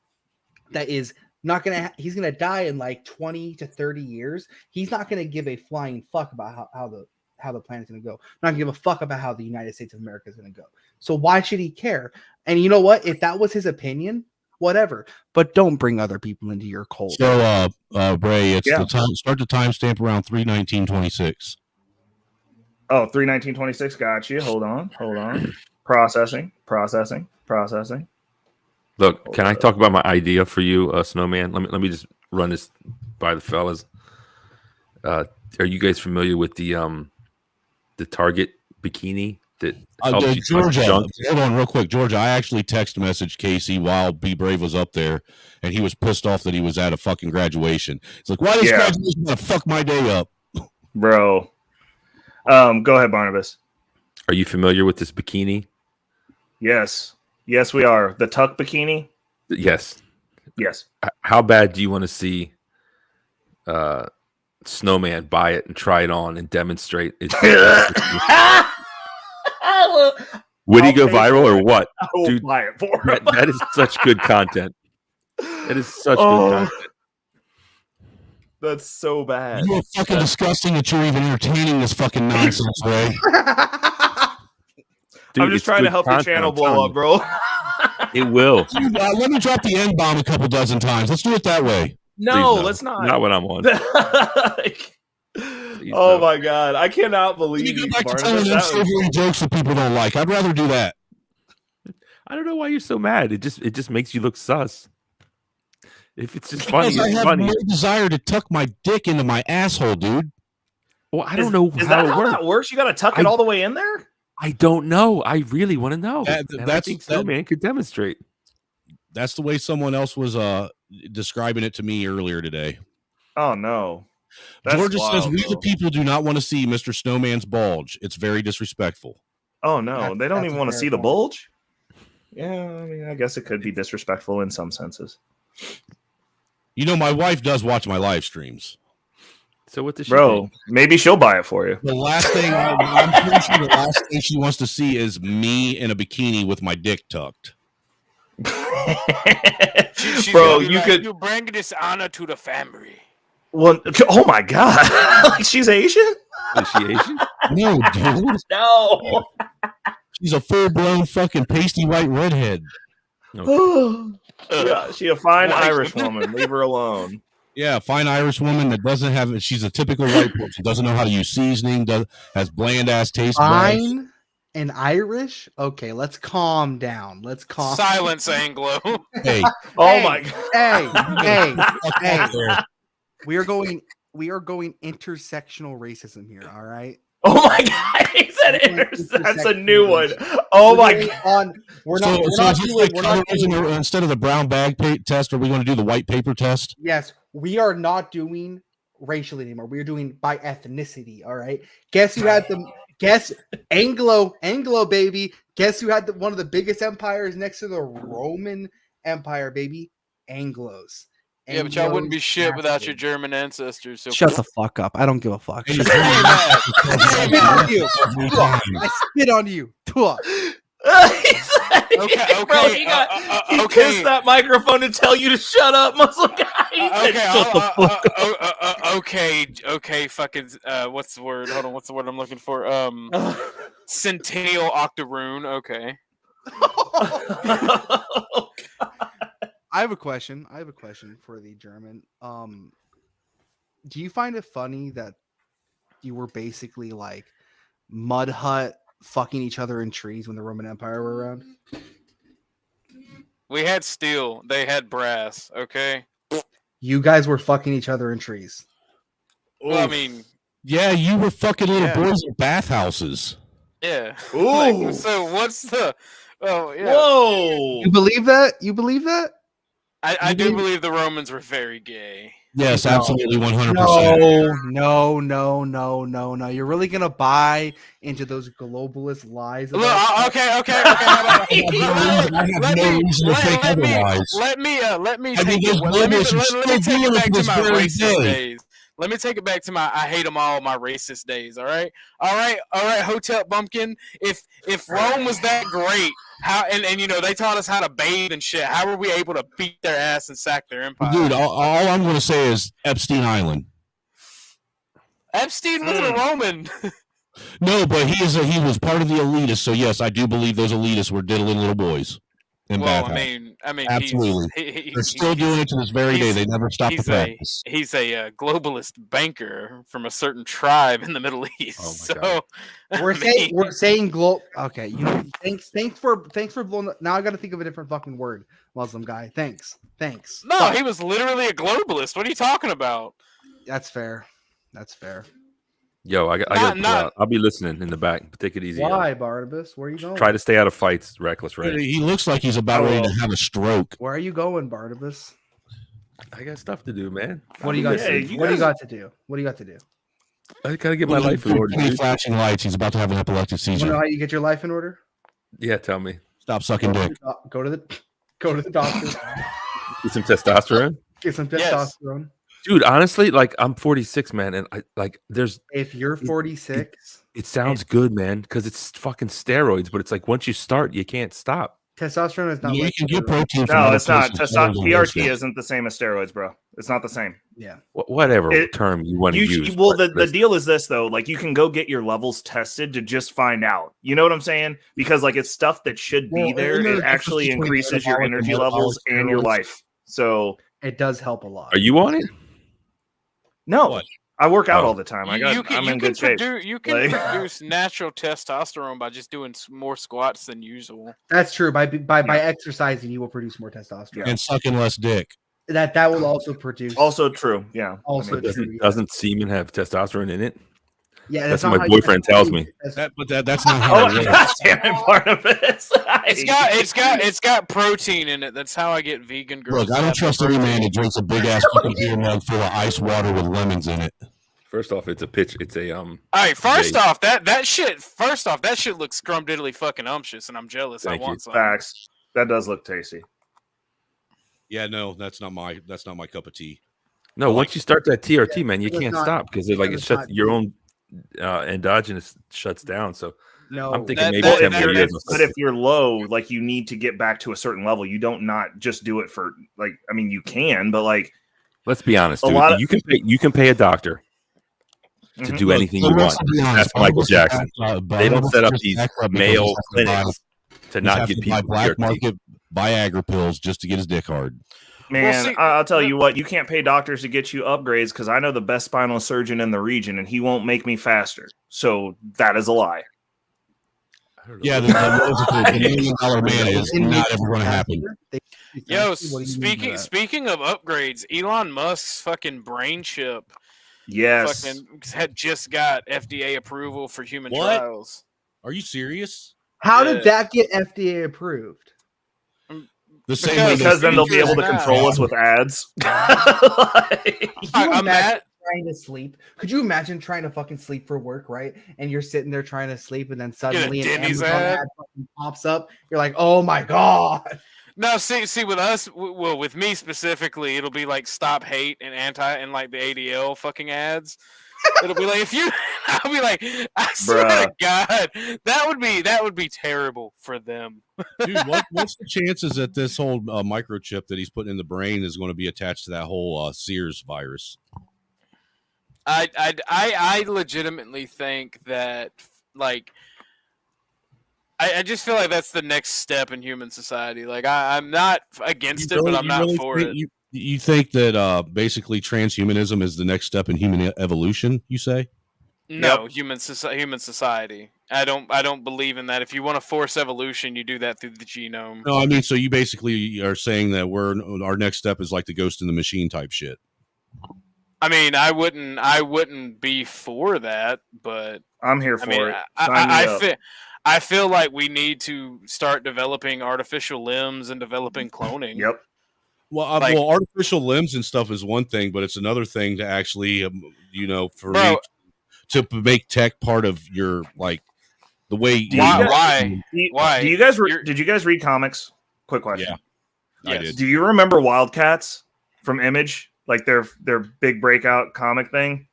that is He's gonna die in like 20 to 30 years. He's not gonna give a flying fuck about how the planet's gonna go. Not gonna give a fuck about how the United States of America is gonna go. So why should he care? And you know what? If that was his opinion, whatever. But don't bring other people into your cult. So, Bray, it's the time. Start the timestamp around 3/19/26. Oh, 3/19/26. Got you. Hold on. Processing. Look, can I talk about my idea for you, Snowman? Let me just run this by the fellas. Are you guys familiar with the Target bikini that helps you Georgia? junk? Hold on, real quick, Georgia. I actually text messaged Casey while Be Brave was up there, and he was pissed off that he was at a fucking graduation. It's like, why does graduation gonna fuck my day up, bro? Go ahead, Barnabas. Are you familiar with this bikini? Yes, we are. The tuck bikini. Yes. How bad do you want to see Snowman buy it and try it on and demonstrate it? Would he go viral or what? I will buy it for him. That is such good content. That is such good content. That's so bad. You're fucking disgusting that you're even entertaining this fucking nonsense, Ray. I'm just trying to help your channel blow up, bro. It will. Dude, let me drop the N-bomb a couple dozen times. Let's do it that way. No, let's not. Not when I'm on. Oh my god, I cannot believe you go back to telling them savory jokes that people don't like. I'd rather do that. I don't know why you're so mad. It just makes you look sus. If it's just funny, I it's have funny. no desire to tuck my dick into my asshole, dude. Well, I don't know Is that how that works? You got to tuck it all the way in there? I don't know. I really want to know. I That's think Snowman could demonstrate. That's the way someone else was describing it to me earlier today. Oh no. Georgia says we the people do not want to see Mr. Snowman's bulge. It's very disrespectful. Oh no, they don't even want to see the bulge. Yeah, I mean, I guess it could be disrespectful in some senses. You know, my wife does watch my live streams. So what does she Bro, think? maybe she'll buy it for you. The last thing I'm pretty sure the last thing she wants to see is me in a bikini with my dick tucked. Bro, you bring this honor to the family. Well, oh my god, like she's Asian? Is she Asian? No, dude. No. She's a full-blown fucking pasty white redhead. Yeah, she a fine Irish woman. Leave her alone. Yeah, fine Irish woman that doesn't have. She's a typical white person. Doesn't know how to use seasoning. Has bland ass taste buds. Fine and Irish. Okay, let's calm down. Silence, Anglo. Hey, my god. Hey. We are going intersectional racism here. All right. Oh my god, he said that's a new one. Oh my god. Instead of the brown bag test, are we going to do the white paper test? Yes, we are not doing racially anymore. We are doing by ethnicity. All right. Guess who had Anglo baby. Guess who had one of the biggest empires next to the Roman Empire, baby? Anglos. Yeah, but y'all wouldn't be shit without your German ancestors. So Shut the fuck up. I don't give a fuck. Hey, I spit on you. Okay, bro, he kissed that microphone to tell you to shut up, Muslim guy. Okay, fucking what's the word? Hold on, what's the word I'm looking for? Centennial octoroon. Okay. I have a question for the German. Do you find it funny that you were basically like mud hut fucking each other in trees when the Roman Empire were around? We had steel, they had brass. Okay. You guys were fucking each other in trees. Well, I mean, yeah, you were fucking little boys in bathhouses. Yeah. Ooh. Like, so what's the? Oh yeah. Whoa. You believe that? You believe that? I do believe the Romans were very gay. Yes, absolutely, 100%. No. You're really gonna buy into those globalist lies? Look, okay. Let me take it back to my racist days. Let me take it back to I hate them all, my racist days. All right. Hotel Bumpkin. If Rome was that great, how and they taught us how to bathe and shit. How were we able to beat their ass and sack their empire? Dude, all I'm going to say is Epstein Island. Epstein wasn't a Roman. No, but he was part of the elitists. So yes, I do believe those elitists were diddling little boys. Well, I mean, absolutely. They're still doing it to this very day. They never stop the practice. He's a globalist banker from a certain tribe in the Middle East. We're saying Okay, thanks for blowing. Now I got to think of a different fucking word, Muslim guy. Thanks. No, he was literally a globalist. What are you talking about? That's fair. Yo, I got to pull out. I'll be listening in the back. But take it easy. Why, Barnabas? Where are you going? Try to stay out of fights. Reckless, right? He looks like he's about ready to have a stroke. Where are you going, Barnabas? I got stuff to do, man. What do you got to do? What do you got to do? I gotta get my life in order. Flashing lights. He's about to have an epileptic seizure. You know how you get your life in order? Yeah, tell me. Stop sucking dick. Go to the doctor. Get some testosterone. Get some testosterone. Dude, honestly, like I'm 46, man, and there's. If you're 46, it sounds good, man, because it's fucking steroids. But it's like once you start, you can't stop. Testosterone is not. You can get protein. No, it's not. PRT isn't the same as steroids, bro. It's not the same. Yeah. Whatever term you want to use. Well, the deal is this though. Like you can go get your levels tested to just find out. You know what I'm saying? Because like it's stuff that should be there. It actually increases your energy levels and your life. So it does help a lot. Are you on it? No, I work out all the time. I'm in good shape. You can produce natural testosterone by just doing more squats than usual. That's true. By exercising, you will produce more testosterone and sucking less dick. That will also produce. Also true. Yeah. Also true. Doesn't semen have testosterone in it? Yeah, that's what my boyfriend tells me. That's not how it works. Damn it, Barnabas. It's got protein in it. That's how I get vegan girls. Look, I don't trust any man that drinks a big ass fucking beer mug full of ice water with lemons in it. First off, it's a pitch. It's a All right. First off, that shit looks scrum-diddly fucking umptious, and I'm jealous. I want some. Facts. That does look tasty. Yeah, no, that's not my cup of tea. No, once you start that TRT, man, you can't stop because it shuts your own endogenous shuts down. So no, I'm thinking maybe 10 more years. But if you're low, like you need to get back to a certain level. You don't not just do it for like. I mean, you can, but like, let's be honest, dude. You can pay a doctor to do anything you want. That's Michael Jackson. They don't set up these male clinics to not get people black market Viagra pills just to get his dick hard. Man, I'll tell you what, you can't pay doctors to get you upgrades because I know the best spinal surgeon in the region and he won't make me faster. So that is a lie. Yeah, the $1 million man is not ever going to happen. Yo, speaking of upgrades, Elon Musk's fucking brain chip had just got FDA approval for human trials. Are you serious? How did that get FDA approved? Because then they'll be able to control us with ads. I'm trying to sleep. Could you imagine trying to fucking sleep for work, right? And you're sitting there trying to sleep, and then suddenly an Amazon ad fucking pops up. You're like, oh my god. No, see, with us, well, with me specifically, it'll be like stop hate and anti and like the ADL fucking ads. It'll be like I'll be like, I swear to God, that would be terrible for them. Dude, what's the chances that this whole microchip that he's putting in the brain is going to be attached to that whole Sears virus? I legitimately think that like I just feel like that's the next step in human society. Like I'm not against it, but I'm not for it. You think that basically transhumanism is the next step in human evolution? You say? No, human society. I don't believe in that. If you want to force evolution, you do that through the genome. No, I mean, so you basically are saying that our next step is like the Ghost in the Machine type shit. I mean, I wouldn't be for that, but I'm here for it. I feel like we need to start developing artificial limbs and developing cloning. Yep. Well, artificial limbs and stuff is one thing, but it's another thing to actually, to make tech part of your like the way. Why? Did you guys read comics? Quick question. Yeah, I did. Do you remember Wildcats from Image? Like their big breakout comic thing.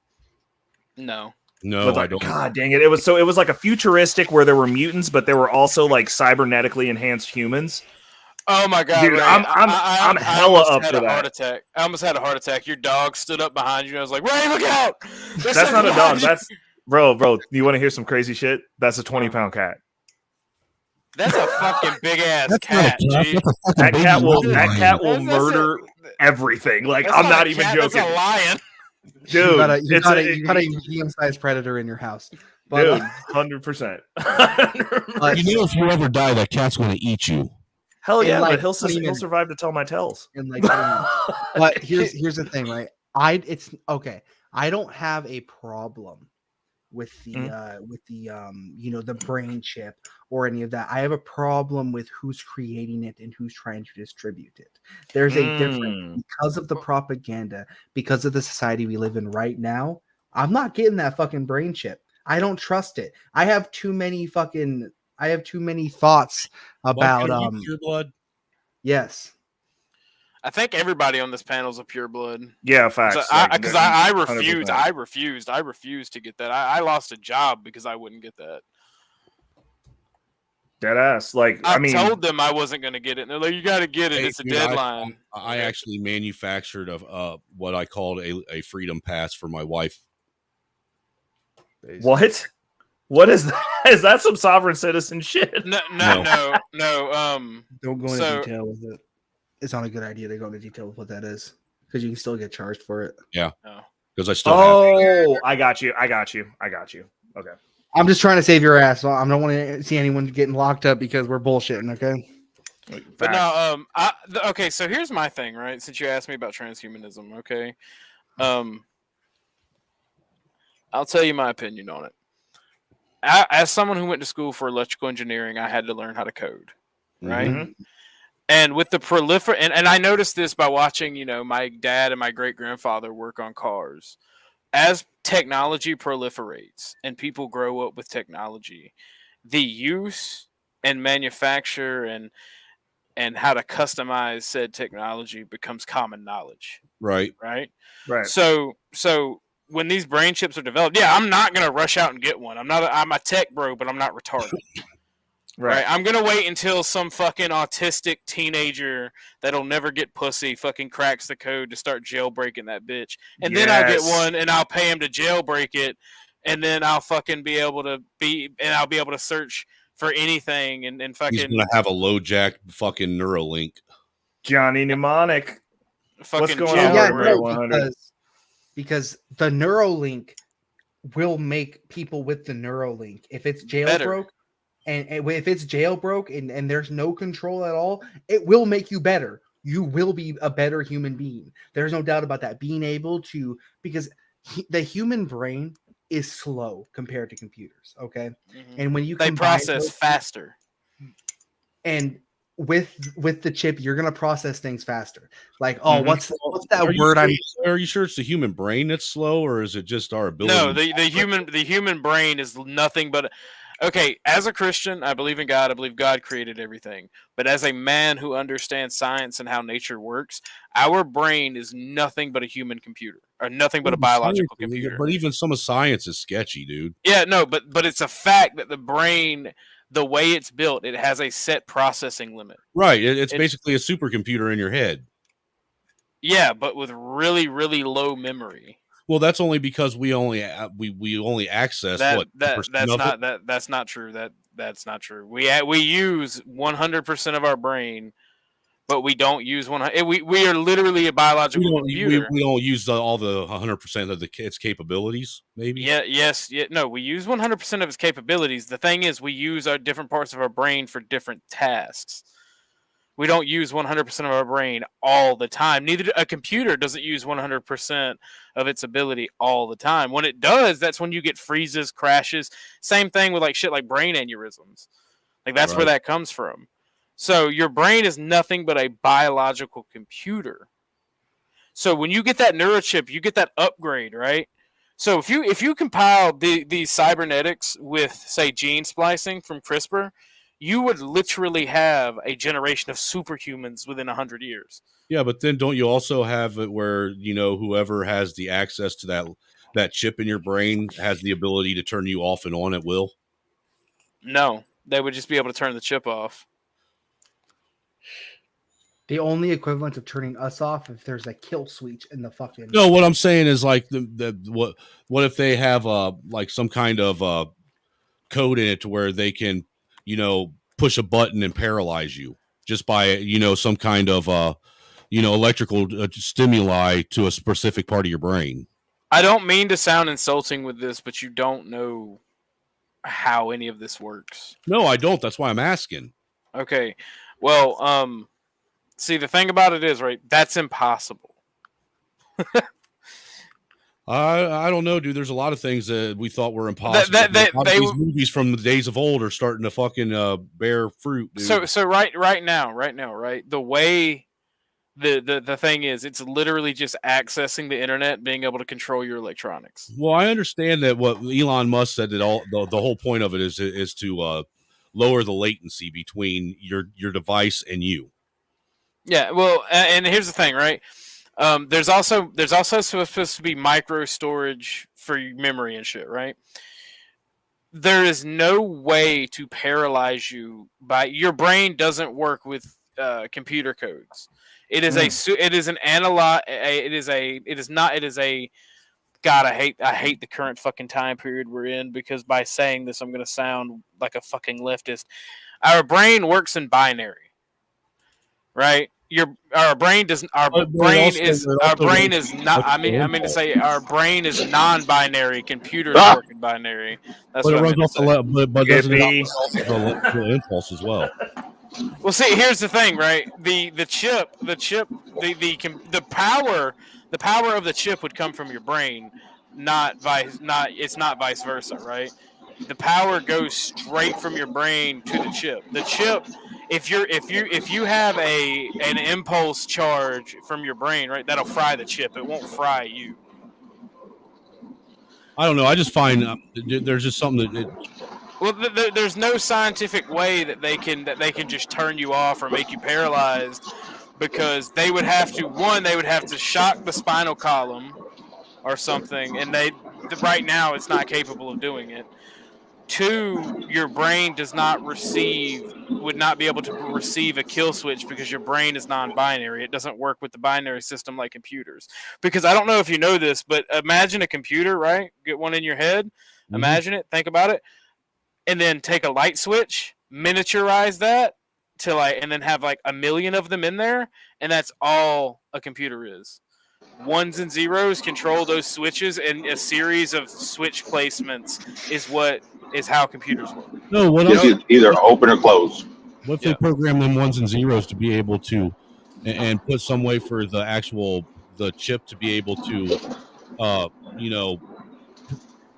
No. No, Like, I don't. God dang it! It was like a futuristic where there were mutants, but there were also like cybernetically enhanced humans. Oh my God, Dude, Ray. I'm I hella almost up had for a heart that. attack. I almost had a heart attack. Your dog stood up behind you, and I was like, Ray, look out! There's That's not something a dog. behind you." That's bro. You want to hear some crazy shit? That's a 20-pound cat. That's a fucking big ass That's not a cat, cat. G. That's a fucking That baby cat will lion. murder everything. Like, That's I'm not not a even cat, joking. That's a lion. Dude, you got a medium-sized predator in your house. But, dude, 100%. You know, if you ever die, that cat's going to eat you. Hell yeah, like but he'll 20 minutes. survive to tell my tales. In like 20 minutes. But here's the thing, right? It's okay. I don't have a problem with the the brain chip or any of that. I have a problem with who's creating it and who's trying to distribute it. There's a difference because of the propaganda, because of the society we live in right now. I'm not getting that fucking brain chip. I don't trust it. I have too many thoughts about pure blood. Yes. I think everybody on this panel is a pure blood. Yeah, facts. Because I 100%. refused. I refused to get that. I lost a job because I wouldn't get that. Dead ass. Like, I mean, told them I wasn't going to get it. And they're like, you got to get it. Hey, It's a dude, deadline. I actually manufactured what I called a freedom pass for my wife. What? What is that? Is that some sovereign citizen shit? No. Don't go into detail with it. It's not a good idea to go into detail with what that is because you can still get charged for it. Yeah. Because I still I got you. Okay. I'm just trying to save your ass. I don't want to see anyone getting locked up because we're bullshitting, okay? But no, okay, so here's my thing, right? Since you asked me about transhumanism, okay? I'll tell you my opinion on it. As someone who went to school for electrical engineering, I had to learn how to code, right? Mm-hmm. And with the and I noticed this by watching, my dad and my great-grandfather work on cars. As technology proliferates and people grow up with technology, the use and manufacture and how to customize said technology becomes common knowledge. Right. So when these brain chips are developed, yeah, I'm not gonna rush out and get one. I'm a tech bro, but I'm not retarded. Right. I'm gonna wait until some fucking autistic teenager that'll never get pussy fucking cracks the code to start jailbreaking that bitch, and then I'll get one and I'll pay him to jailbreak it, and then I'll fucking be able to search for anything and fucking. He's gonna have a low jack fucking Neuralink. Johnny Mnemonic. What's going on? Because the Neuralink will make people with the Neuralink, if it's jailbroke. And if it's jailbroke and there's no control at all, it will make you better. You will be a better human being. There's no doubt about that. Being able to, because the human brain is slow compared to computers. Okay. Mm-hmm. And when they process faster. And with the chip, you're going to process things faster. Like, what's that word? Are you sure it's the human brain that's slow, or is it just our ability? No, the human brain is nothing but. Okay, as a Christian, I believe in God. I believe God created everything. But as a man who understands science and how nature works, our brain is nothing but a human computer, or nothing but a biological computer. But even some of science is sketchy, dude. Yeah, no, but it's a fact that the brain, the way it's built, it has a set processing limit. Right. It's basically a supercomputer in your head. Yeah, but with really, really low memory. Well, that's only because we only access that's not true. That's not true. We use 100% of our brain, but we don't use 100. We are literally a biological computer. We don't use all the 100% of its capabilities. Maybe. No, we use 100% of its capabilities. The thing is, we use our different parts of our brain for different tasks. We don't use 100% of our brain all the time. Neither a computer doesn't use 100% of its ability all the time. When it does, that's when you get freezes, crashes. Same thing with shit like brain aneurysms. Like that's where that comes from. So your brain is nothing but a biological computer. So when you get that neurochip, you get that upgrade, right? So if you compile these cybernetics with, say, gene splicing from CRISPR, you would literally have a generation of superhumans within 100 years. Yeah, but then don't you also have it where, whoever has the access to that chip in your brain has the ability to turn you off and on at will? No, they would just be able to turn the chip off. The only equivalent of turning us off if there's a kill switch in the fucking. No, what I'm saying is like what if they have like some kind of code in it to where they can, push a button and paralyze you just by some kind of electrical stimuli to a specific part of your brain. I don't mean to sound insulting with this, but you don't know how any of this works. No, I don't. That's why I'm asking. Okay. Well, see, the thing about it is, right, that's impossible. I don't know, dude. There's a lot of things that we thought were impossible. These movies from the days of old are starting to fucking bear fruit, dude. So right now, the way the thing is, it's literally just accessing the internet, being able to control your electronics. Well, I understand that what Elon Musk said, that the whole point of it is to lower the latency between your device and you. Yeah, well, and here's the thing, right? There's also supposed to be micro storage for your memory and shit, right? There is no way to paralyze you by your brain. Doesn't work with computer codes. It is God, I hate the current fucking time period we're in, because by saying this, I'm going to sound like a fucking leftist. Our brain works in binary, right? Our brain is not. I mean to say our brain is non-binary. Computers work in binary. That's but what it runs off but doesn't it Yippee. also the impulse as well? Well, see, here's the thing, right? The power of the chip would come from your brain, it's not vice versa, right? The power goes straight from your brain to the chip. The chip, if you have an impulse charge from your brain, right, that'll fry the chip. It won't fry you. I don't know. I just find there's just something that. Well, there's no scientific way that they can just turn you off or make you paralyzed, because they would have to shock the spinal column or something, and right now it's not capable of doing it. 2, your brain would not be able to receive a kill switch, because your brain is non-binary. It doesn't work with the binary system like computers. Because I don't know if you know this, but imagine a computer, right? Get one in your head. Imagine it. Think about it. And then take a light switch, miniaturize that and then have like 1 million of them in there, and that's all a computer is. 1s and 0s control those switches, and a series of switch placements is how computers work. No, either open or close. What if they program them 1s and 0s to be able to, and put some way for the chip to be able to,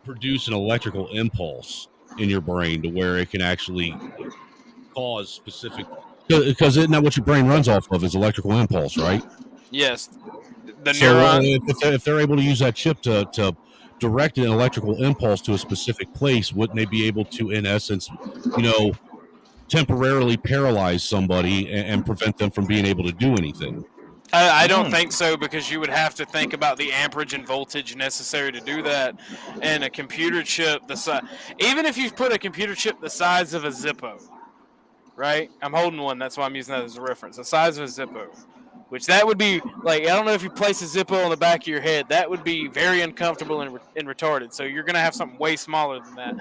produce an electrical impulse in your brain to where it can actually cause specific, because isn't that what your brain runs off of, is electrical impulse, right? Yes. The neuron. If they're able to use that chip to direct an electrical impulse to a specific place, wouldn't they be able to, in essence, temporarily paralyze somebody and prevent them from being able to do anything? I don't think so, because you would have to think about the amperage and voltage necessary to do that. And a computer chip, even if you put a computer chip the size of a Zippo, right? I'm holding one, that's why I'm using that as a reference. The size of a Zippo, which that would be like, I don't know if you place a Zippo on the back of your head, that would be very uncomfortable and retarded. So you're going to have something way smaller than that.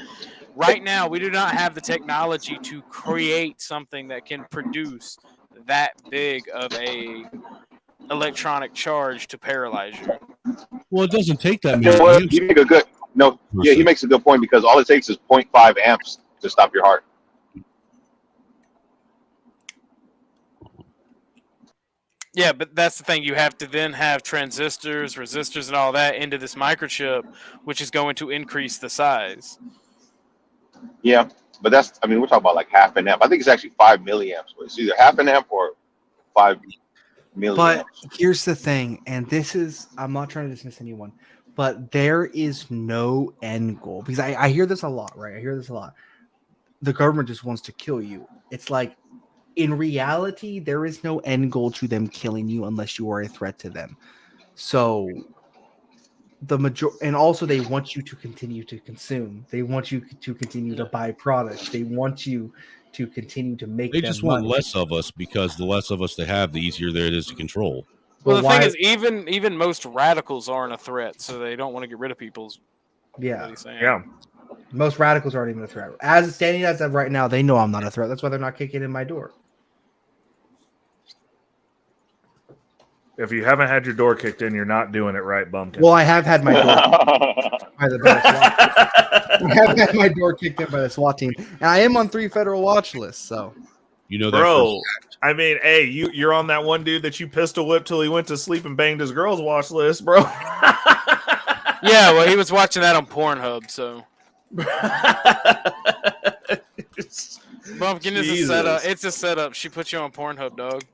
Right now, we do not have the technology to create something that can produce that big of a electronic charge to paralyze you. Well, it doesn't take that many. Well, he makes a good point, because all it takes is 0.5 amps to stop your heart. Yeah, but that's the thing. You have to then have transistors, resistors, and all that into this microchip, which is going to increase the size. Yeah, but we're talking about like half an amp. I think it's actually 5 milliamps. But it's either half an amp or 5 milliamps. But here's the thing, and I'm not trying to dismiss anyone, but there is no end goal, because I hear this a lot, right? I hear this a lot. the government just wants to kill you. It's like, in reality, there is no end goal to them killing you unless you are a threat to them. So and also they want you to continue to consume. They want you to continue to buy products. They want you to continue to make. They just want less of us, because the less of us they have, the easier it is to control. Well, the thing is, even most radicals aren't a threat, so they don't want to get rid of people's. Yeah. Yeah. Most radicals aren't even a threat. As it's standing as of right now, they know I'm not a threat. That's why they're not kicking in my door. If you haven't had your door kicked in, you're not doing it right, Bumpkin. Well, I have had my door by the SWAT team. I have had my door kicked in by the SWAT team, and I am on 3 federal watch lists. So, you know, bro. I mean, hey, you're on that one dude that you pistol whipped till he went to sleep and banged his girl's watch list, bro. Yeah, well, he was watching that on Pornhub, so. Bumpkin is a setup. It's a setup. She put you on Pornhub, dog.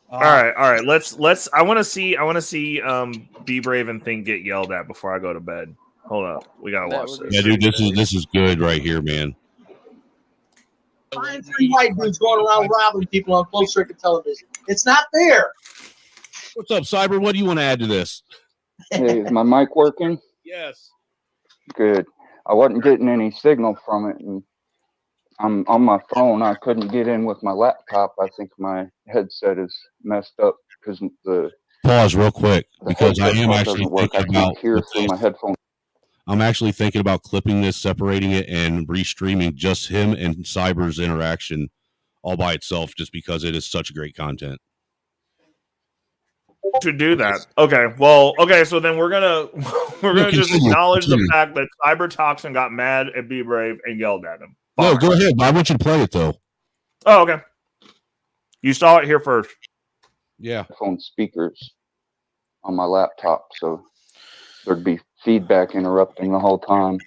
All right. Let's. I want to see. Be Brave and Think get yelled at before I go to bed. Hold up, we gotta watch this. Yeah, dude, this is good right here, man. Find 3 white dudes going around robbing people on closed circuit television. It's not fair. What's up, Cyber? What do you want to add to this? Hey, is my mic working? Yes. Good. I wasn't getting any signal from it, and I'm on my phone. I couldn't get in with my laptop. I think my headset is messed up because the pause real quick, because I am actually thinking about my headphones. I'm actually thinking about clipping this, separating it, and restreaming just him and Cyber's interaction all by itself, just because it is such great content. To do that. Okay. Well, okay, so then we're gonna just acknowledge the fact that Cyber Toxin got mad at Be Brave and yelled at him. No, go ahead. I want you to play it though. Oh, okay. You saw it here first. Yeah. Phone speakers on my laptop, so there'd be feedback interrupting the whole time.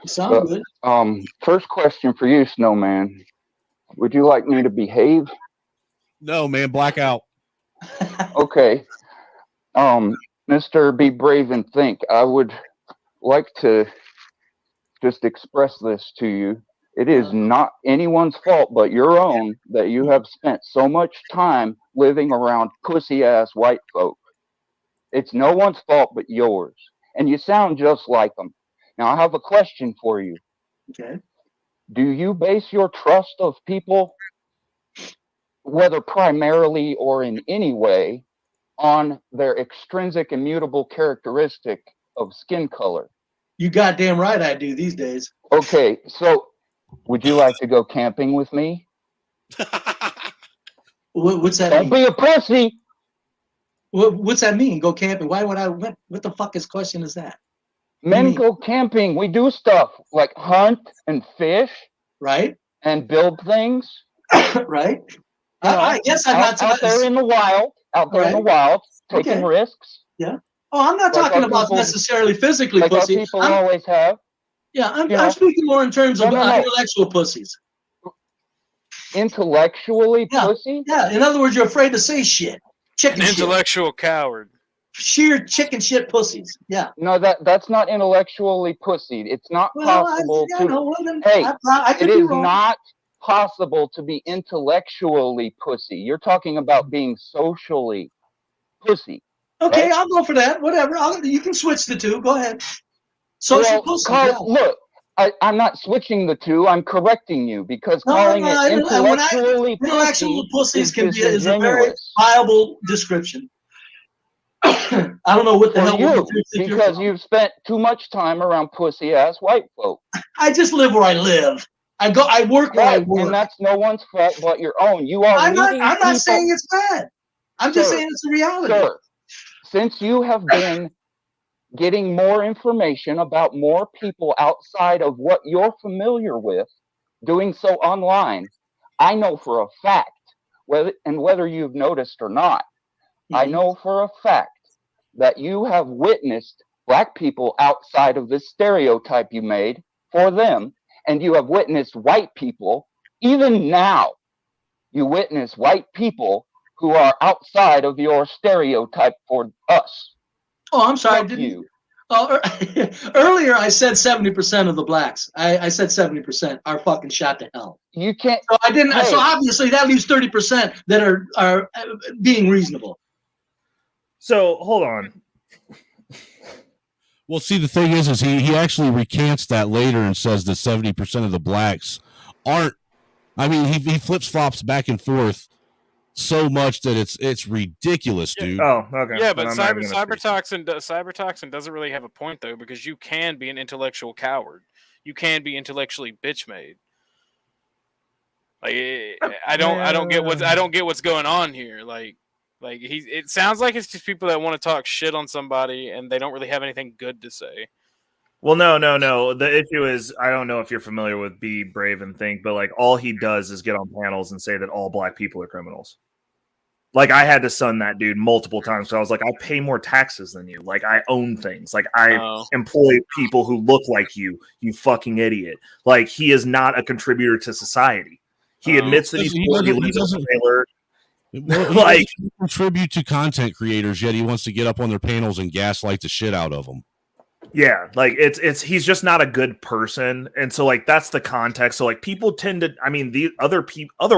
Sounds good. First question for you, Snowman. Would you like me to behave? No, man. Blackout. Okay. Mr. Be Brave and Think, I would like to just express this to you. It is not anyone's fault but your own that you have spent so much time living around pussy-ass white folk. It's no one's fault but yours. And you sound just like them. Now, I have a question for you. Okay. Do you base your trust of people, whether primarily or in any way, on their extrinsic immutable characteristic of skin color? You goddamn right I do these days. Okay, so would you like to go camping with me? What's that Don't mean? be a pussy. What's that mean? Go camping? Why would I? What the fuck is question is that? Men go camping. We do stuff like hunt and fish. Right. And build things. Right. I guess I'm not out there in the wild. Out there in the wild, taking risks. Yeah. Oh, I'm not talking about necessarily physically like pussy. People always have. Yeah, I'm speaking more in terms of intellectual pussies. Intellectually pussy? Yeah. In other words, you're afraid to say shit. Chicken shit. Intellectual coward. Sheer chicken shit pussies. Yeah. No, that's not intellectually pussied. It's not possible to. I it is not possible to be intellectually pussy. You're talking about being socially pussy. Okay, right? I'll go for that. Whatever. You can switch the two. Go ahead. Social pussy. Look, I'm not switching the two. I'm correcting you because calling it intellectually intellectual pussies is a very viable description. I don't know what the hell you because you've spent too much time around pussy ass white folk. I just live where I live. I work where I work, and that's no one's fault but your own. You are. I'm not saying it's bad. I'm just saying it's a reality. Sir, since you have been getting more information about more people outside of what you're familiar with, doing so online, I know for a fact, whether you've noticed or not, I know for a fact that you have witnessed black people outside of this stereotype you made for them, and you have witnessed white people, even now, you witness white people who are outside of your stereotype for us. Oh, I'm sorry. Earlier, I said 70% of the blacks. I said 70% are fucking shot to hell. You can't. So I didn't. Hey. So obviously, that leaves 30% that are being reasonable. So hold on. Well, see, the thing is he actually recants that later and says that 70% of the blacks aren't. I mean, he flips flops back and forth so much that it's ridiculous, dude. Oh, okay. Yeah, but cybertoxin doesn't really have a point though, because you can be an intellectual coward. You can be intellectually bitch made. Like I don't get what's going on here. Like it sounds like it's just people that want to talk shit on somebody and they don't really have anything good to say. Well, no. The issue is, I don't know if you're familiar with Be Brave and Think, but like all he does is get on panels and say that all black people are criminals. Like I had to sun that dude multiple times. So I was like, I pay more taxes than you. Like I own things. Like I employ people who look like you fucking idiot. Like he is not a contributor to society. He admits that he's poor. He lives in a trailer. Well, like contribute to content creators, yet he wants to get up on their panels and gaslight the shit out of them. Yeah, like it's he's just not a good person, and so like that's the context. So like people tend to, I mean, the other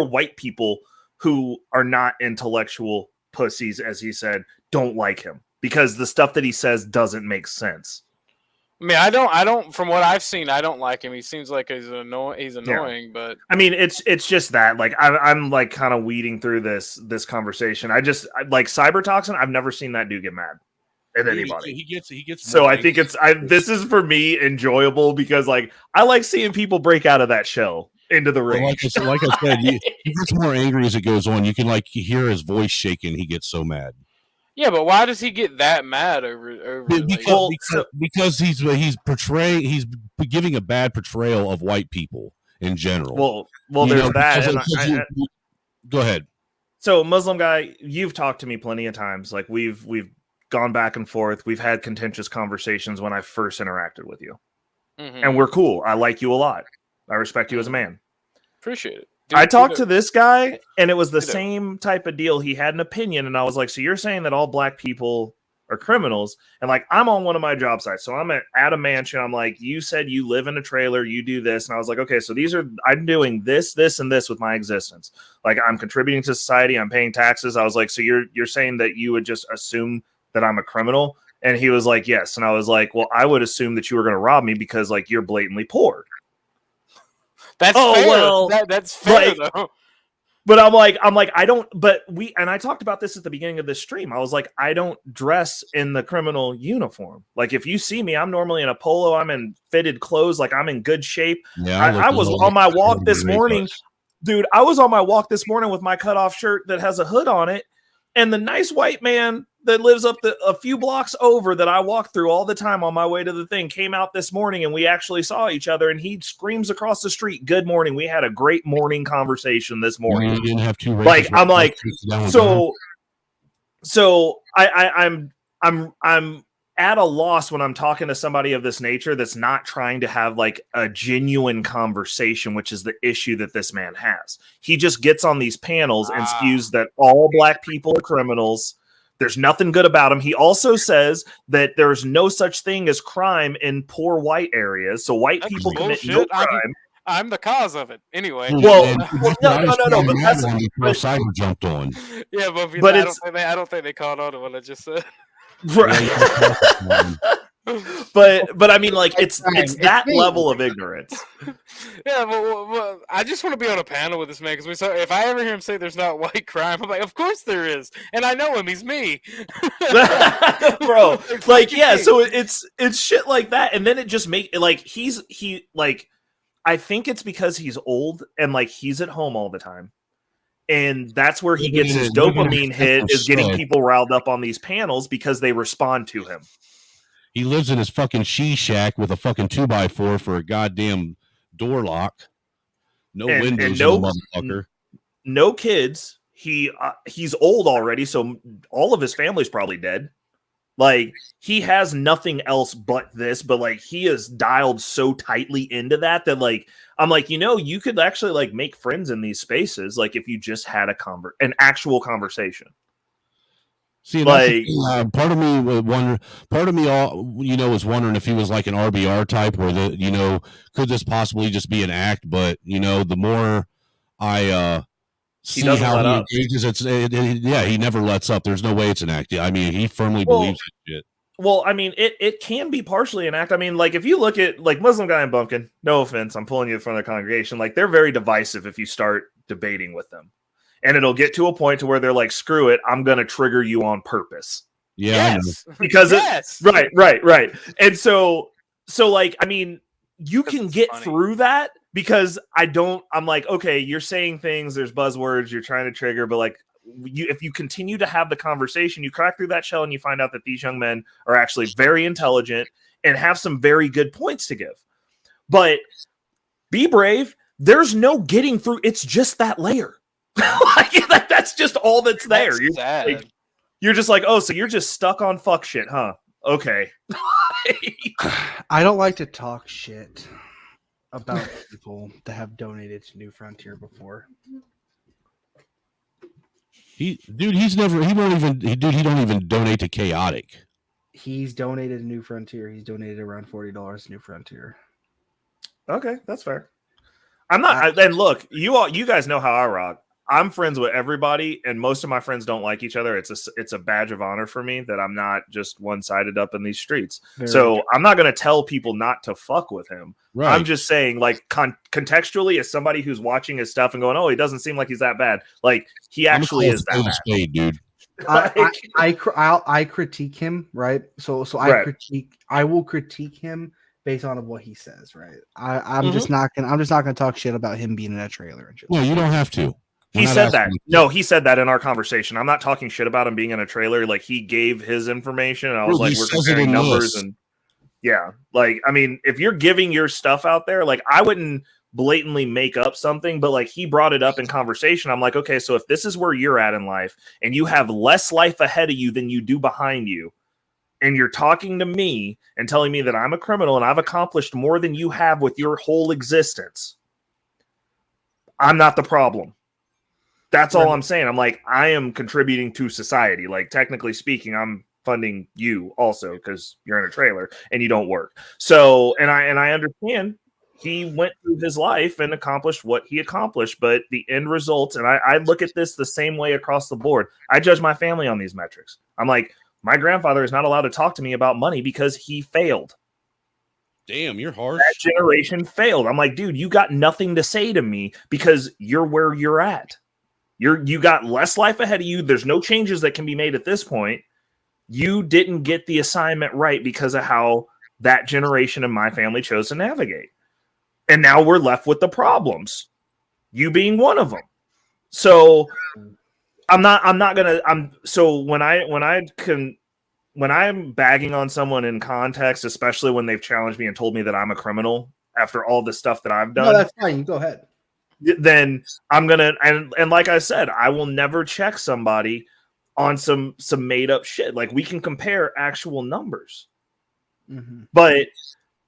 white people who are not intellectual pussies, as he said, don't like him because the stuff that he says doesn't make sense. I mean, I don't. From what I've seen, I don't like him. He seems like he's annoying, but I mean, it's just that like I'm like kind of weeding through this conversation. I like Cybertoxin. I've never seen that dude get mad at anybody. He gets. So I think this is for me enjoyable because like I like seeing people break out of that shell into the ring. Like I said, he gets more angry as it goes on. You can like hear his voice shaking. He gets so mad. Yeah, but why does he get that mad over because he's giving a bad portrayal of white people in general. Well, there's that. Go ahead. So Muslim guy, you've talked to me plenty of times. Like we've gone back and forth. We've had contentious conversations when I first interacted with you. Mm-hmm. And we're cool. I like you a lot. I respect you as a man. Appreciate it. I talked to this guy, and it was the same type of deal. He had an opinion, and I was like, so you're saying that all black people are criminals? And like, I'm on one of my job sites. So I'm at a mansion. I'm like, you said you live in a trailer, you do this. And I was like, okay, so I'm doing this, and this with my existence. Like, I'm contributing to society. I'm paying taxes. I was like, so you're saying that you would just assume that I'm a criminal? And he was like, yes. And I was like, well, I would assume that you were going to rob me because like you're blatantly poor. That's fair. Well, that's fair though. But I'm like, I don't, and I talked about this at the beginning of this stream. I was like, I don't dress in the criminal uniform. Like, if you see me, I'm normally in a polo, I'm in fitted clothes, like I'm in good shape. Yeah, I was on my walk this morning, dude. I was on my walk this morning with my cutoff shirt that has a hood on it. And the nice white man that lives up a few blocks over that I walk through all the time on my way to the thing came out this morning and we actually saw each other and he screams across the street, "Good morning." We had a great morning conversation this morning. You didn't have two like I'm like, so I'm at a loss when I'm talking to somebody of this nature that's not trying to have like a genuine conversation, which is the issue that this man has. He just gets on these panels and spews that all black people are criminals. There's nothing good about him. He also says that there's no such thing as crime in poor white areas. So white people commit no crime. I'm the cause of it. Anyway. Well, no. But that's Cyber jumped on. Yeah, but I don't think they caught on to what I just said. Right. but I mean, like it's that level of ignorance. Yeah, well, I just want to be on a panel with this man because if I ever hear him say there's not white crime, I'm like, of course there is, and I know him. He's me, bro. Like, yeah. So it's shit like that, and then it just like he I think it's because he's old and like he's at home all the time. And that's where he gets his dopamine hit, is getting people riled up on these panels because they respond to him. He lives in his fucking shack with a fucking 2x4 for a goddamn door lock. No windows, motherfucker. No kids. He's old already, so all of his family's probably dead. Like, he has nothing else but this, but like he is dialed so tightly into that like I'm like, you could actually like make friends in these spaces, like if you just had an actual conversation. See, like part of me would wonder. Part of me, was wondering if he was like an RBR type, where could this possibly just be an act? But the more I see how he engages, he never lets up. There's no way it's an act. I mean, he firmly believes that shit. Well, I mean, it can be partially an act. I mean, like if you look at like Muslim Guy and Bumpkin, no offense, I'm pulling you in front of the congregation. Like they're very divisive if you start debating with them. And it'll get to a point to where they're like, screw it, I'm going to trigger you on purpose. Yeah. Yes. Because right. And so like, I mean, you can get through that because I'm like, okay, you're saying things, there's buzzwords, you're trying to trigger, but like if you continue to have the conversation, you crack through that shell and you find out that these young men are actually very intelligent and have some very good points to give. But be brave. There's no getting through. It's just that layer. Like, that's just all that's there. You're just like, oh, so you're just stuck on fuck shit, huh? Okay. I don't like to talk shit about people that have donated to New Frontier before. He don't even donate to Chaotic. He's donated to New Frontier. He's donated around $40 to New Frontier. Okay, that's fair. I'm not. And look, you guys know how I rock. I'm friends with everybody, and most of my friends don't like each other. It's a badge of honor for me that I'm not just one-sided up in these streets. So I'm not going to tell people not to fuck with him. Right. I'm just saying, like, contextually, as somebody who's watching his stuff and going, "Oh, he doesn't seem like he's that bad." Like, he actually is that bad, spade, dude. I critique him, right? So I will critique him based on what he says, right? I'm just not gonna talk shit about him being in a trailer and shit. No, you don't have to. He said that. No, he said that in our conversation. I'm not talking shit about him being in a trailer. Like, he gave his information. And I was like, we're comparing numbers. And yeah, like, I mean, if you're giving your stuff out there, like, I wouldn't blatantly make up something, but like, he brought it up in conversation. I'm like, okay, so if this is where you're at in life and you have less life ahead of you than you do behind you, and you're talking to me and telling me that I'm a criminal and I've accomplished more than you have with your whole existence, I'm not the problem. That's all I'm saying. I'm like, I am contributing to society. Like, technically speaking, I'm funding you also because you're in a trailer and you don't work. So, and I understand he went through his life and accomplished what he accomplished, but the end results, and I look at this the same way across the board. I judge my family on these metrics. I'm like, my grandfather is not allowed to talk to me about money because he failed. Damn, you're harsh. That generation failed. I'm like, dude, you got nothing to say to me because you're where you're at. You got less life ahead of you. There's no changes that can be made at this point. You didn't get the assignment right because of how that generation of my family chose to navigate. And now we're left with the problems. You being one of them. So when I'm bagging on someone in context, especially when they've challenged me and told me that I'm a criminal after all the stuff that I've done. No, that's fine. You go ahead. Then I'm gonna and like I said, I will never check somebody on some made up shit. Like, we can compare actual numbers, but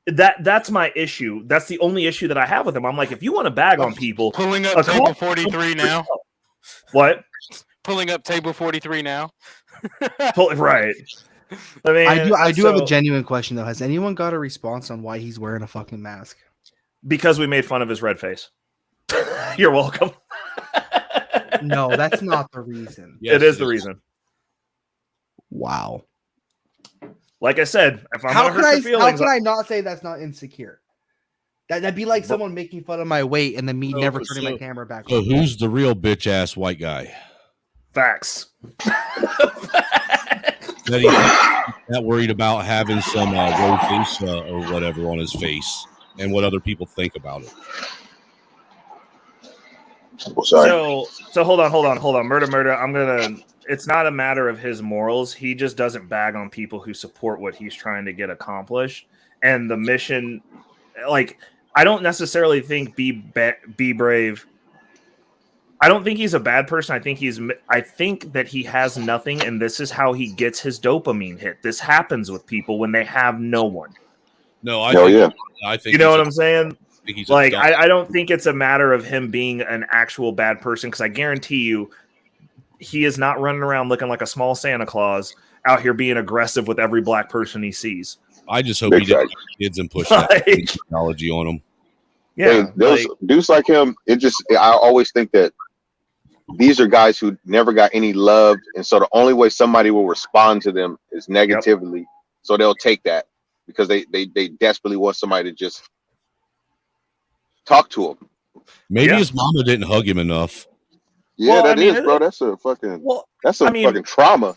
that's my issue. That's the only issue that I have with them. I'm like, if you want to bag on people, pulling up table 43 now. What? Pulling up table 43 now. Right. I mean, I do have a genuine question though. Has anyone got a response on why he's wearing a fucking mask? Because we made fun of his red face. You're welcome. No, that's not the reason. Yes, it is the reason. Wow. Like I said, if I'm how gonna hurt your feelings, how can I not say that's not insecure? That'd be like someone making fun of my weight and then me never turning my camera back. So who's the real bitch ass white guy? Facts. That he's not worried about having some road face or whatever on his face and what other people think about it. So hold on. Murder. It's not a matter of his morals. He just doesn't bag on people who support what he's trying to get accomplished. And the mission, like, I don't necessarily think be brave. I don't think he's a bad person. I think that he has nothing, and this is how he gets his dopamine hit. This happens with people when they have no one. No, I think you know what I'm saying? Like, I don't think it's a matter of him being an actual bad person, because I guarantee you he is not running around looking like a small Santa Claus out here being aggressive with every black person he sees. I just hope he didn't have kids and push that technology on them. Yeah, hey, those dudes like him, I always think that these are guys who never got any love, and so the only way somebody will respond to them is negatively. Yep. So they'll take that because they desperately want somebody to just talk to him. Maybe his mama didn't hug him enough. Yeah, bro. That's a fucking fucking trauma.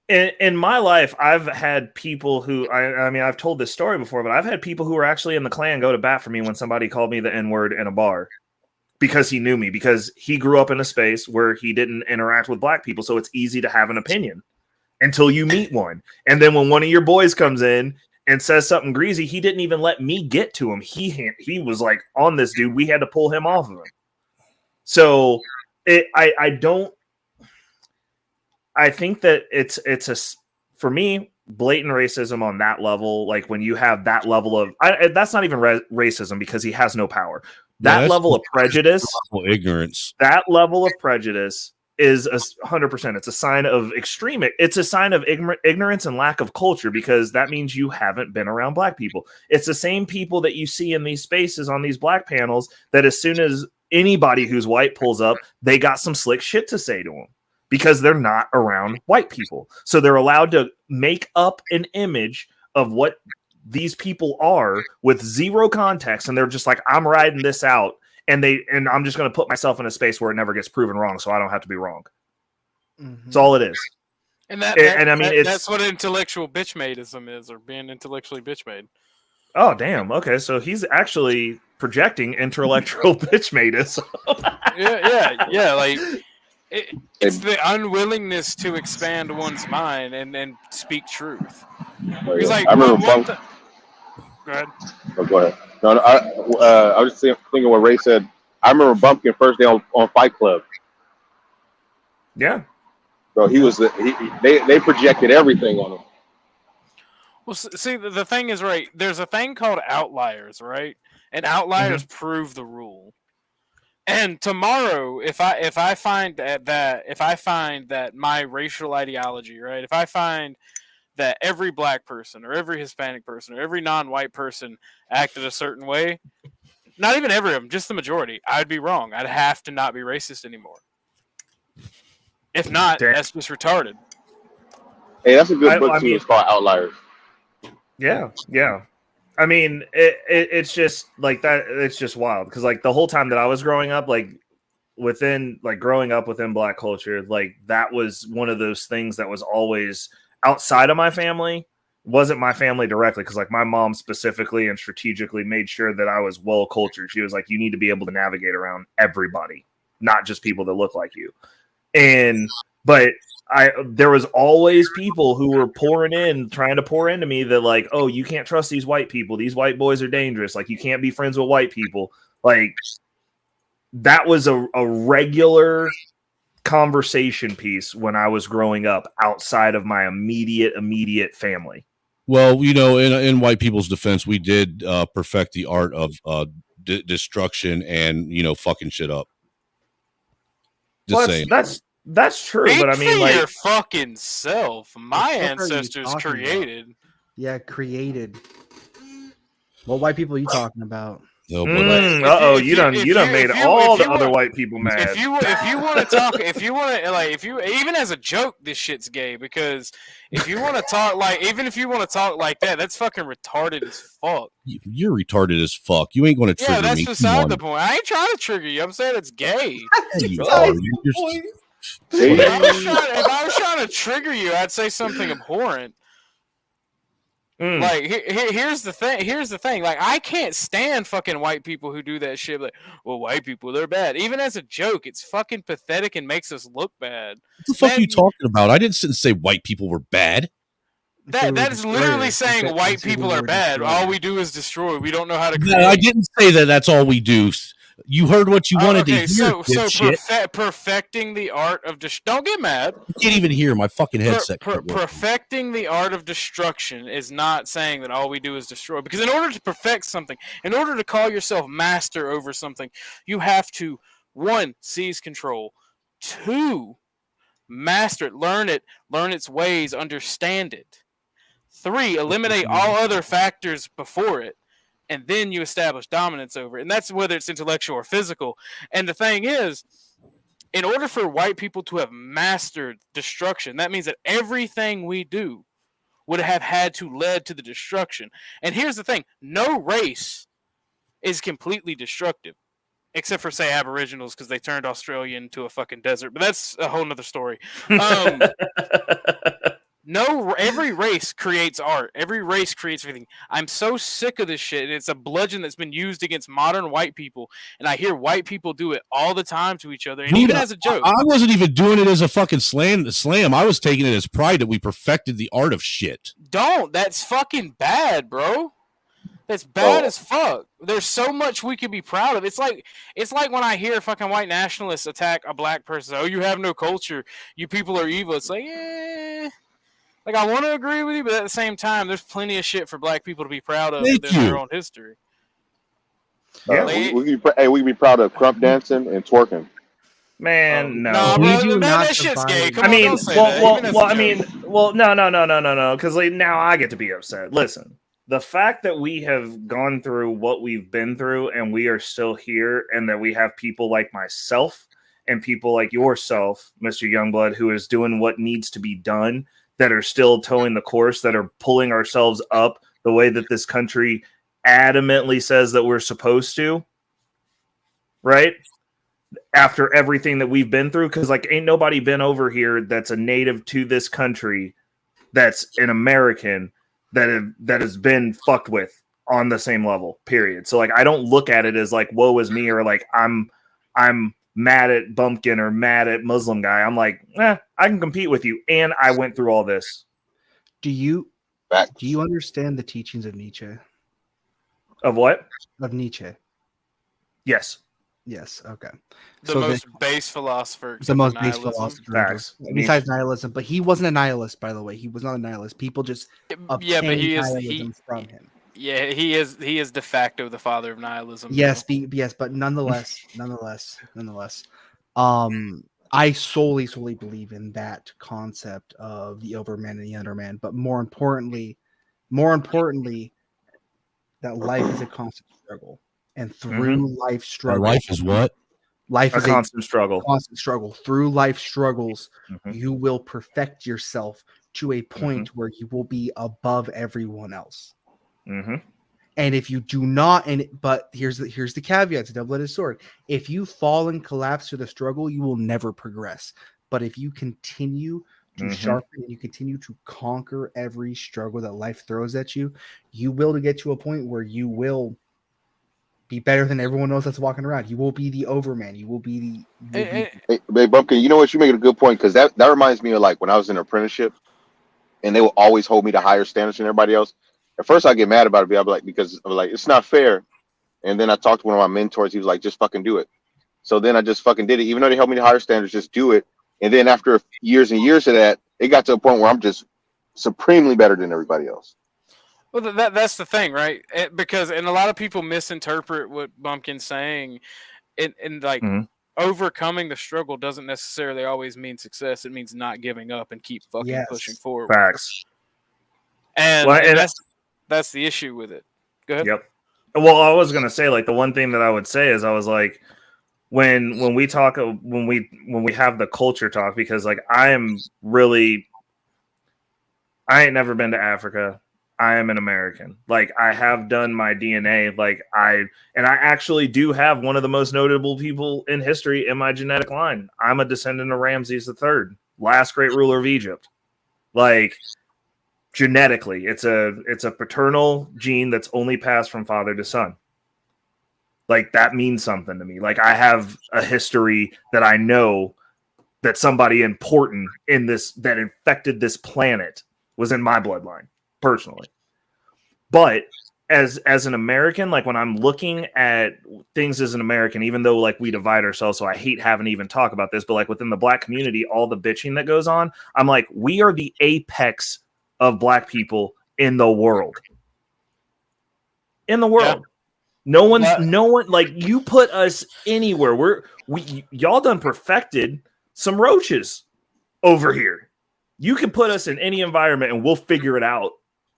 In my life, I've had people who I mean, I've told this story before, but I've had people who were actually in the Klan go to bat for me when somebody called me the N-word in a bar because he knew me, because he grew up in a space where he didn't interact with black people. So it's easy to have an opinion until you meet one. And then when one of your boys comes in and says something greasy, he didn't even let me get to him. He was like on this dude. We had to pull him off of him. So I think that it's for me, blatant racism on that level. Like when you have that level of, that's not even racism because he has no power. That level of prejudice, ignorance, that level of prejudice is 100%. It's a sign of it's a sign of ignorance and lack of culture, because that means you haven't been around black people. It's the same people that you see in these spaces on these black panels that as soon as anybody who's white pulls up, they got some slick shit to say to them. Because they're not around white people. So they're allowed to make up an image of what these people are with zero context. And they're just like, I'm riding this out. And I'm just going to put myself in a space where it never gets proven wrong. So I don't have to be wrong. Mm-hmm. That's all it is. And that's what intellectual bitchmadeism is, or being intellectually bitchmade. Oh, damn. Okay. So he's actually projecting intellectual bitchmadeism. Yeah. Like, it's the unwillingness to expand one's mind and speak truth. Because, like, I remember go ahead. Oh, go ahead. No, I was just thinking what Ray said. I remember Bumpkin first day on Fight Club. Yeah. Bro, they projected everything on him. Well, see, the thing is, right, there's a thing called outliers, right? And outliers prove the rule. And tomorrow, if I find that my racial ideology, right, if I find that every black person or every Hispanic person or every non-white person acted a certain way, not even every of them, just the majority, I'd be wrong. I'd have to not be racist anymore. If not, that's just retarded. Hey, that's a good book too. It's called Outliers. Yeah. I mean, it's just like that. It's just wild because like the whole time that I was growing up, growing up within black culture, like that was one of those things that was always outside of my family. Wasn't my family directly, because like my mom specifically and strategically made sure that I was well cultured. She was like, you need to be able to navigate around everybody, not just people that look like you. But there was always people who were trying to pour into me that like, oh, you can't trust these white people. These white boys are dangerous. Like you can't be friends with white people. Like that was a regular conversation piece when I was growing up outside of my immediate family. Well, in white people's defense, we did perfect the art of destruction and, fucking shit up. Just saying. That's true, Speak but I mean, for like your fucking self. My ancestors created. About? Yeah, created. What white people are you talking about? No, you done made all the other white people mad. If you want to talk, even as a joke, this shit's gay, because if you want to talk like that, that's fucking retarded as fuck. You're retarded as fuck. You ain't going to trigger me. Yeah, that's beside the point. I ain't trying to trigger you. I'm saying it's gay. If I was trying to trigger you, I'd say something abhorrent. Like here's the thing. Like I can't stand fucking white people who do that shit. Like, well, white people, they're bad. Even as a joke, it's fucking pathetic and makes us look bad. What the fuck are you talking about? I didn't sit and say white people were bad. That is literally saying white people are bad. All we do is destroy. We don't know how to create. No, I didn't say that. That's all we do. You heard what you wanted to hear. So perfecting the art of don't get mad. You can't even hear my fucking headset. Perfecting the art of destruction is not saying that all we do is destroy. Because in order to perfect something, in order to call yourself master over something, you have to 1, seize control, 2, Master it, learn its ways, understand it. 3, eliminate all other factors before it, and then you establish dominance over it. And that's whether it's intellectual or physical. And the thing is, in order for white people to have mastered destruction, that means that everything we do would have had to lead to the destruction. And here's the thing, no race is completely destructive, except for, say, Aboriginals, because they turned Australia into a fucking desert. But that's a whole nother story. Every race creates art. Every race creates everything. I'm so sick of this shit. And it's a bludgeon that's been used against modern white people. And I hear white people do it all the time to each other. And Dude, even as a joke. I wasn't even doing it as a fucking slam. I was taking it as pride that we perfected the art of shit. Don't. That's fucking bad, bro. That's bad as fuck. There's so much we could be proud of. It's like when I hear fucking white nationalists attack a black person. Oh, you have no culture. You people are evil. It's like, like, I want to agree with you, but at the same time, there's plenty of shit for black people to be proud of within their own history. Yeah, we can be proud of crump dancing and twerking. Man, no. Nah, bro, that shit's gay. Come on, don't say that. No. Because like, now I get to be upset. Listen, the fact that we have gone through what we've been through and we are still here, and that we have people like myself and people like yourself, Mr. Youngblood, who is doing what needs to be done, that are still towing the course, that are pulling ourselves up the way that this country adamantly says that we're supposed to, right? After everything that we've been through, because like ain't nobody been over here that's a native to this country, that's an American, that has been fucked with on the same level, period. So like I don't look at it as like woe is me, or like I'm mad at Bumpkin or mad at Muslim guy. I'm like, I can compete with you, and I went through all this. Do you understand the teachings of Nietzsche? Of what? Of Nietzsche. Yes. Yes. Okay. The most base philosopher. The most base nihilism. philosopher. Besides nihilism, but he wasn't a nihilist, by the way. He was not a nihilist. People just but he is from him. Yeah, he is de facto the father of nihilism. Yes, but nonetheless, I solely believe in that concept of the overman and the underman. But more importantly, that life is a constant struggle, and through life struggle, life is what? Life is a constant struggle. Constant struggle. Through life struggles, you will perfect yourself to a point where you will be above everyone else. Mm-hmm. And if you do not, but here's the caveat, it's a double-edged sword. If you fall and collapse to the struggle, you will never progress. But if you continue to sharpen and you continue to conquer every struggle that life throws at you, you will get to a point where you will be better than everyone else that's walking around. You will be the overman. You will be the. Hey, Bumpkin, you know what? You make a good point, because that reminds me of like when I was in an apprenticeship, and they will always hold me to higher standards than everybody else. At first, I get mad about it. I'll be like, because I'm like, it's not fair. And then I talked to one of my mentors. He was like, just fucking do it. So then I just fucking did it. Even though they held me to higher standards, just do it. And then after years and years of that, it got to a point where I'm just supremely better than everybody else. Well, that's the thing, right? Because a lot of people misinterpret what Bumpkin's saying, and like overcoming the struggle doesn't necessarily always mean success. It means not giving up and keep fucking pushing forward. Facts. And that's the issue with it. Go ahead. Yep. Well, I was gonna say, like, the one thing that I would say is I was like, when we talk, when we have the culture talk, because like I ain't never been to Africa. I am an American. Like, I have done my DNA. Like, I actually do have one of the most notable people in history in my genetic line. I'm a descendant of Ramses III, last great ruler of Egypt. Like, genetically, it's a paternal gene that's only passed from father to son. Like, that means something to me. Like, I have a history that I know that somebody important in this, that infected this planet, was in my bloodline, personally. But as an American, like, when I'm looking at things as an American, even though like we divide ourselves, so I hate having to even talk about this, but like within the black community, all the bitching that goes on, I'm like, we are the apex of black people in the world. In the world. Yeah. No one, like, you put us anywhere. Y'all done perfected some roaches over here. You can put us in any environment and we'll figure it out.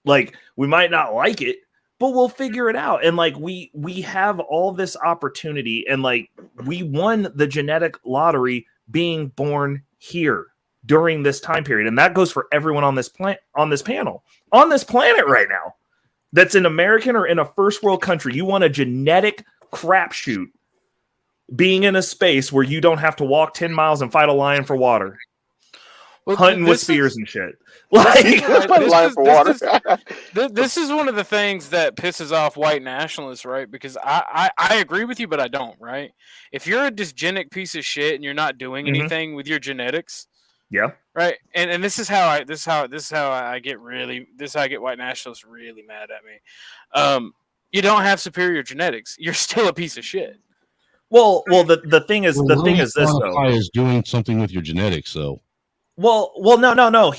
Like, we might not like it, but we'll figure it out. And like, we have all this opportunity, and like, we won the genetic lottery being born here during this time period. And that goes for everyone on this planet right now, that's an American or in a first world country. You want a genetic crapshoot being in a space where you don't have to walk 10 miles and fight a lion for water. Hunting with spears and shit. Like, this is one of the things that pisses off white nationalists, right? Because I agree with you, but I don't, right? If you're a dysgenic piece of shit and you're not doing anything with your genetics, yeah, right. And this is how I get white nationalists really mad at me. You don't have superior genetics. You're still a piece of shit. Well, the thing is this though, is doing something with your genetics, though. Well, no.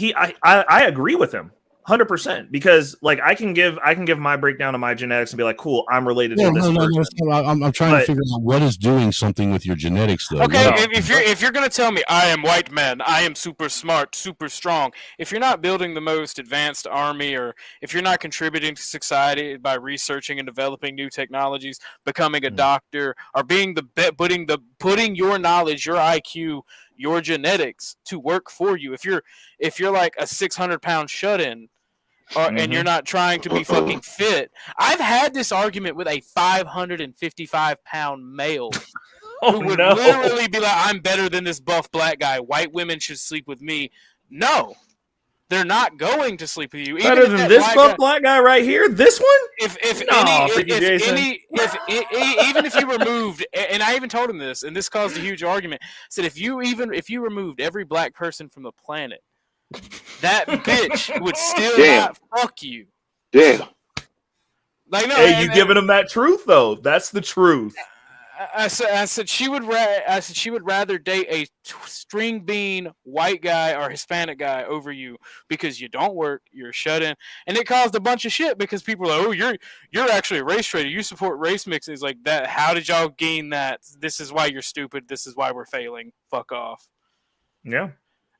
I agree with him 100%, because like I can give my breakdown of my genetics and be like, cool, I'm related to this person. I'm trying to figure out what is doing something with your genetics, though. Okay, if you're gonna tell me I am white man, I am super smart, super strong. If you're not building the most advanced army, or if you're not contributing to society by researching and developing new technologies, becoming a doctor, or being putting your knowledge, your IQ, your genetics to work for you. If you're like a 600-pound shut-in, and you're not trying to be fucking fit. I've had this argument with a 555-pound male who would literally be like, I'm better than this buff black guy. White women should sleep with me. No, they're not going to sleep with you. Better than this buff black guy right here? This one? Even if you removed, and I even told him this, and this caused a huge argument, I said if you removed every black person from the planet, that bitch would still not fuck you. Damn. Like, no, hey, you giving him that truth though? That's the truth. I said she would rather date a string bean white guy or Hispanic guy over you because you don't work, you're shut in, and it caused a bunch of shit because people are like, oh, you're actually a race traitor, you support race mixes like that. How did y'all gain that? This is why you're stupid. This is why we're failing. Fuck off. Yeah.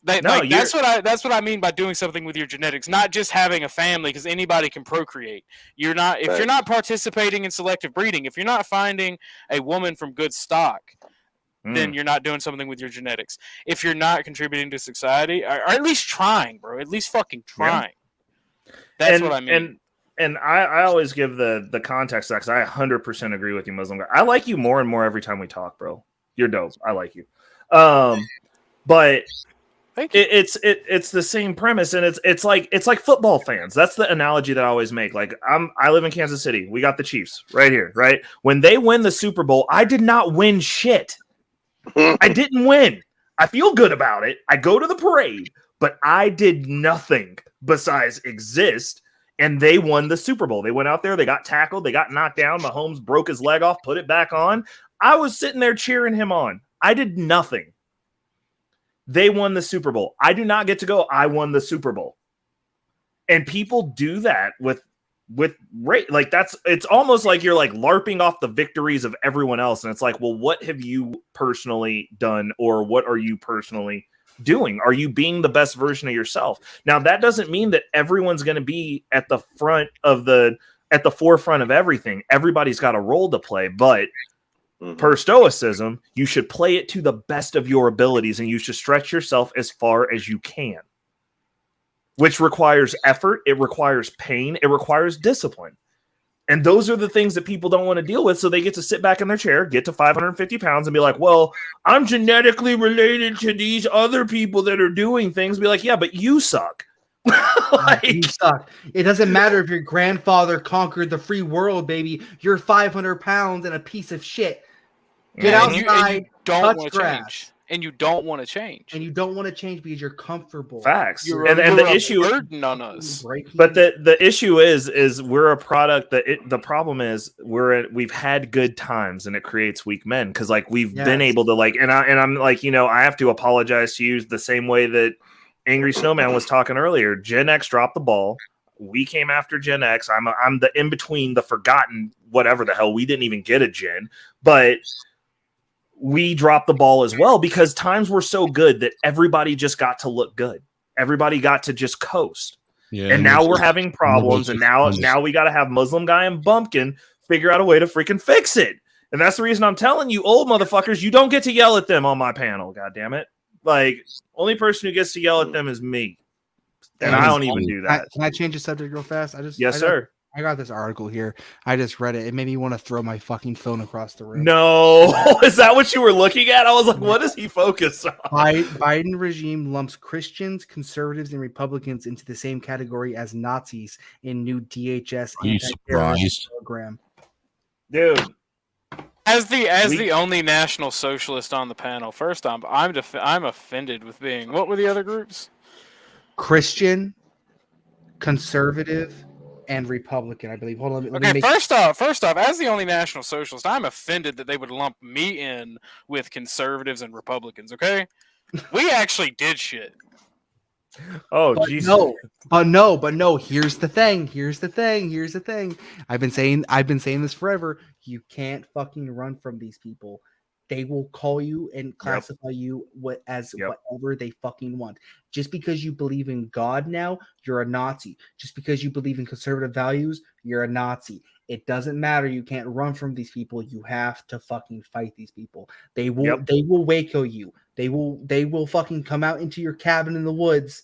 That's what I mean by doing something with your genetics, not just having a family, because anybody can procreate. You're not participating in selective breeding, if you're not finding a woman from good stock, then you're not doing something with your genetics. If you're not contributing to society, or at least trying, bro, at least fucking trying. Yeah. That's what I mean. And I always give the context because I 100% agree with you, Muslim guy. I like you more and more every time we talk, bro. You're dope. I like you. But it's the same premise, and it's like football fans. That's the analogy that I always make. Like I live in Kansas City. We got the Chiefs right here, right? When they win the Super Bowl, I did not win shit. I didn't win. I feel good about it. I go to the parade, but I did nothing besides exist. And they won the Super Bowl. They went out there, they got tackled, they got knocked down. Mahomes broke his leg off, put it back on. I was sitting there cheering him on. I did nothing. They won the Super Bowl. I do not get to go. I won the Super Bowl. And people do that with like it's almost like you're like LARPing off the victories of everyone else. And it's like, well, what have you personally done, or what are you personally doing? Are you being the best version of yourself? Now, that doesn't mean that everyone's going to be at the forefront of everything. Everybody's got a role to play, but per Stoicism, you should play it to the best of your abilities, and you should stretch yourself as far as you can, which requires effort. It requires pain. It requires discipline. And those are the things that people don't want to deal with. So they get to sit back in their chair, get to 550 pounds, and be like, well, I'm genetically related to these other people that are doing things. Be like, yeah, but you suck. You suck. It doesn't matter if your grandfather conquered the free world, baby. You're 500 pounds and a piece of shit. Get outside, touch grass. And you don't want to change. And you don't want to change because you're comfortable. Facts. You're and the issue burden on us. But the issue is we're a product the problem is we've had good times, and it creates weak men, because like we've been able to like, and I'm like, I have to apologize to you the same way that Angry Snowman was talking earlier. Gen X dropped the ball. We came after Gen X. I'm the in between, the forgotten, whatever the hell. We didn't even get a Gen, but we dropped the ball as well because times were so good that everybody just got to look good. Everybody got to just coast. Yeah, and now we're having problems, and now we got to have Muslim guy and Bumpkin figure out a way to freaking fix it. And that's the reason I'm telling you, old motherfuckers, you don't get to yell at them on my panel. God damn it! Like, only person who gets to yell at them is me, and I don't even do that. Can I change the subject real fast? Yes, sir. I got this article here. I just read it. It made me want to throw my fucking phone across the room. No, is that what you were looking at? I was like, what does he focus on? Biden regime lumps Christians, conservatives, and Republicans into the same category as Nazis in new DHS anti-terrorist program. Dude, as the only national socialist on the panel, first I'm offended with being. What were the other groups? Christian, conservative, and Republican, I believe. Hold on. Okay, first off, as the only national socialist, I'm offended that they would lump me in with conservatives and Republicans. Okay, we actually did shit. Oh, Jesus. No. Here's the thing. I've been saying this forever. You can't fucking run from these people. They will call you and classify you whatever they fucking want. Just because you believe in God now, you're a Nazi. Just because you believe in conservative values, you're a Nazi. It doesn't matter. You can't run from these people. You have to fucking fight these people. They will Waco you. They will fucking come out into your cabin in the woods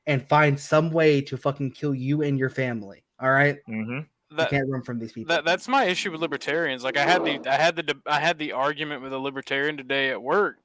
and find some way to fucking kill you and your family. All right? Mm-hmm. You can't run from these people. That's my issue with libertarians. Like I had the argument with a libertarian today at work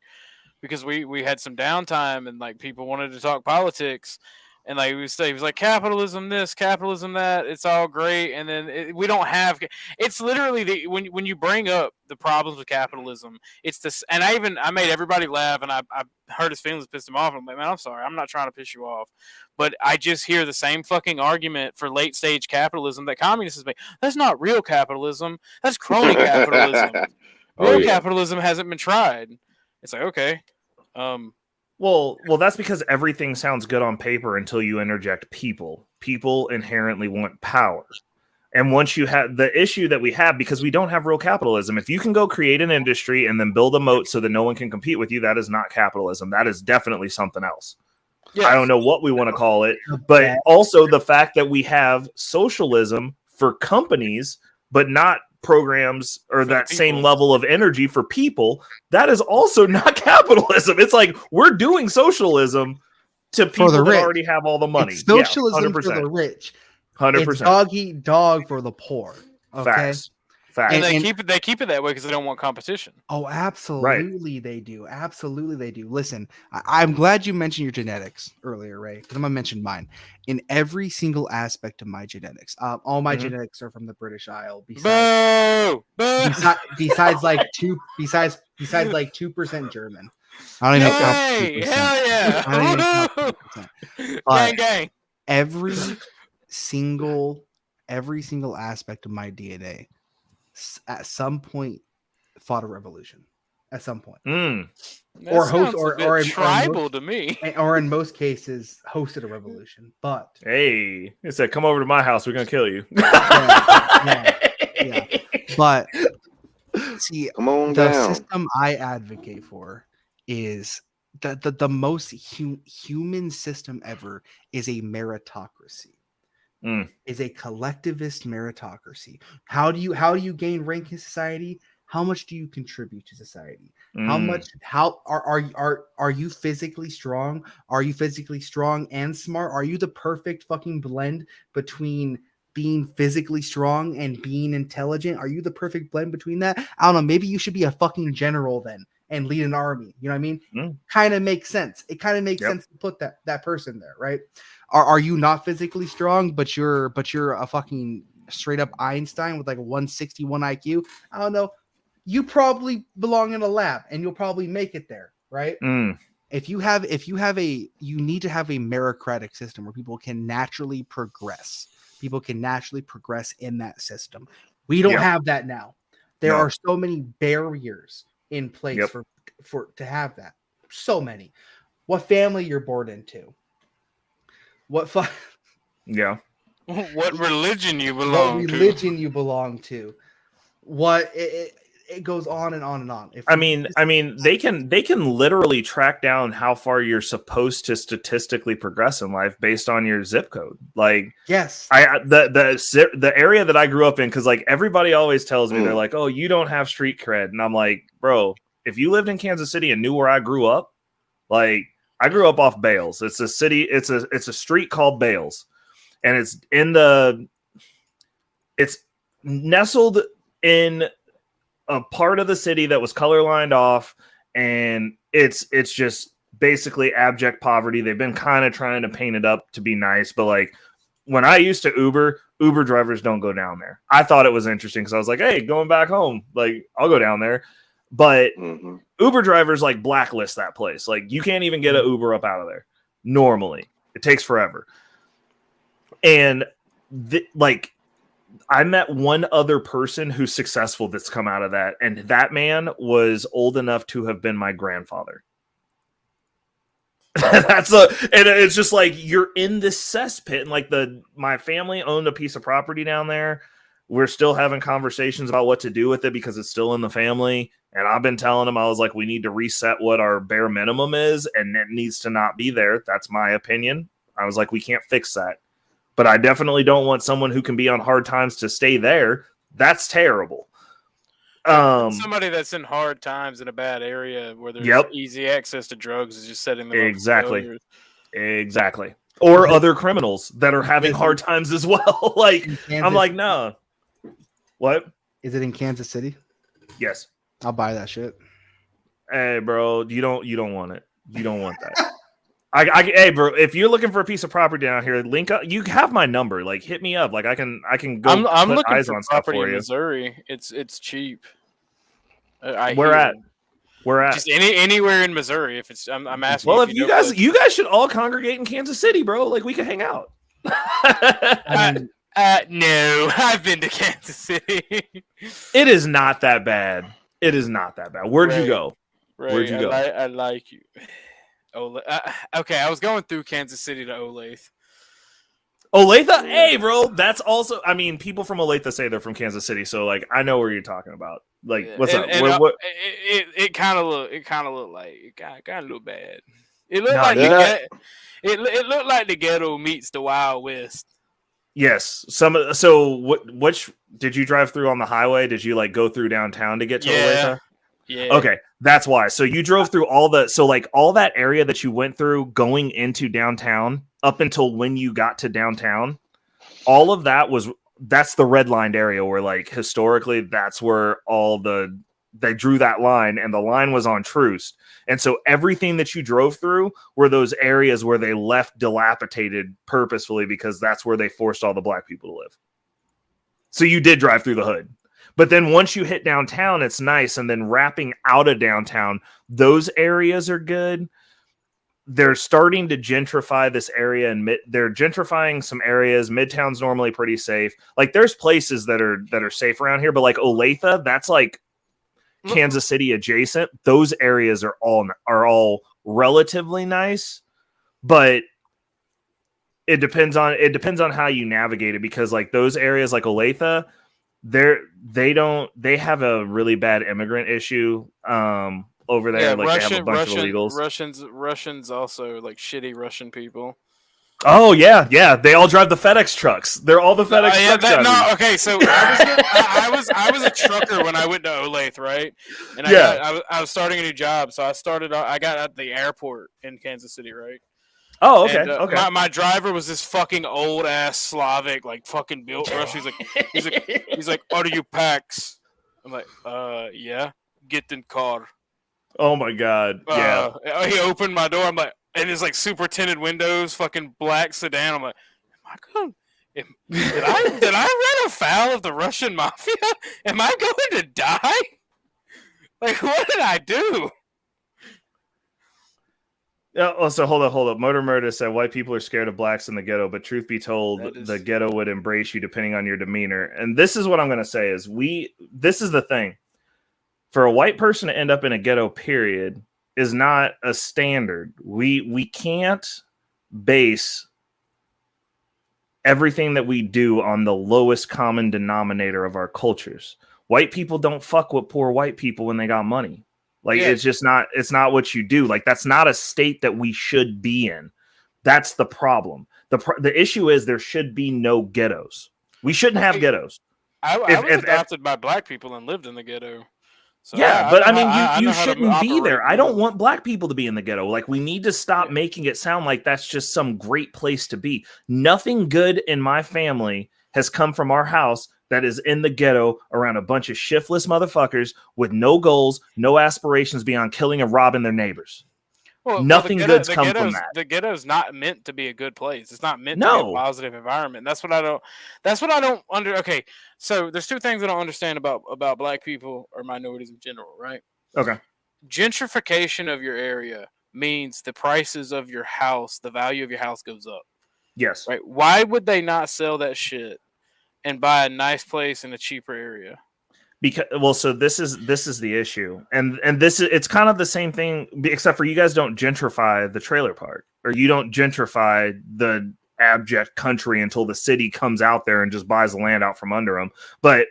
because we had some downtime and like people wanted to talk politics, and like he was like capitalism this, capitalism that, it's all great, and then we don't have. It's literally when you bring up the problems with capitalism, it's this, and I made everybody laugh, and I hurt his feelings, pissed him off. I'm like, man, I'm sorry, I'm not trying to piss you off, but I just hear the same fucking argument for late stage capitalism that communists make. That's not real capitalism. That's crony capitalism. Real capitalism hasn't been tried. It's like, okay. Well, that's because everything sounds good on paper until you interject people. People inherently want power. And once you have the issue that we have, because we don't have real capitalism, if you can go create an industry and then build a moat so that no one can compete with you, that is not capitalism. That is definitely something else. Yes. I don't know what we want to call it, but also the fact that we have socialism for companies, but not programs or that same level of energy for people, that is also not capitalism. It's like we're doing socialism to people that already have all the money. It's socialism for the rich. 100%. It's dog eat dog for the poor. Okay? Facts. And they keep it that way because they don't want competition. Oh, absolutely they do. Absolutely they do. Listen, I'm glad you mentioned your genetics earlier, Ray, because I'm gonna mention mine. In every single aspect of my genetics, all my genetics are from the British Isle. Besides like 2% German. I don't even know. Hell yeah! I don't even know. Gang. Every single aspect of my DNA at some point fought a revolution at some point. Or tribal to me, or in most cases hosted a revolution. But hey, it said, come over to my house, we're gonna kill you. yeah. But see, the system I advocate for is the most human system ever is a meritocracy. Is a collectivist meritocracy. How do you gain rank in society? How much do you contribute to society? How are you physically strong? Are you physically strong and smart? Are you the perfect fucking blend between being physically strong and being intelligent? Are you the perfect blend between that? I don't know. Maybe you should be a fucking general then and lead an army. You know what I mean? Kind of makes sense. It kind of makes sense to put that person there, right? Are you not physically strong, but you're a fucking straight up Einstein with like a 161 IQ? I don't know. You probably belong in a lab and you'll probably make it there, right? You need to have a meritocratic system where people can naturally progress. People can naturally progress in that system. We don't have that now. There are so many barriers in place for to have that. So many. What family you're born into? What religion you belong to? What it goes on and on and on. I mean, they can literally track down how far you're supposed to statistically progress in life based on your zip code. Like, yes, the area that I grew up in, because like everybody always tells me they're like, oh, you don't have street cred, and I'm like, bro, if you lived in Kansas City and knew where I grew up, like I grew up off Bales. It's a city. It's a street called Bales, and it's nestled in a part of the city that was color lined off, and it's just basically abject poverty. They've been kind of trying to paint it up to be nice, but like when I used to Uber drivers don't go down there. I thought it was interesting because I was like, hey, going back home, like I'll go down there. But Uber drivers like blacklist that place. Like you can't even get an Uber up out of there. Normally, it takes forever. And like I met one other person who's successful that's come out of that, and that man was old enough to have been my grandfather. And it's just like you're in this cesspit, and like my family owned a piece of property down there. We're still having conversations about what to do with it because it's still in the family. And I've been telling them, I was like, we need to reset what our bare minimum is, and it needs to not be there. That's my opinion. I was like, we can't fix that. But I definitely don't want someone who can be on hard times to stay there. That's terrible. Somebody that's in hard times in a bad area where there's easy access to drugs is just setting them up for Exactly. Or other criminals that are having hard times as well. Like, I'm like, no. What? Is it in Kansas City? Yes. I'll buy that shit. Hey, bro, you don't want it. You don't want that. Hey, bro, if you're looking for a piece of property down here, link up. You have my number. Like, hit me up. Like, I can go. I'm put looking eyes for on stuff property for in you. Missouri. It's cheap. Where at? Where at? Just anywhere in Missouri. If it's, I'm asking. Well, if you guys should all congregate in Kansas City, bro. Like, we could hang out. No, I've been to Kansas City. It is not that bad. It is not that bad. Where'd you go? Right. Where'd you go? I like you. Okay, I was going through Kansas City to Olathe. Olathe? Hey, bro, that's also. I mean, people from Olathe say they're from Kansas City, so like I know where you're talking about. Like, what's up? What? It kind of looked like it kind of looked bad. It looked it looked like the ghetto meets the Wild West. Yes. So which did you drive through on the highway? Did you like go through downtown to get to Olathe? Yeah. Okay, that's why. So you drove through all that area that you went through going into downtown up until when you got to downtown. All of that's the redlined area where like historically that's where they drew that line, and the line was on Troost. And so everything that you drove through were those areas where they left dilapidated purposefully because that's where they forced all the black people to live. So you did drive through the hood. But then once you hit downtown, it's nice. And then wrapping out of downtown, those areas are good. They're starting to gentrify this area, and they're gentrifying some areas. Midtown's normally pretty safe. Like there's places that are safe around here, but like Olathe, that's like Kansas City adjacent. Those areas are all relatively nice, but it depends on how you navigate it, because like those areas like Olathe, they have a really bad immigrant issue over there. Yeah, like they have a bunch of illegals. Russians also like shitty Russian people. Oh yeah, they all drive the FedEx trucks. They're all the FedEx truck drivers. Okay, so I was a trucker when I went to Olathe, right? And I was starting a new job, so I got at the airport in Kansas City, right? Oh, okay, and, okay. My driver was this fucking old ass Slavic, like fucking built Russian. He's like, "Are you packs?" I'm like, yeah. Get in car. Oh my god, yeah. He opened my door. I'm like, and it's like super tinted windows, fucking black sedan. I'm like, did I run afoul of the Russian mafia? Am I going to die? Like, what did I do? Also, hold up. Motor Murder said white people are scared of blacks in the ghetto, but truth be told, the ghetto would embrace you depending on your demeanor. And this is what I'm going to say is this is the thing. For a white person to end up in a ghetto, period, is not a standard. We can't base everything that we do on the lowest common denominator of our cultures. White people don't fuck with poor white people when they got money. Like, Yeah. it's just not, it's not what you do. Like, that's not a state that we should be in. That's the problem. The issue is there should be no ghettos. We shouldn't have ghettos. I was adopted by black people and lived in the ghetto. So Yeah, but I mean, you know how to shouldn't be there. operate I don't want black people to be in the ghetto. Like, we need to stop making it sound like that's just some great place to be. Nothing good in my family has come from our house that is in the ghetto around a bunch of shiftless motherfuckers with no goals, no aspirations beyond killing and robbing their neighbors. Nothing good's come from that. The ghetto's not meant to be a good place. It's not meant to No. be a positive environment. That's what I don't okay. So there's two things I don't understand about black people or minorities in general, right? Okay. Gentrification of your area means the prices of your house, the value of your house goes up. Yes. Right? Why would they not sell that shit and buy a nice place in a cheaper area? Because, well, so this is the issue, and it's kind of the same thing, except for you guys don't gentrify the trailer park, or you don't gentrify the abject country until the city comes out there and just buys the land out from under them,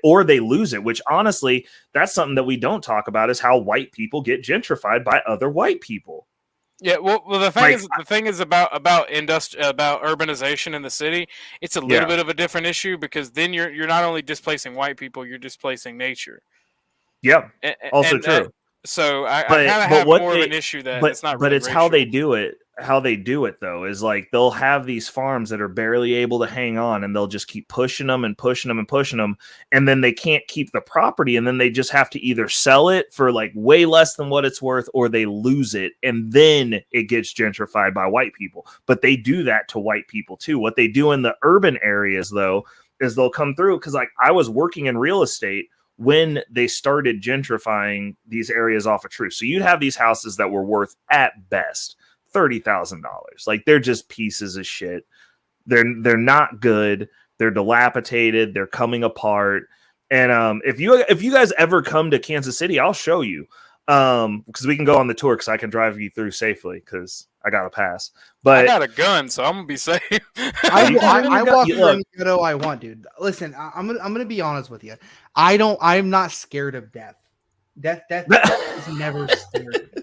or they lose it. Which honestly, that's something that we don't talk about, is how white people get gentrified by other white people. Yeah, well, the thing is about urbanization in the city. It's a little bit of a different issue, because then you're not only displacing white people, you're displacing nature. Yep, also true. So I kind of have more of an issue that it's not. But really it's racial. how they do it. How they do it though is like they'll have these farms that are barely able to hang on, and they'll just keep pushing them and pushing them and pushing them, and then they can't keep the property, and then they just have to either sell it for like way less than what it's worth, or they lose it, and then it gets gentrified by white people. But they do that to white people too. What they do in the urban areas though is they'll come through, because like I was working in real estate when they started gentrifying these areas off of Truth. So you'd have these houses that were worth at best $30,000. Like, they're just pieces of shit. They're not good. They're dilapidated. They're coming apart. And if you guys ever come to Kansas City, I'll show you. Because we can go on the tour, because I can drive you through safely, because I got a pass. But I got a gun, so I'm gonna be safe. I walk through any ghetto I want, dude. Listen, I'm gonna be honest with you. I'm not scared of death. Death is never scary. Okay.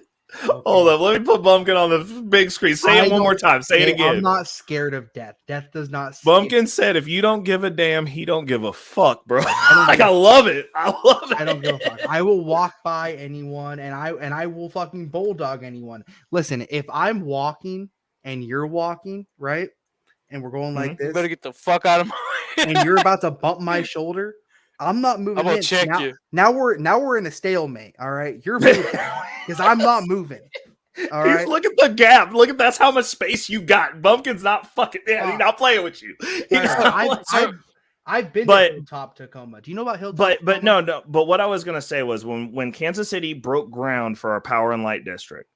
Hold up, let me put Bumpkin on the big screen. Say it one more time. Say it again. I'm not scared of death. Death does not. Bumpkin said, "If you don't give a damn, he don't give a fuck, bro." I love it. I love it. I don't give a fuck. I will walk by anyone, and I will fucking bulldog anyone. Listen, if I'm walking and you're walking, right, and we're going like this, you better get the fuck out of my. And you're about to bump my shoulder, I'm not moving. I'm gonna in. check now, you. Now we're in a stalemate. All right, you're moving because I'm not moving. All right. Look at the gap. Look at that's how much space you got. Bumpkin's not fucking. Yeah, he's not playing with you. I've been to Hilltop Tacoma. Do you know about Hilltop? But no. But what I was gonna say was when Kansas City broke ground for our Power and Light District,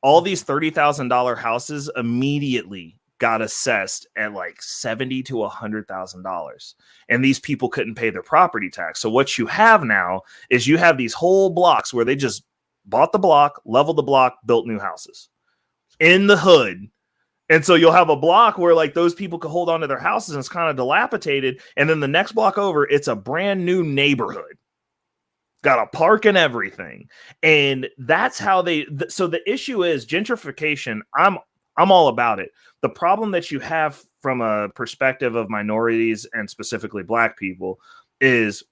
all these $30,000 houses immediately got assessed at like $70,000 to $100,000, and these people couldn't pay their property tax. So what you have now is you have these whole blocks where they just bought the block, leveled the block, built new houses in the hood. And so you'll have a block where like those people could hold on to their houses, and it's kind of dilapidated. And then the next block over, it's a brand new neighborhood. Got a park and everything. And that's how so the issue is gentrification. I'm all about it. The problem that you have from a perspective of minorities and specifically black people is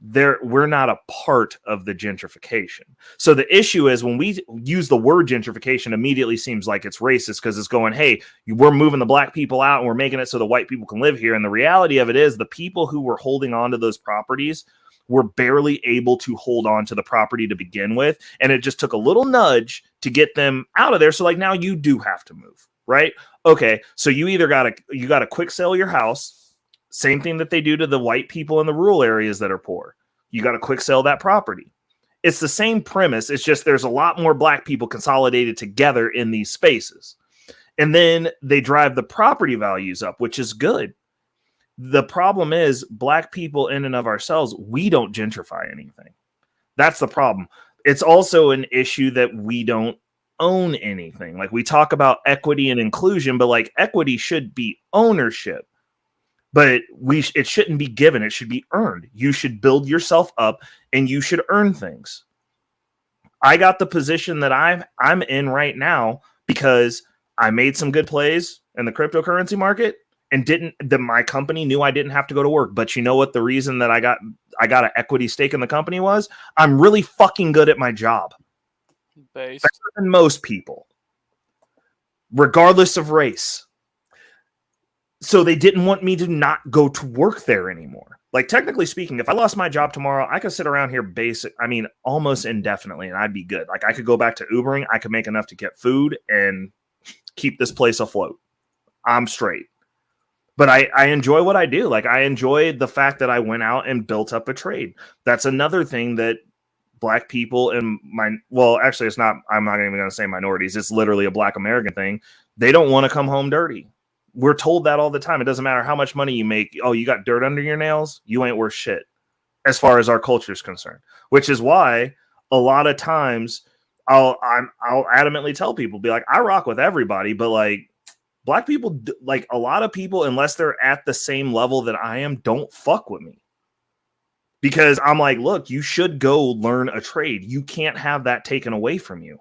we're not a part of the gentrification. So the issue is when we use the word gentrification, immediately seems like it's racist, because it's going, hey, we're moving the black people out and we're making it so the white people can live here. And the reality of it is the people who were holding on to those properties were barely able to hold on to the property to begin with. And it just took a little nudge to get them out of there. So like now you do have to move, right? Okay. So you either got to quick sell your house. Same thing that they do to the white people in the rural areas that are poor. You got to quick sell that property. It's the same premise. It's just there's a lot more black people consolidated together in these spaces. And then they drive the property values up, which is good. The problem is black people in and of ourselves, we don't gentrify anything. That's the problem. It's also an issue that we don't own anything. Like we talk about equity and inclusion, but like equity should be ownership. but it shouldn't be given. It should be earned. You should build yourself up and you should earn things. I got the position that I'm in right now because I made some good plays in the cryptocurrency market and my company knew I didn't have to go to work. But you know what? The reason that I got an equity stake in the company was I'm really fucking good at my job. Better than most people, regardless of race. So they didn't want me to not go to work there anymore. Like, technically speaking, if I lost my job tomorrow, I could sit around here almost indefinitely, and I'd be good. Like, I could go back to Ubering. I could make enough to get food and keep this place afloat. I'm straight. But I enjoy what I do. Like, I enjoy the fact that I went out and built up a trade. That's another thing that Black people and actually, it's not. I'm not even going to say minorities. It's literally a Black American thing. They don't want to come home dirty. We're told that all the time. It doesn't matter how much money you make. Oh, you got dirt under your nails? You ain't worth shit, as far as our culture is concerned. Which is why a lot of times I'll adamantly tell people, be like, I rock with everybody, but like Black people, like a lot of people, unless they're at the same level that I am, don't fuck with me. Because I'm like, look, you should go learn a trade. You can't have that taken away from you.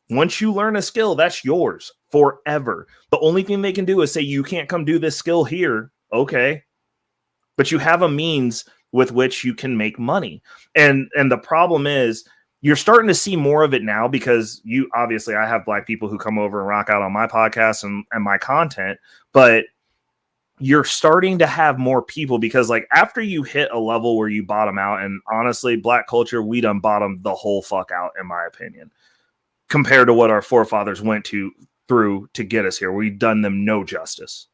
Once you learn a skill, that's yours forever. The only thing they can do is say, you can't come do this skill here. Okay. But you have a means with which you can make money. And the problem is you're starting to see more of it now because obviously I have Black people who come over and rock out on my podcast and my content, but you're starting to have more people because like after you hit a level where you bottom out, and honestly, Black culture, we done bottomed the whole fuck out, in my opinion, compared to what our forefathers went through to get us here. We've done them no justice.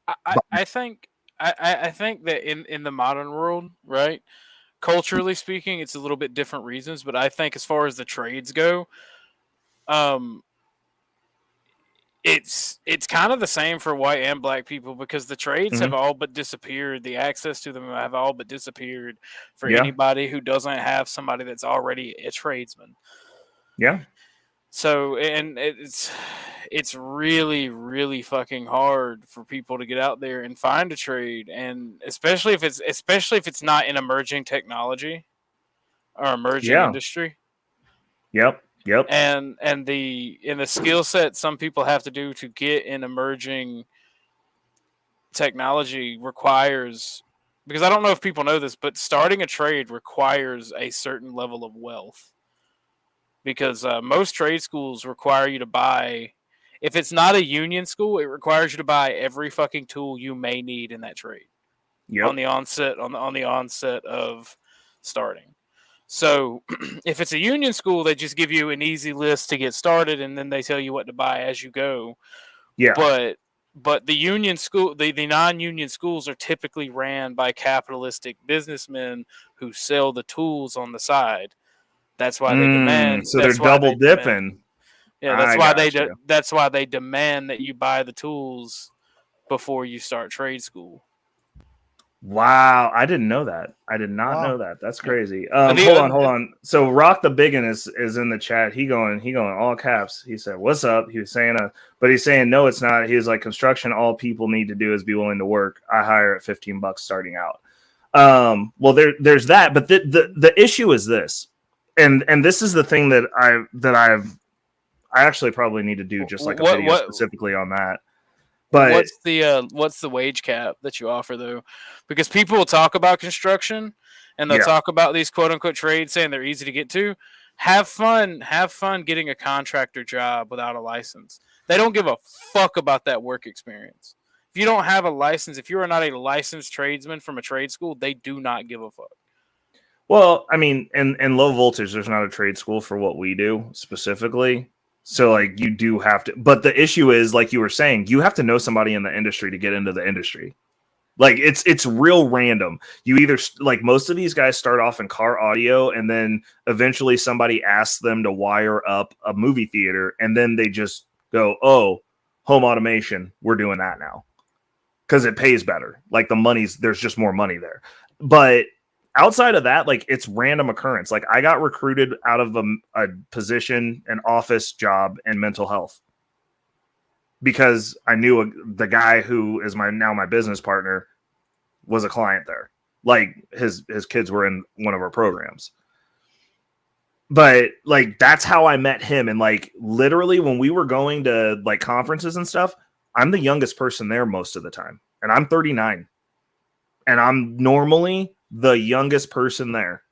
I think that in the modern world, right, culturally speaking, it's a little bit different reasons, but I think as far as the trades go, it's kind of the same for white and Black people because the trades have all but disappeared. The access to them have all but disappeared for anybody who doesn't have somebody that's already a tradesman. Yeah. So, and it's really, really fucking hard for people to get out there and find a trade, and especially if it's not an emerging technology or emerging industry. Yep. And the skill set some people have to do to get an emerging technology requires, because I don't know if people know this, but starting a trade requires a certain level of wealth. Because most trade schools require you to buy, if it's not a union school, it requires you to buy every fucking tool you may need in that trade. On the onset of starting. So if it's a union school, they just give you an easy list to get started, and then they tell you what to buy as you go. Yeah. But the union school, the non-union schools are typically ran by capitalistic businessmen who sell the tools on the side. That's why they demand. So they're double dipping. Yeah, that's why they demand that you buy the tools before you start trade school. Wow, I didn't know that. I did not know that. That's crazy. Hold on. So Rock the Biggin is in the chat. He going all caps. He said, "What's up?" He was saying, but he's saying no, it's not. He was like, construction. All people need to do is be willing to work. I hire at $15 starting out. Well, there's that, but the issue is this, and this is the thing that I actually probably need to do just like a video specifically on that. But what's the wage cap that you offer though? Because people will talk about construction and they'll talk about these quote unquote trades saying they're easy to get to. Have fun getting a contractor job without a license. They don't give a fuck about that work experience. If you don't have a license, if you are not a licensed tradesman from a trade school, they do not give a fuck. Well, I mean, in low voltage, there's not a trade school for what we do specifically. So like you do have to, but the issue is, like you were saying, you have to know somebody in the industry to get into the industry. Like it's real random. You either, like most of these guys start off in car audio, and then eventually somebody asks them to wire up a movie theater, and then they just go, "Oh, home automation, we're doing that now," because it pays better. Like there's just more money there. But outside of that, like it's random occurrence. Like I got recruited out of a position, an office job in mental health, because I knew the guy who is my business partner was a client there. Like his kids were in one of our programs. But like that's how I met him. And like literally when we were going to like conferences and stuff, I'm the youngest person there most of the time. And I'm 39. And I'm normally the youngest person there.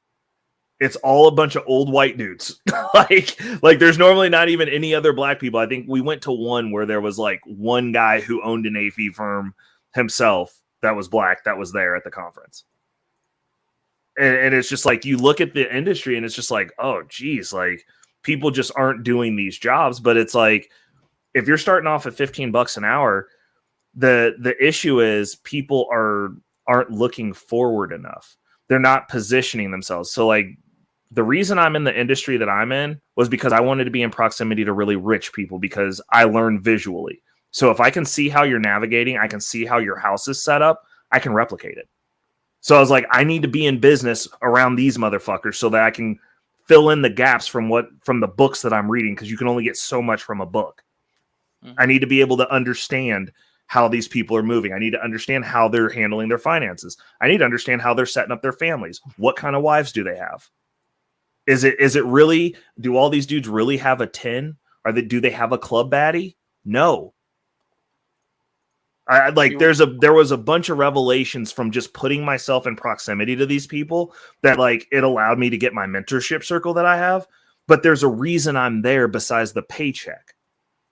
It's all a bunch of old white dudes. like there's normally not even any other black people. I think we went to one where there was like one guy who owned an AV firm himself that was black that was there at the conference. And it's just like you look at the industry and it's just like, oh geez, like people just aren't doing these jobs. But it's like if you're starting off at $15 an hour, the issue is people aren't looking forward enough. They're not positioning themselves. So like the reason I'm in the industry that I'm in was because I wanted to be in proximity to really rich people because I learn visually. So if I can see how you're navigating, I can see how your house is set up, I can replicate it. So I was like, I need to be in business around these motherfuckers so that I can fill in the gaps from the books that I'm reading, because you can only get so much from a book. I need to be able to understand how these people are moving. I need to understand how they're handling their finances. I need to understand how they're setting up their families. What kind of wives do they have? Is it really, do all these dudes really have a 10? Do they have a club baddie? No. There was a bunch of revelations from just putting myself in proximity to these people that like it allowed me to get my mentorship circle that I have. But there's a reason I'm there besides the paycheck.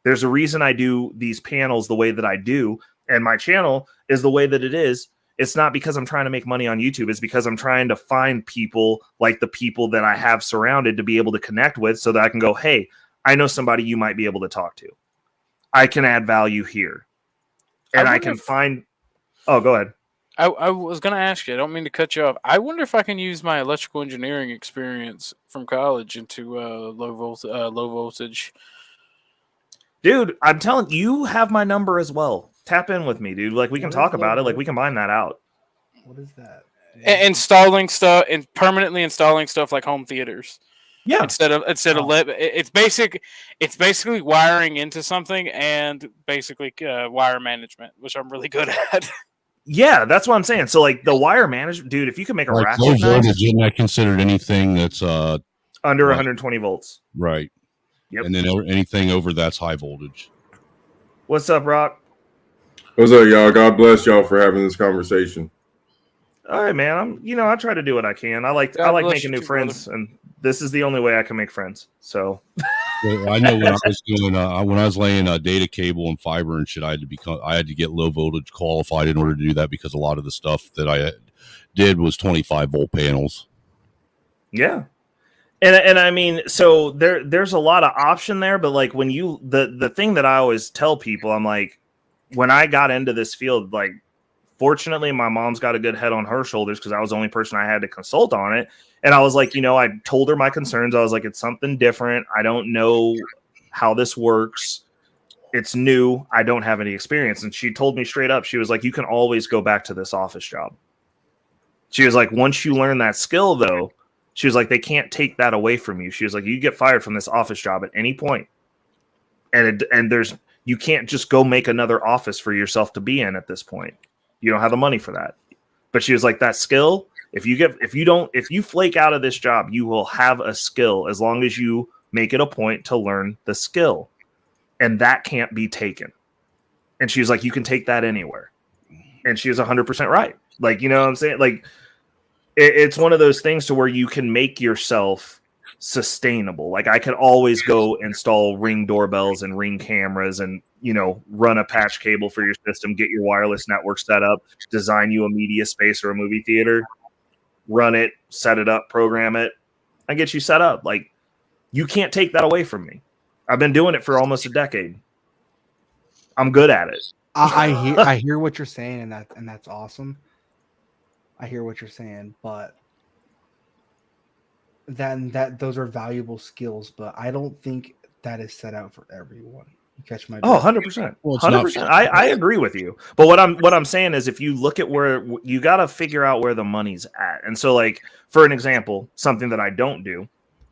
There's a reason I do these panels the way that I do, and my channel is the way that it is. It's not because I'm trying to make money on YouTube. It's because I'm trying to find people like the people that I have surrounded to be able to connect with so that I can go, hey, I know somebody you might be able to talk to. I can add value here. And I can find... Oh, go ahead. I was going to ask you, I don't mean to cut you off. I wonder if I can use my electrical engineering experience from college into low voltage. Dude, I'm telling you, have my number as well. Tap in with me, dude. Like we can talk about it. Like we can find that out. What is that? Installing stuff and permanently installing stuff like home theaters. Yeah. Instead of it's basically wiring into something and basically wire management, which I'm really good at. Yeah, that's what I'm saying. So like the wire management, dude, if you can make a like rack low with that, voltage, isn't that considered anything that's under 120 volts? Right. Yep. And then anything over that's high voltage. What's up, Rock? What's up, y'all? God bless y'all for having this conversation. All right, man. I try to do what I can. I like making new friends, and this is the only way I can make friends. So I know when I was doing when I was laying data cable and fiber and shit, I had to get low voltage qualified in order to do that because a lot of the stuff that I did was 25 volt panels. Yeah. And I mean, so there's a lot of option there, but like when the thing that I always tell people, I'm like, when I got into this field, like, fortunately, my mom's got a good head on her shoulders because I was the only person I had to consult on it. And I was like, I told her my concerns. I was like, it's something different. I don't know how this works. It's new. I don't have any experience. And she told me straight up, she was like, you can always go back to this office job. She was like, once you learn that skill, though, she was like, they can't take that away from you. She was like, you get fired from this office job at any point. And you can't just go make another office for yourself to be in at this point. You don't have the money for that. But she was like, that skill, if you flake out of this job, you will have a skill as long as you make it a point to learn the skill. And that can't be taken. And she was like, you can take that anywhere. And she was 100% right. Like, you know what I'm saying? Like, it's one of those things to where you can make yourself sustainable. Like I could always go install Ring doorbells and Ring cameras and, run a patch cable for your system, get your wireless network set up, design you a media space or a movie theater, run it, set it up, program it. I get you set up. Like you can't take that away from me. I've been doing it for almost a decade. I'm good at it. I hear what you're saying, and that's awesome. I hear what you're saying, but then those are valuable skills, but I don't think that is set out for everyone. You catch my drift? 100%. 100%. I agree with you. But what I'm saying is if you look at where you got to figure out where the money's at. And so like for an example, something that I don't do,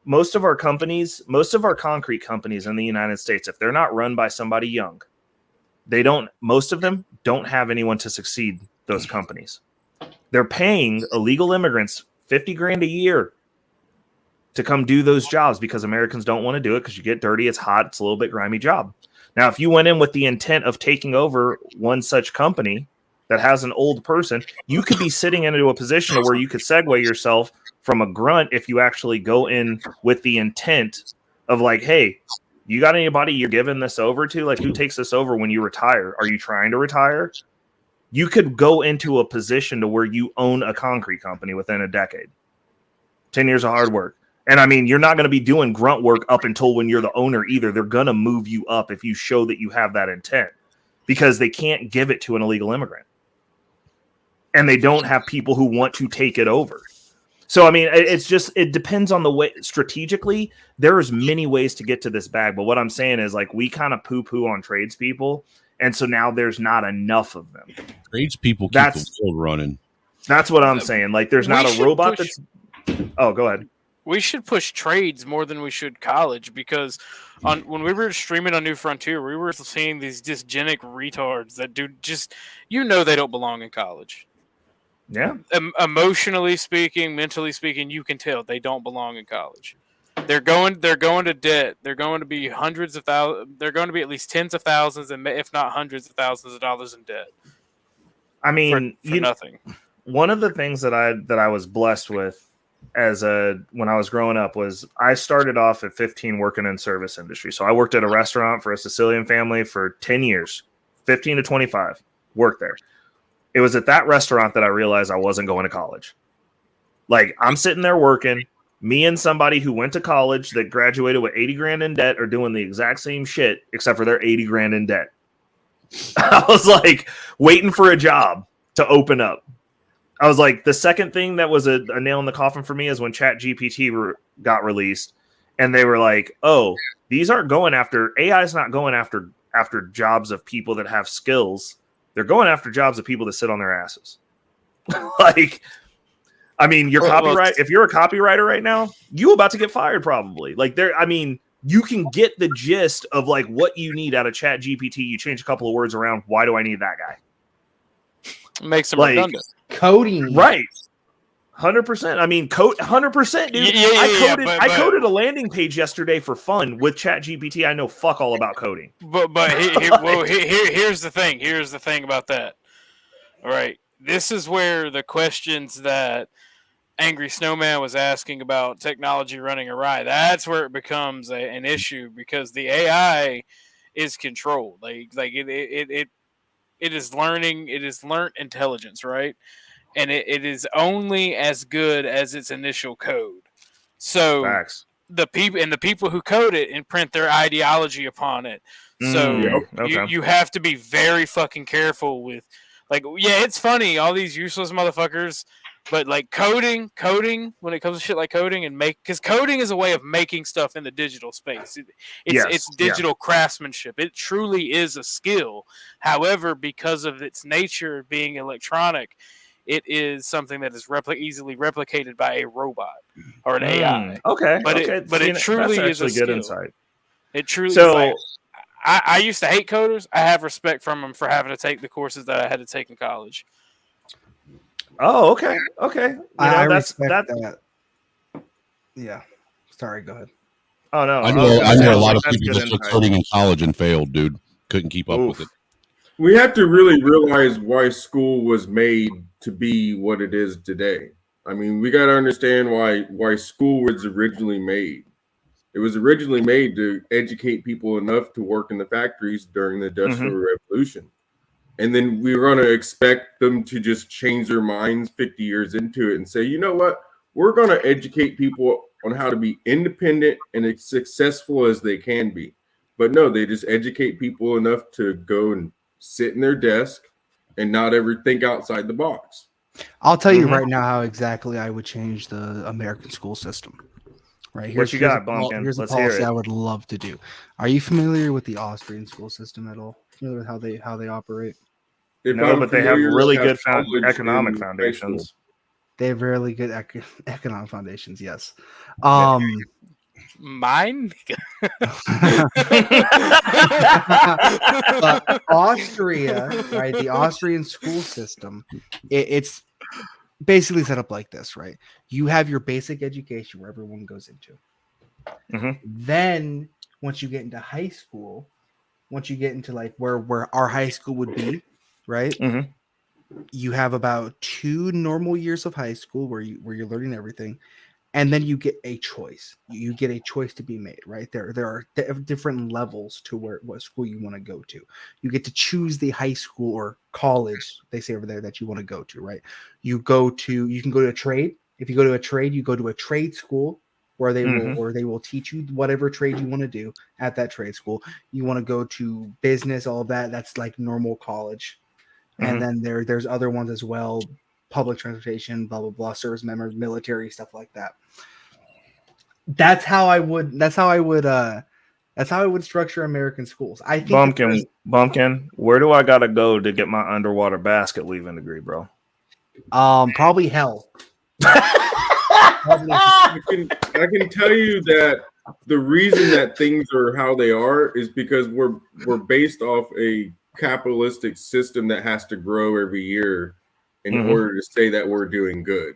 most of our concrete companies in the United States, if they're not run by somebody young, most of them don't have anyone to succeed those companies. They're paying illegal immigrants $50,000 a year to come do those jobs because Americans don't want to do it because you get dirty, it's hot, it's a little bit grimy job. Now, if you went in with the intent of taking over one such company that has an old person, you could be sitting into a position where you could segue yourself from a grunt if you actually go in with the intent of like, hey, you got anybody you're giving this over to? Like, who takes this over when you retire? Are you trying to retire? You could go into a position to where you own a concrete company within a decade. 10 years of hard work. And I mean, you're not going to be doing grunt work up until when you're the owner either. They're going to move you up if you show that you have that intent because they can't give it to an illegal immigrant. And they don't have people who want to take it over. So, I mean, it depends on the way strategically. There's many ways to get to this bag. But what I'm saying is like we kind of poo-poo on tradespeople. And so now there's not enough of them. Tradespeople keep the world running. That's what I'm saying. Like there's not a robot that's... Oh, go ahead. We should push trades more than we should college because when we were streaming on New Frontier, we were seeing these dysgenic retards that do just, they don't belong in college. Yeah. Emotionally speaking, mentally speaking, you can tell they don't belong in college. They're going to debt. They're going to be hundreds of thousands. They're going to be at least tens of thousands, and if not hundreds of thousands of dollars in debt. I mean, for nothing. One of the things that I was blessed with when I was growing up was I started off at 15 working in service industry. So I worked at a restaurant for a Sicilian family for 10 years, 15 to 25, worked there. It was at that restaurant that I realized I wasn't going to college. Like I'm sitting there working, me and somebody who went to college that graduated with $80,000 in debt are doing the exact same shit, except for they're $80,000 in debt. I was like waiting for a job to open up. I was like, the second thing that was a nail in the coffin for me is when ChatGPT got released, and they were like, "Oh, these aren't going after AI is not going after jobs of people that have skills. They're going after jobs of people that sit on their asses." Like, I mean, your copyright. If you're a copywriter right now, you about to get fired probably. Like, you can get the gist of like what you need out of ChatGPT. You change a couple of words around. Why do I need that guy? Makes them redundant. Coding, right? 100%. I mean, 100%, dude. I coded a landing page yesterday for fun with ChatGPT. I know fuck all about coding. But here's the thing. Here's the thing about that. All right, this is where the questions that Angry Snowman was asking about technology running awry. That's where it becomes an issue because the AI is controlled. Like it is learning. It is learned intelligence, right? And it is only as good as its initial code. So facts. The people who code it and print their ideology upon it. So you have to be very fucking careful with, like, yeah, it's funny, all these useless motherfuckers, but like coding when it comes to shit like coding because coding is a way of making stuff in the digital space. It's digital craftsmanship. It truly is a skill. However, because of its nature being electronic, it is something that is easily replicated by a robot or an AI. Okay. But it truly is a skill. Good insight. It truly is. Like, I used to hate coders. I have respect from them for having to take the courses that I had to take in college. Oh, okay. I respect that. Yeah. Sorry, go ahead. Oh, no. I know a lot of people that took coding in college and failed, dude. Couldn't keep up with it. We have to really realize why school was made to be what it is today. I mean, we got to understand why school was originally made. It was originally made to educate people enough to work in the factories during the Industrial Revolution. And then we were going to expect them to just change their minds 50 years into it and say, you know what? We're going to educate people on how to be independent and as successful as they can be. But no, they just educate people enough to go and sit in their desk and not ever think outside the box. I'll tell you right now how exactly I would change the American school system. Right, what you got, Bumpkin? Here's a policy I would love to do. Are you familiar with the Austrian school system at all? Familiar with how they operate? No, but they have really good economic foundations. They have really good economic foundations. Yes. Mine. Austria, right? The Austrian school system. It's basically set up like this, right? You have your basic education where everyone goes into. Then once you get into high school, once you get into like where our high school would be, right? You have about 2 normal years of high school where you're learning everything, and then you get a choice. You get a choice to be made, right? There are different levels to what school you want to go to. You get to choose the high school or college, they say over there, that you want to go to, right? You can go to a trade. If you go to a trade, you go to a trade school where they will teach you whatever trade you want to do at that trade school. You want to go to business, all of that, that's like normal college. And then there's other ones as well, public transportation, blah blah blah, service members, military, stuff like that. That's how I would structure American schools. I think Bumpkin, where do I gotta go to get my underwater basket weaving degree, bro? Probably hell. I can tell you that the reason that things are how they are is because we're based off a capitalistic system that has to grow every year in order to say that we're doing good.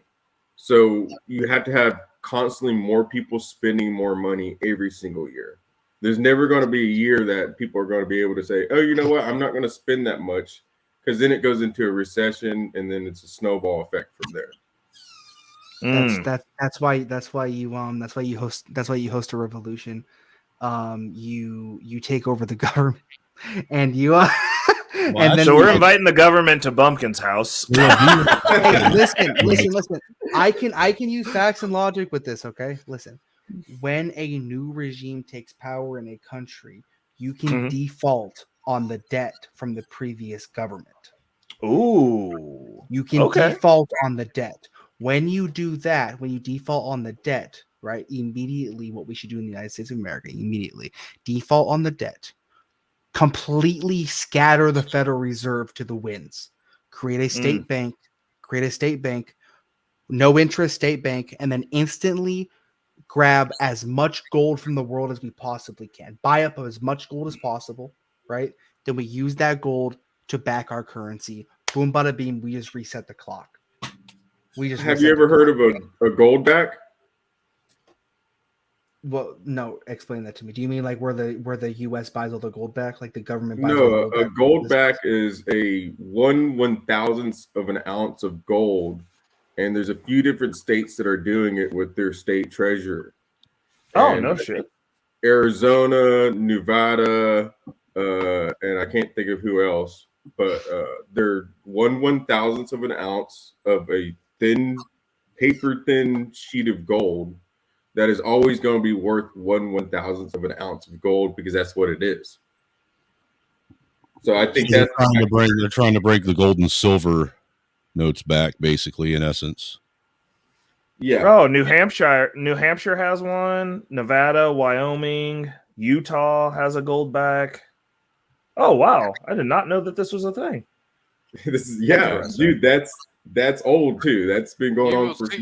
So you have to have constantly more people spending more money every single year. There's never going to be a year that people are going to be able to say, oh, you know what, I'm not going to spend that much, because then it goes into a recession and then it's a snowball effect from there. That's why you host a revolution. You take over the government, and you so we're inviting the government to Bumpkin's house. Hey, listen. I can use facts and logic with this. Okay, listen. When a new regime takes power in a country, you can default on the debt from the previous government. Ooh, you can default on the debt. When you do that, when you default on the debt, right? Immediately, what we should do in the United States of America, immediately default on the debt. Completely scatter the Federal Reserve to the winds. Create a state bank. No interest state bank, and then instantly grab as much gold from the world as we possibly can. Buy up as much gold as possible, right? Then we use that gold to back our currency. Boom, bada beam. We just reset the clock. Have you ever heard of a gold back? Well, no. Explain that to me. Do you mean like where the U.S. buys all the gold back, like the government buys? No, a gold back is a 1/1000th of an ounce of gold, and there's a few different states that are doing it with their state treasurer. Oh, no shit. Arizona, Nevada, and I can't think of who else, but they're 1/1000th of an ounce of a paper thin sheet of gold that is always going to be worth 1/1000th of an ounce of gold, because that's what it is. So I think they're trying to break the gold and silver notes back, basically, in essence. Yeah. Oh, New Hampshire has one. Nevada, Wyoming, Utah has a gold back. Oh wow, I did not know that this was a thing. Dude, that's old too. That's been going on for years.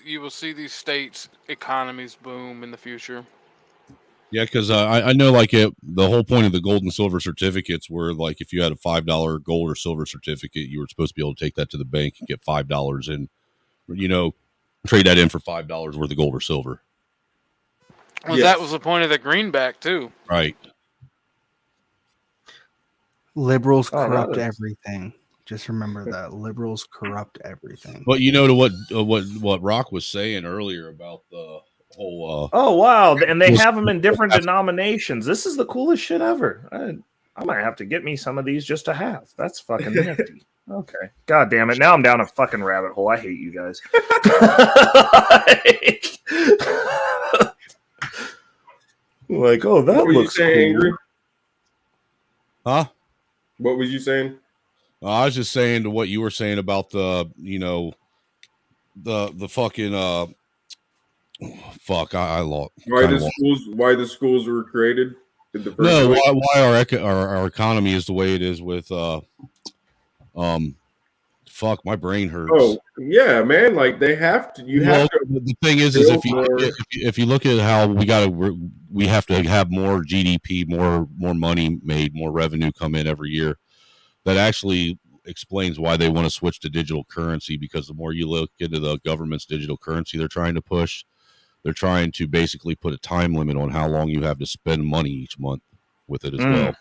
You will see these states' economies boom in the future. Yeah, because I know the whole point of the gold and silver certificates were like if you had a $5 gold or silver certificate, you were supposed to be able to take that to the bank and get $5 and trade that in for $5 worth of gold or silver. Well, that was the point of the greenback too. Right. Liberals corrupt everything. Just remember that liberals corrupt everything. But to what Rock was saying earlier about the whole. Oh wow! And they have them in different denominations. This is the coolest shit ever. I might have to get me some of these just to have. That's fucking nifty. Okay. God damn it! Now I'm down a fucking rabbit hole. I hate you guys. Like, oh, that looks cool. Angry? Huh? What was you saying? I was just saying to what you were saying about the fucking fuck. I lost. Why the schools were created? Why our economy is the way it is with fuck, my brain hurts. Oh yeah, man. Like they have to. The thing is if you look at how we have to have more GDP, more money made, more revenue come in every year. That actually explains why they want to switch to digital currency, because the more you look into the government's digital currency they're trying to push, they're trying to basically put a time limit on how long you have to spend money each month with it as well.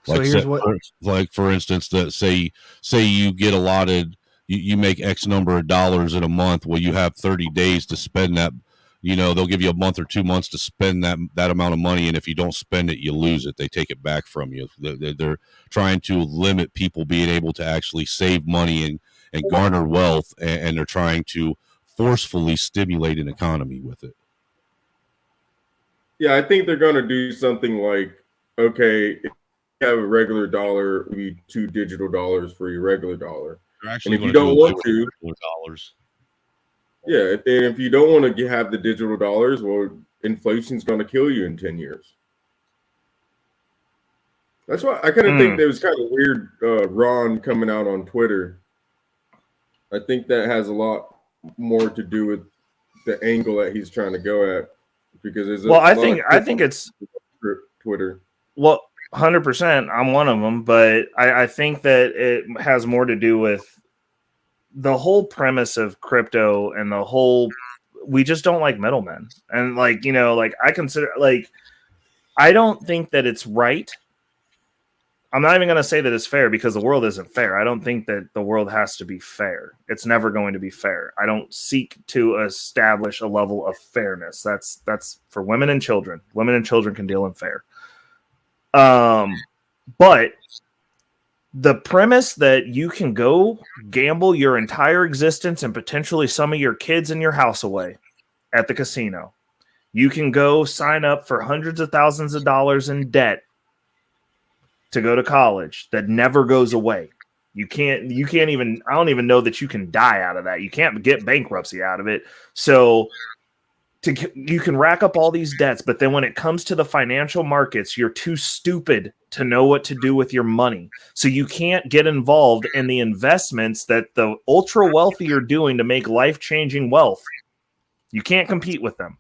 So here's what, for instance, that say you get allotted, you make X number of dollars in a month. Well, you have 30 days to spend that. You know, they'll give you a month or 2 months to spend that amount of money, and if you don't spend it, you lose it. They take it back from you. They're trying to limit people being able to actually save money and garner wealth, and they're trying to forcefully stimulate an economy with it. Yeah, I think they're going to do something like, okay, if you have a regular dollar, we need 2 digital dollars for your regular dollar. Actually, and if you don't want to, dollars. Yeah, if you don't want to have the digital dollars, well, inflation's going to kill you in 10 years. That's why I kind of think there was kind of weird Ron coming out on Twitter. I think that has a lot more to do with the angle that he's trying to go at, because there's I think it's Twitter. Well, 100%. I'm one of them, but I think that it has more to do with the whole premise of crypto and the whole, we just don't like middlemen. And like, you know, like I consider, like, I don't think that it's right. I'm not even going to say that it's fair, because the world isn't fair. I don't think that the world has to be fair. It's never going to be fair. I don't seek to establish a level of fairness. That's for women and children. Women and children can deal in fair. But the premise that you can go gamble your entire existence and potentially some of your kids and your house away at the casino. You can go sign up for hundreds of thousands of dollars in debt to go to college that never goes away. You can't even, I don't even know that you can die out of that. You can't get bankruptcy out of it. So you can rack up all these debts, but then when it comes to the financial markets, you're too stupid to know what to do with your money. So you can't get involved in the investments that the ultra wealthy are doing to make life-changing wealth. You can't compete with them.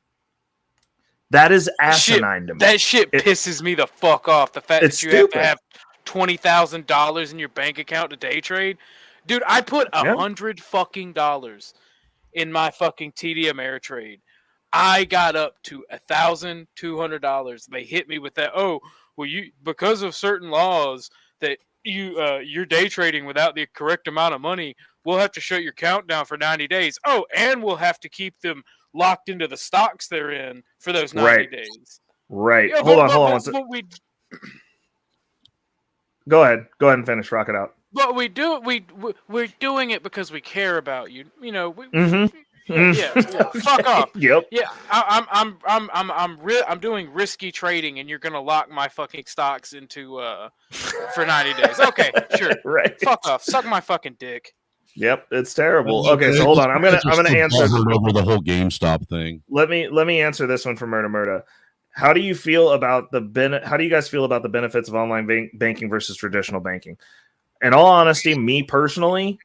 That is asinine to me. That shit pisses me the fuck off. The fact that you stupid. have to have $20,000 in your bank account to day trade. Dude, I put $100 fucking dollars in my fucking TD Ameritrade. I got up to $1,200. They hit me with that. Oh, well, you, because of certain laws that you're day trading without the correct amount of money, we'll have to shut your account down for 90 days. Oh, and we'll have to keep them locked into the stocks they're in for those 90 days. Right. Yeah, hold on. Go ahead and finish. Rock it out. But we're doing it because we care about you. You know. Yeah, fuck off. Yep. Yeah, I'm doing risky trading, and you're gonna lock my fucking stocks into for 90 days. Okay, sure. Right. Fuck off. Suck my fucking dick. Yep, it's terrible. Okay, so hold on. I'm gonna answer over the whole GameStop thing. Let me answer this one for Murda. How do you feel about how do you guys feel about the benefits of online banking versus traditional banking? In all honesty, me personally,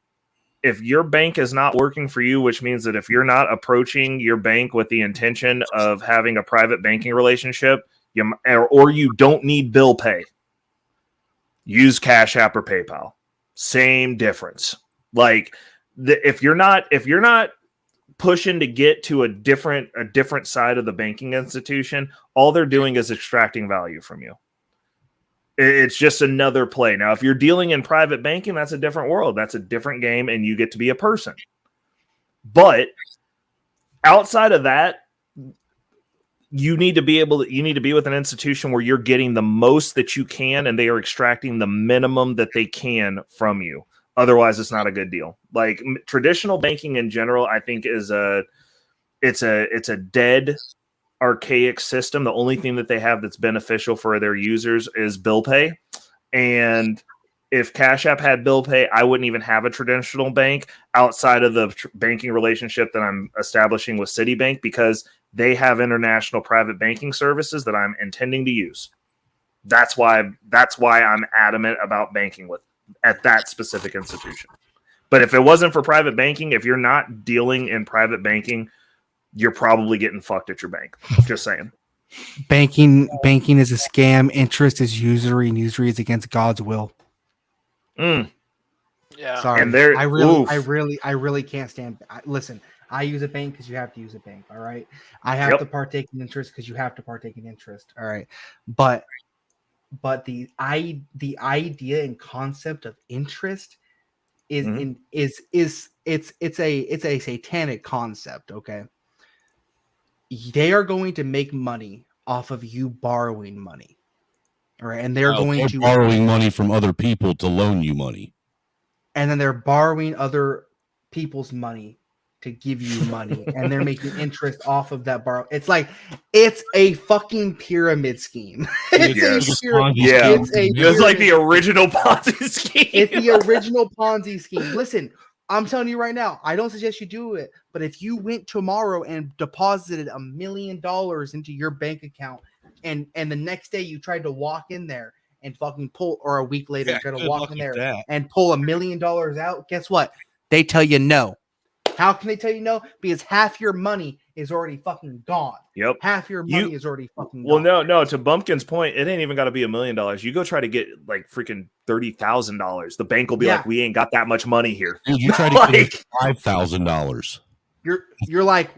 if your bank is not working for you, which means that if you're not approaching your bank with the intention of having a private banking relationship, or you don't need bill pay, use Cash App or PayPal. Same difference. Like if you're not pushing to get to a different side of the banking institution, all they're doing is extracting value from you. It's just another play. Now, if you're dealing in private banking, that's a different world. That's a different game, and you get to be a person. But outside of that, you need to be with an institution where you're getting the most that you can, and they are extracting the minimum that they can from you. Otherwise, it's not a good deal. Like traditional banking in general, I think it's a dead, archaic system. The only thing that they have that's beneficial for their users is bill pay. And if Cash App had bill pay, I wouldn't even have a traditional bank outside of the banking relationship that I'm establishing with Citibank, because they have international private banking services that I'm intending to use. That's why I'm adamant about banking at that specific institution. But if it wasn't for private banking, if you're not dealing in private banking, you're probably getting fucked at your bank. Just saying. Banking is a scam. Interest is usury, and usury is against God's will. Yeah. Sorry. And they're I really can't stand. Listen, I use a bank because you have to use a bank. All right. I have to partake in interest because you have to partake in interest. All right. But the idea and concept of interest is it's a satanic concept. Okay. They are going to make money off of you borrowing money. All right. And they're borrowing money from other people to loan you money. And then they're borrowing other people's money to give you money. And they're making interest off of that borrow. It's like, it's a fucking pyramid scheme. It's like the original Ponzi scheme. It's the original Ponzi scheme. Listen, I'm telling you right now, I don't suggest you do it, but if you went tomorrow and deposited $1 million into your bank account, and the next day you tried to walk in there and fucking pull, or a week later you try to walk in there and pull $1 million out, guess what? They tell you no. How can they tell you no? Because half your money is already fucking gone. Yep. Half your money is already fucking gone. Well, no. To Bumpkin's point, it ain't even got to be $1 million. You go try to get like freaking $30,000. The bank will be like, we ain't got that much money here. Dude, you try to get $5,000. You're like,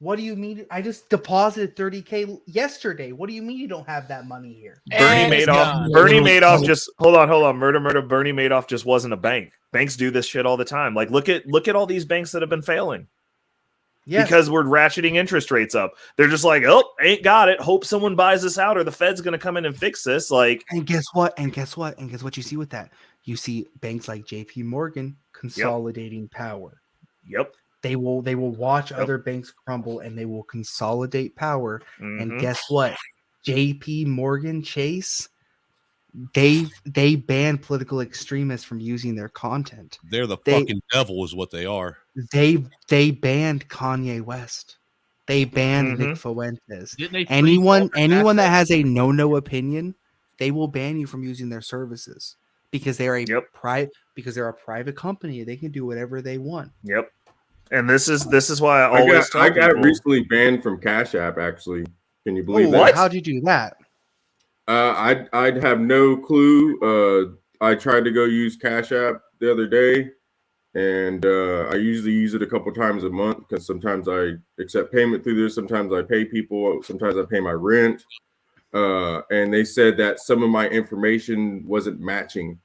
what do you mean? I just deposited $30K yesterday. What do you mean you don't have that money here? Bernie Madoff just hold on. Murder. Bernie Madoff just wasn't a bank. Banks do this shit all the time. Like look at all these banks that have been failing. Yes. Because we're ratcheting interest rates up. They're just like, oh, ain't got it. Hope someone buys this out, or the Fed's gonna come in and fix this. Like, and guess what you see with that? You see banks like JP Morgan consolidating power. Yep. They will watch other banks crumble, and they will consolidate power. And guess what? JP Morgan Chase, they ban political extremists from using their content. They're the fucking devil is what they are. They banned Kanye West. They banned Nick Fuentes. Anyone that has a no opinion, they will ban you from using their services because they're a private company. They can do whatever they want. Yep. And this is why I got recently banned from Cash App. Actually, can you believe that? What? How'd you do that? I'd have no clue. I tried to go use Cash App the other day, and I usually use it a couple times a month because sometimes I accept payment through this. Sometimes I pay people. Sometimes I pay my rent. And they said that some of my information wasn't matching.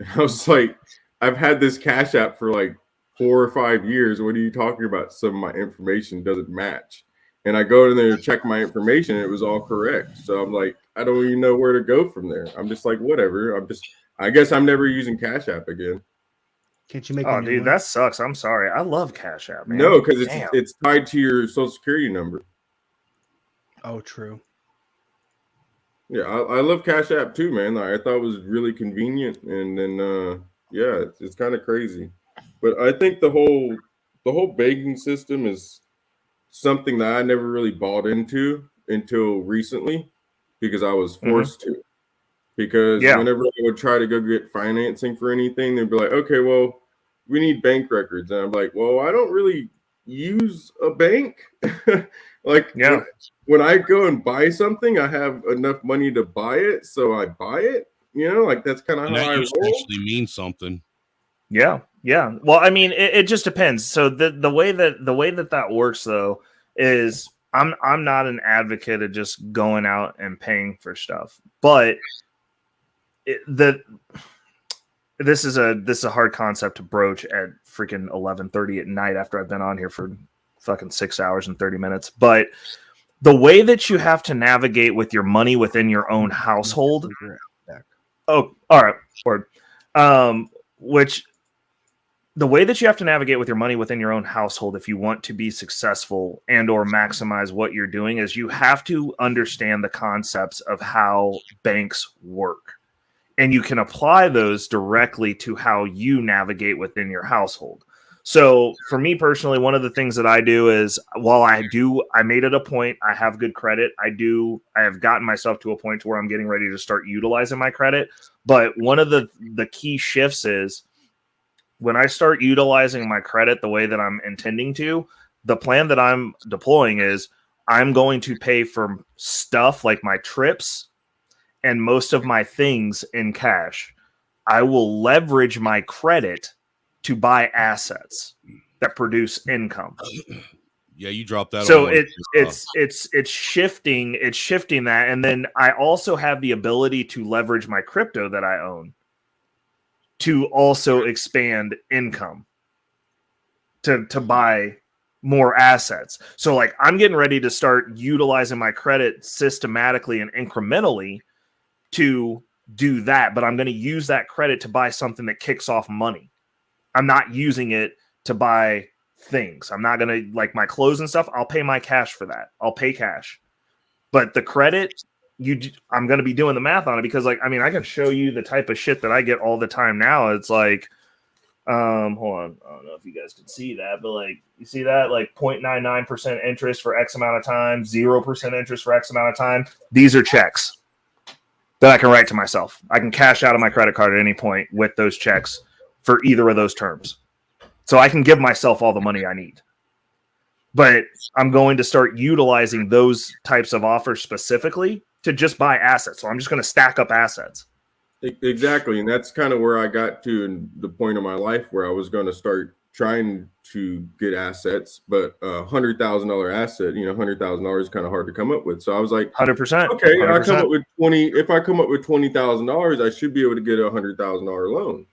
And I was like, I've had this Cash App for like 4 or 5 years. What are you talking about? Some of my information doesn't match. And I go in there to check my information, and it was all correct. So I'm like, I don't even know where to go from there. I'm just like, whatever. I guess I'm never using Cash App again. Can't you make? Oh, dude, that sucks. I'm sorry. I love Cash App, man. No, because it's tied to your Social Security number. Oh, true. Yeah, I love Cash App too, man. I thought it was really convenient, and then it's kind of crazy. But I think the whole banking system is something that I never really bought into until recently because I was forced to. Because whenever I would try to go get financing for anything, they'd be like, okay, well, we need bank records. And I'm like, well, I don't really use a bank. When I go and buy something, I have enough money to buy it. So I buy it, that's kind of how I roll. Actually means something. Yeah. Yeah. Well, I mean, it just depends. So the way that works though is I'm not an advocate of just going out and paying for stuff, but this is a hard concept to broach at freaking 11:30 at night after I've been on here for fucking 6 hours and 30 minutes. But the way that you have to navigate with your money within your own household. Oh, all right. Word. The way that you have to navigate with your money within your own household if you want to be successful and or maximize what you're doing is you have to understand the concepts of how banks work. And you can apply those directly to how you navigate within your household. So for me personally, one of the things that I do is while I made it a point, I have good credit. I have gotten myself to a point to where I'm getting ready to start utilizing my credit. But one of the key shifts is when I start utilizing my credit the way that I'm intending to, the plan that I'm deploying is I'm going to pay for stuff like my trips and most of my things in cash. I will leverage my credit to buy assets that produce income. Yeah, you dropped that. So on it's shifting that, and then I also have the ability to leverage my crypto that I own to also expand income to buy more assets. So like I'm getting ready to start utilizing my credit systematically and incrementally to do that, but I'm going to use that credit to buy something that kicks off money. I'm not using it to buy things. I'm not going to, like, my clothes and stuff, I'll pay my cash for that. I'll pay cash. But the credit, I'm going to be doing the math on it because, like, I mean, I can show you the type of shit that I get all the time now. It's like, hold on. I don't know if you guys can see that, but like, you see that, like 0.99% interest for X amount of time, 0% interest for X amount of time. These are checks that I can write to myself. I can cash out of my credit card at any point with those checks for either of those terms. So I can give myself all the money I need. But I'm going to start utilizing those types of offers specifically to just buy assets. So I'm just going to stack up assets. Exactly. And that's kind of where I got to in the point of my life where I was going to start trying to get assets, but $100,000 asset, $100,000 is kind of hard to come up with. So I was like, 100%. Okay, 100%. I come up with 20. If I come up with $20,000, I should be able to get a $100,000 loan.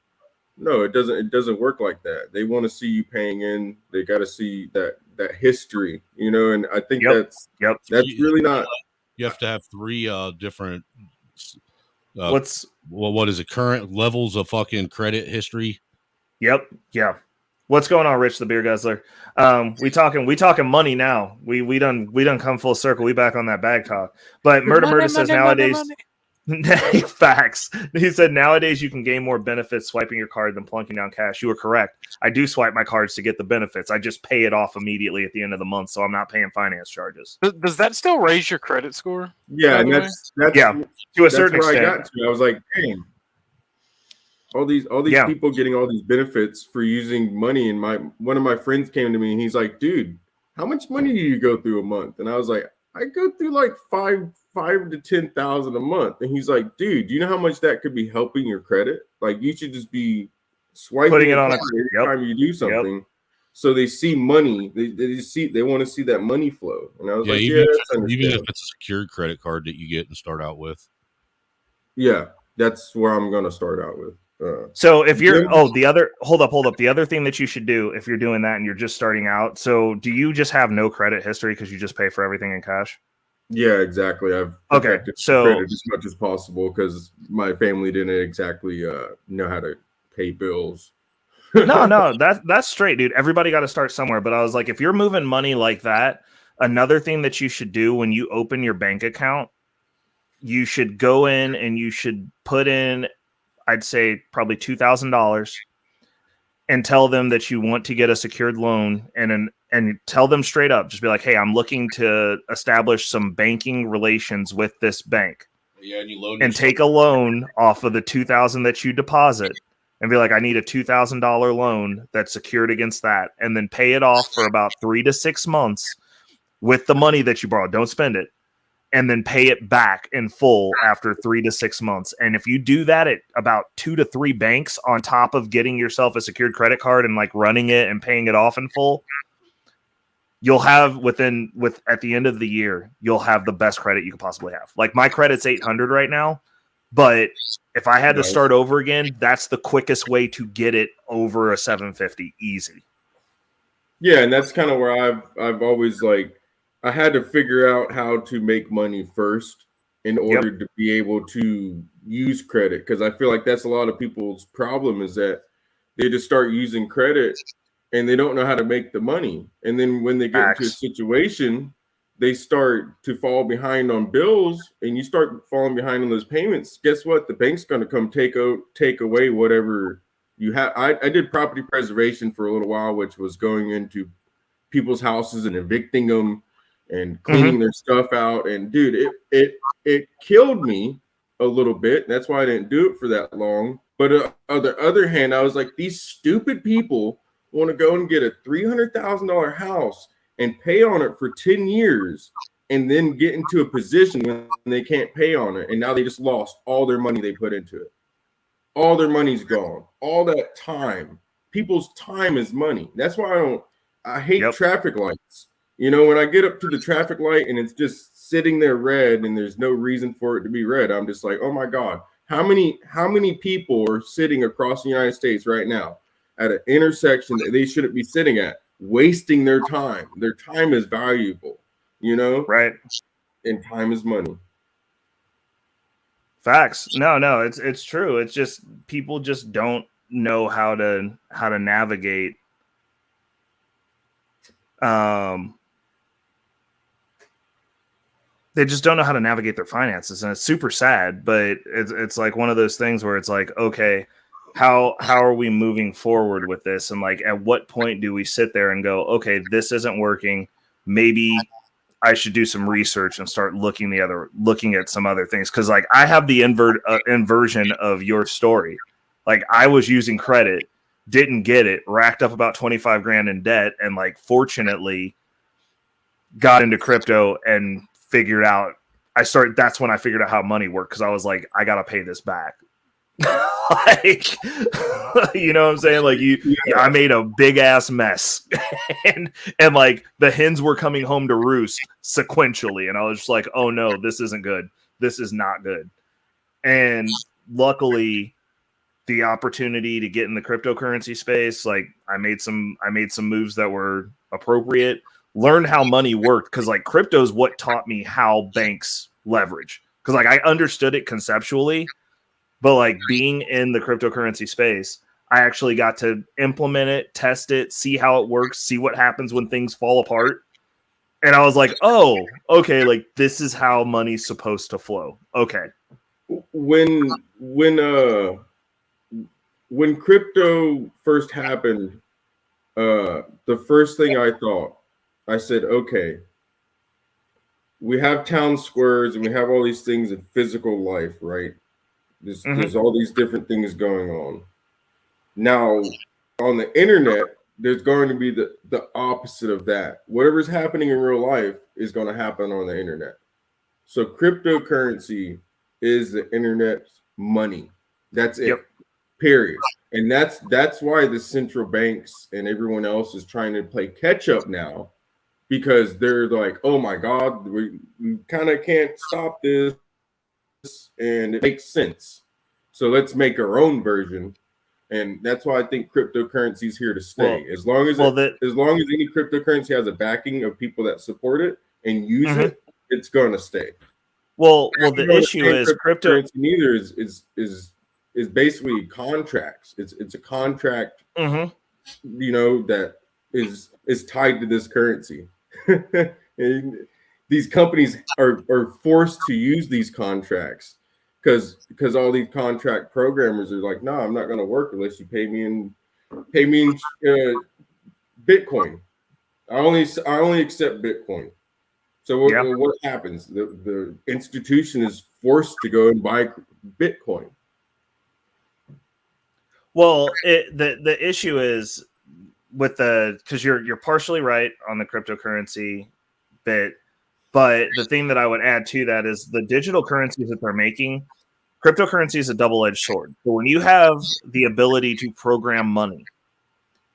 No, it doesn't. It doesn't work like that. They want to see you paying in. They got to see that history, and I think that's really not. You have to have three different. What is it? Current levels of fucking credit history. Yep. Yeah. What's going on, Rich the Beer Guzzler? We talking money now. We done come full circle. We back on that bag talk. But Murder says nowadays. Facts. He said nowadays you can gain more benefits swiping your card than plunking down cash. You are correct. I do swipe my cards to get the benefits. I just pay it off immediately at the end of the month, so I'm not paying finance charges. Does that still raise your credit score? Yeah, and that's to a certain extent. I got to. I was like, dang, all these people getting all these benefits for using money. And one of my friends came to me and he's like, dude, how much money do you go through a month? And I was like, I go through like $5,000 to $10,000 a month. And he's like, dude, do you know how much that could be helping your credit? Like, you should just be swiping putting it on every time you do something. Yep. So they see money. They want to see that money flow. And I was like, even if it's a secured credit card that you get and start out with. Yeah, that's where I'm going to start out with. So if you're hold up. The other thing that you should do if you're doing that and you're just starting out. So do you just have no credit history because you just pay for everything in cash? Yeah, exactly. I've protected credit as much as possible because my family didn't exactly know how to pay bills. No, that's straight, dude. Everybody got to start somewhere. But I was like, if you're moving money like that, another thing that you should do when you open your bank account, you should go in and you should put in, I'd say probably $2,000 and tell them that you want to get a secured loan and tell them straight up, just be like, hey, I'm looking to establish some banking relations with this bank. Yeah, and take a loan off of the $2,000 that you deposit and be like, I need a $2,000 loan that's secured against that. And then pay it off for about 3 to 6 months with the money that you borrowed. Don't spend it. And then pay it back in full after 3 to 6 months. And if you do that at about 2 to 3 banks on top of getting yourself a secured credit card and like running it and paying it off in full, you'll have at the end of the year, you'll have the best credit you could possibly have. Like my credit's 800 right now, but if I had to start over again, that's the quickest way to get it over a 750 easy. Yeah, and that's kind of where I've always I had to figure out how to make money first in order to be able to use credit, because I feel like that's a lot of people's problem is that they just start using credit and they don't know how to make the money. And then when they get into a situation, they start to fall behind on bills, and you start falling behind on those payments. Guess what? The bank's going to come take away whatever you have. I did property preservation for a little while, which was going into people's houses and evicting them and cleaning their stuff out. And dude, it killed me a little bit. That's why I didn't do it for that long. But on the other hand, I was like, these stupid people want to go and get a $300,000 house and pay on it for 10 years and then get into a position when they can't pay on it. And now they just lost all their money they put into it. all their money's gone. All that time, people's time is money. That's why I hate traffic lights. You know, when I get up to the traffic light and it's just sitting there red and there's no reason for it to be red, I'm just like, oh my God, how many people are sitting across the United States right now at an intersection that they shouldn't be sitting at, wasting their time? Their time is valuable, you know? Right. And time is money. Facts. No, it's true. It's just people just don't know how to navigate they just don't know how to navigate their finances, and it's super sad, but it's like one of those things where it's like, okay, how are we moving forward with this? And like, at what point do we sit there and go, okay, this isn't working, maybe I should do some research and start looking at some other things? Because like, I have the inversion of your story. Like, I was using credit, didn't get it, racked up about 25 grand in debt, and like, fortunately got into crypto and figured out that's when I figured out how money worked, because I was like, I gotta pay this back. Like, you know what I'm saying? Like, I made a big ass mess, and like, the hens were coming home to roost sequentially, and I was just like, oh no, this isn't good. This is not good. And luckily, the opportunity to get in the cryptocurrency space, like, I made some moves that were appropriate. Learn how money worked, because like, crypto is what taught me how banks leverage. Because like, I understood it conceptually, but like, being in the cryptocurrency space, I actually got to implement it, test it, see how it works, see what happens when things fall apart. And I was like, oh, okay, like, this is how money's supposed to flow. Okay. When crypto first happened, the first thing I thought, I said, okay, we have town squares and we have all these things in physical life, right? There's all these different things going on. Now, on the internet, there's going to be the opposite of that. Whatever's happening in real life is going to happen on the internet. So cryptocurrency is the internet's money. That's it. Yep. Period. And that's why the central banks and everyone else is trying to play catch up now, because they're like, oh my God, we kind of can't stop this, and it makes sense. So let's make our own version. And that's why I think cryptocurrency is here to stay. As long as any cryptocurrency has a backing of people that support it and use it, it's going to stay. Well, the issue is cryptocurrency neither is basically contracts. It's a contract, you know, that is tied to this currency. And these companies are forced to use these contracts because all these contract programmers are like, no, I'm not going to work unless you pay me in Bitcoin. I only accept Bitcoin. So what happens? The institution is forced to go and buy Bitcoin. Well, the issue is with because you're partially right on the cryptocurrency bit, but the thing that I would add to that is the digital currencies that they're making. Cryptocurrency is a double-edged sword. So when you have the ability to program money,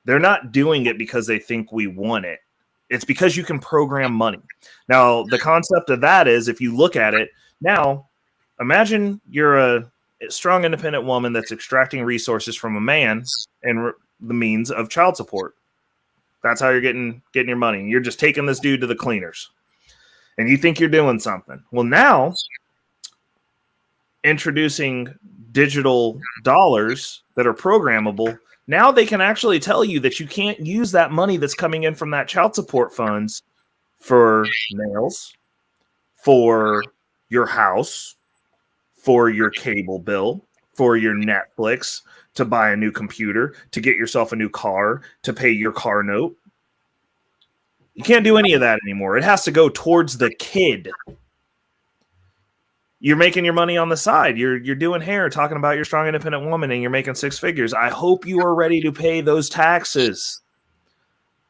they're not doing it because they think we want it. It's because you can program money. Now, the concept of that is, if you look at it now, imagine you're a strong, independent woman that's extracting resources from a man and the means of child support. That's how you're getting your money. You're just taking this dude to the cleaners, and you think you're doing something. Well, now introducing digital dollars that are programmable, now they can actually tell you that you can't use that money that's coming in from that child support funds for nails, for your house, for your cable bill, for your Netflix, to buy a new computer, to get yourself a new car, to pay your car note. You can't do any of that anymore. It has to go towards the kid. You're making your money on the side. You're doing hair, talking about your strong, independent woman, and you're making six figures. I hope you are ready to pay those taxes,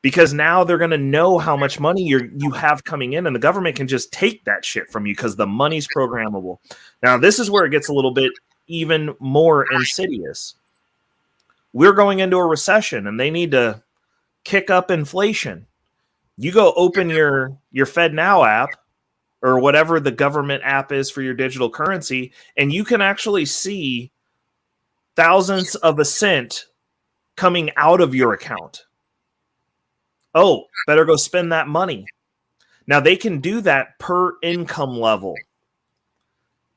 because now they're going to know how much money you have coming in, and the government can just take that shit from you because the money's programmable. Now, this is where it gets a little bit even more insidious. We're going into a recession and they need to kick up inflation. You go open your FedNow app or whatever the government app is for your digital currency, and you can actually see thousands of a cent coming out of your account. Oh, better go spend that money. Now they can do that per income level.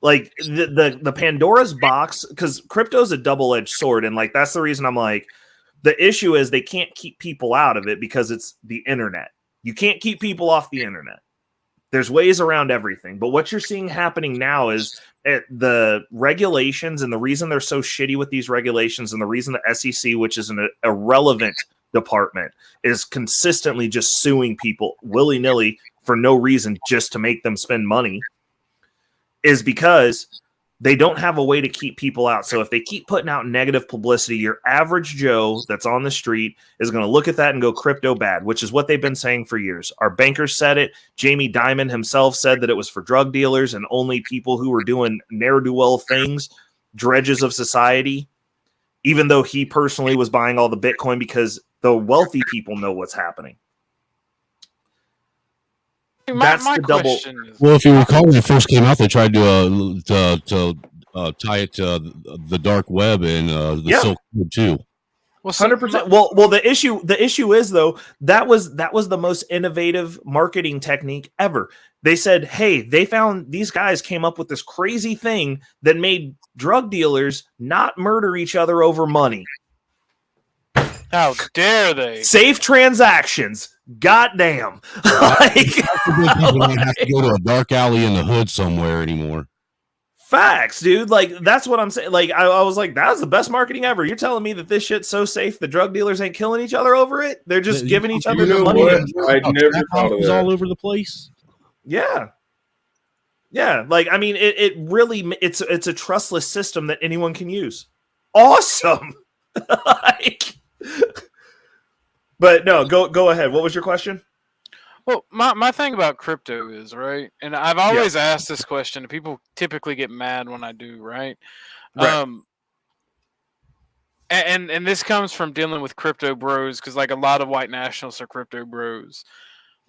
Like the Pandora's box, because crypto is a double-edged sword, and like that's the reason I'm like, the issue is they can't keep people out of it because it's the internet. You can't keep people off the internet. There's ways around everything. But what you're seeing happening now is the regulations, and the reason they're so shitty with these regulations, and the reason the SEC, which is an irrelevant department, is consistently just suing people willy-nilly for no reason just to make them spend money, is because they don't have a way to keep people out. So if they keep putting out negative publicity, your average Joe that's on the street is going to look at that and go crypto bad, which is what they've been saying for years. Our bankers said it. Jamie Dimon himself said that it was for drug dealers and only people who were doing ne'er-do-well things, dredges of society, even though he personally was buying all the Bitcoin because the wealthy people know what's happening. That's the double. Well, if you recall, when it first came out, they tried to tie it to the dark web and the Silk Road too. 100%. Well, the issue is though that was the most innovative marketing technique ever. They said, hey, these guys came up with this crazy thing that made drug dealers not murder each other over money. How dare they? Safe transactions. Goddamn. People don't have to go to a dark alley in the hood somewhere anymore. Facts, dude. Like, that's what I'm saying. Like, I was like, that was the best marketing ever. You're telling me that this shit's so safe the drug dealers ain't killing each other over it? They're just giving each other their money. I never thought of that. All over the place. Yeah. Yeah. Like, I mean, it really, it's a trustless system that anyone can use. Awesome. But no, go ahead. What was your question? Well, my thing about crypto is, right, and I've always asked this question, and people typically get mad when I do, right? And this comes from dealing with crypto bros, because like a lot of white nationalists are crypto bros.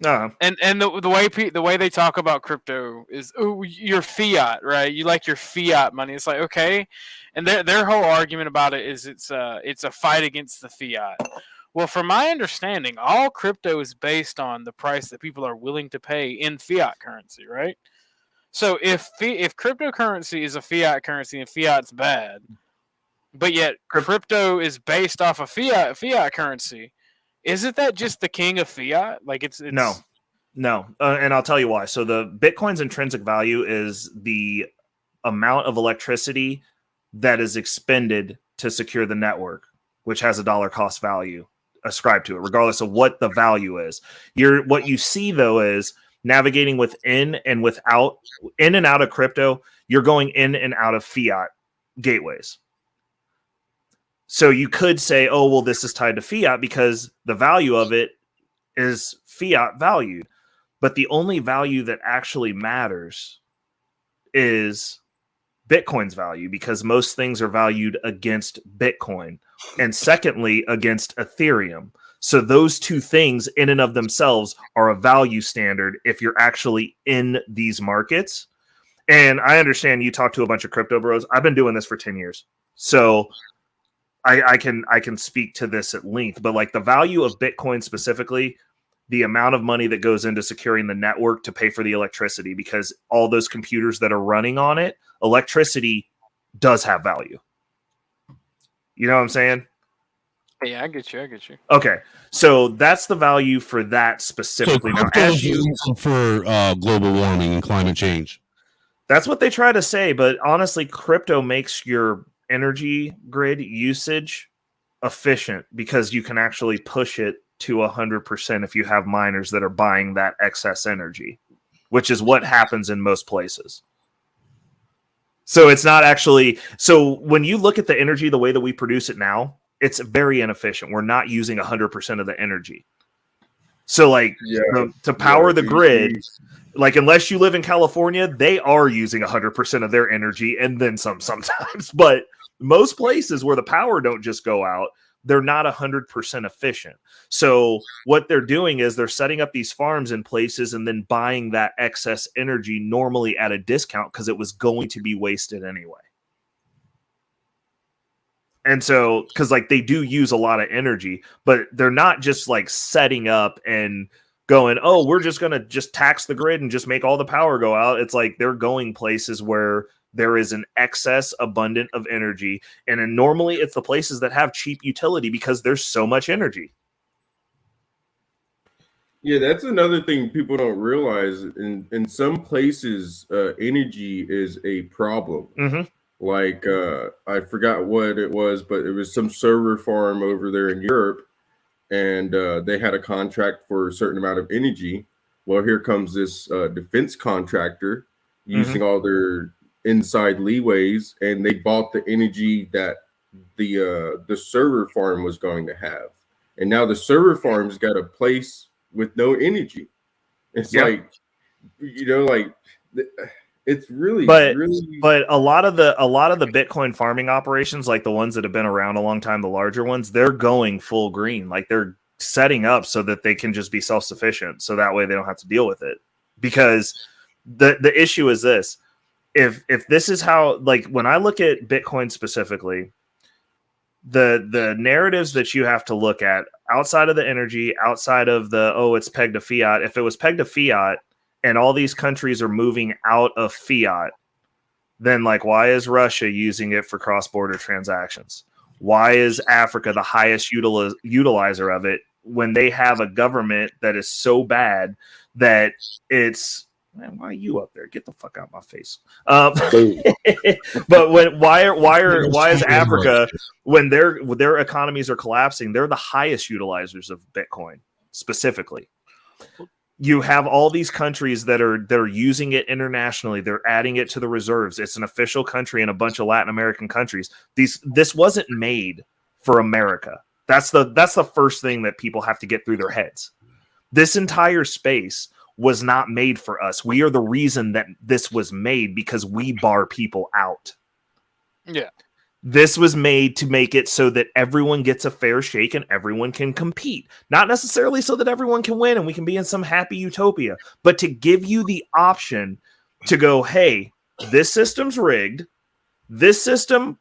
And the way they talk about crypto is, oh, your fiat, right? You like your fiat money. It's like, okay, and their whole argument about it is it's a fight against the fiat. Well, from my understanding, all crypto is based on the price that people are willing to pay in fiat currency, right? So if cryptocurrency is a fiat currency and fiat's bad, but yet crypto is based off of fiat currency, isn't that just the king of fiat? Like it's no, and I'll tell you why. So the Bitcoin's intrinsic value is the amount of electricity that is expended to secure the network, which has a dollar cost value ascribed to it, regardless of what the value is. What you see though is navigating within and without, in and out of crypto, you're going in and out of fiat gateways. So you could say, oh, well, this is tied to fiat because the value of it is fiat valued. But the only value that actually matters is Bitcoin's value, because most things are valued against Bitcoin, and secondly against Ethereum. So those two things in and of themselves are a value standard if you're actually in these markets. And I understand you talk to a bunch of crypto bros. I've been doing this for 10 years. So I can speak to this at length, but like the value of Bitcoin specifically, the amount of money that goes into securing the network to pay for the electricity, because all those computers that are running on it, electricity does have value. You know what I'm saying? Yeah, I get you. Okay. So that's the value for that specifically. So now, as you for global warming and climate change. That's what they try to say, but honestly, crypto makes your energy grid usage efficient because you can actually push it to 100% if you have miners that are buying that excess energy, which is what happens in most places. So it's not actually, so when you look at the energy the way that we produce it now, it's very inefficient. We're not using 100% of the energy. So like to power the so grid, like unless you live in California, they are using 100% of their energy and then some sometimes. But most places where the power don't just go out, they're not 100% efficient. So what they're doing is they're setting up these farms in places and then buying that excess energy normally at a discount because it was going to be wasted anyway. And so, because like they do use a lot of energy, but they're not just like setting up and going, oh, we're just going to just tax the grid and just make all the power go out. It's like they're going places where there is an excess abundant of energy. And then normally it's the places that have cheap utility because there's so much energy. Yeah, that's another thing people don't realize. In some places, energy is a problem. Mm-hmm. Like, I forgot what it was, but it was some server farm over there in Europe, and they had a contract for a certain amount of energy. Well, here comes this defense contractor using all their inside leeways, and they bought the energy that the server farm was going to have. And now the server farm's got a place with no energy. It's like, like it's really, but a lot of the Bitcoin farming operations, like the ones that have been around a long time, the larger ones, they're going full green. Like they're setting up so that they can just be self-sufficient. So that way they don't have to deal with it. Because the issue is this, if this is how, like when I look at Bitcoin specifically, the narratives that you have to look at outside of the energy, outside of the, oh, it's pegged to fiat. If it was pegged to fiat and all these countries are moving out of fiat, then like, why is Russia using it for cross-border transactions? Why is Africa the highest utilizer of it when they have a government that is so bad that it's, man, why are you up there? Get the fuck out of my face. But why is Africa, when their economies are collapsing, they're the highest utilizers of Bitcoin specifically? You have all these countries that are using it internationally. They're adding it to the reserves. It's an official country in a bunch of Latin American countries. This wasn't made for America. That's the first thing that people have to get through their heads. This entire space was not made for us. We are the reason that this was made because we bar people out. Yeah. This was made to make it so that everyone gets a fair shake and everyone can compete. Not necessarily so that everyone can win and we can be in some happy utopia, but to give you the option to go, hey, this system's rigged. This system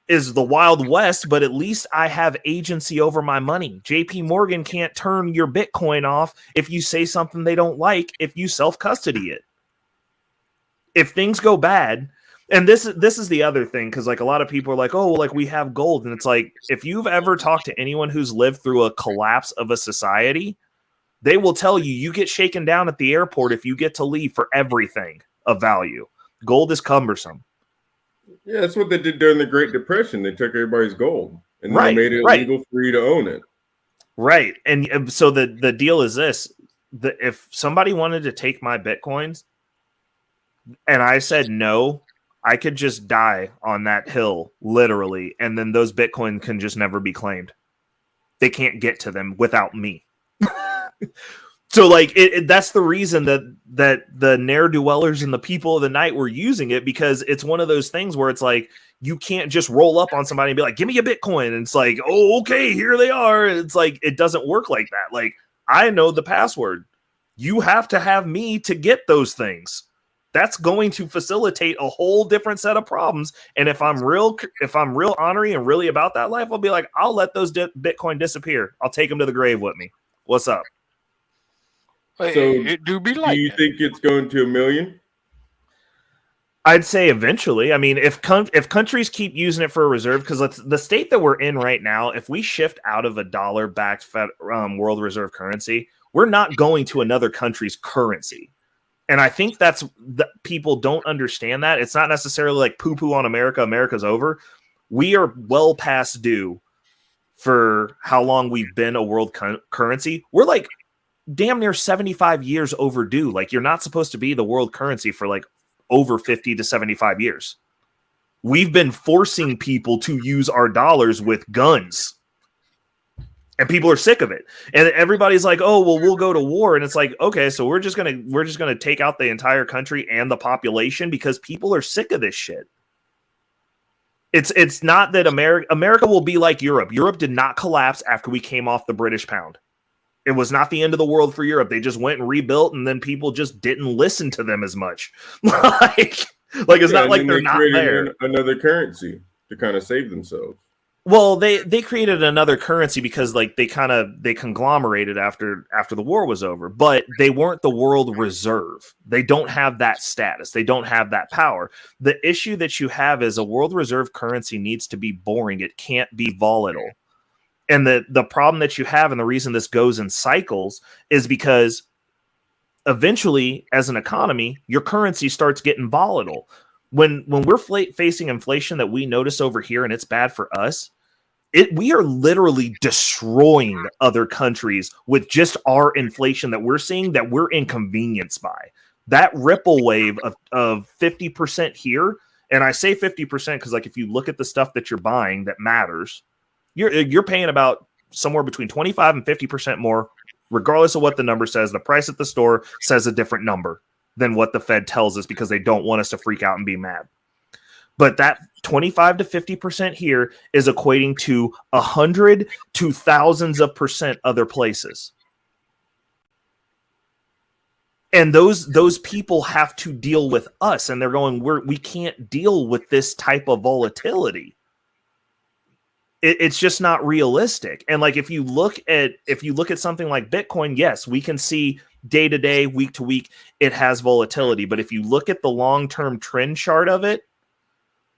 is the Wild West, but at least I have agency over my money. JP Morgan can't turn your Bitcoin off if you say something they don't like, if you self-custody it. If things go bad, and this is the other thing, because like a lot of people are like, oh, well, like we have gold. And it's like, if you've ever talked to anyone who's lived through a collapse of a society, they will tell you, you get shaken down at the airport if you get to leave for everything of value. Gold is cumbersome. Yeah, that's what they did during the Great Depression. They took everybody's gold and then they made it illegal for you to own it. Right. And so the deal is this, if somebody wanted to take my Bitcoins and I said no, I could just die on that hill, literally, and then those Bitcoin can just never be claimed. They can't get to them without me. So, like, that's the reason that the ne'er-do-wellers and the people of the night were using it, because it's one of those things where it's like, you can't just roll up on somebody and be like, give me a Bitcoin. And it's like, oh, okay, here they are. It's like, it doesn't work like that. Like, I know the password. You have to have me to get those things. That's going to facilitate a whole different set of problems. And if I'm real honorary and really about that life, I'll be like, I'll let those Bitcoin disappear. I'll take them to the grave with me. What's up? So it do you think it's going to 1 million? I'd say eventually. I mean, if countries keep using it for a reserve, because the state that we're in right now, if we shift out of a dollar-backed world reserve currency, we're not going to another country's currency. And I think that people don't understand that. It's not necessarily like poo-poo on America. America's over. We are well past due for how long we've been a world currency. We're like damn near 75 years overdue. Like, you're not supposed to be the world currency for like over 50 to 75 years. We've been forcing people to use our dollars with guns. And people are sick of it. And everybody's like, oh, well, we'll go to war. And it's like, okay, so we're just gonna take out the entire country and the population because people are sick of this shit. It's not that America will be like Europe. Europe did not collapse after we came off the British pound. It was not the end of the world for Europe. They just went and rebuilt, and then people just didn't listen to them as much. like it's not like they're not there. Another currency to kind of save themselves. Well, they created another currency because like they conglomerated after the war was over, but they weren't the world reserve. They don't have that status. They don't have that power. The issue that you have is a world reserve currency needs to be boring. It can't be volatile. And the problem that you have, and the reason this goes in cycles, is because eventually, as an economy, your currency starts getting volatile. When we're facing inflation that we notice over here, and it's bad for us, we are literally destroying other countries with just our inflation that we're seeing that we're inconvenienced by. That ripple wave of 50% here, and I say 50% because like if you look at the stuff that you're buying that matters, you're paying about somewhere between 25 and 50% more, regardless of what the number says. The price at the store says a different number than what the Fed tells us because they don't want us to freak out and be mad. But that 25 to 50% here is equating to 100 to thousands of percent other places. And those people have to deal with us, and they're going, we can't deal with this type of volatility. It's just not realistic. And like if you look at something like Bitcoin, yes, we can see day to day, week to week, it has volatility. But if you look at the long-term trend chart of it,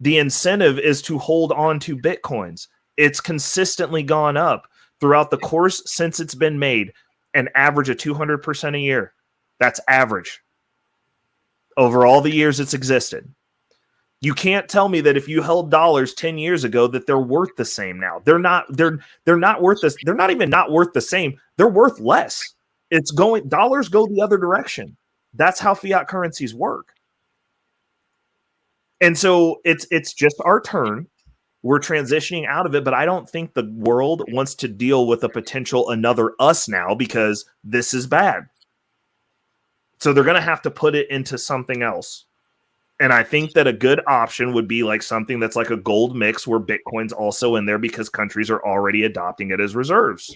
the incentive is to hold on to Bitcoins. It's consistently gone up throughout the course since it's been made, an average of 200% a year. That's average over all the years it's existed. You can't tell me that if you held dollars 10 years ago that they're worth the same now. They're not worth this. They're not even not worth the same. They're worth less. Dollars go the other direction. That's how fiat currencies work. And so it's just our turn. We're transitioning out of it, but I don't think the world wants to deal with a potential another us now because this is bad. So they're going to have to put it into something else. And I think that a good option would be like something that's like a gold mix where Bitcoin's also in there because countries are already adopting it as reserves.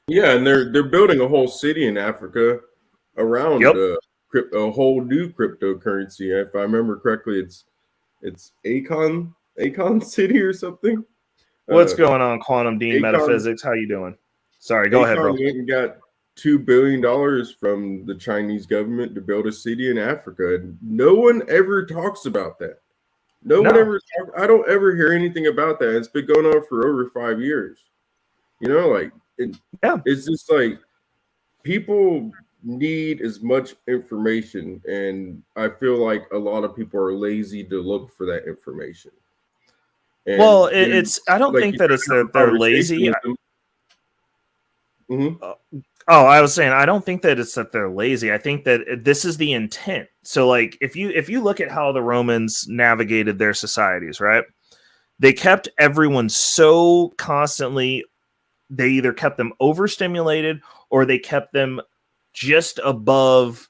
Yeah, and they're building a whole city in Africa around a whole new cryptocurrency. If I remember correctly, it's Akon City or something. What's going on, Quantum Dean Metaphysics? How you doing? Sorry, go ahead, bro. Got $2 billion from the Chinese government to build a city in Africa. And no one ever talks about that. No one ever I don't ever hear anything about that. It's been going on for over 5 years. You know, like it's just like people need as much information, and I feel like a lot of people are lazy to look for that information. And well, I don't think that it's that they're lazy. Oh, I was saying, I don't think that it's that they're lazy. I think that this is the intent. So like, if you look at how the Romans navigated their societies, right? They kept everyone so constantly, they either kept them overstimulated or they kept them just above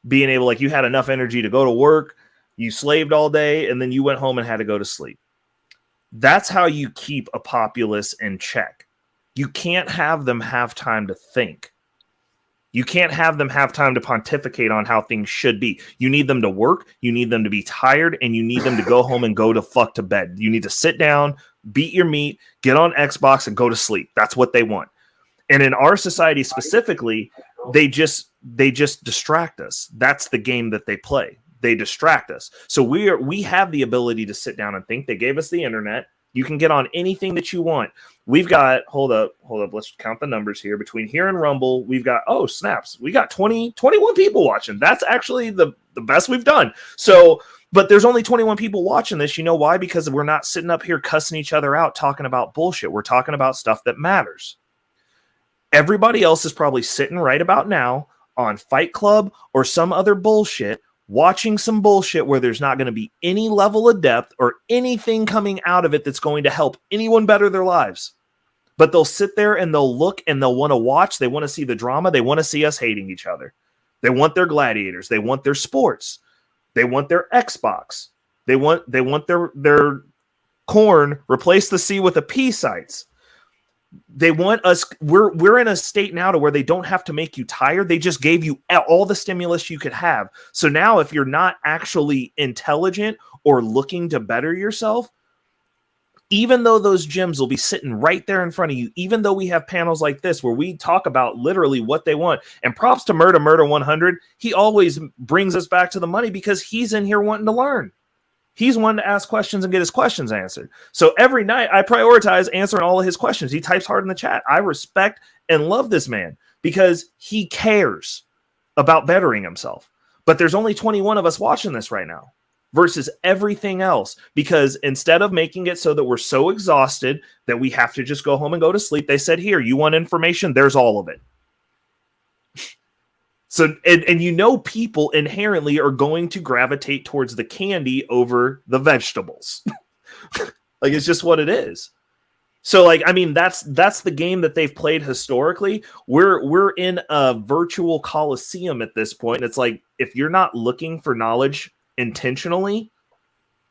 being able, like you had enough energy to go to work, you slaved all day, and then you went home and had to go to sleep. That's how you keep a populace in check. You can't have them have time to think. You can't have them have time to pontificate on how things should be. You need them to work, you need them to be tired, and you need them to go home and go to fuck to bed. You need to sit down, beat your meat, get on Xbox, and go to sleep. That's what they want. And in our society specifically, they just distract us. That's the game that they play. They distract us. So we have the ability to sit down and think. They gave us the internet. You can get on anything that you want. We've got, hold up. Let's count the numbers here. Between here and Rumble, we've got, snaps. We got 21 people watching. That's actually the best we've done. So, but there's only 21 people watching this. You know why? Because we're not sitting up here cussing each other out, talking about bullshit. We're talking about stuff that matters. Everybody else is probably sitting right about now on Fight Club or some other bullshit, watching some bullshit where there's not going to be any level of depth or anything coming out of it that's going to help anyone better their lives. but they'll sit there and they'll look and they'll want to watch. They want to see the drama. They want to see us hating each other. They want their gladiators. They want their sports. They want their Xbox. They want their corn, replace the C with a P sites. They want us. We're in a state now to where they don't have to make you tired. They just gave you all the stimulus you could have. So now if you're not actually intelligent or looking to better yourself, even though those gyms will be sitting right there in front of you, even though we have panels like this where we talk about literally what they want, and props to Murder 100, he always brings us back to the money because he's in here wanting to learn. He's wanting to ask questions and get his questions answered. So every night I prioritize answering all of his questions. He types hard in the chat. I respect and love this man because he cares about bettering himself. But there's only 21 of us watching this right now versus everything else, because instead of making it so that we're so exhausted that we have to just go home and go to sleep, they said, here, you want information? There's all of it. So, and you know, people inherently are going to gravitate towards the candy over the vegetables. Like, it's just what it is. So, like, I mean, that's the game that they've played historically. We're in a virtual coliseum at this point. It's like, if you're not looking for knowledge intentionally,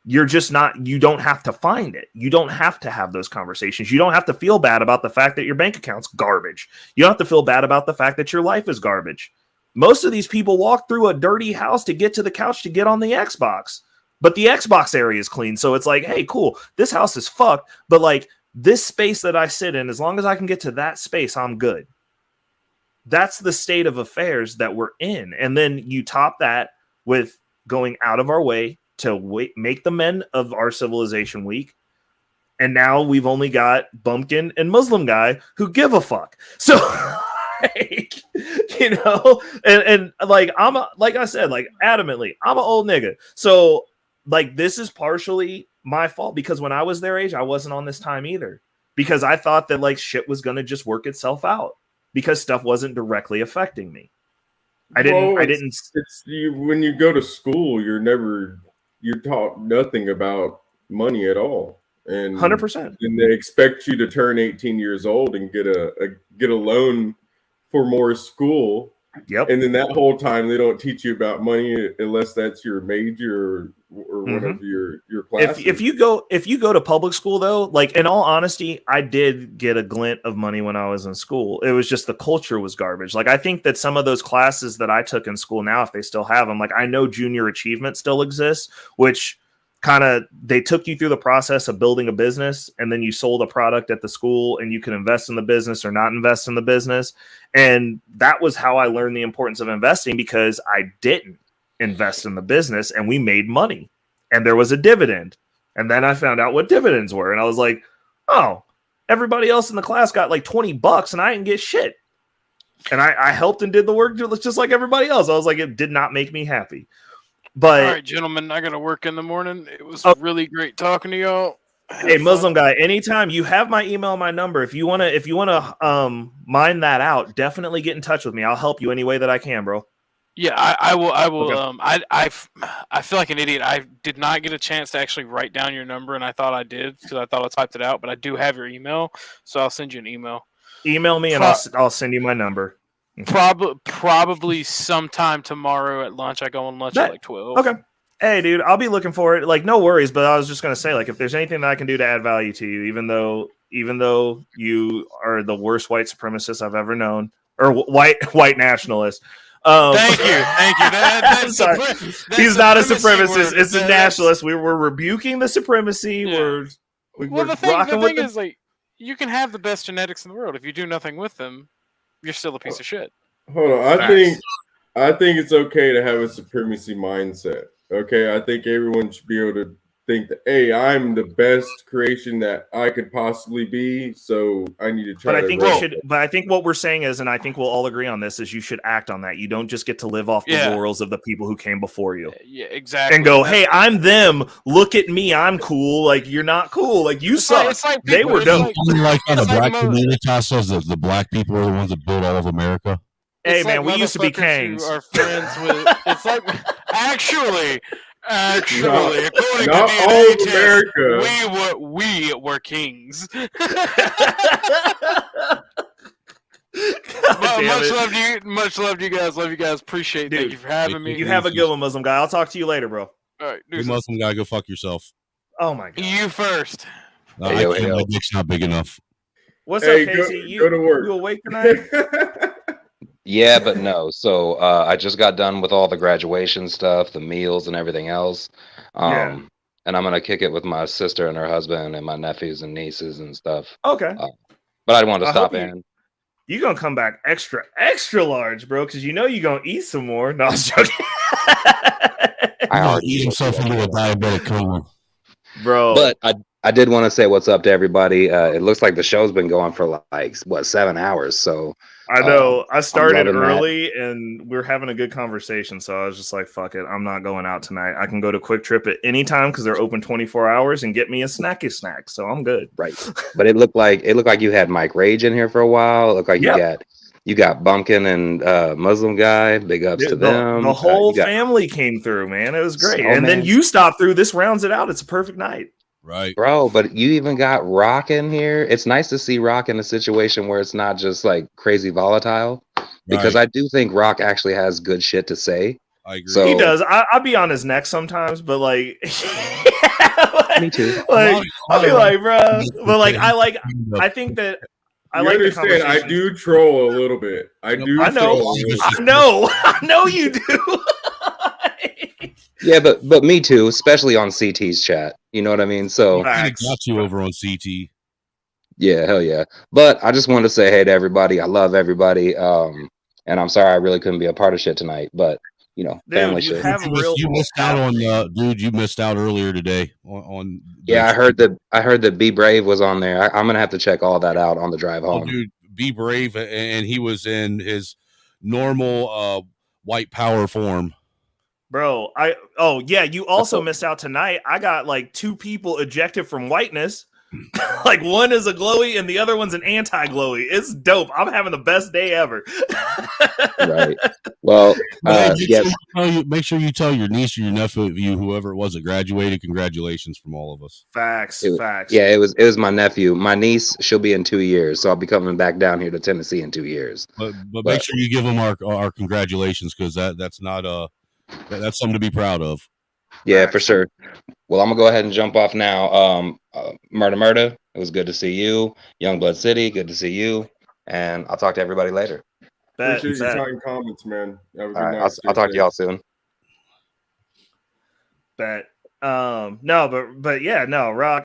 you're just not, you don't have to find it. You don't have to have those conversations. You don't have to feel bad about the fact that your bank account's garbage. You don't have to feel bad about the fact that your life is garbage. Most of these people walk through a dirty house to get to the couch to get on the Xbox, but the Xbox area is clean. So it's like, hey, cool, this house is fucked, but like this space that I sit in, as long as I can get to that space, I'm good. That's the state of affairs that we're in. And then you top that with going out of our way to make the men of our civilization weak. And now we've only got Bumpkin and Muslim guy who give a fuck. So, like, you know, and like, like I said, like adamantly, I'm an old nigga. So like, this is partially my fault because when I was their age, I wasn't on this time either, because I thought that like shit was going to just work itself out because stuff wasn't directly affecting me. I didn't. When you go to school, you're taught nothing about money at all, and 100%. And they expect you to turn 18 years old and get a loan for more school. Yep. And then that whole time they don't teach you about money unless that's your major or one of your classes. If you go to public school though, like in all honesty, I did get a glint of money when I was in school. It was just the culture was garbage. Like I think that some of those classes that I took in school now, if they still have them, like I know junior achievement still exists, which kind of they took you through the process of building a business, and then you sold a product at the school and you can invest in the business or not invest in the business. And that was how I learned the importance of investing, because I didn't invest in the business and we made money and there was a dividend. And then I found out what dividends were. And I was like, oh, everybody else in the class got like $20 and I didn't get shit. And I helped and did the work just like everybody else. I was like, it did not make me happy. But all right, gentlemen, I got to work in the morning. It was really great talking to y'all. Hey, Muslim guy, anytime you have my email, my number, if you want to mine that out, definitely get in touch with me. I'll help you any way that I can, bro. Yeah, I will. Okay. I feel like an idiot. I did not get a chance to actually write down your number, and I thought I did because I thought I typed it out. But I do have your email, so I'll send you an email. Email me, and I'll send you my number. Probably sometime tomorrow at lunch. I go on lunch at like 12. Okay. Hey, dude, I'll be looking for it. Like, no worries. But I was just gonna say, like, if there's anything that I can do to add value to you, even though you are the worst white supremacist I've ever known, or white nationalist. Thank you. I'm sorry. He's not a supremacist. It's a nationalist. We're rebuking the supremacy. Yeah. We're the thing is, like, you can have the best genetics in the world. If you do nothing with them, you're still a piece of shit. Hold on. I think it's okay to have a supremacy mindset. Okay, I think everyone should be able to think that, hey, I'm the best creation that I could possibly be, so I need to try. But I think what we're saying is, and I think we'll all agree on this, is you should act on that. You don't just get to live off the laurels of the people who came before you. Yeah, exactly. And go, hey, I'm them. Look at me. I'm cool. Like, you're not cool. Like, you suck. They were dope. Like on the black community says that the black people are the ones that built all of America. Hey, man, we used to be kings. Are friends with. It's like Actually, according not to all DNA of test, America. we were kings. Much love to you. Much love to you guys. Love you guys. Appreciate it. Dude, Thank you for having me. You have a good one, Muslim guy. I'll talk to you later, bro. All right, You Muslim guy, go fuck yourself. Oh my god. You first. I can't. My dick's not big enough. What's Hey, up, Casey? go to work. You awake tonight? Yeah, but no. So I just got done with all the graduation stuff, the meals, and everything else. Yeah. And I'm gonna kick it with my sister and her husband and my nephews and nieces and stuff. Okay. But I wanted to I stop hope in. You gonna come back extra large, bro, because you know you're gonna eat some more. No, I was joking. I already eat himself into a diabetic coma. Bro. But I did want to say what's up to everybody. It looks like the show's been going for like 7 hours. So I know I started loving that. early and we're having a good conversation. So I was just like, fuck it. I'm not going out tonight. I can go to Quick Trip at any time because they're open 24 hours and get me a snacky snack. So I'm good. Right. But it looked like you had Mike Rage in here for a while. It looked like you got Bumpkin and Muslim guy. Big ups to them. The whole you got- family came through, man. It was great. Oh, and then man. you stopped through. This rounds it out. It's a perfect night. Right. Bro, but you even got Rock in here. It's nice to see Rock in a situation where it's not just like crazy volatile. Because I do think Rock actually has good shit to say. I agree. So, He does. I'll be on his neck sometimes, but like, me too. Like, I'll be like, bro, but like, I think that I You like the understand? conversation. I do troll a little bit. I do. I know. troll a little I bit. know. I know you do. yeah, but me too, especially on CT's chat. You know what I mean? So I got you over on CT. yeah, hell yeah. But I just wanted to say hey to everybody. I love everybody. And I'm sorry I really couldn't be a part of shit tonight, but you know, family shit. You missed out on dude. You missed out earlier today on Yeah, I heard that Be Brave was on there. I'm gonna have to check all that out on the drive Oh, home. dude, Be Brave, and he was in his normal white power form. Bro, you also missed out tonight. I got like 2 people ejected from whiteness. Like one is a glowy and the other one's an anti-glowy. It's dope. I'm having the best day ever. Right. Well, make sure you tell your niece or your nephew, whoever it was that graduated, congratulations from all of us. Facts. Yeah, it was my nephew. My niece, she'll be in 2 years, so I'll be coming back down here to Tennessee in 2 years. But make sure you give them our congratulations, because that's not that's something to be proud of. Yeah, for sure. Well, I'm gonna go ahead and jump off now. Murder, it was good to see you. Youngblood City, good to see you. And I'll talk to everybody later. Appreciate your kind comments, man. Have a good All right, night. I'll talk to y'all soon. No, but yeah, no, Rock.